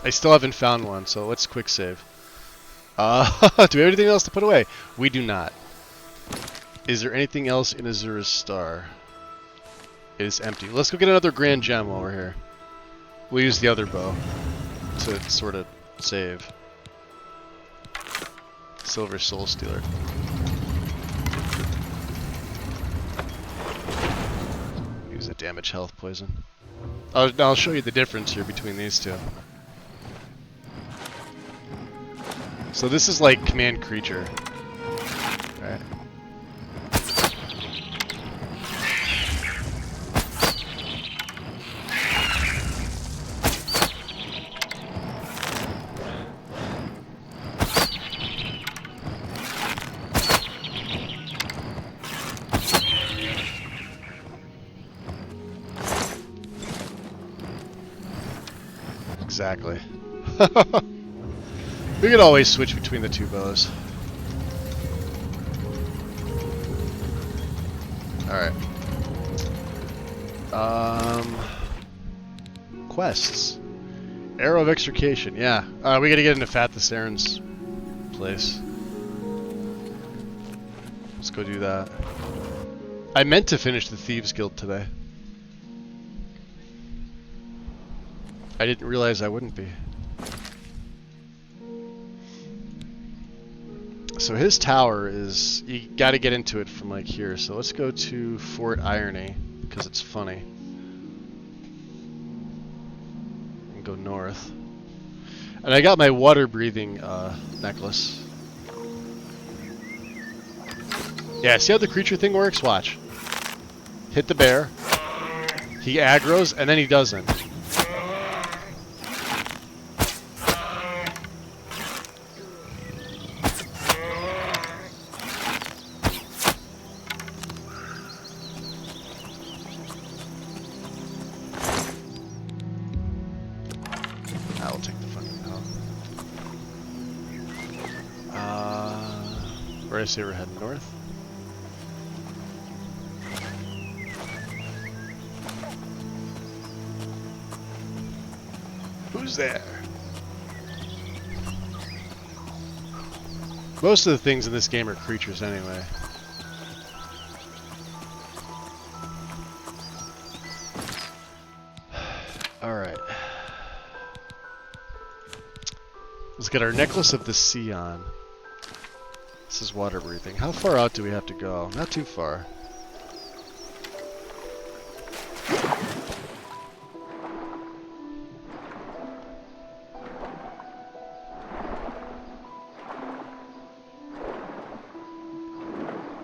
still haven't found one, so let's quick save. Do we have anything else to put away? We do not. Is there anything else in Azura's Star? It is empty. Let's go get another Grand Gem while we're here. We'll use the other bow to sort of save. Silver Soul Stealer. Use a damage health poison. I'll show you the difference here between these two. So this is like command creature. Right. Exactly. We could always switch between the two bows. Alright. Quests. Arrow of Extrication, yeah. We gotta get into Fathus Aaron's place. Let's go do that. I meant to finish the Thieves Guild today. I didn't realize I wouldn't be. so his tower is, you got to get into it from like here. So let's go to Fort Irony because it's funny. And go north. And I got my water breathing necklace. Yeah, see how the creature thing works? Watch. Hit the bear. He aggroes and then he doesn't. I'll take the fucking hell. Where I say we're heading north. Who's there? Most of the things in this game are creatures anyway. Alright. Let's get our Necklace of the Sea on. This is water breathing. How far out do we have to go? Not too far.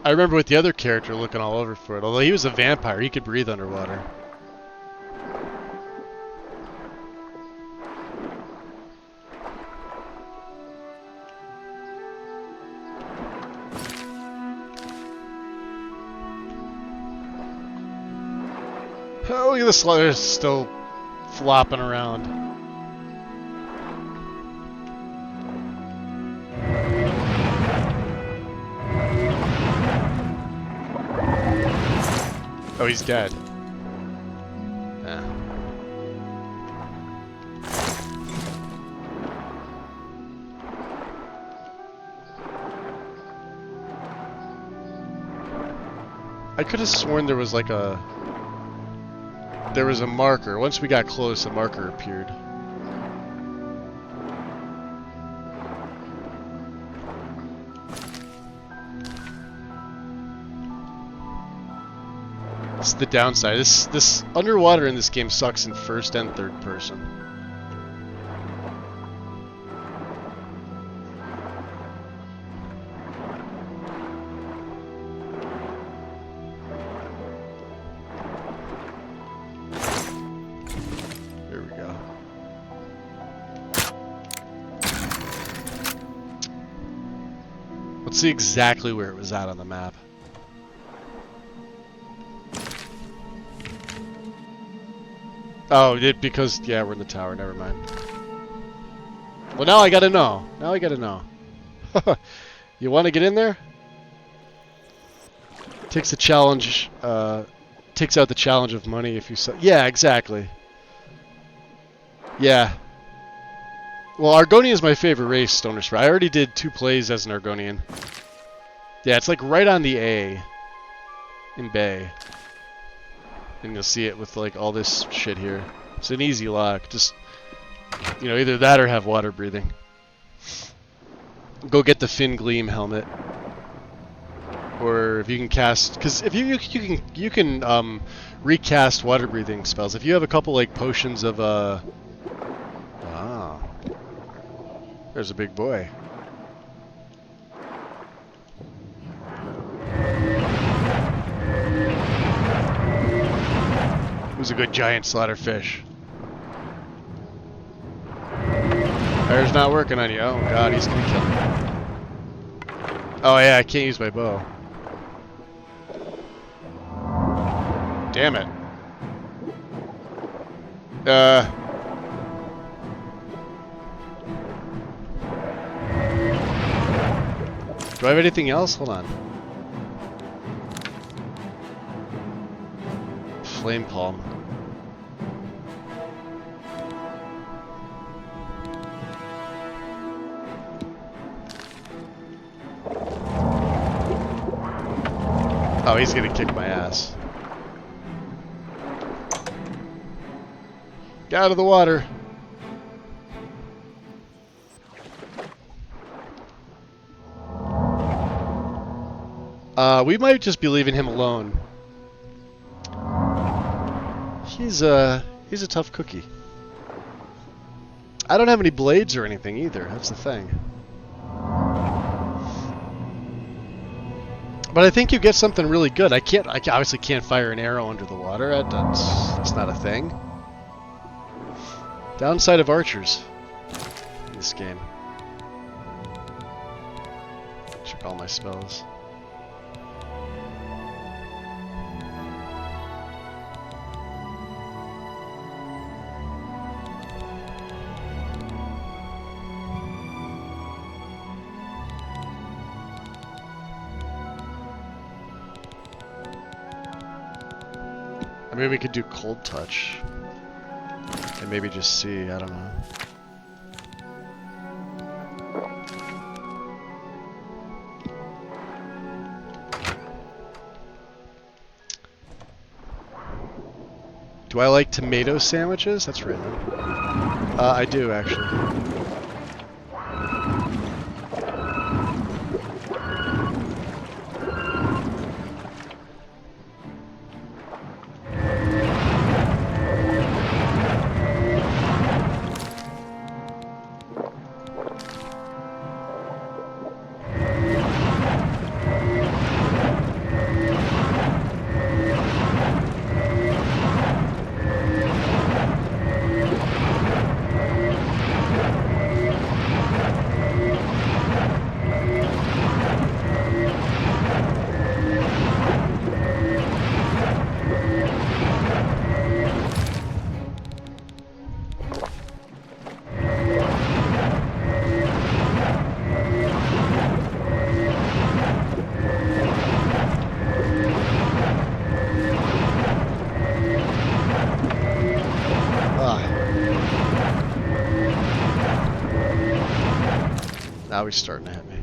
I remember with the other character looking all over for it. Although he was a vampire, he could breathe underwater. Oh, look at this leather still flopping around. Oh, he's dead. Yeah. I could have sworn there was like a... There was a marker. Once we got close, a marker appeared. This is the downside. This underwater in this game sucks in first and third person. There we go. Let's see exactly where it was at on the map. Oh, because, yeah, we're in the tower, never mind. Well, now I gotta know. Now I gotta know. You want to get in there? Takes the challenge, takes out the challenge of money if you yeah, exactly. Yeah. Well, Argonian is my favorite race, Stoner Spray. I already did 2 plays as an Argonian. Yeah, it's like right on the A in Bay. And you'll see it with like all this shit here. It's an easy lock. Just, you know, either that or have water breathing. Go get the Fin Gleam helmet. Or if you can cast, because if you can recast water breathing spells. If you have a couple like potions of there's a big boy. Who's a good giant slaughterfish? Fire's not working on you. Oh god, he's gonna kill me. Oh yeah, I can't use my bow. Damn it. Do I have anything else? Hold on. Flame Palm. Oh, he's gonna kick my ass. Get out of the water. We might just be leaving him alone. He's a tough cookie. I don't have any blades or anything either. That's the thing. But I think you get something really good. I obviously can't fire an arrow under the water. That's not a thing. Downside of archers in this game. Check all my spells. I mean, we could do cold touch. And maybe just see, I don't know. Do I like tomato sandwiches? That's random. I do, actually. Now he's starting to hit me.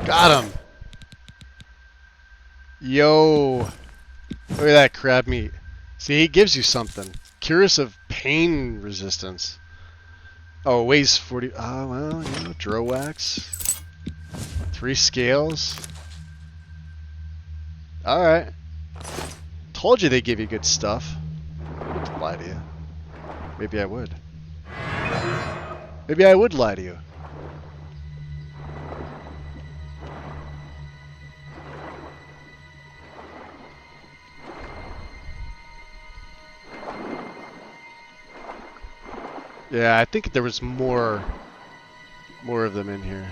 Got him! Yo! Look at that crab meat. See, he gives you something. Curious of pain resistance. Oh, it weighs 40... Oh, well, you know, Dro wax. 3 scales. Alright. Told you they give you good stuff. To lie to you. Maybe I would. Maybe I would lie to you. Yeah, I think there was more of them in here.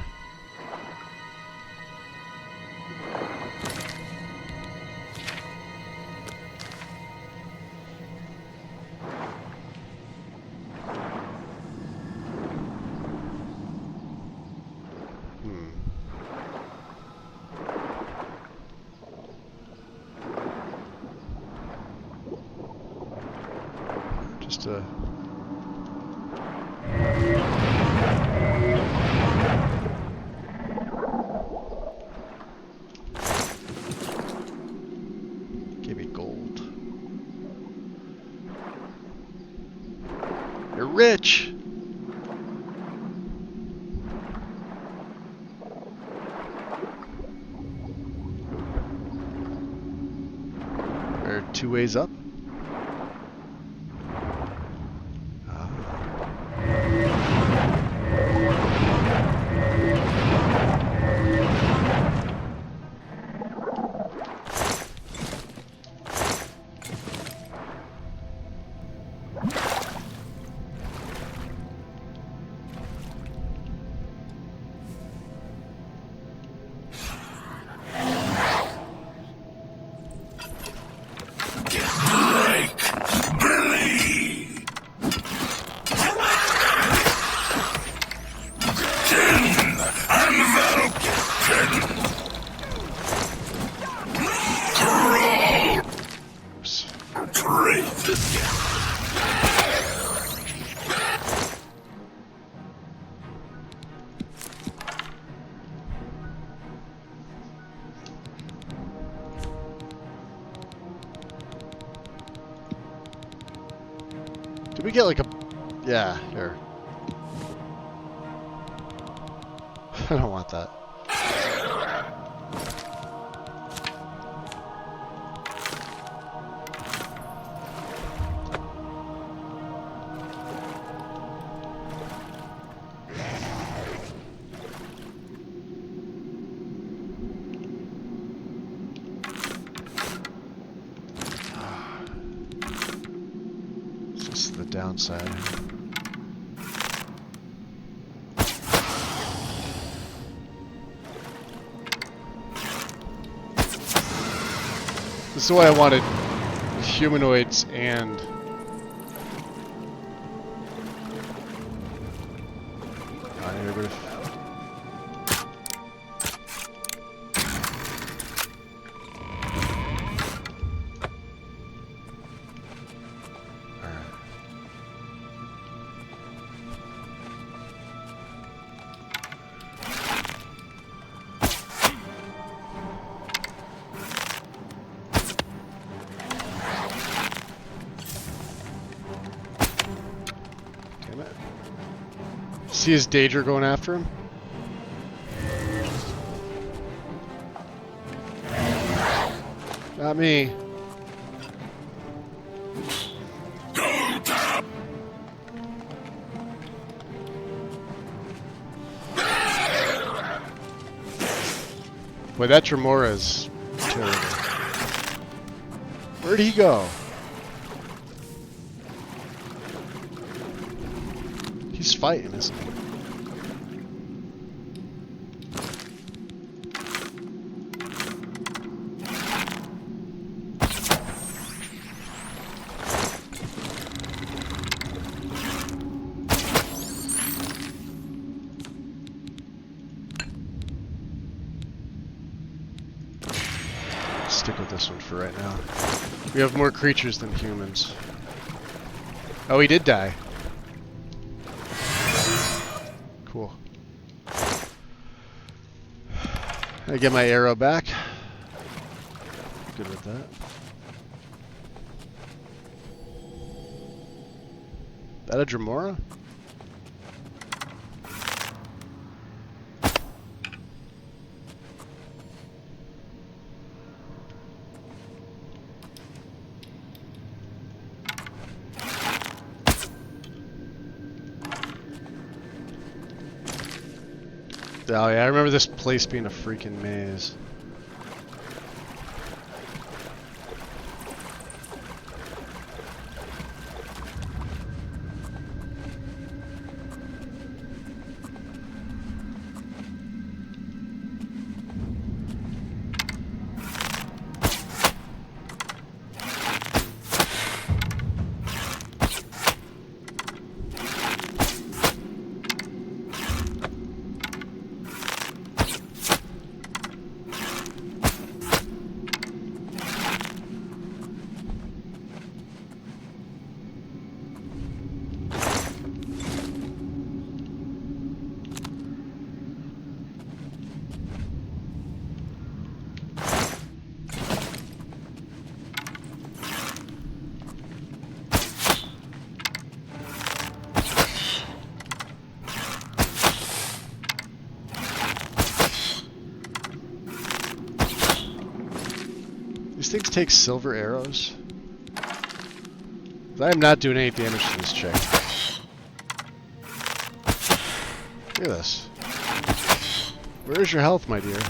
Just give me gold. You're rich. There are 2 ways up. Did we get like a... Yeah, here. I don't want that. This is the downside. This is why I wanted humanoids and... See his Daedra going after him? Not me. Boy, that Tremora is terrible. Where'd he go? He's fighting, isn't he? Stick with this one for right now. We have more creatures than humans. Oh, he did die. Cool. I get my arrow back. Good with that. That a Dremora? Oh yeah, I remember this place being a freaking maze. These things take silver arrows. I am not doing any damage to this chick. Look at this. Where's your health, my dear?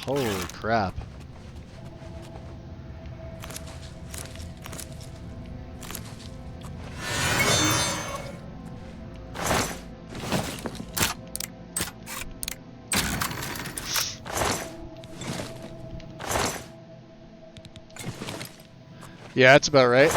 Holy crap. Yeah, that's about right.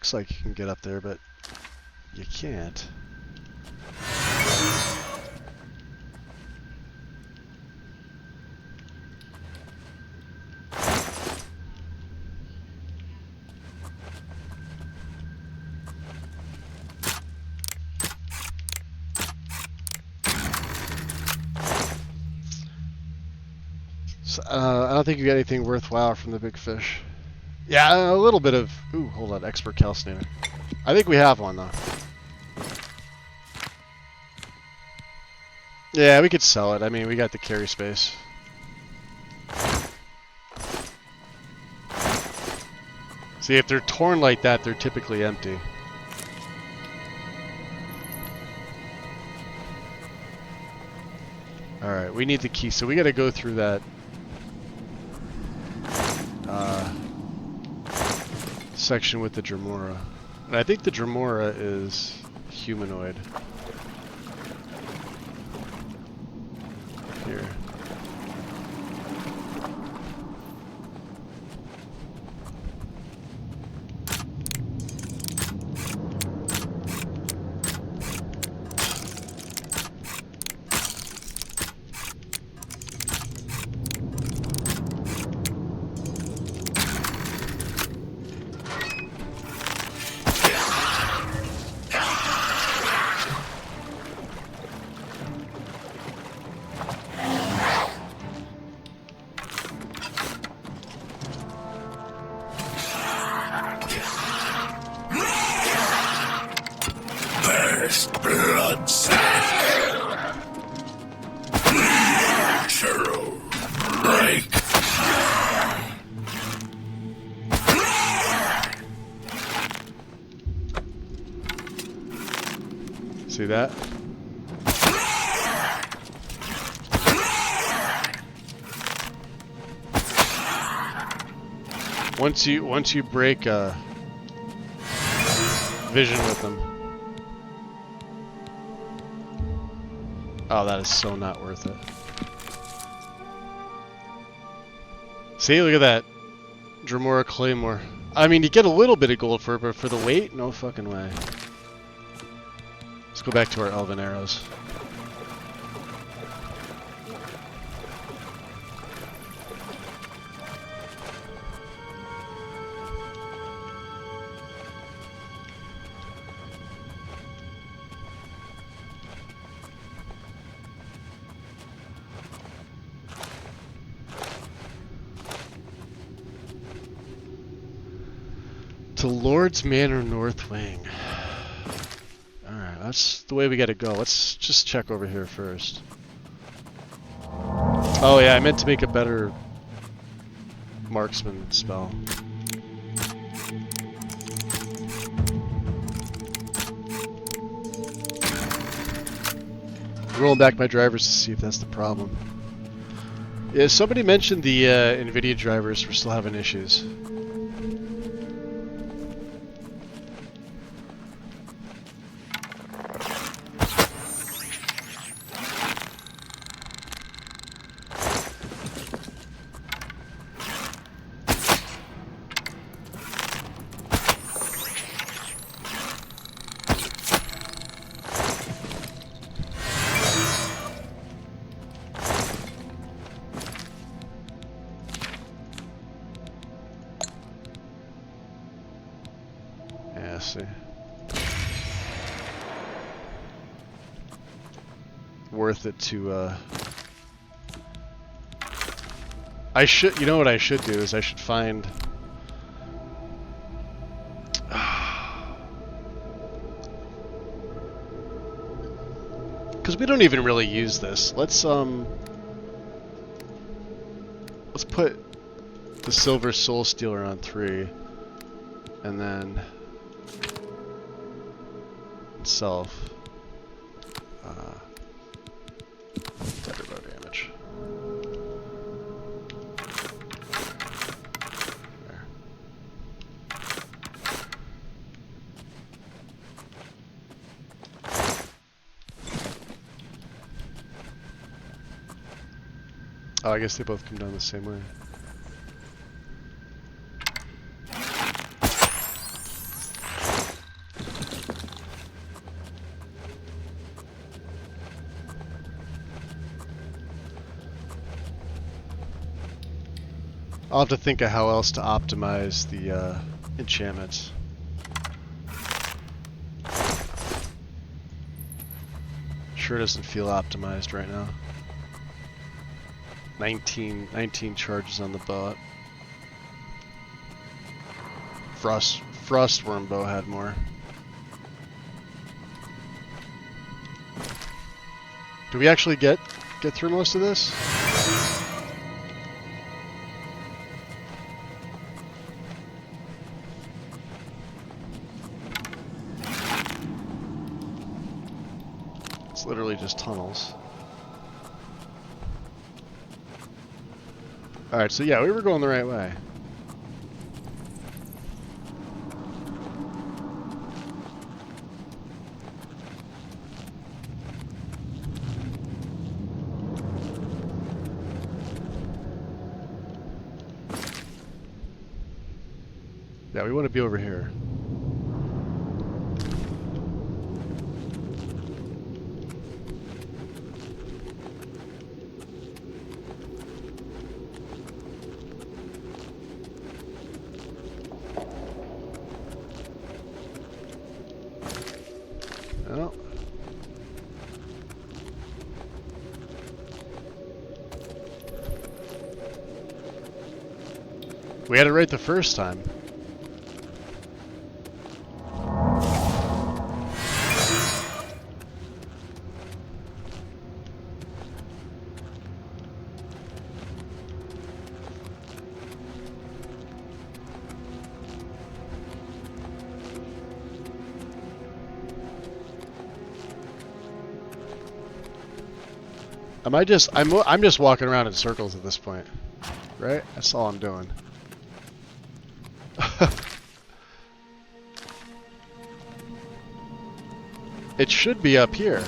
looks like you can get up there, but you can't. I don't think you get anything worthwhile from the big fish. Yeah, a little bit of... Ooh, hold on. Expert calcinator. I think we have one, though. Yeah, we could sell it. I mean, we got the carry space. See, if they're torn like that, they're typically empty. Alright, we need the key, so we gotta go through that section with the Dremora. And I think the Dremora is humanoid. Here. See that? Once you break vision with them. Oh, that is so not worth it. See, look at that. Dremora Claymore. I mean, you get a little bit of gold for it, but for the weight, no fucking way. Let's go back to our elven arrows. To Lord's Manor North Wing. Alright, that's the way we gotta go. Let's just check over here first. Oh yeah, I meant to make a better marksman spell. Rolling back my drivers to see if that's the problem. Yeah, somebody mentioned the NVIDIA drivers were still having issues. Worth it to I should, you know what I should do is I should find because we don't even really use this. Let's put the Silver Soul Stealer on 3 and then itself damage. There. Oh, I guess they both come down the same way. I'll have to think of how else to optimize the enchantments. Sure doesn't feel optimized right now. 19 charges on the bow. Frostworm bow had more. Do we actually get through most of this? It's literally just tunnels. Alright, so yeah, we were going the right way. Yeah, we want to be over here. Oh. We had it right the first time. I'm just walking around in circles at this point, right? That's all I'm doing. It should be up here.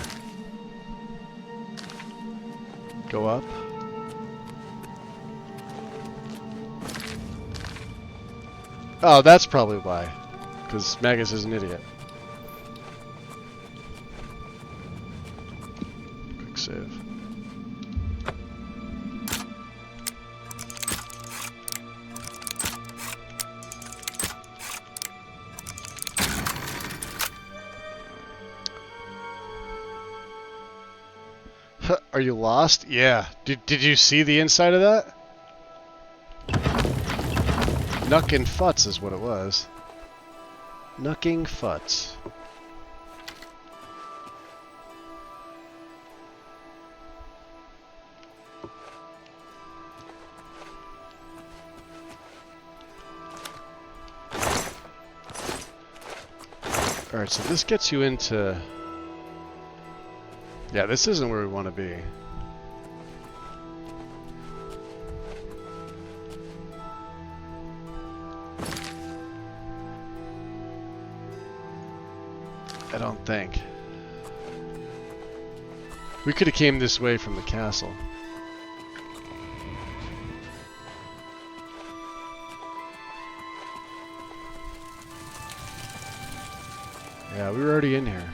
Go up. Oh, that's probably why. Because Magus is an idiot. Quick save. Are you lost? Yeah. Did you see the inside of that? Nucking Futs is what it was. Nucking Futs. Alright, so this gets you into... Yeah, this isn't where we want to be. I don't think. We could have came this way from the castle. Yeah, we were already in here.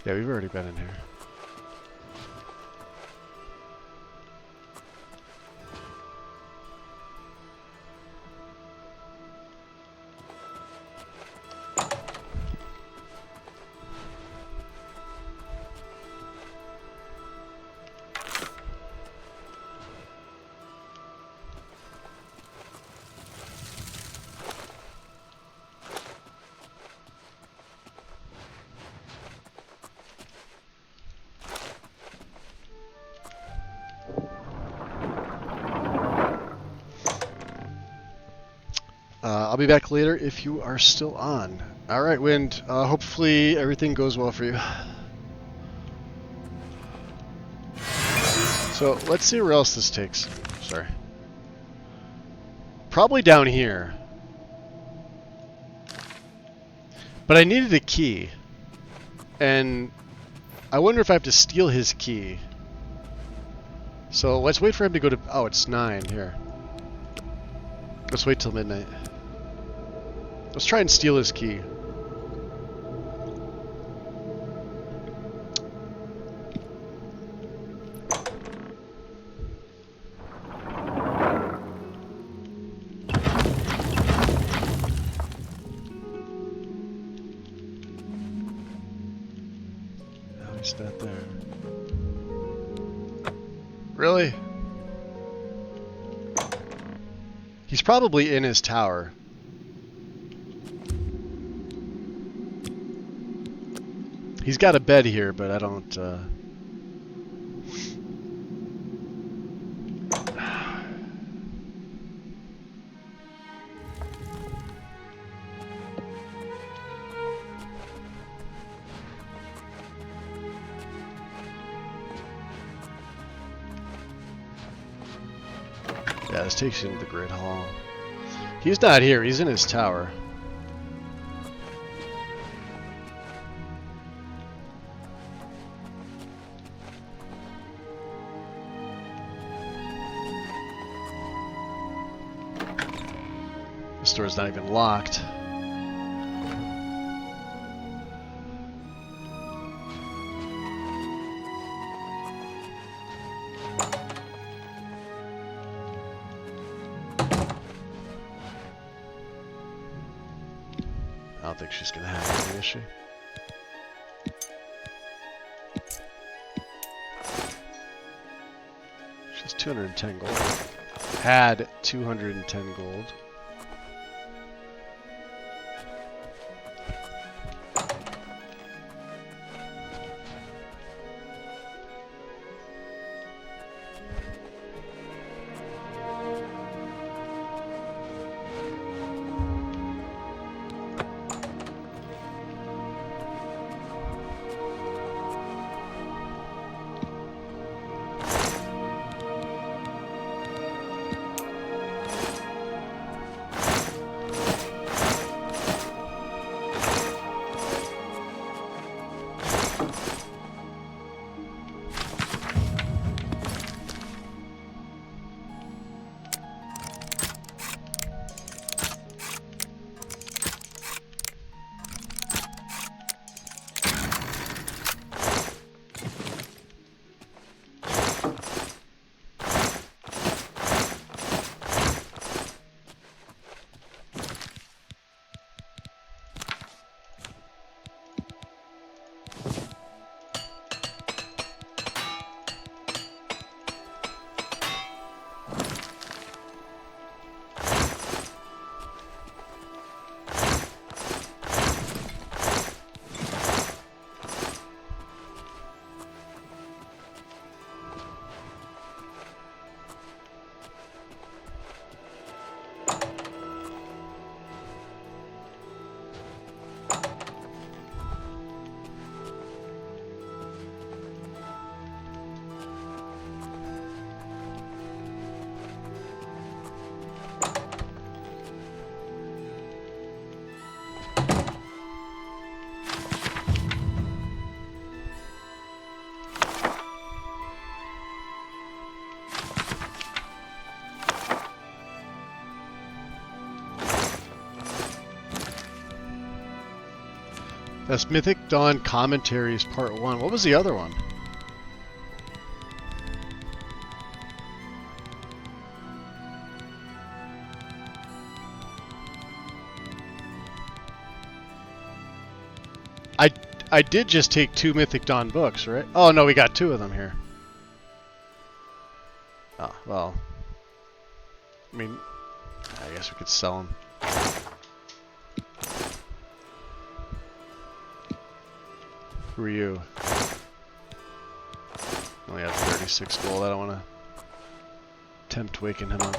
Yeah, we've already been in here. I'll be back later if you are still on. Alright, Wind. Hopefully everything goes well for you. So, let's see where else this takes. Sorry. probably down here. But I needed a key. And I wonder if I have to steal his key. So let's wait for him to go to... Oh, it's 9 here. Let's wait till midnight. Let's try and steal his key. He's not there. Really? He's probably in his tower. He's got a bed here, but I don't, Yeah, this takes you into the Great Hall. He's not here, he's in his tower. This door's not even locked. I don't think she's gonna have anything, is she? She has 210 gold. Had 210 gold. That's Mythic Dawn Commentaries Part 1. What was the other one? I did just take 2 Mythic Dawn books, right? Oh no, we got 2 of them here. Oh, well. I mean, I guess we could sell them. Who are you? Only have 36 gold. I don't want to tempt waking him up.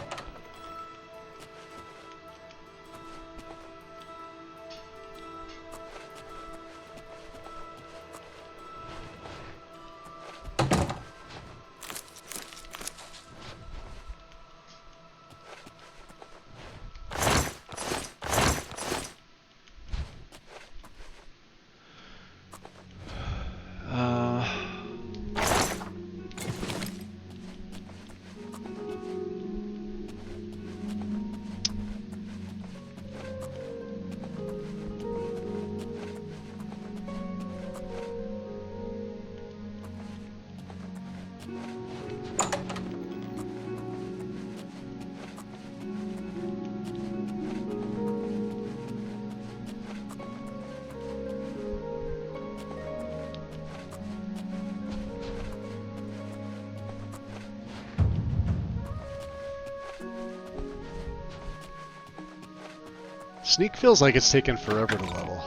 Sneak feels like it's taken forever to level.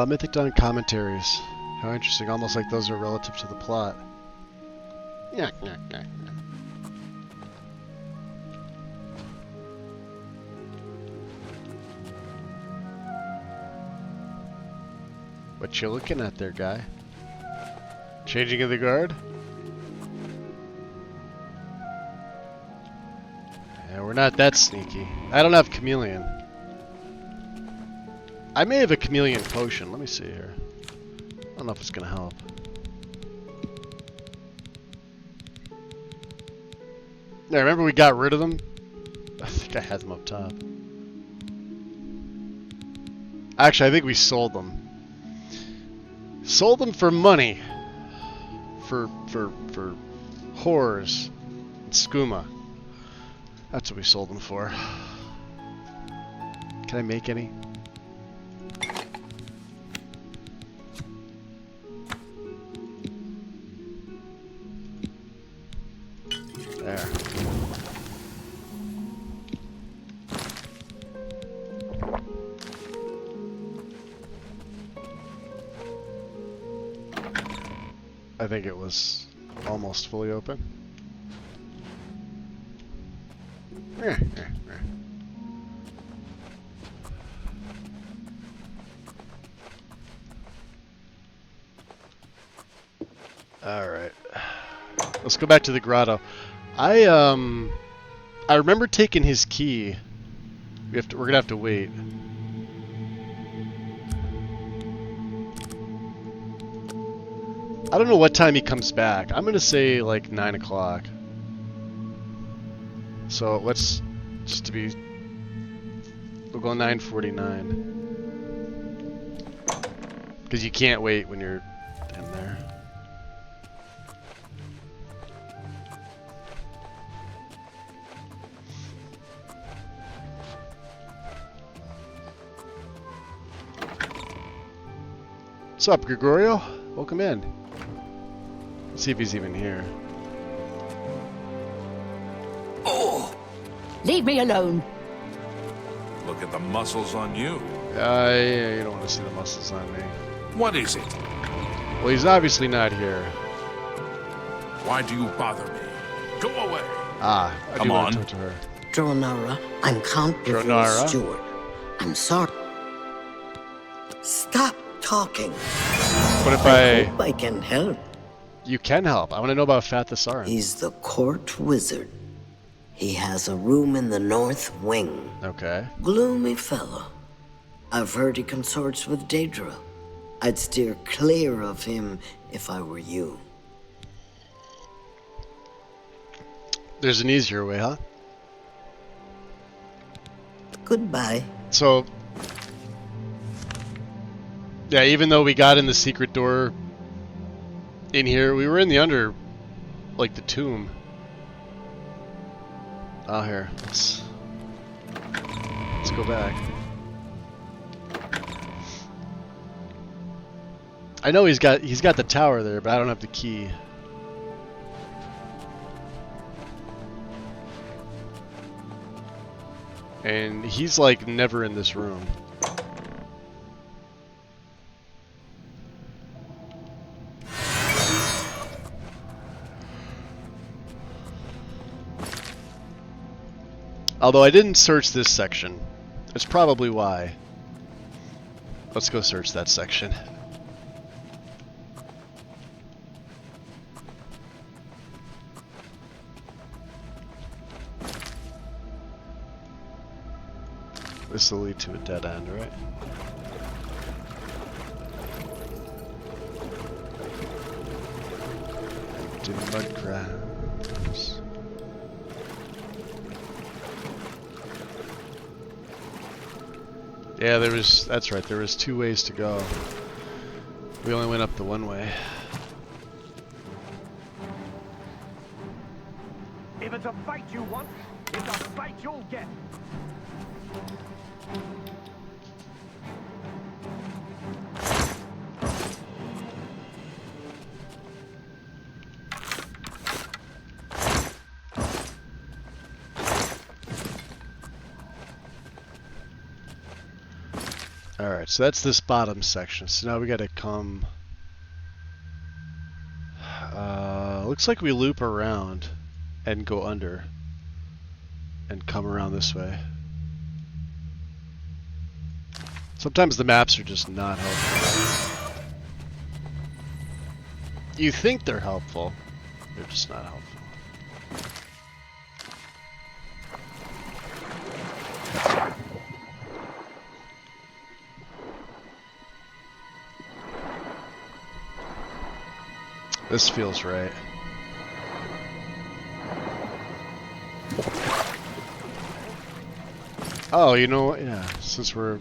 Mythic Dawn commentaries. How interesting. Almost like those are relative to the plot. Yeah. What you looking at there, guy? Changing of the guard? Yeah, we're not that sneaky. I don't have chameleon. I may have a chameleon potion. Let me see here. I don't know if it's gonna help. Yeah, remember we got rid of them? I think I had them up top. Actually, I think we sold them. Sold them for money. For whores and skooma. That's what we sold them for. Can I make any? There. I think it was almost fully open. Alright. Let's go back to the grotto. I remember taking his key. We're gonna have to wait. I don't know what time he comes back. I'm gonna say like 9 o'clock. So let's just to be. We'll go 9:49. Because you can't wait when you're in there. What's up, Gregorio? Welcome in. Let's see if he's even here. Oh! Leave me alone. Look at the muscles on you. Yeah, you don't want to see the muscles on me. What is it? Well, he's obviously not here. Why do you bother me? Go away. Ah, I Come do want on. to talk to her. Dronara, I'm Count Dronara? Stewart. I'm sorry. Stop talking. What if hope I can help. You can help. I want to know about Fathisaran. He's the court wizard. He has a room in the north wing. Okay. Gloomy fellow. I've heard he consorts with Daedra. I'd steer clear of him if I were you. There's an easier way, huh? Goodbye. So, yeah, even though we got in the secret door in here, we were in the like the tomb. Oh, here. Let's go back. I know he's got the tower there, but I don't have the key. And he's like never in this room. Although I didn't search this section. That's probably why. Let's go search that section. This will lead to a dead end, right? Empty mud crabs. Yeah, that's right, there was 2 ways to go. We only went up the one way. If it's a fight you want, it's a fight you'll get. Alright, so that's this bottom section. So now we gotta come... looks like we loop around and go under. And come around this way. Sometimes the maps are just not helpful. You think they're helpful, they're just not helpful. This feels right. Oh, you know what? Yeah, since we're...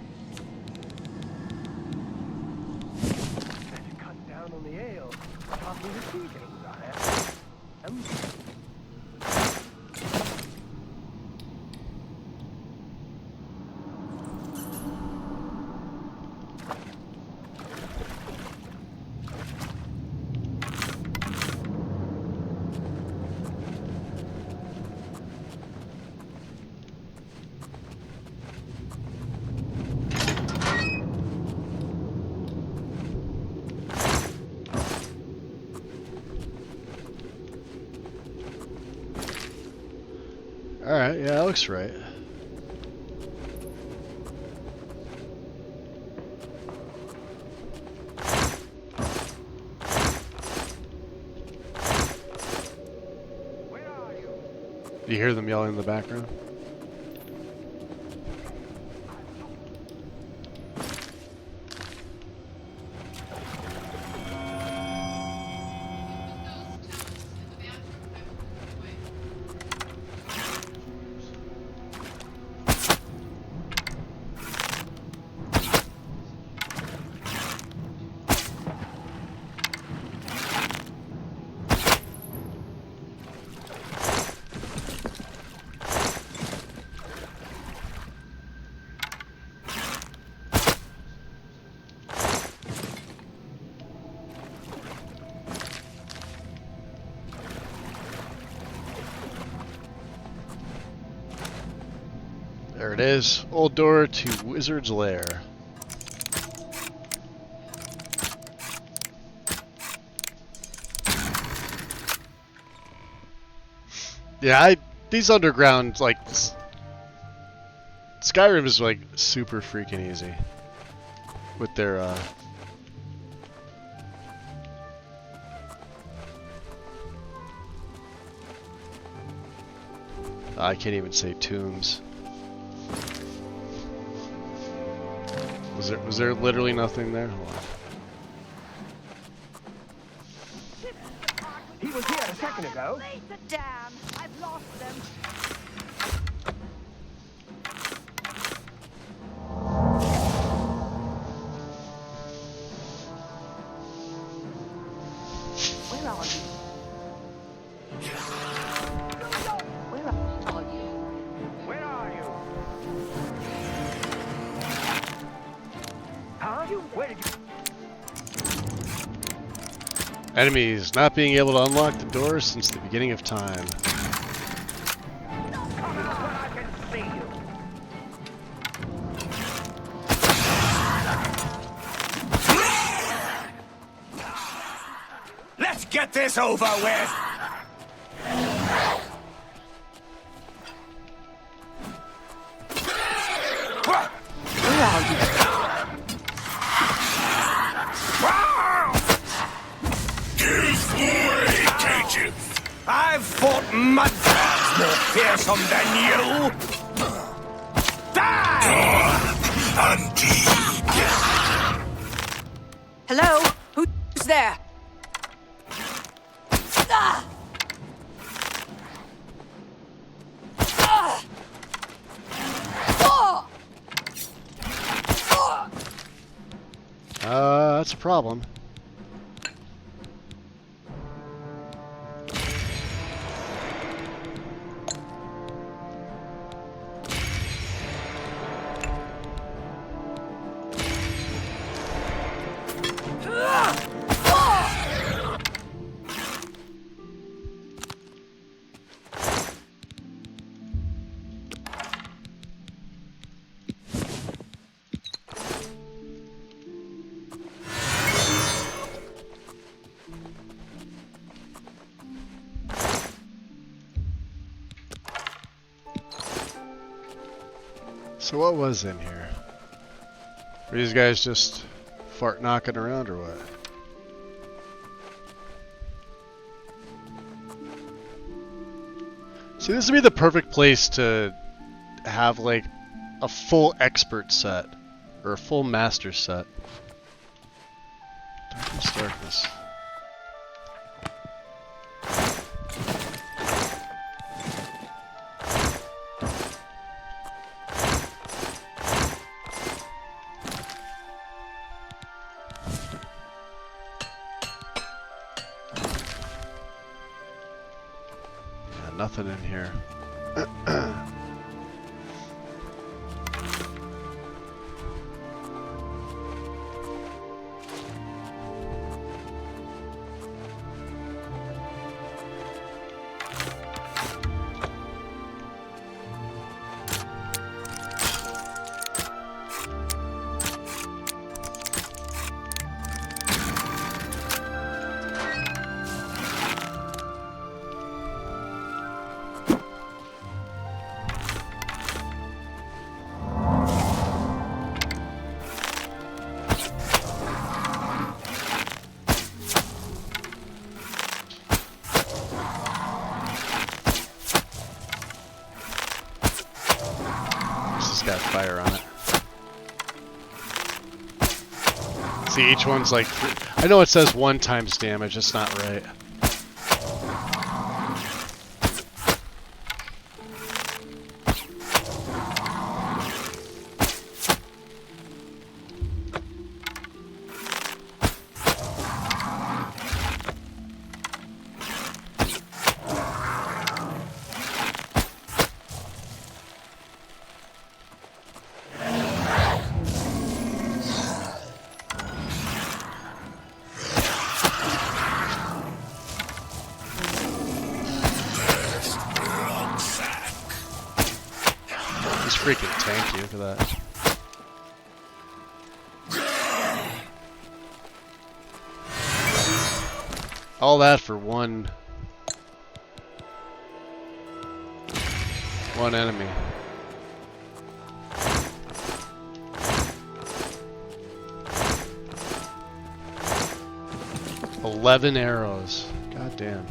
Cut down on the ale. Possibly the tea things I have. Alright, yeah, that looks right. Do you hear them yelling in the background? There it is. Old door to Wizard's Lair. Yeah, these underground, like, Skyrim is, like, super freaking easy. With their, I can't even say tombs. Was there literally nothing there? Hold on. He was here a second ago. Damn, I've lost them. Where are you? Where are you? Huh? Where did you... Enemies not being able to unlock the door since the beginning of time. Come out where I can see you. Let's get this over with! Where are you? I've fought mudflats more fearsome than you! Die! Hello? Who's there? Ah! Ah! Oh! That's a problem. So what was in here? Were these guys just fart knocking around or what? See, this would be the perfect place to have like a full expert set or a full master set. Darkness. Nothing in here. Got fire on it. See, each one's like... I know it says 1 times damage, it's not right. Freaking tanky, look at that. All that for one enemy. $11 arrows. God damn.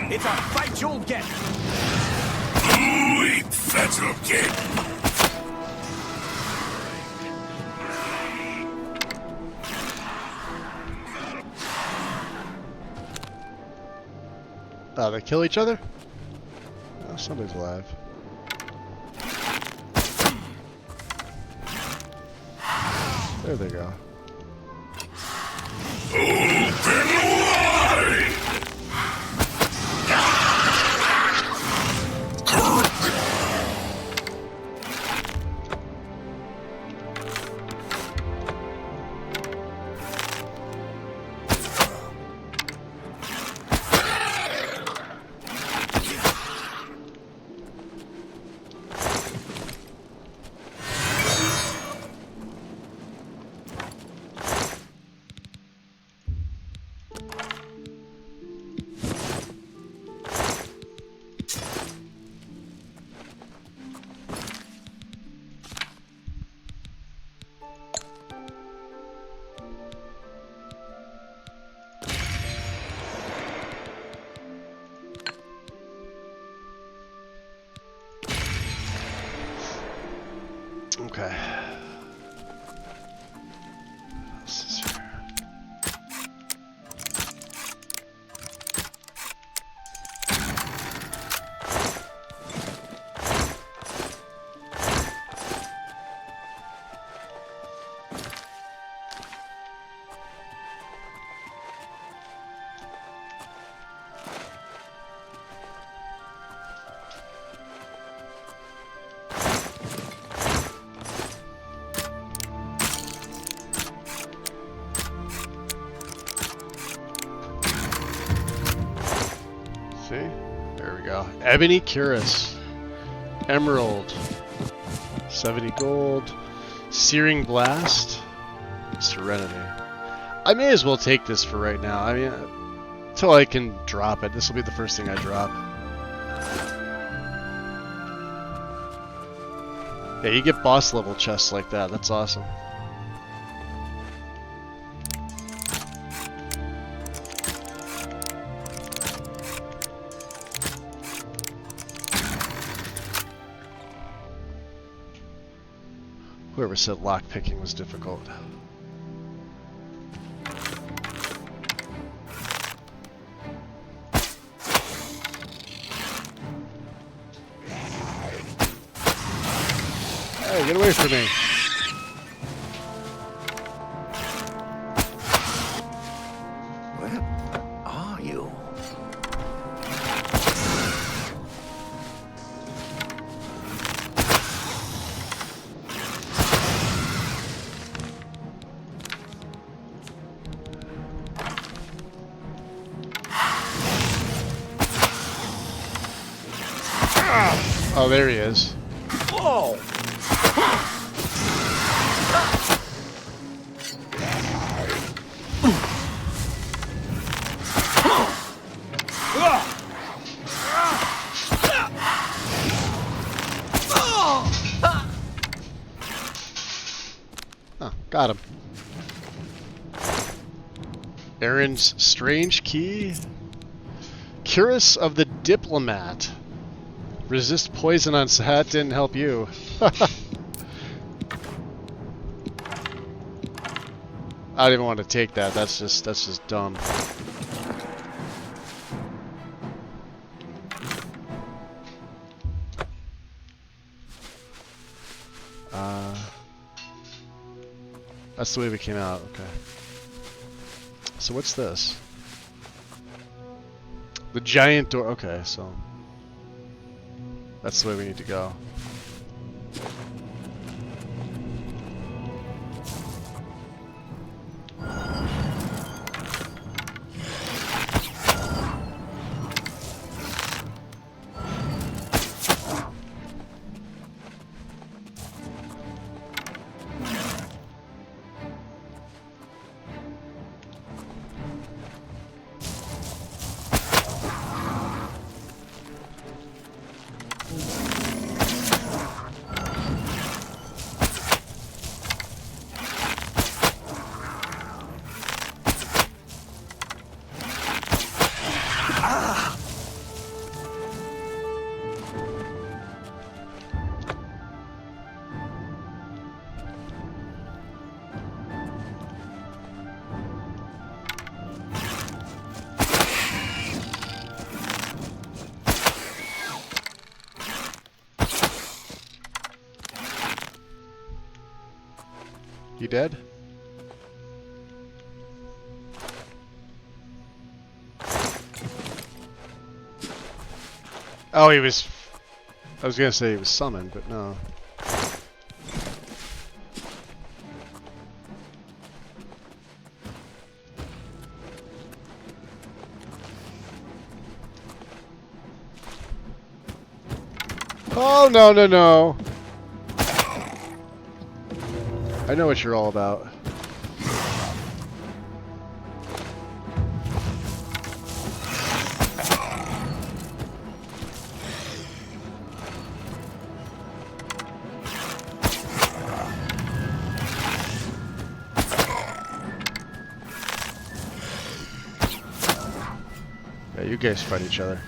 It's a fight you'll get! Wait, that's okay. Oh, they kill each other? Oh, somebody's alive. There they go. Open wide! Okay. What's this here? See? There we go. Ebony Cuirass. Emerald. 70 gold. Searing Blast. Serenity. I may as well take this for right now. I mean, until I can drop it. This will be the first thing I drop. Yeah, you get boss level chests like that. That's awesome. Whoever said lockpicking was difficult. Hey, get away from me. Where are you? Oh, there he is. Whoa! Oh, got him. Aaron's strange key. Cuirass of the Diplomat. Resist poison on Sahat didn't help you. I don't even want to take that. That's just dumb. That's the way we came out. Okay. So what's this? The giant door. Okay, so that's the way we need to go. You dead? Oh, he was... I was gonna say he was summoned, but no. Oh, no, no, no. I know what you're all about. Yeah, you guys fight each other.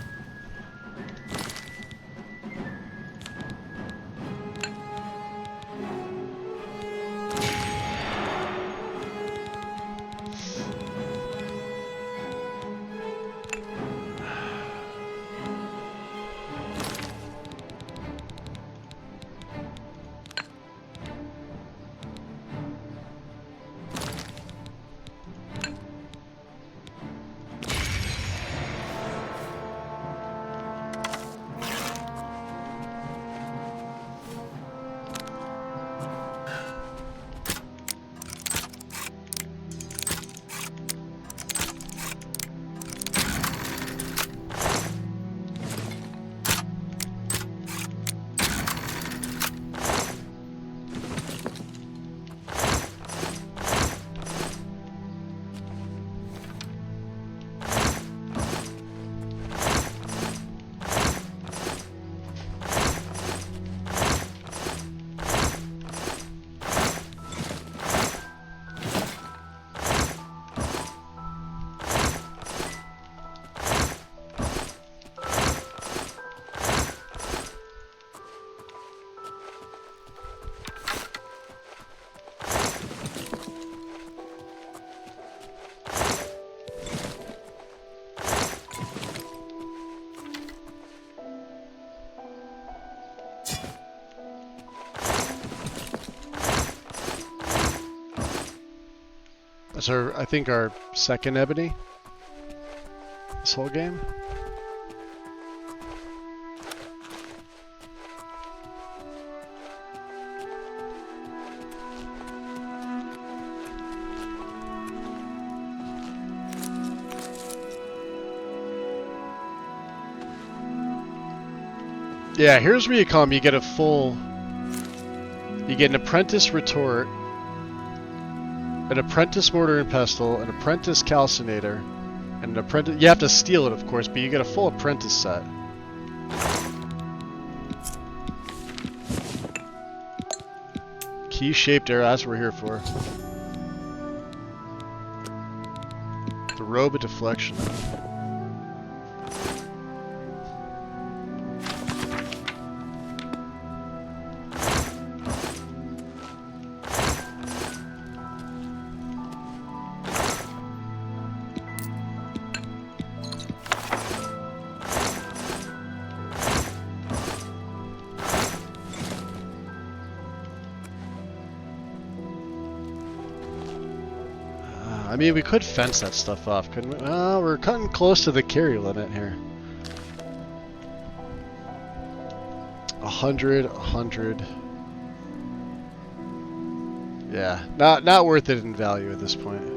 That's I think our second ebony this whole game. Yeah, here's where you come. You get a full... You get an apprentice retort, an apprentice mortar and pestle, an apprentice calcinator, and an apprentice... You have to steal it, of course, but you get a full apprentice set. Key-shaped arrow, that's what we're here for. The robe of deflection. I mean, we could fence that stuff off, couldn't we? Well, we're cutting close to the carry limit here. 100, 100. Yeah, not worth it in value at this point.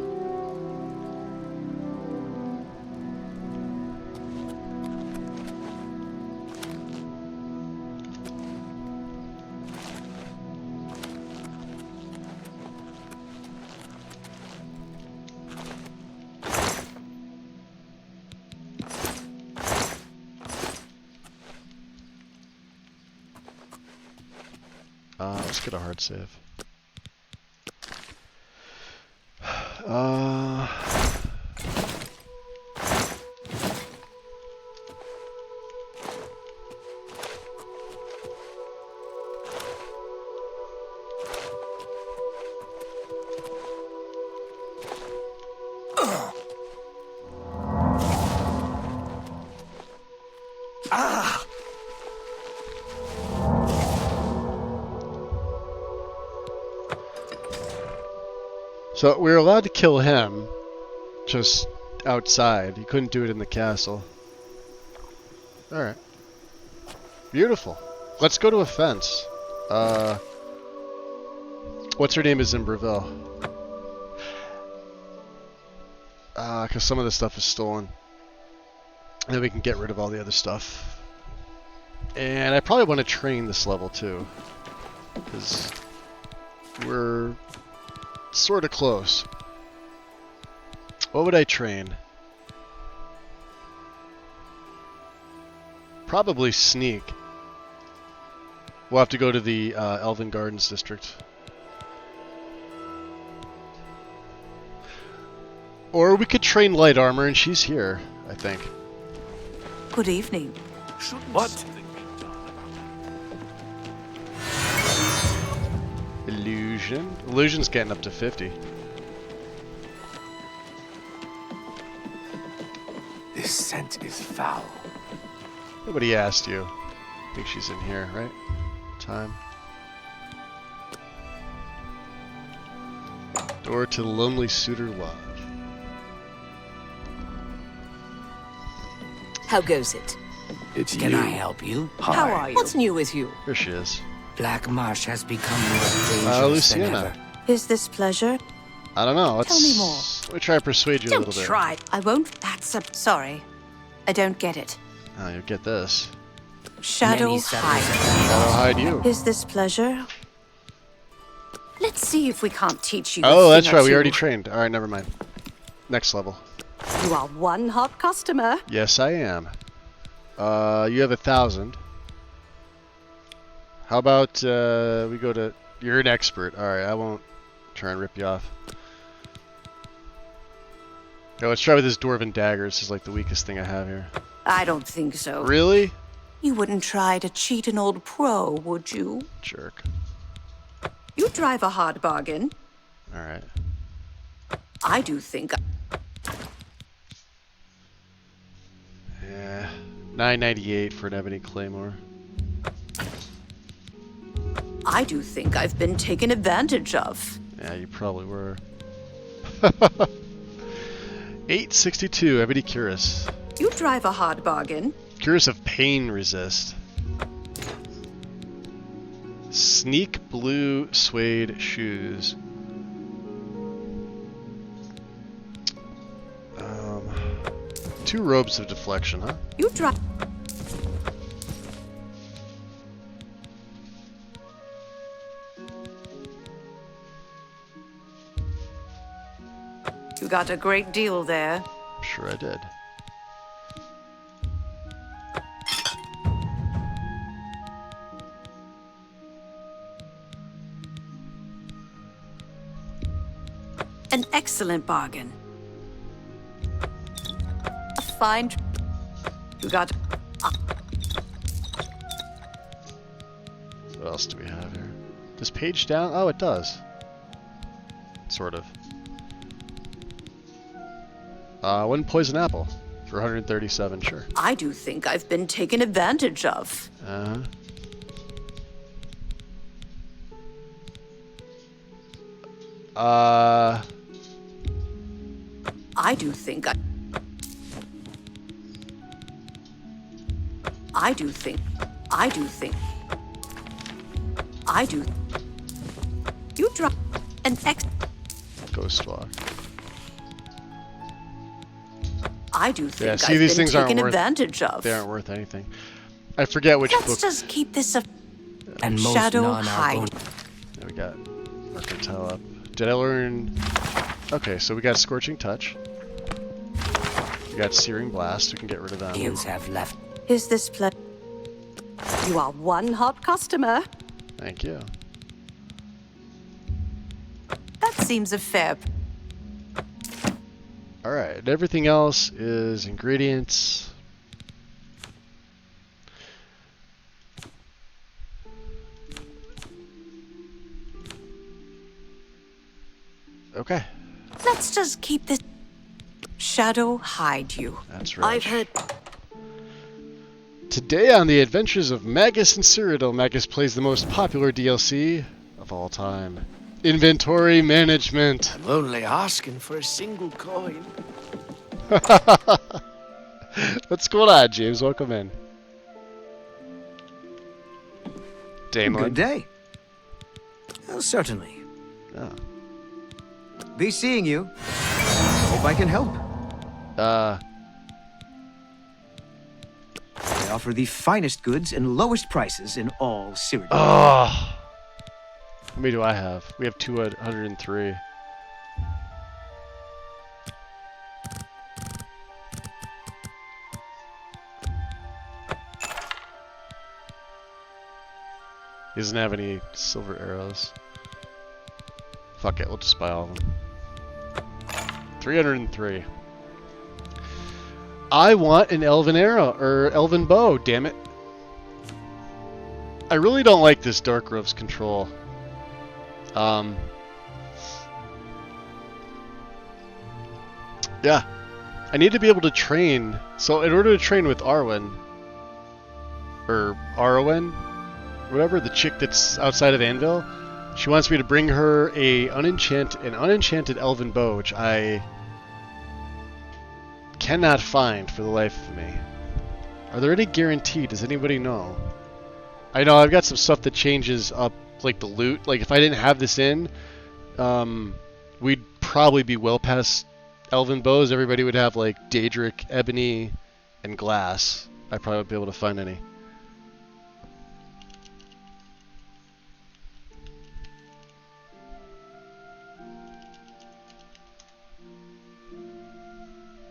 Let's get a hard save. So we were allowed to kill him just outside. You couldn't do it in the castle. Alright. Beautiful. Let's go to a fence. What's her name is in Breville? Because some of the stuff is stolen. And then we can get rid of all the other stuff. And I probably want to train this level too. Because we're sort of close. What would I train? Probably sneak. We'll have to go to the Elven Gardens district. Or we could train light armor, and she's here, I think. Good evening. What? Illusion? Illusion's getting up to 50. This scent is foul. Nobody asked you. I think she's in here, right? Time. Door to the Lonely Suitor Lodge. How goes it? It's Can you. I help you? How are you? What's new with you? Here she is. Black Marsh has become more dangerous than Luciana. ever. Is this pleasure? I don't know. Tell me more. Let me try to persuade you a Don't little bit. try. I won't. That's a... Sorry. I don't get it. Oh, you get this. Shadow Many hide. Shadow hide you. Is this pleasure? Let's see if we can't teach you. Oh, a that's thing or right. We two. already trained. All right, never mind. Next level. You are one hot customer. Yes, I am. You have 1,000. How about we go to... You're an expert. All right, I won't try and rip you off. Okay, let's try with this Dwarven Dagger. This is like the weakest thing I have here. I don't think so. Really? You wouldn't try to cheat an old pro, would you? Jerk. You drive a hard bargain. All right. I do think... Yeah. 998 for an Ebony Claymore. I do think I've been taken advantage of. Yeah, you probably were. $8.62. Ebony Cuirass. You drive a hard bargain. Cuirass of Pain resist. Sneak blue suede shoes. Two robes of deflection, huh? You drive. You got a great deal there. Sure I did. An excellent bargain. A fine. You got. What else do we have here? Does page down? Oh, it does. Sort of. One poison apple for 137. Sure. I do think I've been taken advantage of. I do think you drop an X. Ghost walk. I do think yeah, see, I've these been things aren't taken worth, advantage of. They aren't worth anything. I forget which book. Let's just keep this a and shadow hide. Yeah, we got Mercantile up. Did I learn? Okay, so we got Scorching Touch. We got Searing Blast. We can get rid of them. Have left. Is this play? You are one hot customer. Thank you. That seems a fair. All right, everything else is ingredients. Okay. Let's just keep this shadow hide you. That's right. I've heard. Today on the adventures of Magus and Cyrodiil, Magus plays the most popular DLC of all time. Inventory management. I'm only asking for a single coin. What's going on, James? Welcome in. Damon. Good day. Oh, certainly. Oh. Be seeing you. Hope I can help. I offer the finest goods and lowest prices in all Cyrodiil. Oh. How many do I have? We have 203. He doesn't have any silver arrows. Fuck it, we'll just buy all of them. 303. I want an elven arrow, or elven bow, damn it. I really don't like this Darkgrove's control. Yeah. I need to be able to train. So in order to train with Arwen, or Arwen, whatever, the chick that's outside of Anvil, she wants me to bring her an unenchanted elven bow, which I cannot find for the life of me. Are there any guaranteed? Does anybody know? I know I've got some stuff that changes up, like the loot. Like if I didn't have this in, we'd probably be well past elven bows. Everybody would have like Daedric, ebony, and glass. I probably wouldn't be able to find any.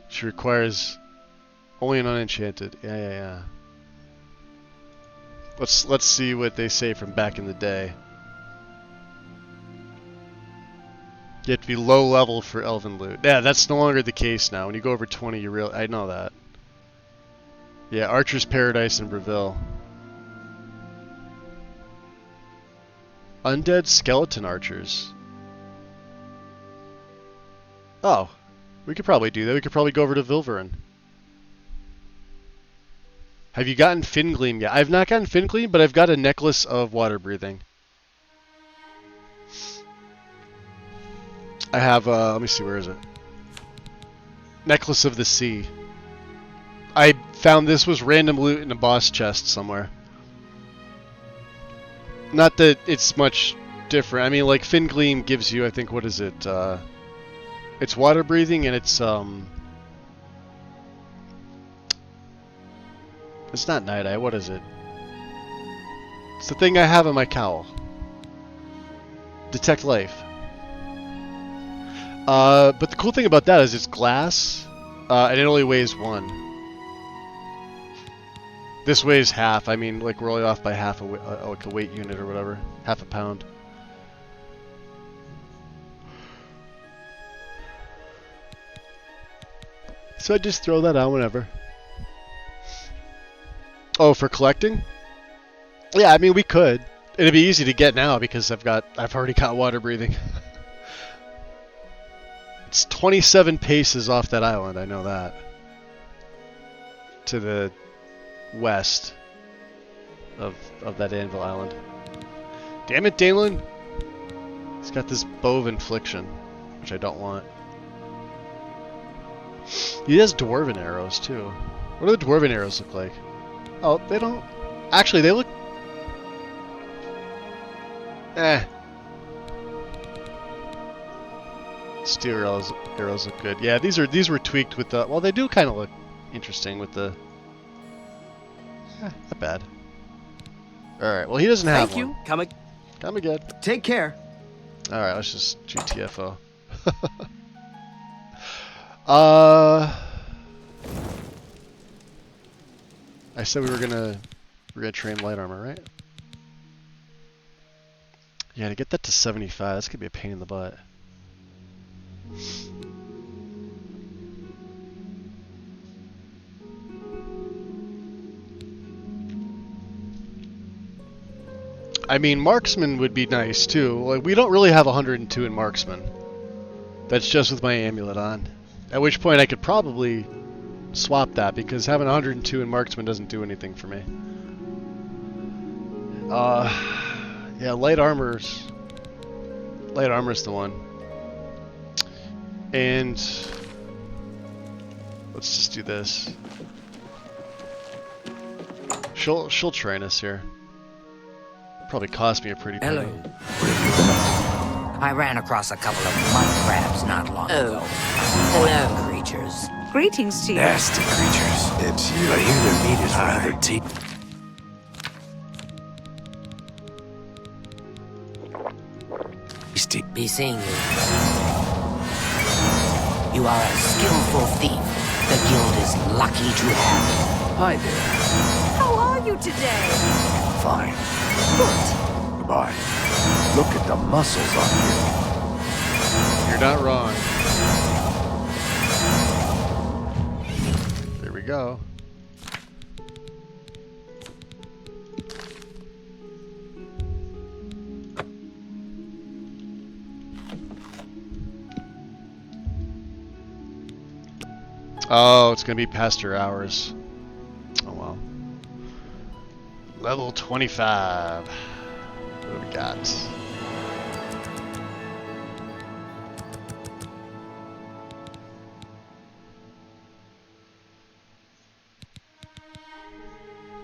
She requires only an unenchanted. Yeah. Let's see what they say from back in the day. You have to be low level for elven loot. Yeah, that's no longer the case now. When you go over 20, you I know that. Yeah, Archer's Paradise in Breville. Undead skeleton archers. Oh. We could probably do that. We could probably go over to Vilverin. Have you gotten Fingleam yet? I've not gotten Fingleam, but I've got a necklace of water breathing. I have, let me see, where is it? Necklace of the Sea. I found this was random loot in a boss chest somewhere. Not that it's much different. I mean, like, Fingleam gives you, I think, what is it? It's water breathing and it's not Night Eye, what is it? It's the thing I have in my cowl. Detect Life. But the cool thing about that is it's glass, and it only weighs 1. This weighs half. I mean, like, we're only off by half like a weight unit or whatever. Half a pound. So I just throw that on whenever. Oh, for collecting? Yeah, I mean, we could. It'd be easy to get now because I've already got water breathing. It's 27 paces off that island, I know that. To the west of that Anvil Island. Damn it, Dalen! He's got this bow of infliction, which I don't want. He has dwarven arrows too. What do the dwarven arrows look like? Oh, they don't. Actually, they look. Steel arrows look good. Yeah, these were tweaked with the. Well, they do kind of look interesting with the. Not bad. All right. Well, he doesn't have one. Thank you. Come again. Take care. All right. Let's just GTFO. I said we're gonna train light armor, right? Yeah, to get that to 75, that's gonna be a pain in the butt. I mean, marksman would be nice too. Like, we don't really have 102 in marksman. That's just with my amulet on. At which point I could probably swap that because having 102 in marksman doesn't do anything for me. Yeah, light armor's the one. And let's just do this. She'll train us here. Probably cost me a pretty penny. Hello. I ran across a couple of mud crabs not long ago. Hello. Creatures. Greetings to you. Nasty creatures. It's you. I hear their meat is rather tasty. Be seeing you. You are a skillful thief. The guild is lucky to have you. Hi there. How are you today? Fine. Good. Goodbye. Look at the muscles on you. You're not wrong. Here we go. Oh, it's gonna be past your hours. Oh well. Level 25. What do we got?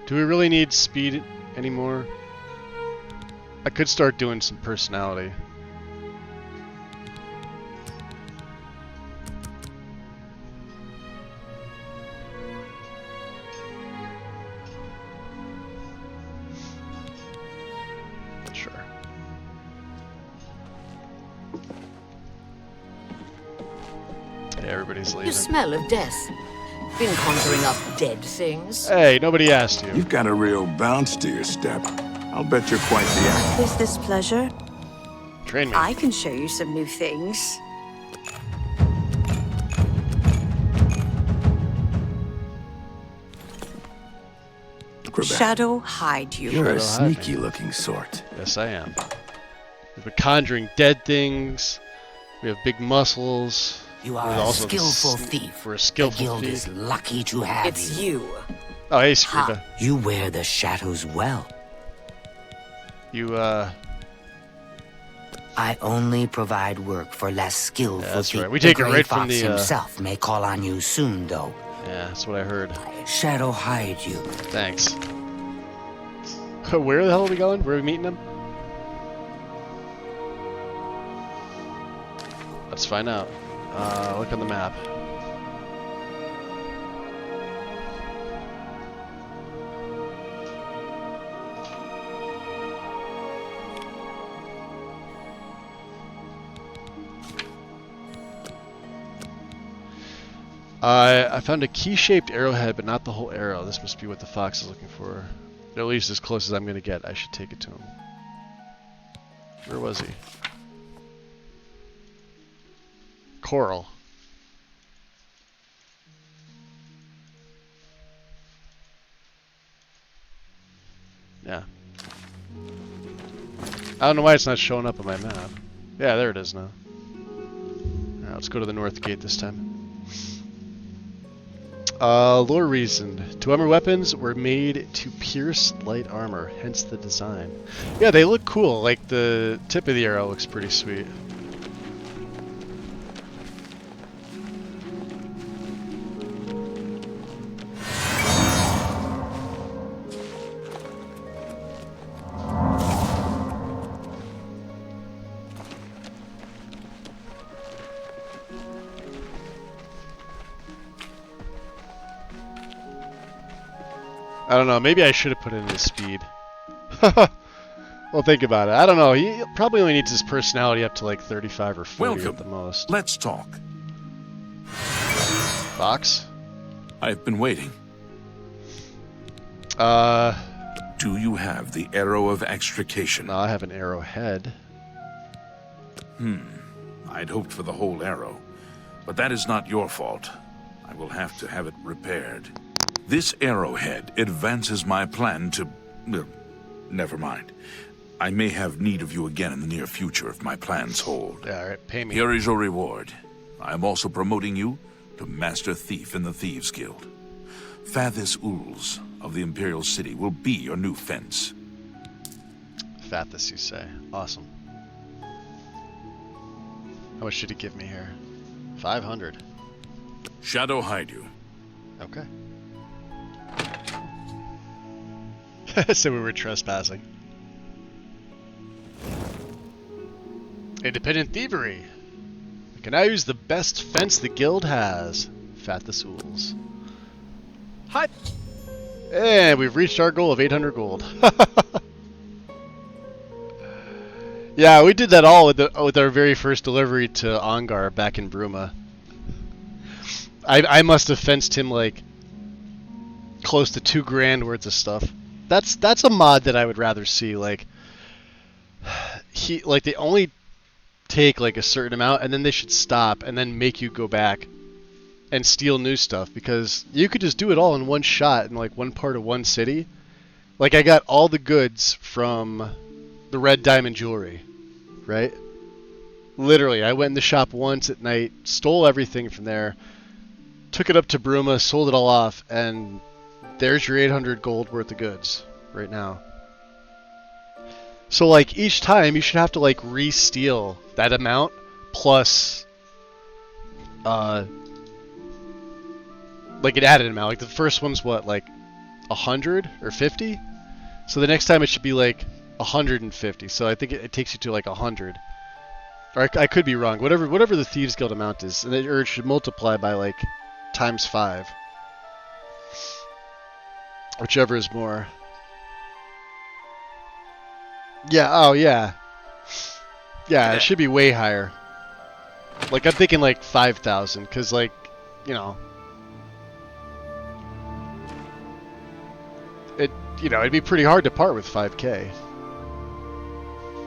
Do we really need speed anymore? I could start doing some personality. Sure. Hey, everybody's leaving. You smell of death. Been conjuring up dead things. Hey, nobody asked you. You've got a real bounce to your step. I'll bet you're quite the actor. Is this pleasure? Train me. I can show you some new things. Shadow hide you. You're a sneaky-looking sort. Yes, I am. We've been conjuring dead things. We have big muscles. You are a skillful thief. We're a skillful thief. The guild thief. is lucky to have you. It's you. Oh, hey, Skriba. You wear the shadows well. You, I only provide work for less skillful people. That's right. We take it right from the himself may call on you soon, though. Yeah, that's what I heard. Shadow hide you. Thanks. Where the hell are we going? Where are we meeting him? Let's find out. Look on the map. I found a key-shaped arrowhead, but not the whole arrow. This must be what the fox is looking for. Or at least as close as I'm going to get. I should take it to him. Where was he? Coral. Yeah. I don't know why it's not showing up on my map. Yeah, there it is now. Alright, let's go to the north gate this time. Lore reasoned. Two-armor weapons were made to pierce light armor, hence the design. Yeah, they look cool. Like, the tip of the arrow looks pretty sweet. I don't know, maybe I should have put in his speed. Well, think about it. I don't know, he probably only needs his personality up to like 35 or 40 at the most. Let's talk. Fox? I've been waiting. Do you have the arrow of extrication? No, I have an arrowhead. I'd hoped for the whole arrow. But that is not your fault. I will have to have it repaired. This arrowhead advances my plan to... never mind. I may have need of you again in the near future if my plans hold. Yeah, alright, pay me. Here is your reward. I am also promoting you to Master Thief in the Thieves Guild. Fathis Uls of the Imperial City will be your new fence. Fathis, you say. Awesome. How much should he give me here? 500. Shadow hide you. Okay. So we were trespassing. Independent thievery. We can now use the best fence the guild has. Fathis Uls. Hi. And we've reached our goal of 800 gold. Yeah, we did that all with our very first delivery to Ongar back in Bruma. I must have fenced him like close to $2 grand worth of stuff. That's a mod that I would rather see. Like they only take like a certain amount and then they should stop and then make you go back and steal new stuff, because you could just do it all in one shot in like one part of one city. Like I got all the goods from the red diamond jewelry, right? Literally, I went in the shop once at night, stole everything from there, took it up to Bruma, sold it all off, and there's your 800 gold worth of goods right now. So like each time you should have to like re-steal that amount plus like an added amount. Like the first one's what, like 100 or 50? So the next time it should be like 150. So I think it takes you to like 100. Or I could be wrong. Whatever the Thieves Guild amount is, and it should multiply by like times 5. Whichever is more. Yeah, oh yeah. Yeah, it should be way higher. Like I'm thinking like 5,000, because like, you know, it'd be pretty hard to part with 5k.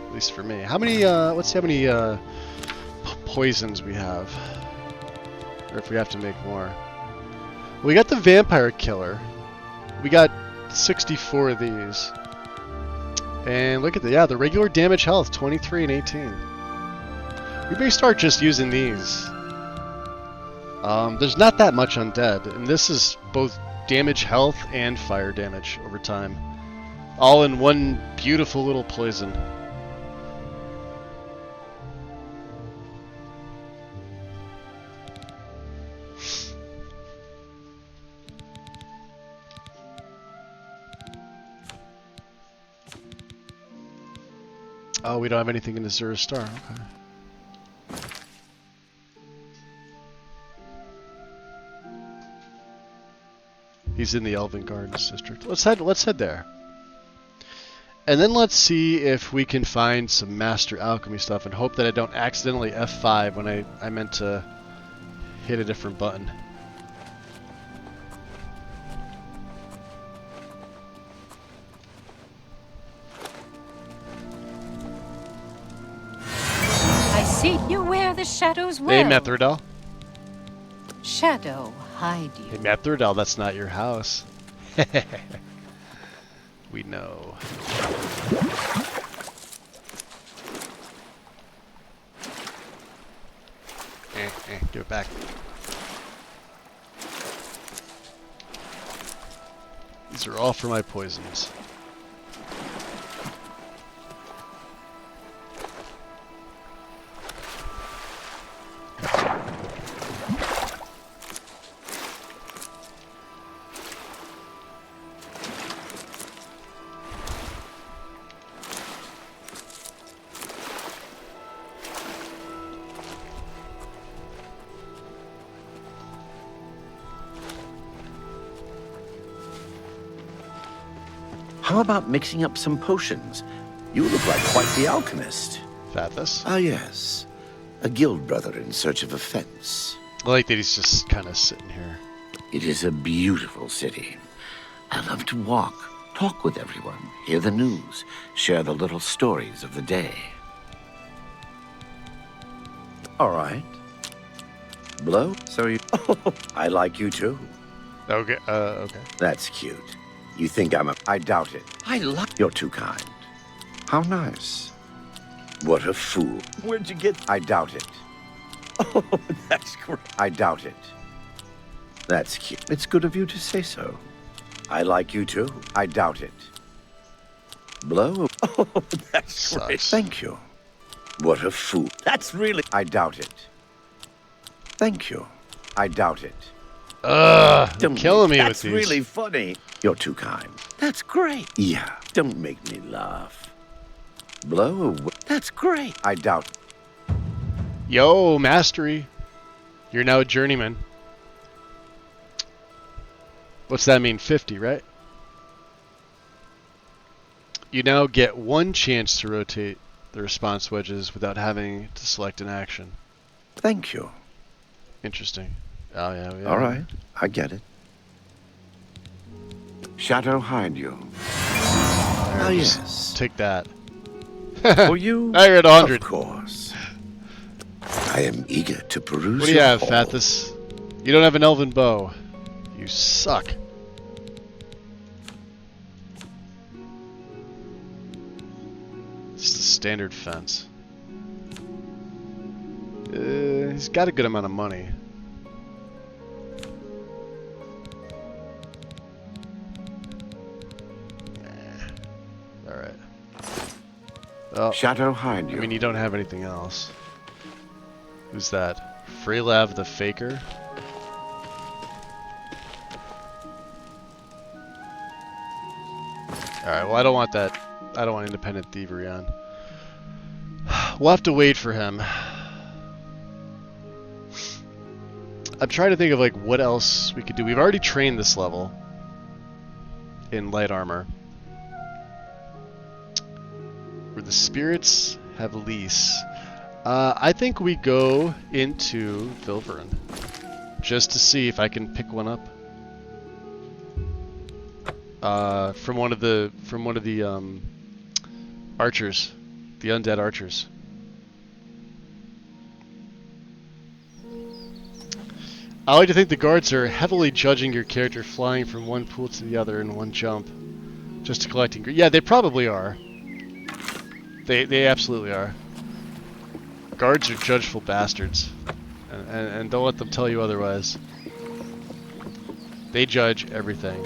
At least for me. How many let's see how many poisons we have. Or if we have to make more. We got the vampire killer. We got 64 of these. And look at the regular damage health, 23 and 18. We may start just using these. There's not that much undead, and this is both damage health and fire damage over time. All in one beautiful little poison. Oh, we don't have anything in the Zero Star. Okay. He's in the Elven Gardens district. Let's head there. And then let's see if we can find some Master Alchemy stuff and hope that I don't accidentally F5 when I meant to hit a different button. I see you wear the shadows well. Hey, Methridel. Shadow, hide you. Hey, Methridel, that's not your house. We know. Give it back. These are all for my poisons. How about mixing up some potions? You look like quite the alchemist. Fathus? Ah, yes. A guild brother in search of a fence. I like that he's just kind of sitting here. It is a beautiful city. I love to walk, talk with everyone, hear the news, share the little stories of the day. All right. Blow? So you... Oh, I like you too. Okay, okay. That's cute. You think I'm a... I doubt it. I love... You're too kind. How nice. What a fool. Where'd you get... I doubt it. Oh, that's great. I doubt it. That's cute. It's good of you to say so. I like you too. I doubt it. Blow? Oh, that's great. Thank you. What a fool. That's really... I doubt it. Thank you. I doubt it. You're killing me with these. That's really funny. You're too kind. That's great. Yeah, don't make me laugh. Blow away. That's great. I doubt. Yo, mastery. You're now a journeyman. What's that mean? 50, right? You now get one chance to rotate the response wedges without having to select an action. Thank you. Interesting. Oh, yeah. All right. I get it. Shadow hide you. Oh, yes. Take that. For you, now you're at 100. Of course. I am eager to peruse. What do you have, all. Fathus? You don't have an elven bow. You suck. It's the standard fence. He's got a good amount of money. Alright. Oh, Shadow hide you. I mean, you don't have anything else. Who's that? Freylav the Faker? Alright, well I don't want that. I don't want independent thievery on. We'll have to wait for him. I'm trying to think of like what else we could do. We've already trained this level in light armor. Where the spirits have lease. I think we go into Vilverin just to see if I can pick one up. From one of the archers, the undead archers. I like to think the guards are heavily judging your character flying from one pool to the other in one jump, just to collecting. Yeah, they probably are. They absolutely are. Guards are judgeful bastards, and don't let them tell you otherwise. They judge everything.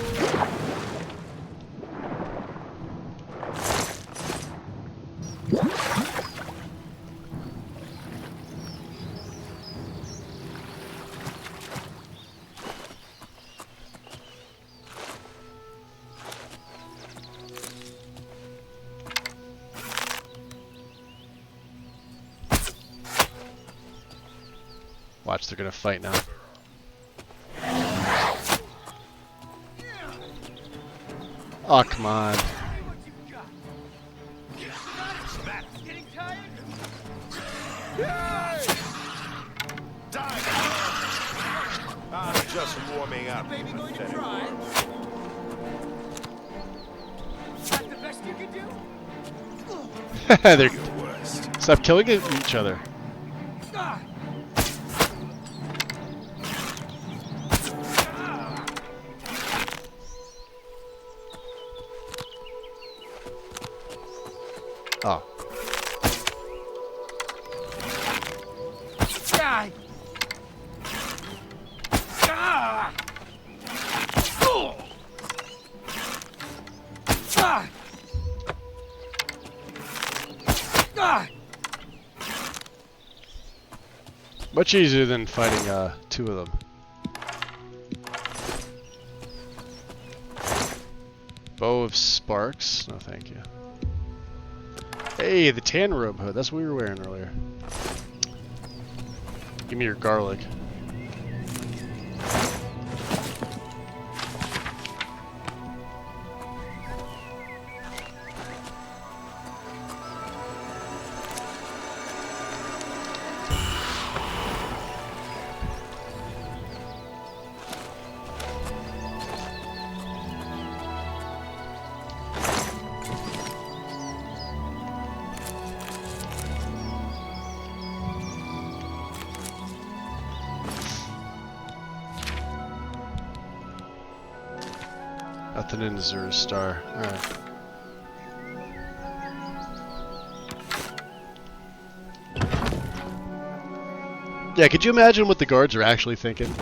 much they're gonna fight now. Oh, come on. I'm just warming up. Baby going to try? Is that the best you can do? They're stop killing each other. Oh. Much easier than fighting two of them. Bow of Sparks. No, thank you. Hey, the tan robe hood. That's what we were wearing earlier. Give me your garlic. Nothing in Zero Star. Alright. Yeah, could you imagine what the guards are actually thinking?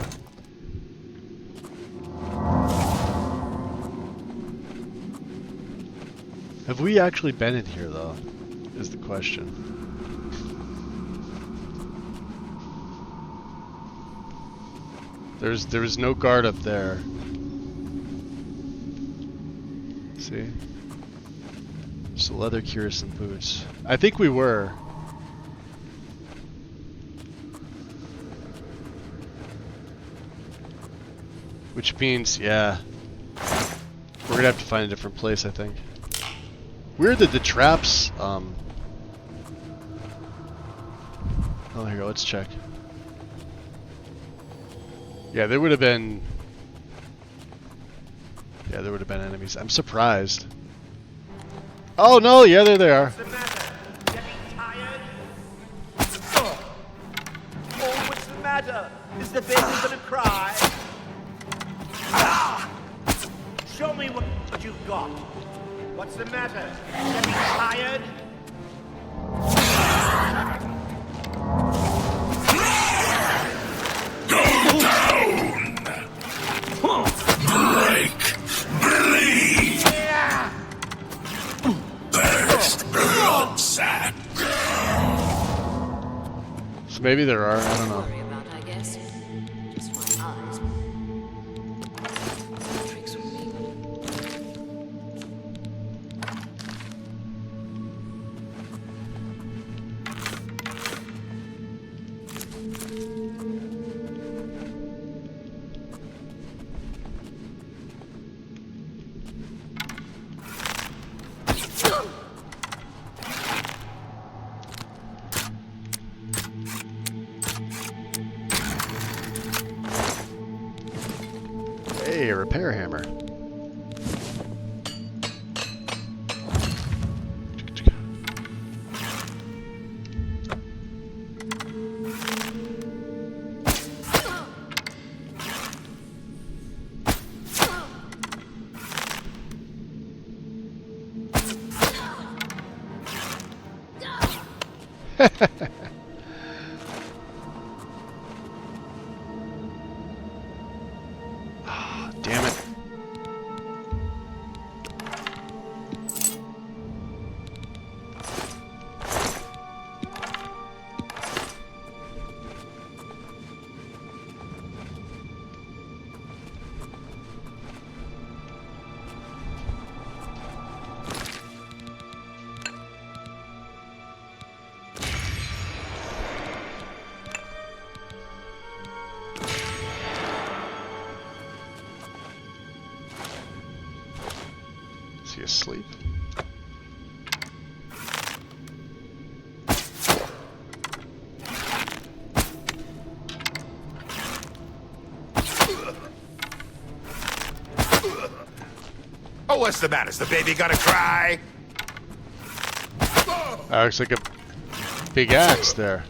Have we actually been in here, though? Is the question. There was no guard up there. See? So leather cuirass and boots. I think we were. Which means, yeah. We're gonna have to find a different place, I think. Weird that the traps, oh, here, let's check. Yeah, there would have been... Yeah, there would have been enemies. I'm surprised. Oh, no, yeah, there they are. What's the matter? Getting tired? Oh, what's the matter? Is the baby gonna cry? Ah! Show me what you've got. What's the matter? Getting tired? Go down! Break! Bleed! Burst blood sack! So maybe there are, I don't know. Hey, a repair hammer. Damn it. Is he asleep? Oh, what's the matter? Is the baby gonna cry? That looks like a big axe there.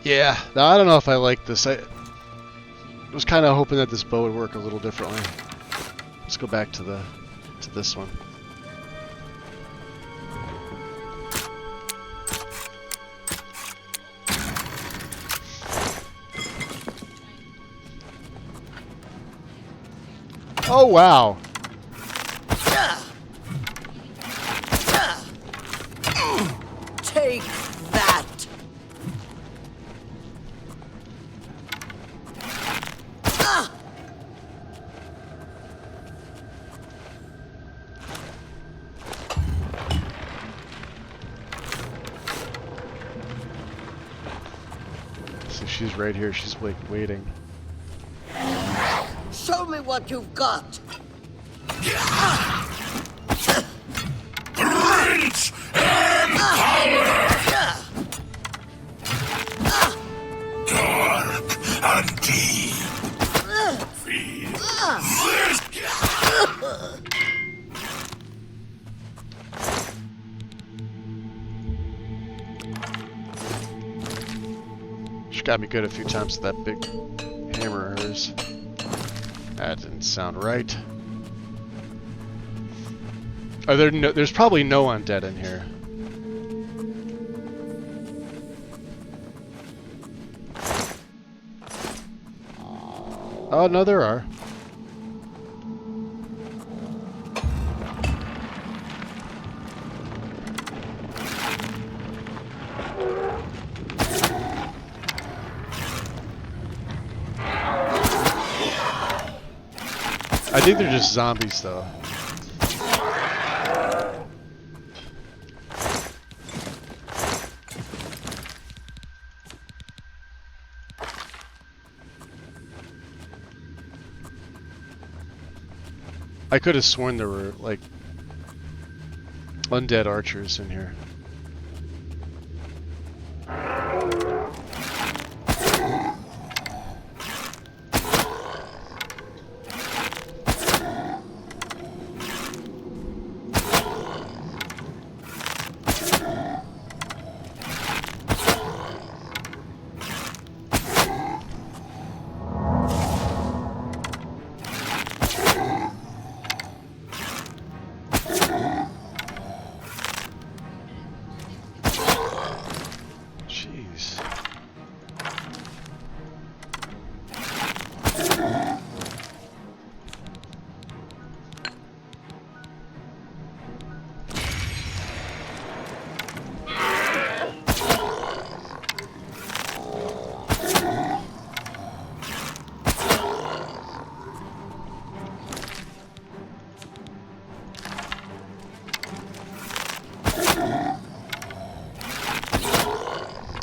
Yeah, now I don't know if I like this. I was kind of hoping that this bow would work a little differently. Let's go back to this one. Oh wow. Take that. So she's right here. She's like waiting. Show me what you've got. Reach and power! Dark and deep. Feel this. She got me good a few times with that big hammer of hers. That didn't sound right. Are there no, there's probably no undead in here. Oh, no, there are. I think they're just zombies, though. I could have sworn there were, like, undead archers in here.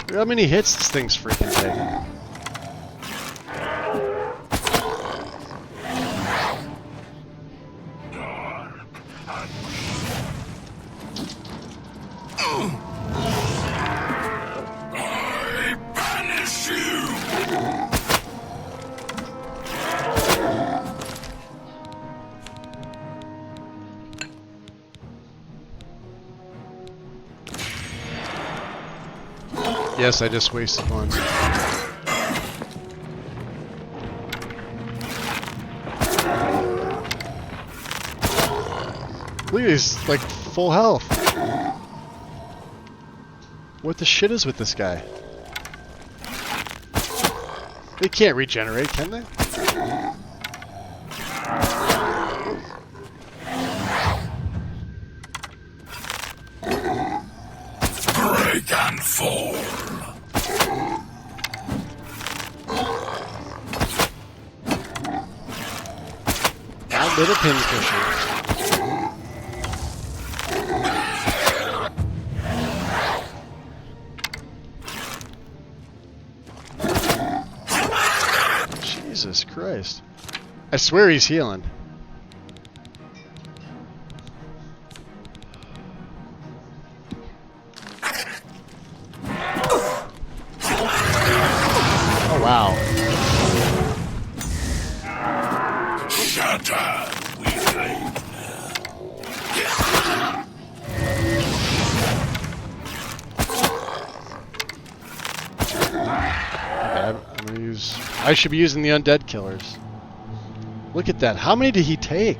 How many hits this thing's freaking taking? Yes, I just wasted one. Look at he's like full health. What the shit is with this guy? They can't regenerate, can they? Break and fall. little pincushion. Jesus Christ. I swear he's healing. Oh, wow. Shut up, weakling. I should be using the undead killers. Look at that. How many did he take?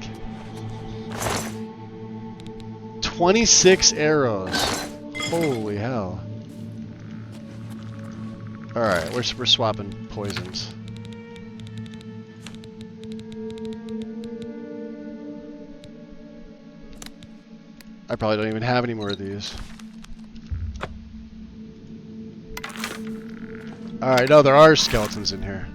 26 arrows. Holy hell. Alright, we're swapping poisons. I probably don't even have any more of these. Alright, no, there are skeletons in here.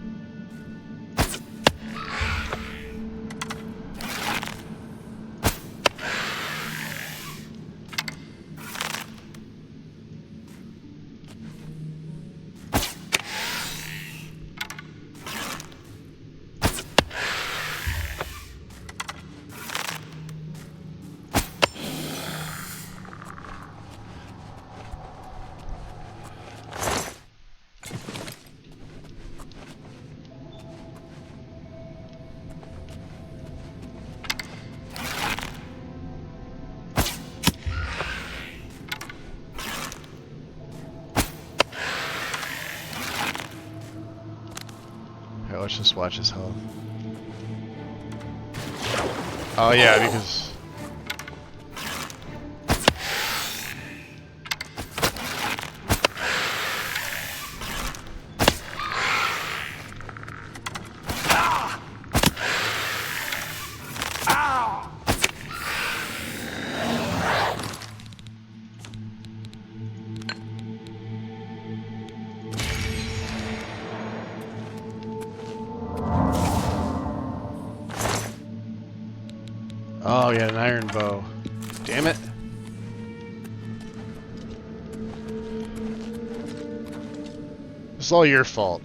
Let's just watch his health. Oh yeah, because... Oh, yeah, an iron bow. Damn it. It's all your fault.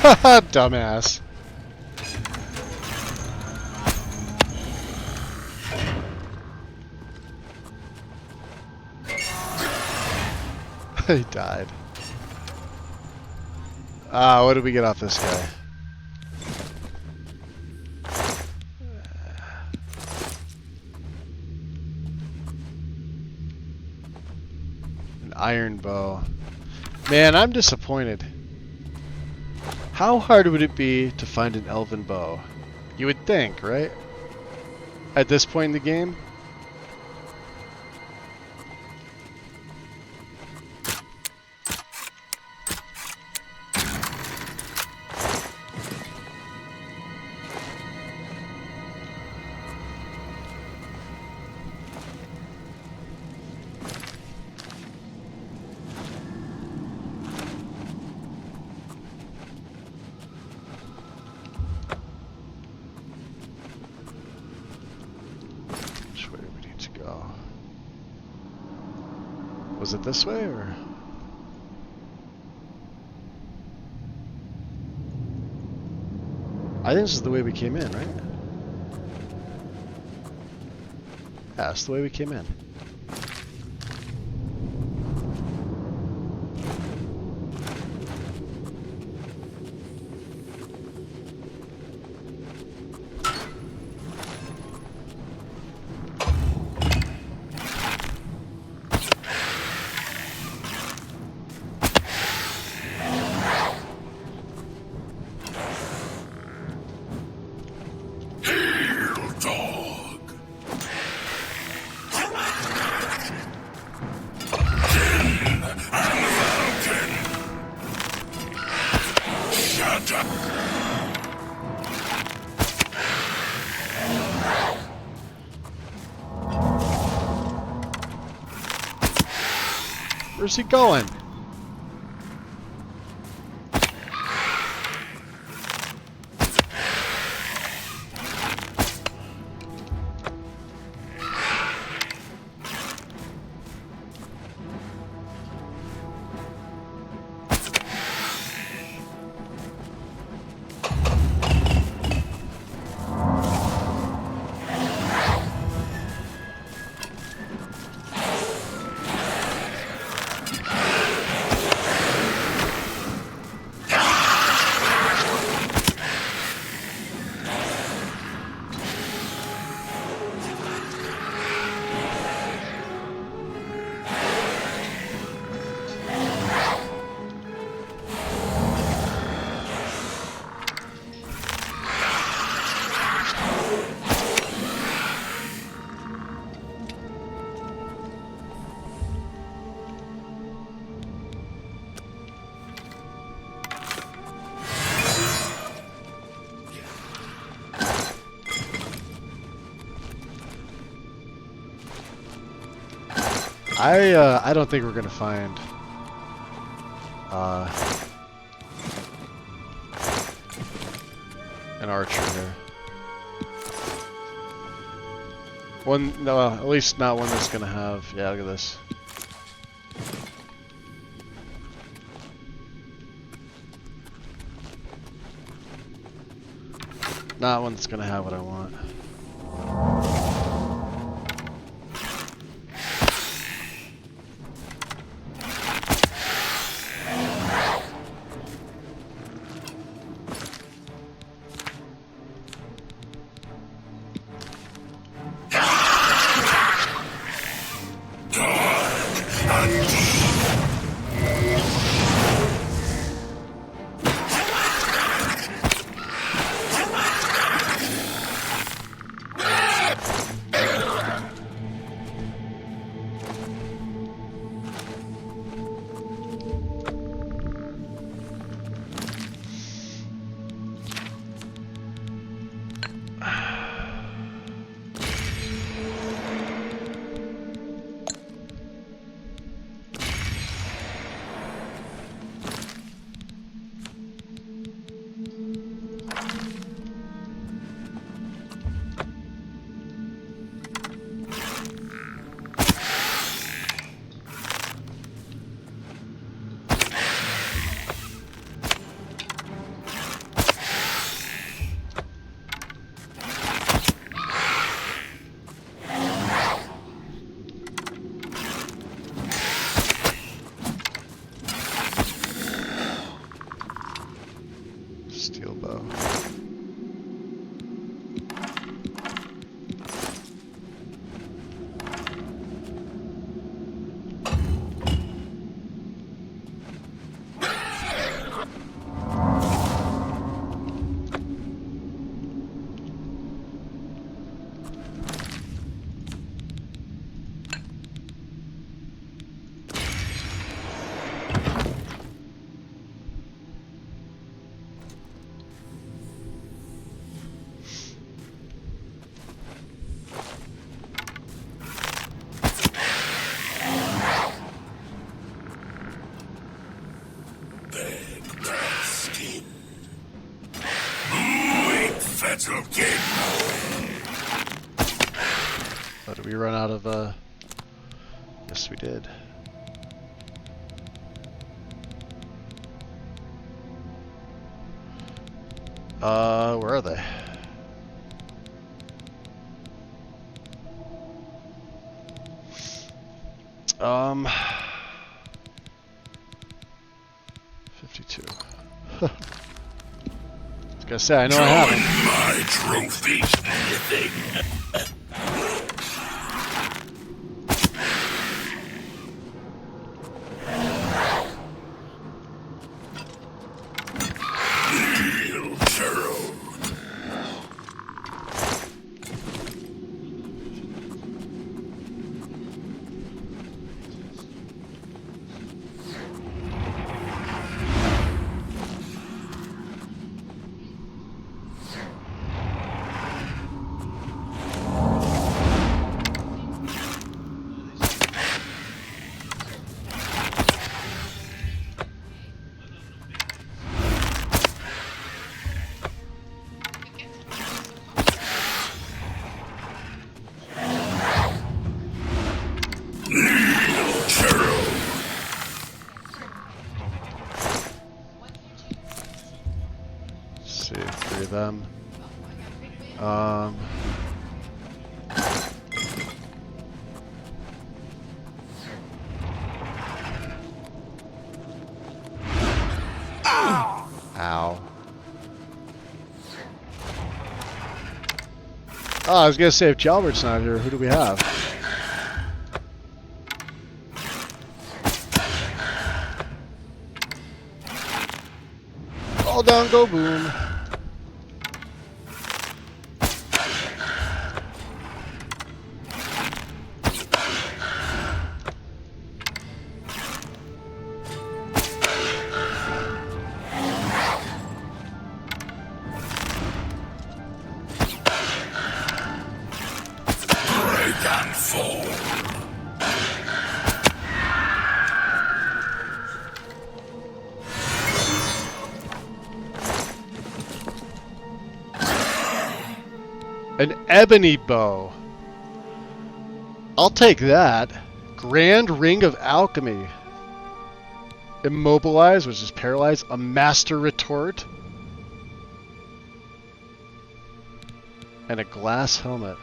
Haha, dumbass. He died. What did we get off this guy? An iron bow. Man, I'm disappointed. How hard would it be to find an elven bow? You would think, right? At this point in the game? Was it this way, or? I think this is the way we came in, right? Yeah, that's the way we came in. Where's he going? I don't think we're gonna find an archer here. No, at least not one that's gonna have. Yeah, look at this. Not one that's gonna have what I want. But did we run out of, yes we did. Where are they? Um, 52. I was gonna say, I know I haven't. My trophies, anything. Them. Ow. Oh, I was gonna say, if Jalbert's not here, who do we have? All down, go boom. An ebony bow. I'll take that. Grand Ring of Alchemy. Immobilize, which is paralyzed. A Master Retort. And a glass helmet.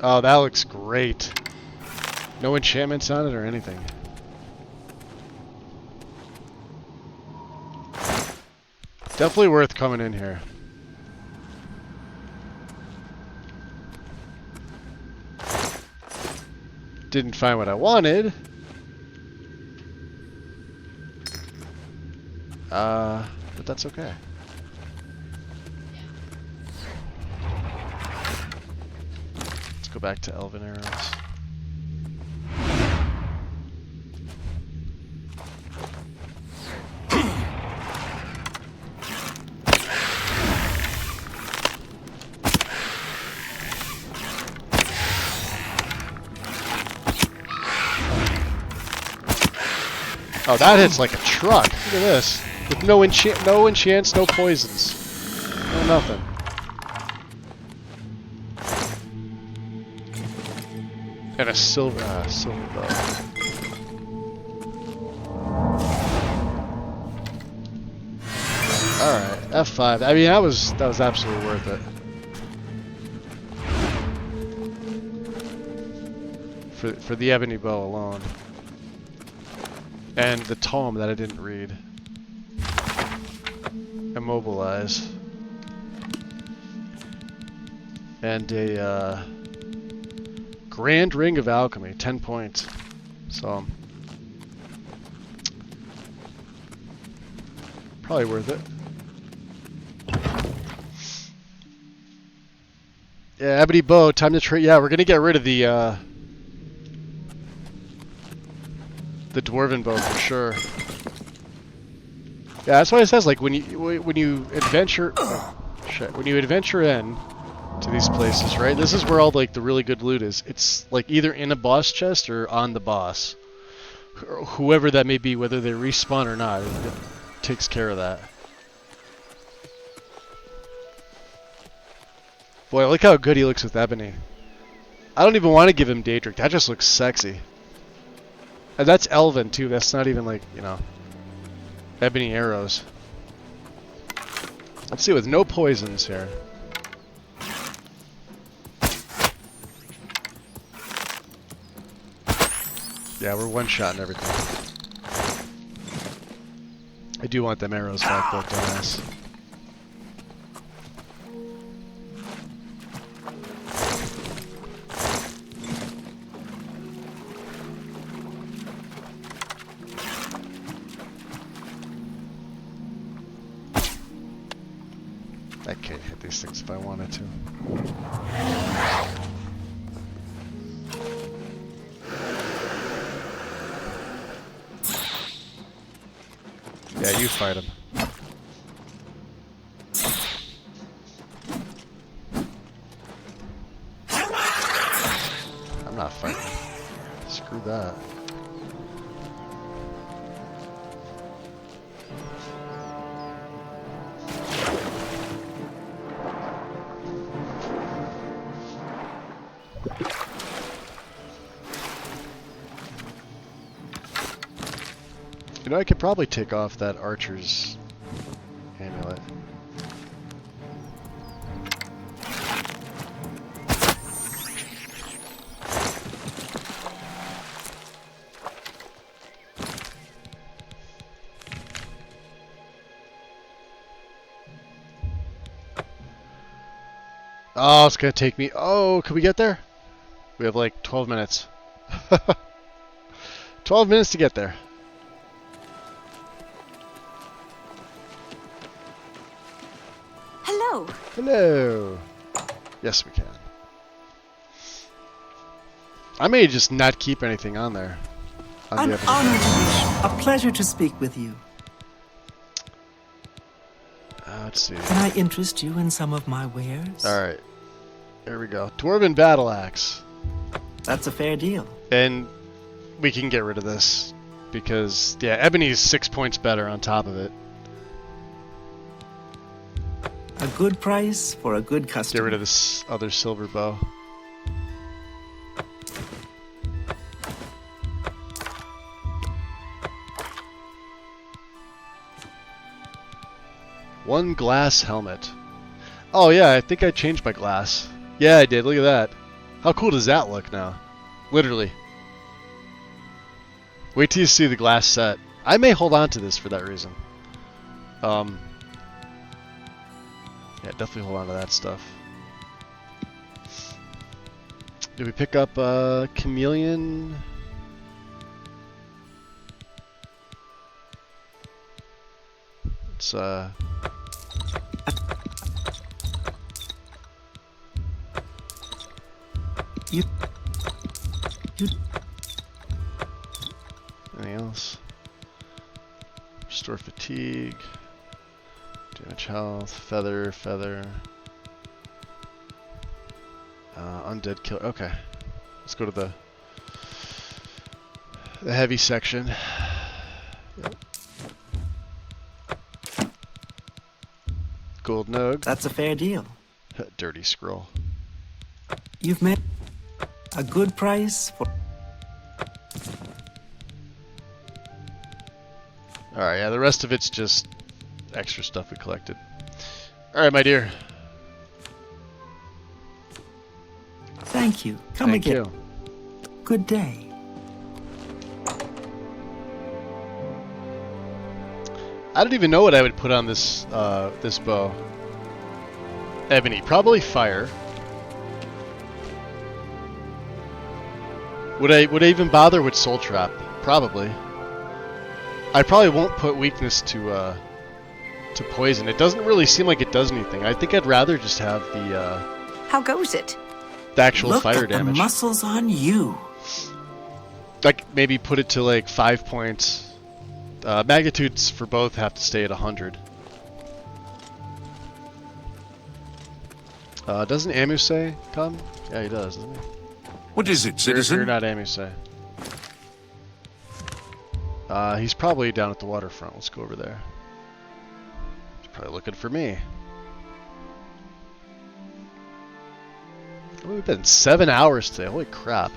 Oh, that looks great. No enchantments on it or anything. Definitely worth coming in here. Didn't find what I wanted. But that's okay. Go back to Elven Arrows. Oh, that hits like a truck. Look at this. With no enchants, no poisons. No nothing. And a silver bow. Alright, F5. I mean, that was absolutely worth it. For the ebony bow alone. And the tome that I didn't read. Immobilize. And a Grand Ring of Alchemy, 10 points. So probably worth it. Yeah, Ebony Bow, time to trade. Yeah, we're gonna get rid of the Dwarven Bow for sure. Yeah, that's why it says like when you adventure, when you adventure in, to these places, right? This is where all like the really good loot is. It's like either in a boss chest or on the boss. Whoever that may be, whether they respawn or not, it takes care of that. Boy, look how good he looks with Ebony. I don't even want to give him Daedric. That just looks sexy. And that's Elven too. That's not even like, you know, Ebony arrows. Let's see, with no poisons here. Yeah, we're one-shotting everything. I do want them arrows back, though, dumbass. I can't hit these things if I wanted to. Yeah, you fight him. I'm not fighting. Screw that. You know, I could probably take off that archer's amulet. Oh, it's gonna take me. Oh, can we get there? We have like 12 minutes. 12 minutes to get there. Hello. Hello. Yes, we can. I may just not keep anything on there. I'm honored. A pleasure to speak with you. Let's see. Can I interest you in some of my wares? Alright. There we go. Dwarven Battle Axe. That's a fair deal. And we can get rid of this. Because, yeah, Ebony's 6 points better on top of it. A good price for a good customer. Get rid of this other silver bow. One glass helmet. Oh yeah, I think I changed my glass. Yeah, I did. Look at that. How cool does that look now? Literally. Wait till you see the glass set. I may hold on to this for that reason. Yeah, definitely hold on to that stuff. Did we pick up Chameleon? It's You anything else? Restore fatigue. Damage health. Feather. Undead killer. Okay. Let's go to the heavy section. Yep. Gold Nogue. That's a fair deal. Dirty scroll. You've met a good price for... Alright, yeah, the rest of it's just extra stuff we collected. Alright, my dear. Thank you. Come Thank again. you. Good day. I don't even know what I would put on this this bow. Ebony, probably fire. Would I even bother with Soul Trap? Probably. I probably won't put weakness to poison. It doesn't really seem like it does anything. I think I'd rather just have the How goes it? the actual Look fire at damage. the muscles on you. Like maybe put it to like 5 points. Magnitudes for both have to stay at 100. Doesn't Amuse come? Yeah, he does, doesn't he? What is it, citizen? You're not Amuse. He's probably down at the waterfront. Let's go over there. He's probably looking for me. Oh, we've been 7 hours today. Holy crap.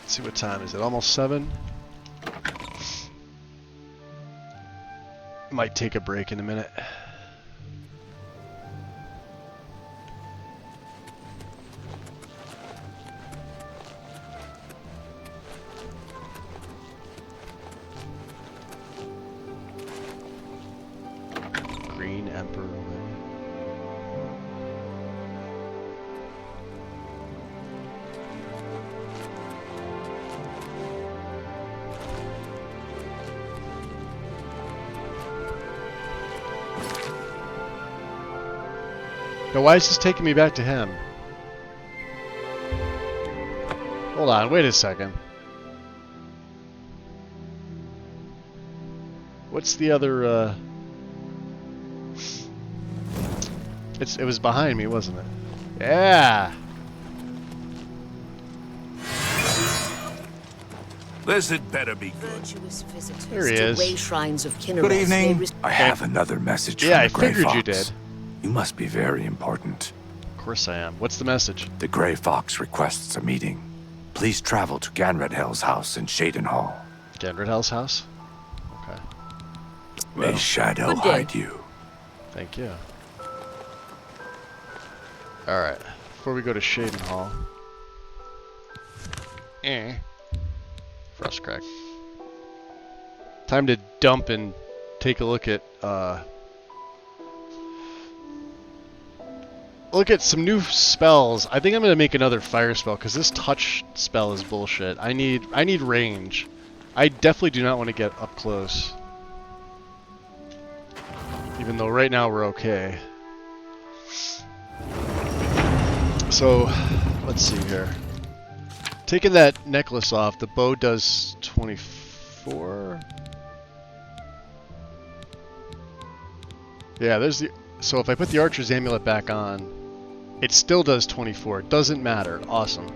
Let's see what time is it. Almost 7. Might take a break in a minute. Green Emperor. Now, why is this taking me back to him? Hold on, wait a second. What's the other, it was behind me, wasn't it? Yeah! This had better be good. There he is. Good evening. I have another message from the Grey Fox. Yeah, I figured you did. You must be very important. Of course I am. What's the message? The Grey Fox requests a meeting. Please travel to Ganredhel's house in Shadenhall. Ganredhel's house? Okay. May Shadow hide you. Thank you. Alright. Before we go to Shadenhall. Frostcrack. Time to dump and take a look at some new spells. I think I'm gonna make another fire spell because this touch spell is bullshit. I need range. I definitely do not want to get up close. Even though right now we're okay. So let's see here. Taking that necklace off, the bow does 24. Yeah, there's the. So if I put the archer's amulet back on, it still does 24. It doesn't matter. Awesome.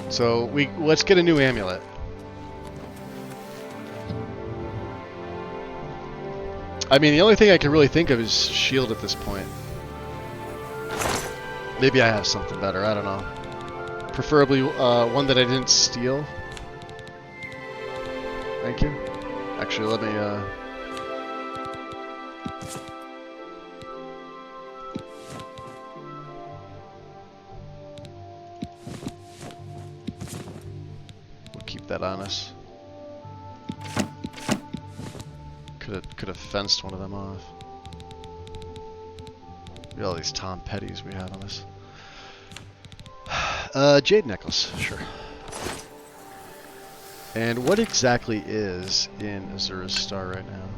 So let's get a new amulet. I mean, the only thing I can really think of is shield at this point. Maybe I have something better. I don't know. Preferably one that I didn't steal. Thank you. Actually, let me. We'll keep that on us. Could have fenced one of them off. Look at all these Tom Petties we have on us. Jade necklace, sure. And what exactly is in Azura's Star right now?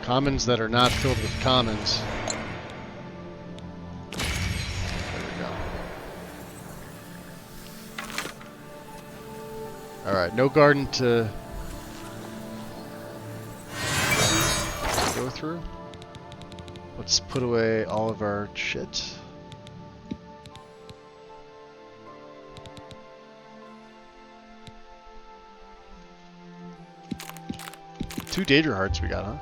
Commons that are not filled with commons. Alright, no garden to go through. Let's put away all of our shit. Two Daedra Hearts we got, huh?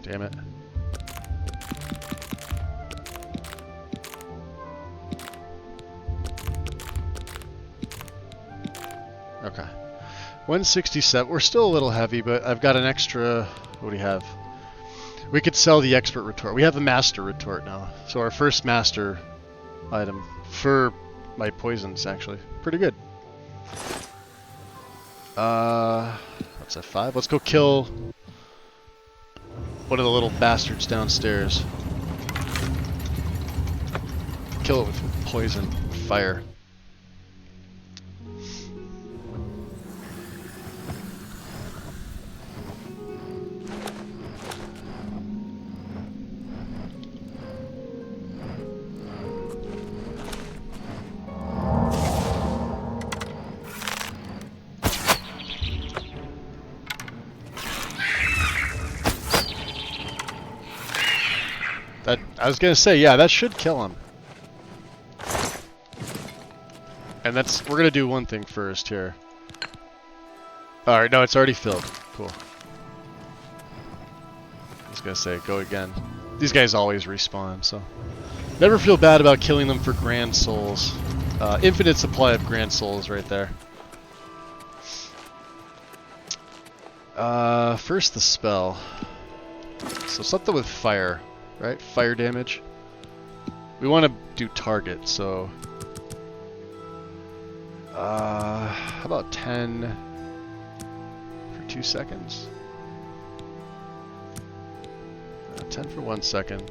Damn it. Okay. 167. We're still a little heavy, but I've got an extra... What do we have? We could sell the expert retort. We have a master retort now. So our first master item for my poisons, actually. Pretty good. That's a 5. Let's go kill one of the little bastards downstairs. Kill it with poison, fire. I was gonna say, yeah, that should kill him. And we're gonna do one thing first here. Alright, no, it's already filled. Cool. I was gonna say, go again. These guys always respawn, so. Never feel bad about killing them for grand souls. Infinite supply of grand souls right there. First the spell. So something with fire. Right? Fire damage. We want to do target, so... how about 10 for 2 seconds? 10 for 1 second.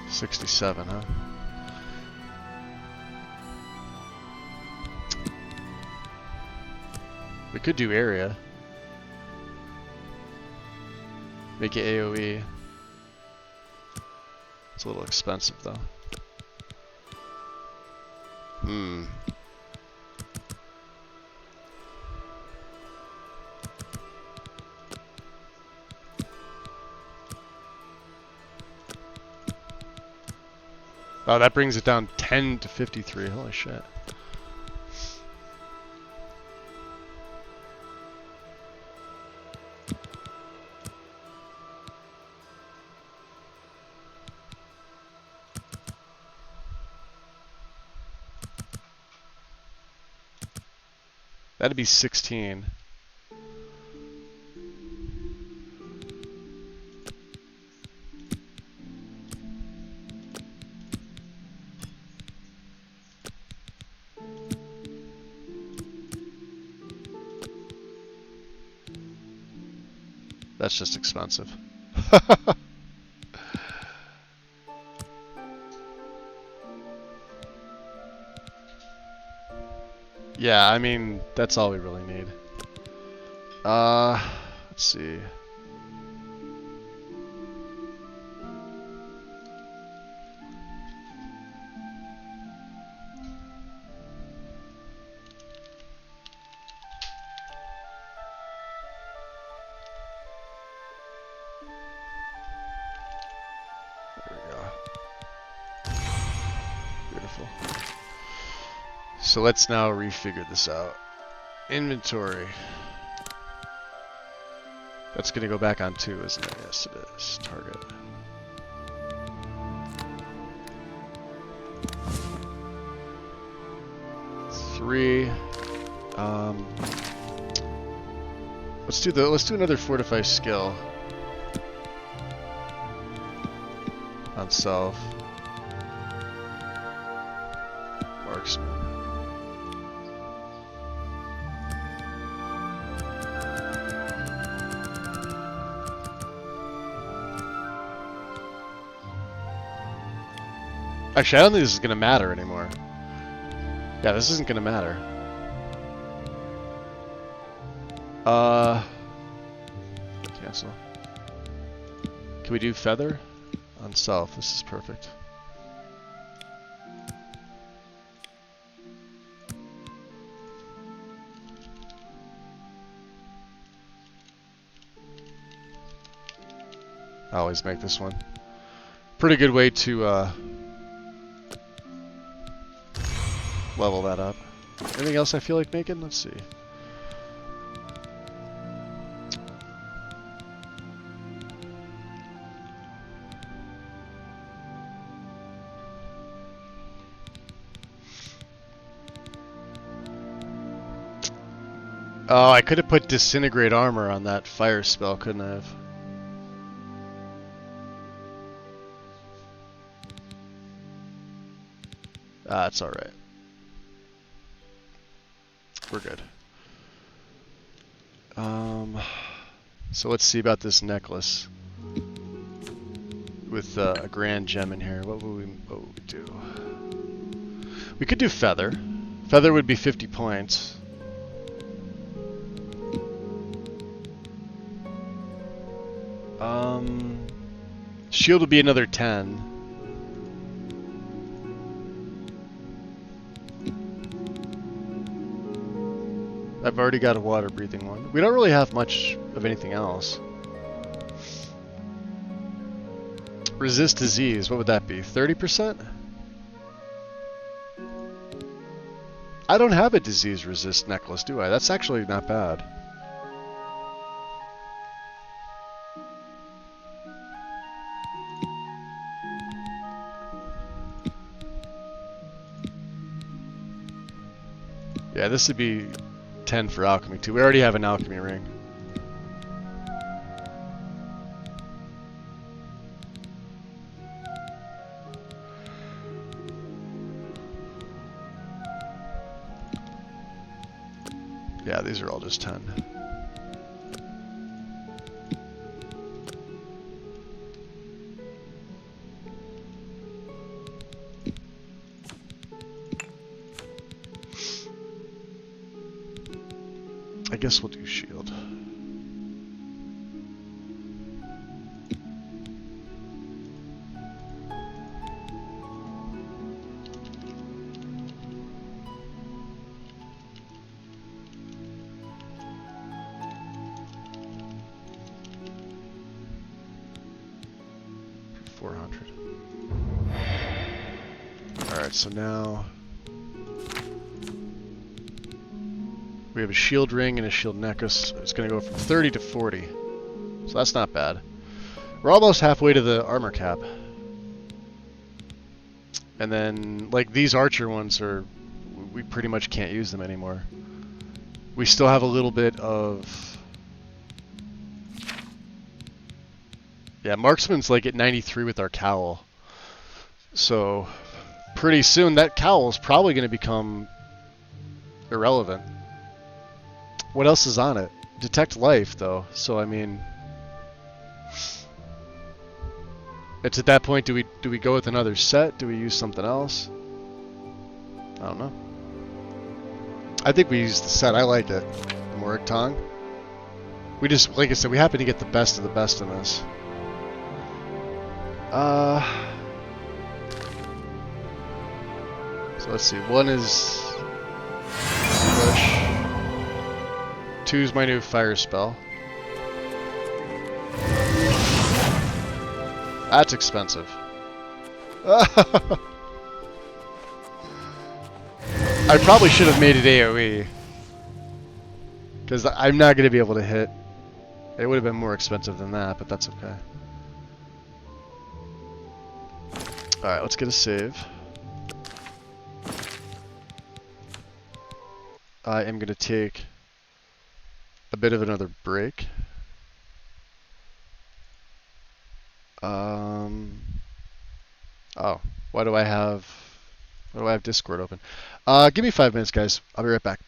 $67, huh? We could do area. Make it AoE. It's a little expensive though. Oh, that brings it down 10 to 53. Holy shit. That'd be 16. That's just expensive. Yeah, I mean, that's all we really need. Let's see. So let's now refigure this out. Inventory. That's going to go back on 2, isn't it? Yes, it is. Target. Three. Let's do another fortify skill on self. Marksman. Actually, I don't think this is going to matter anymore. Yeah, this isn't going to matter. Cancel. Can we do feather? On self, this is perfect. I always make this one. Pretty good way to level that up. Anything else I feel like making? Let's see. Oh, I could have put disintegrate armor on that fire spell, couldn't I have? Ah, it's alright. We're good. So let's see about this necklace. With a grand gem in here. What would we do? We could do feather. Feather would be 50 points. Shield would be another 10. I've already got a water breathing one. We don't really have much of anything else. Resist disease, what would that be? 30%? I don't have a disease resist necklace, do I? That's actually not bad. Yeah, this would be 10 for alchemy too. We already have an alchemy ring. Yeah, these are all just 10. I guess we'll do shield. Alright, so now we have a shield ring and a shield necklace. It's going to go from 30 to 40. So that's not bad. We're almost halfway to the armor cap. And then, like, these archer ones are... we pretty much can't use them anymore. We still have a little bit of... yeah, marksman's like at 93 with our cowl. So, pretty soon that cowl is probably going to become irrelevant. What else is on it? Detect life, though. So, I mean... it's at that point, do we go with another set? Do we use something else? I don't know. I think we use the set. I like it. The Morig Tong. We just, like I said, we happen to get the best of the best in this. So let's see. One is push. 2's my new fire spell. That's expensive. I probably should have made it AoE. Because I'm not going to be able to hit. It would have been more expensive than that, but that's okay. Alright, let's get a save. I am going to take a bit of another break. Oh, why do I have Discord open? Give me 5 minutes, guys. I'll be right back.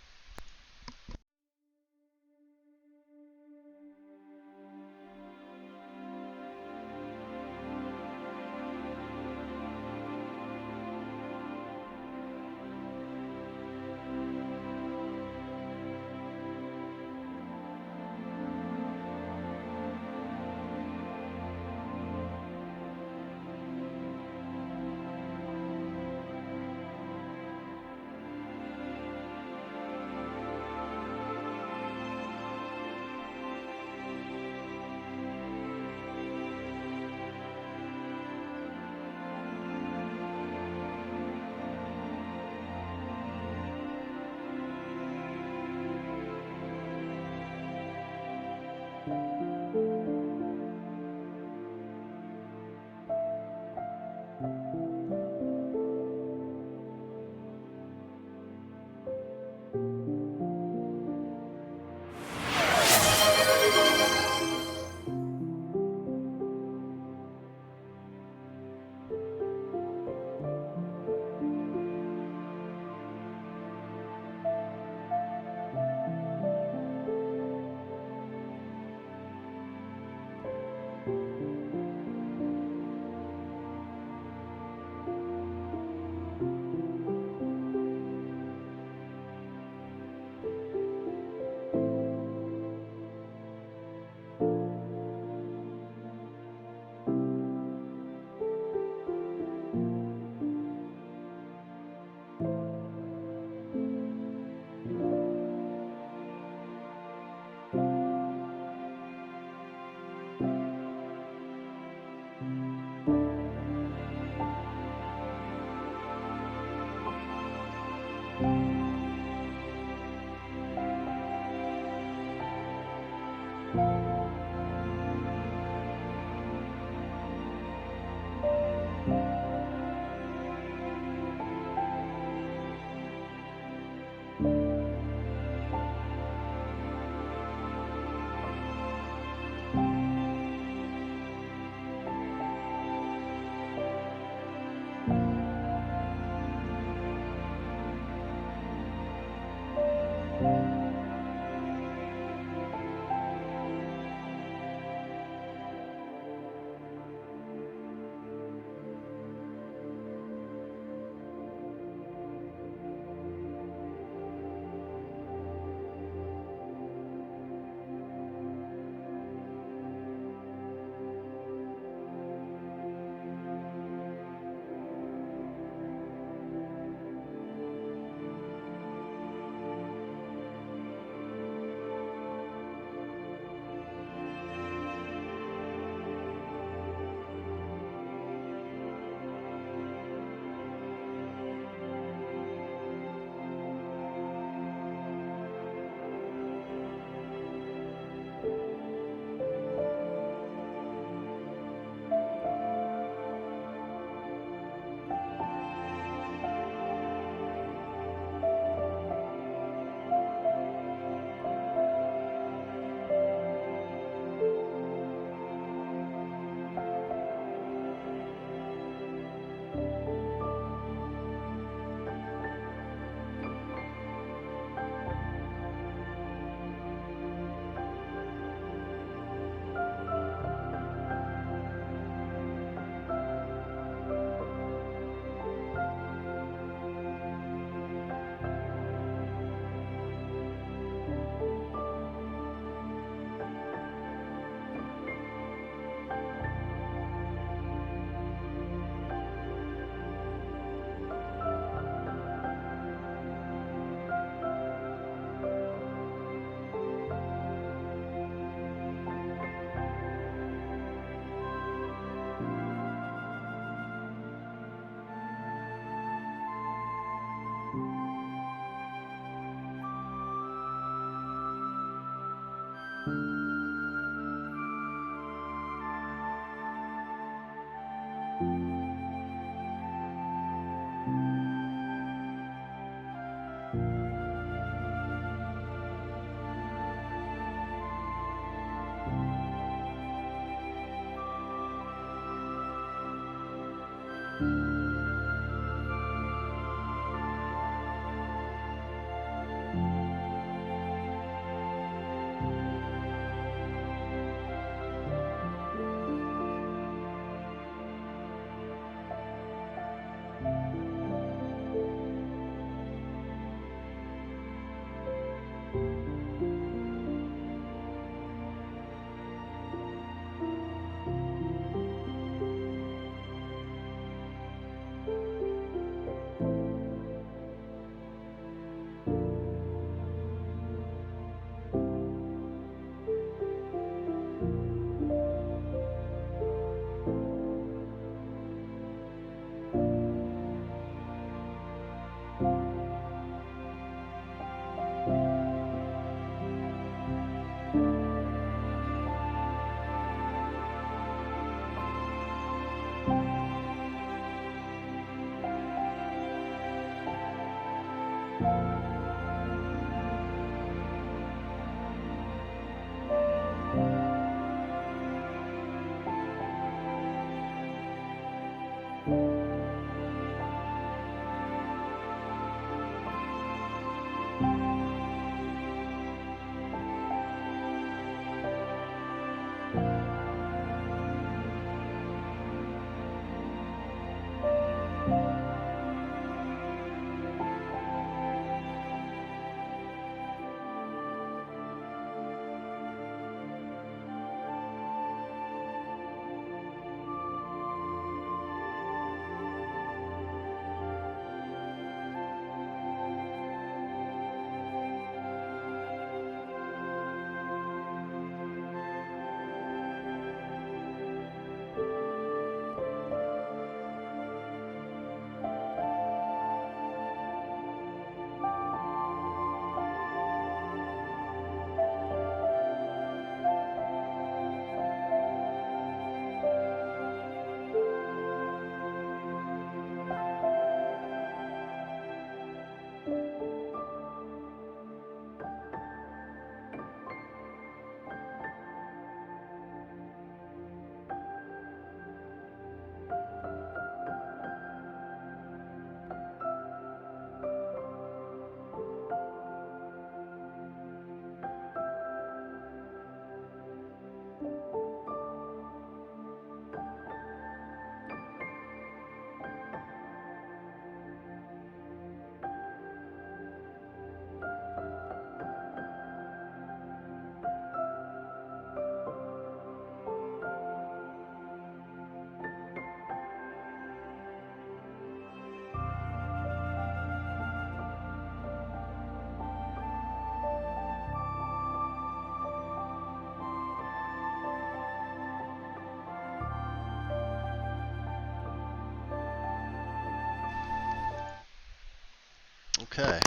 Okay.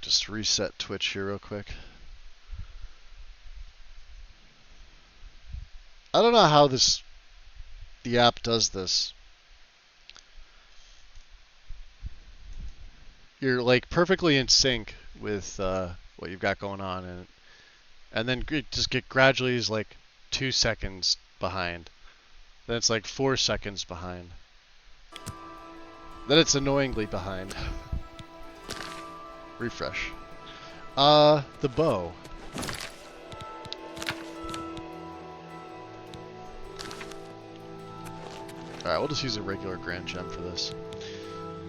Just reset Twitch here real quick. I don't know how the app does this. You're like perfectly in sync with what you've got going on, and then it just gradually is like 2 seconds behind. Then it's like 4 seconds behind. Then it's annoyingly behind. Refresh. The bow. Alright, we'll just use a regular Grand Gem for this.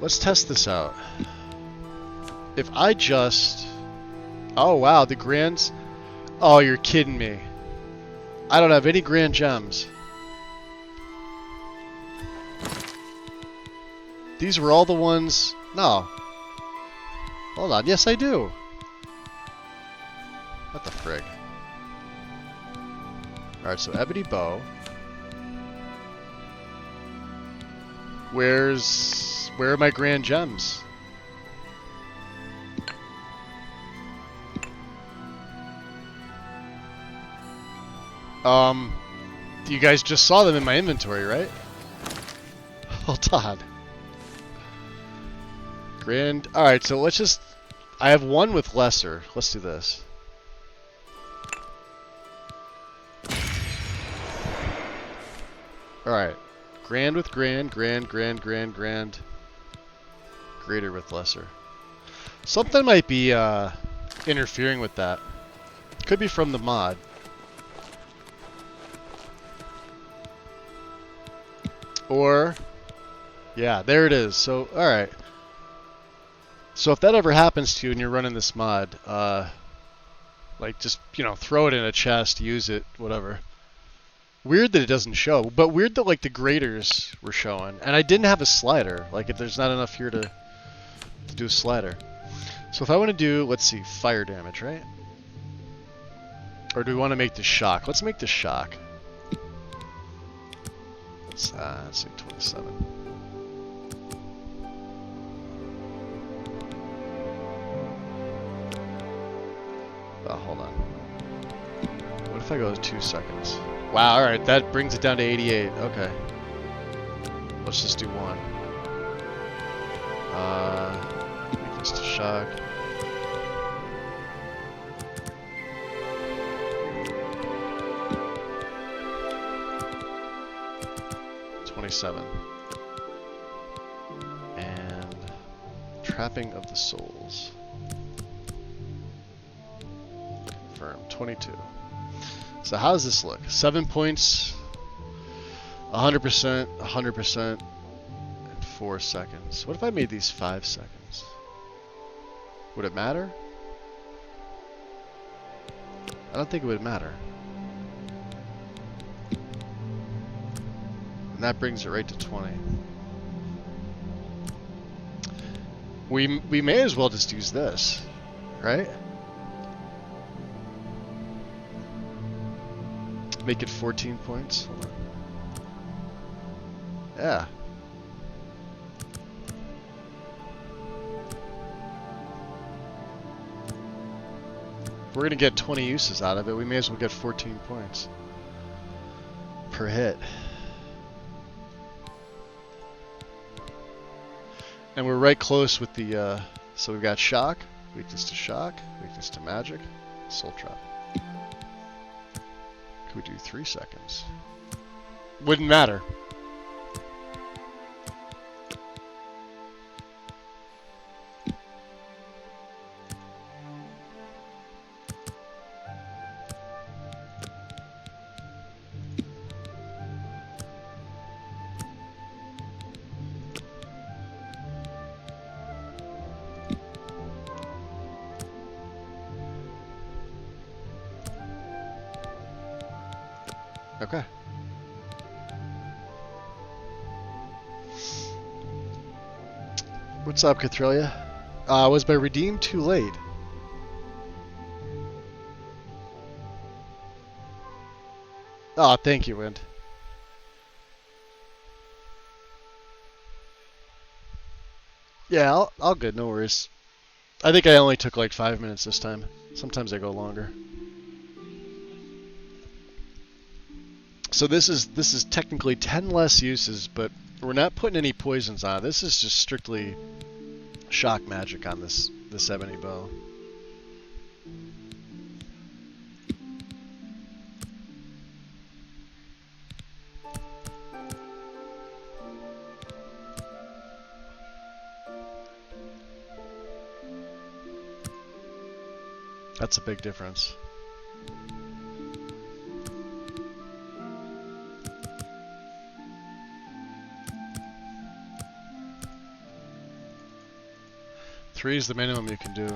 Let's test this out. If I just... Oh wow, the Grands... Oh, you're kidding me. I don't have any Grand Gems. These were all the ones... No. Hold on, yes I do. What the frig? Alright, so Ebony Bow. Where are my Grand Gems? You guys just saw them in my inventory, right? Hold on. Alright, so let's just... I have one with lesser. Let's do this. Alright. Grand with grand, grand. Greater with lesser. Something might be interfering with that. Could be from the mod. Or... Yeah, there it is. So, alright. So if that ever happens to you and you're running this mod, like just, you know, throw it in a chest, use it, whatever. Weird that it doesn't show, but weird that like the graders were showing. And I didn't have a slider. Like if there's not enough here to do a slider. So if I want to do, let's see, fire damage, right? Or do we want to make the shock? Let's make the shock. Let's say 27. Oh, hold on. What if I go 2 seconds? Wow, alright, that brings it down to 88. Okay. Let's just do one. Weakness to shock. And trapping of the souls. Confirm 22. So how does this look? 7 points, 100%, 100%, and 4 seconds. What if I made these 5 seconds? Would it matter? I don't think it would matter. And that brings it right to 20. We may as well just use this, right? Make it 14 points. Hold on. Yeah. If we're gonna get 20 uses out of it, we may as well get 14 points per hit. And we're right close with the, so we've got shock, weakness to magic, soul trap. Could we do 3 seconds? Wouldn't matter. Okay. What's up, Cathrelia? Was my redeem too late? Oh, thank you, Wind. Yeah, I'll good, no worries. I think I only took like 5 minutes this time. Sometimes I go longer. So this is technically 10 less uses, but we're not putting any poisons on. This is just strictly shock magic on this ebony bow. That's a big difference. Three is the minimum you can do.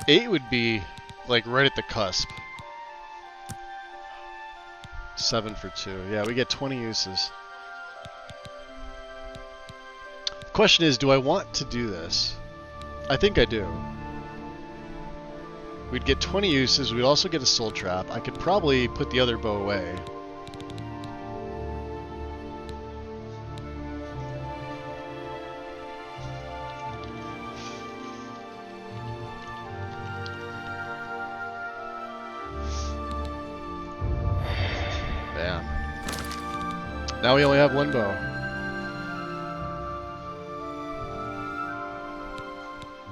Eight would be like right at the cusp. 7 for 2. Yeah, we get 20 uses. The question is, do I want to do this? I think I do. We'd get 20 uses. We'd also get a soul trap. I could probably put the other bow away. Bam. Now we only have one bow.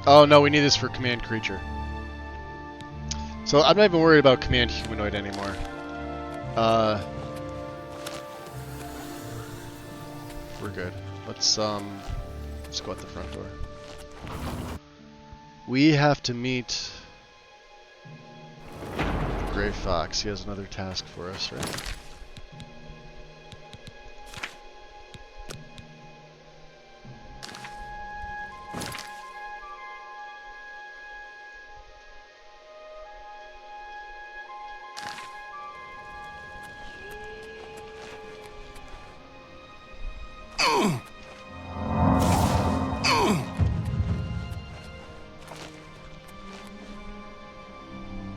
Oh no, we need this for command creature. So I'm not even worried about command humanoid anymore. We're good. Let's go out the front door. We have to meet the Gray Fox. He has another task for us, right?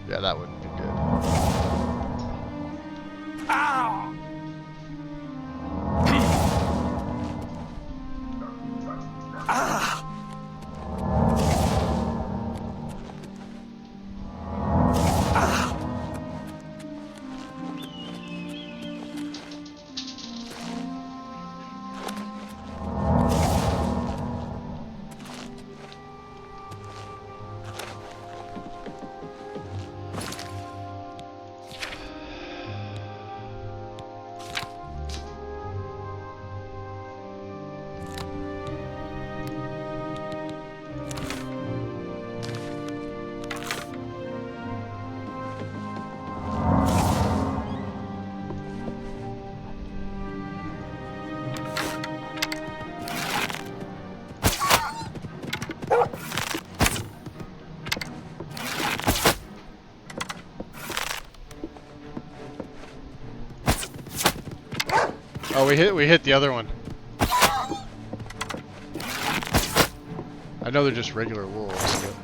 Yeah, that wouldn't be good. Ow! Ah! Oh, we hit the other one. I know they're just regular wolves, but...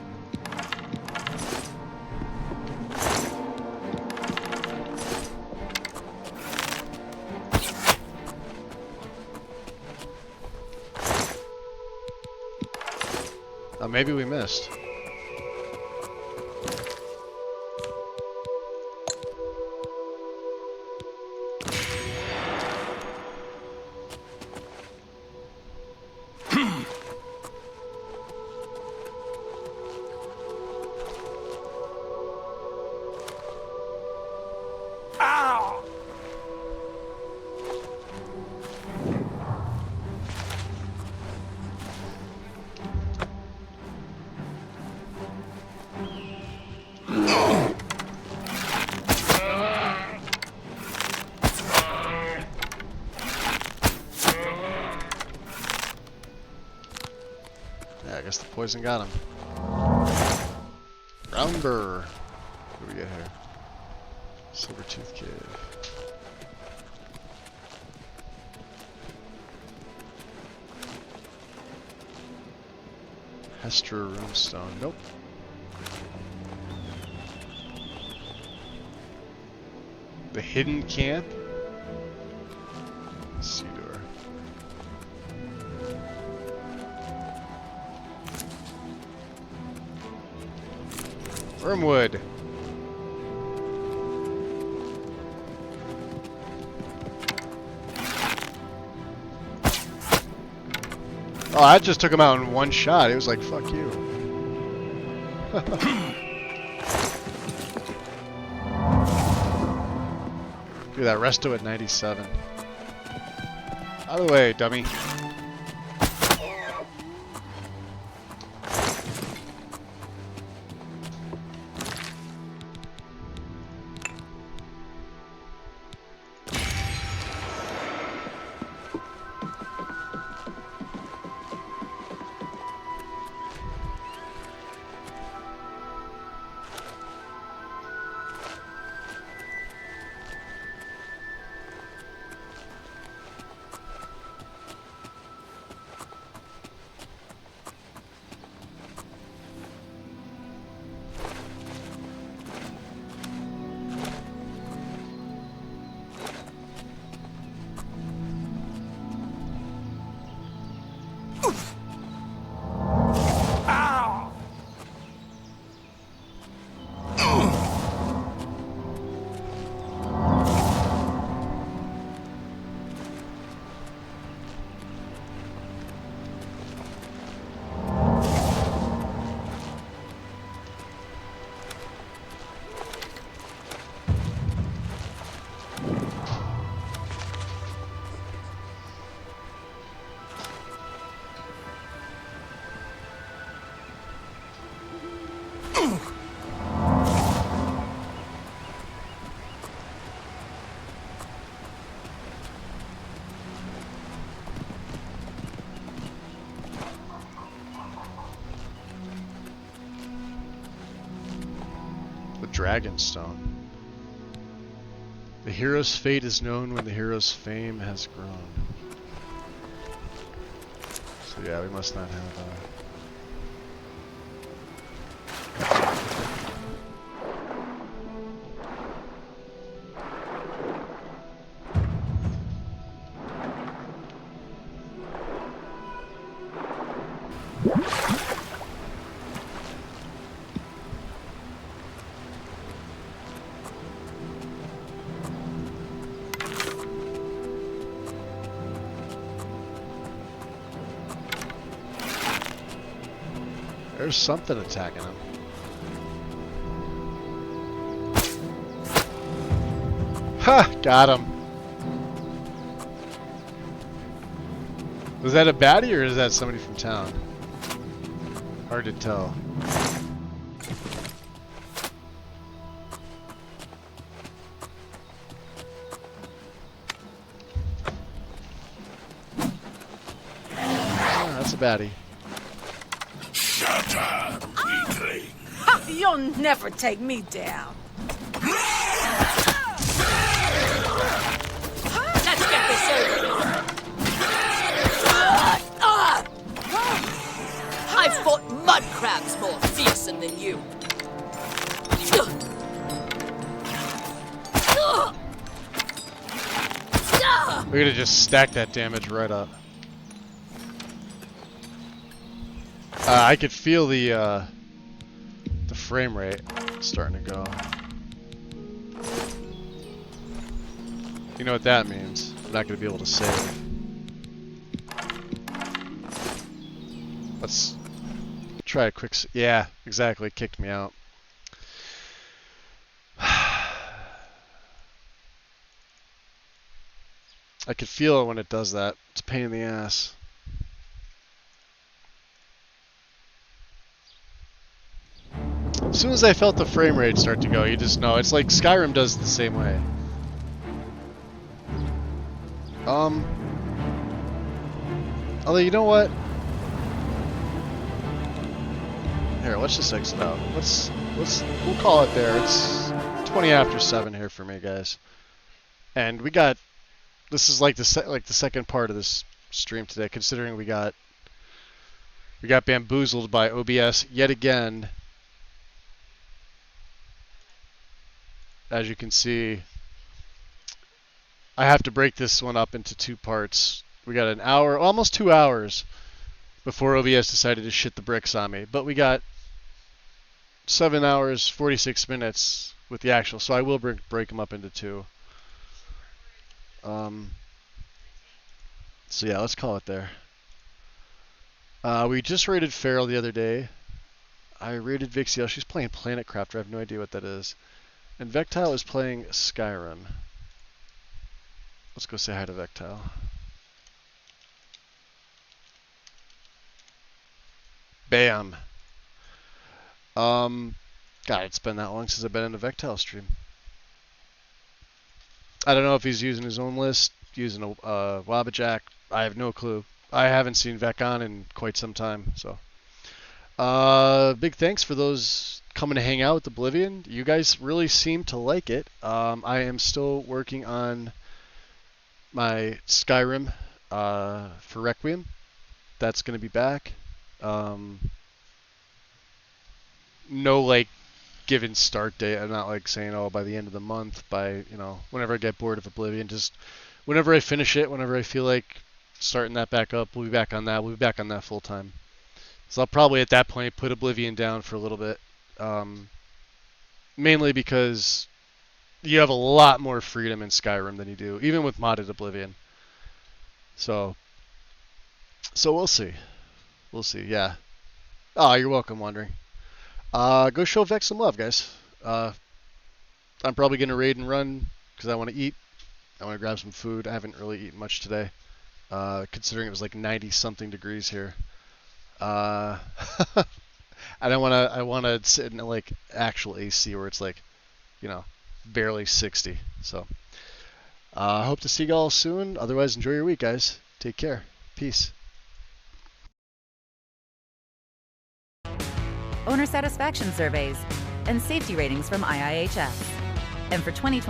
Oh, maybe we missed. I guess the poison got him. Roundbur. What do we get here? Silvertooth Cave. Hestra Runestone. Nope. The hidden camp? Cedar. Wormwood. Oh, I just took him out in one shot. It was like, fuck you. Do that resto at 97. Out of the way, dummy. Dragonstone. The hero's fate is known when the hero's fame has grown. So yeah, we must not have There's something attacking him. Ha! Got him. Was that a baddie or is that somebody from town? Hard to tell. Oh, that's a baddie. Shut up, weakling. You'll never take me down. Let's get this over with. I've fought mud crabs more fearsome than you. We're gonna just stack that damage right up. I could feel the frame rate starting to go. You know what that means? I'm not going to be able to save. Let's try a quick... Yeah, exactly. It kicked me out. I could feel it when it does that. It's a pain in the ass. As soon as I felt the frame rate start to go, you just know. It's like Skyrim does the same way. Although, you know what? Here, let's just exit out. We'll call it there. It's 20 after 7 here for me, guys. And we got... This is like the second part of this stream today, considering we got bamboozled by OBS yet again. As you can see, I have to break this one up into 2 parts. We got an hour, almost 2 hours, before OBS decided to shit the bricks on me. But we got 7 hours, 46 minutes with the actual, so I will break them up into 2. So yeah, let's call it there. We just raided Feral the other day. I raided Vixiel. She's playing Planet Crafter. I have no idea what that is. And Vectile is playing Skyrim. Let's go say hi to Vectile. Bam. God, it's been that long since I've been in a Vectile stream. I don't know if he's using his own list, using a Wabbajack. I have no clue. I haven't seen Vec on in quite some time, so. Big thanks for those coming to hang out with Oblivion. You guys really seem to like it. I am still working on my Skyrim for Requiem. That's going to be back. No, like, given start date. I'm not, like, saying, oh, by the end of the month, by, you know, whenever I get bored of Oblivion. Just whenever I finish it, whenever I feel like starting that back up, we'll be back on that. We'll be back on that full time. So I'll probably, at that point, put Oblivion down for a little bit. Mainly because you have a lot more freedom in Skyrim than you do, even with modded Oblivion. So we'll see. We'll see, yeah. Oh, you're welcome, Wandering. Go show Vex some love, guys. I'm probably going to raid and run because I want to eat. I want to grab some food. I haven't really eaten much today, considering it was like 90-something degrees here. And I want to sit in like actual AC where it's like, you know, barely 60. So I hope to see you all soon. Otherwise, enjoy your week, guys. Take care. Peace. Owner satisfaction surveys, and safety ratings from IIHS. And for 2020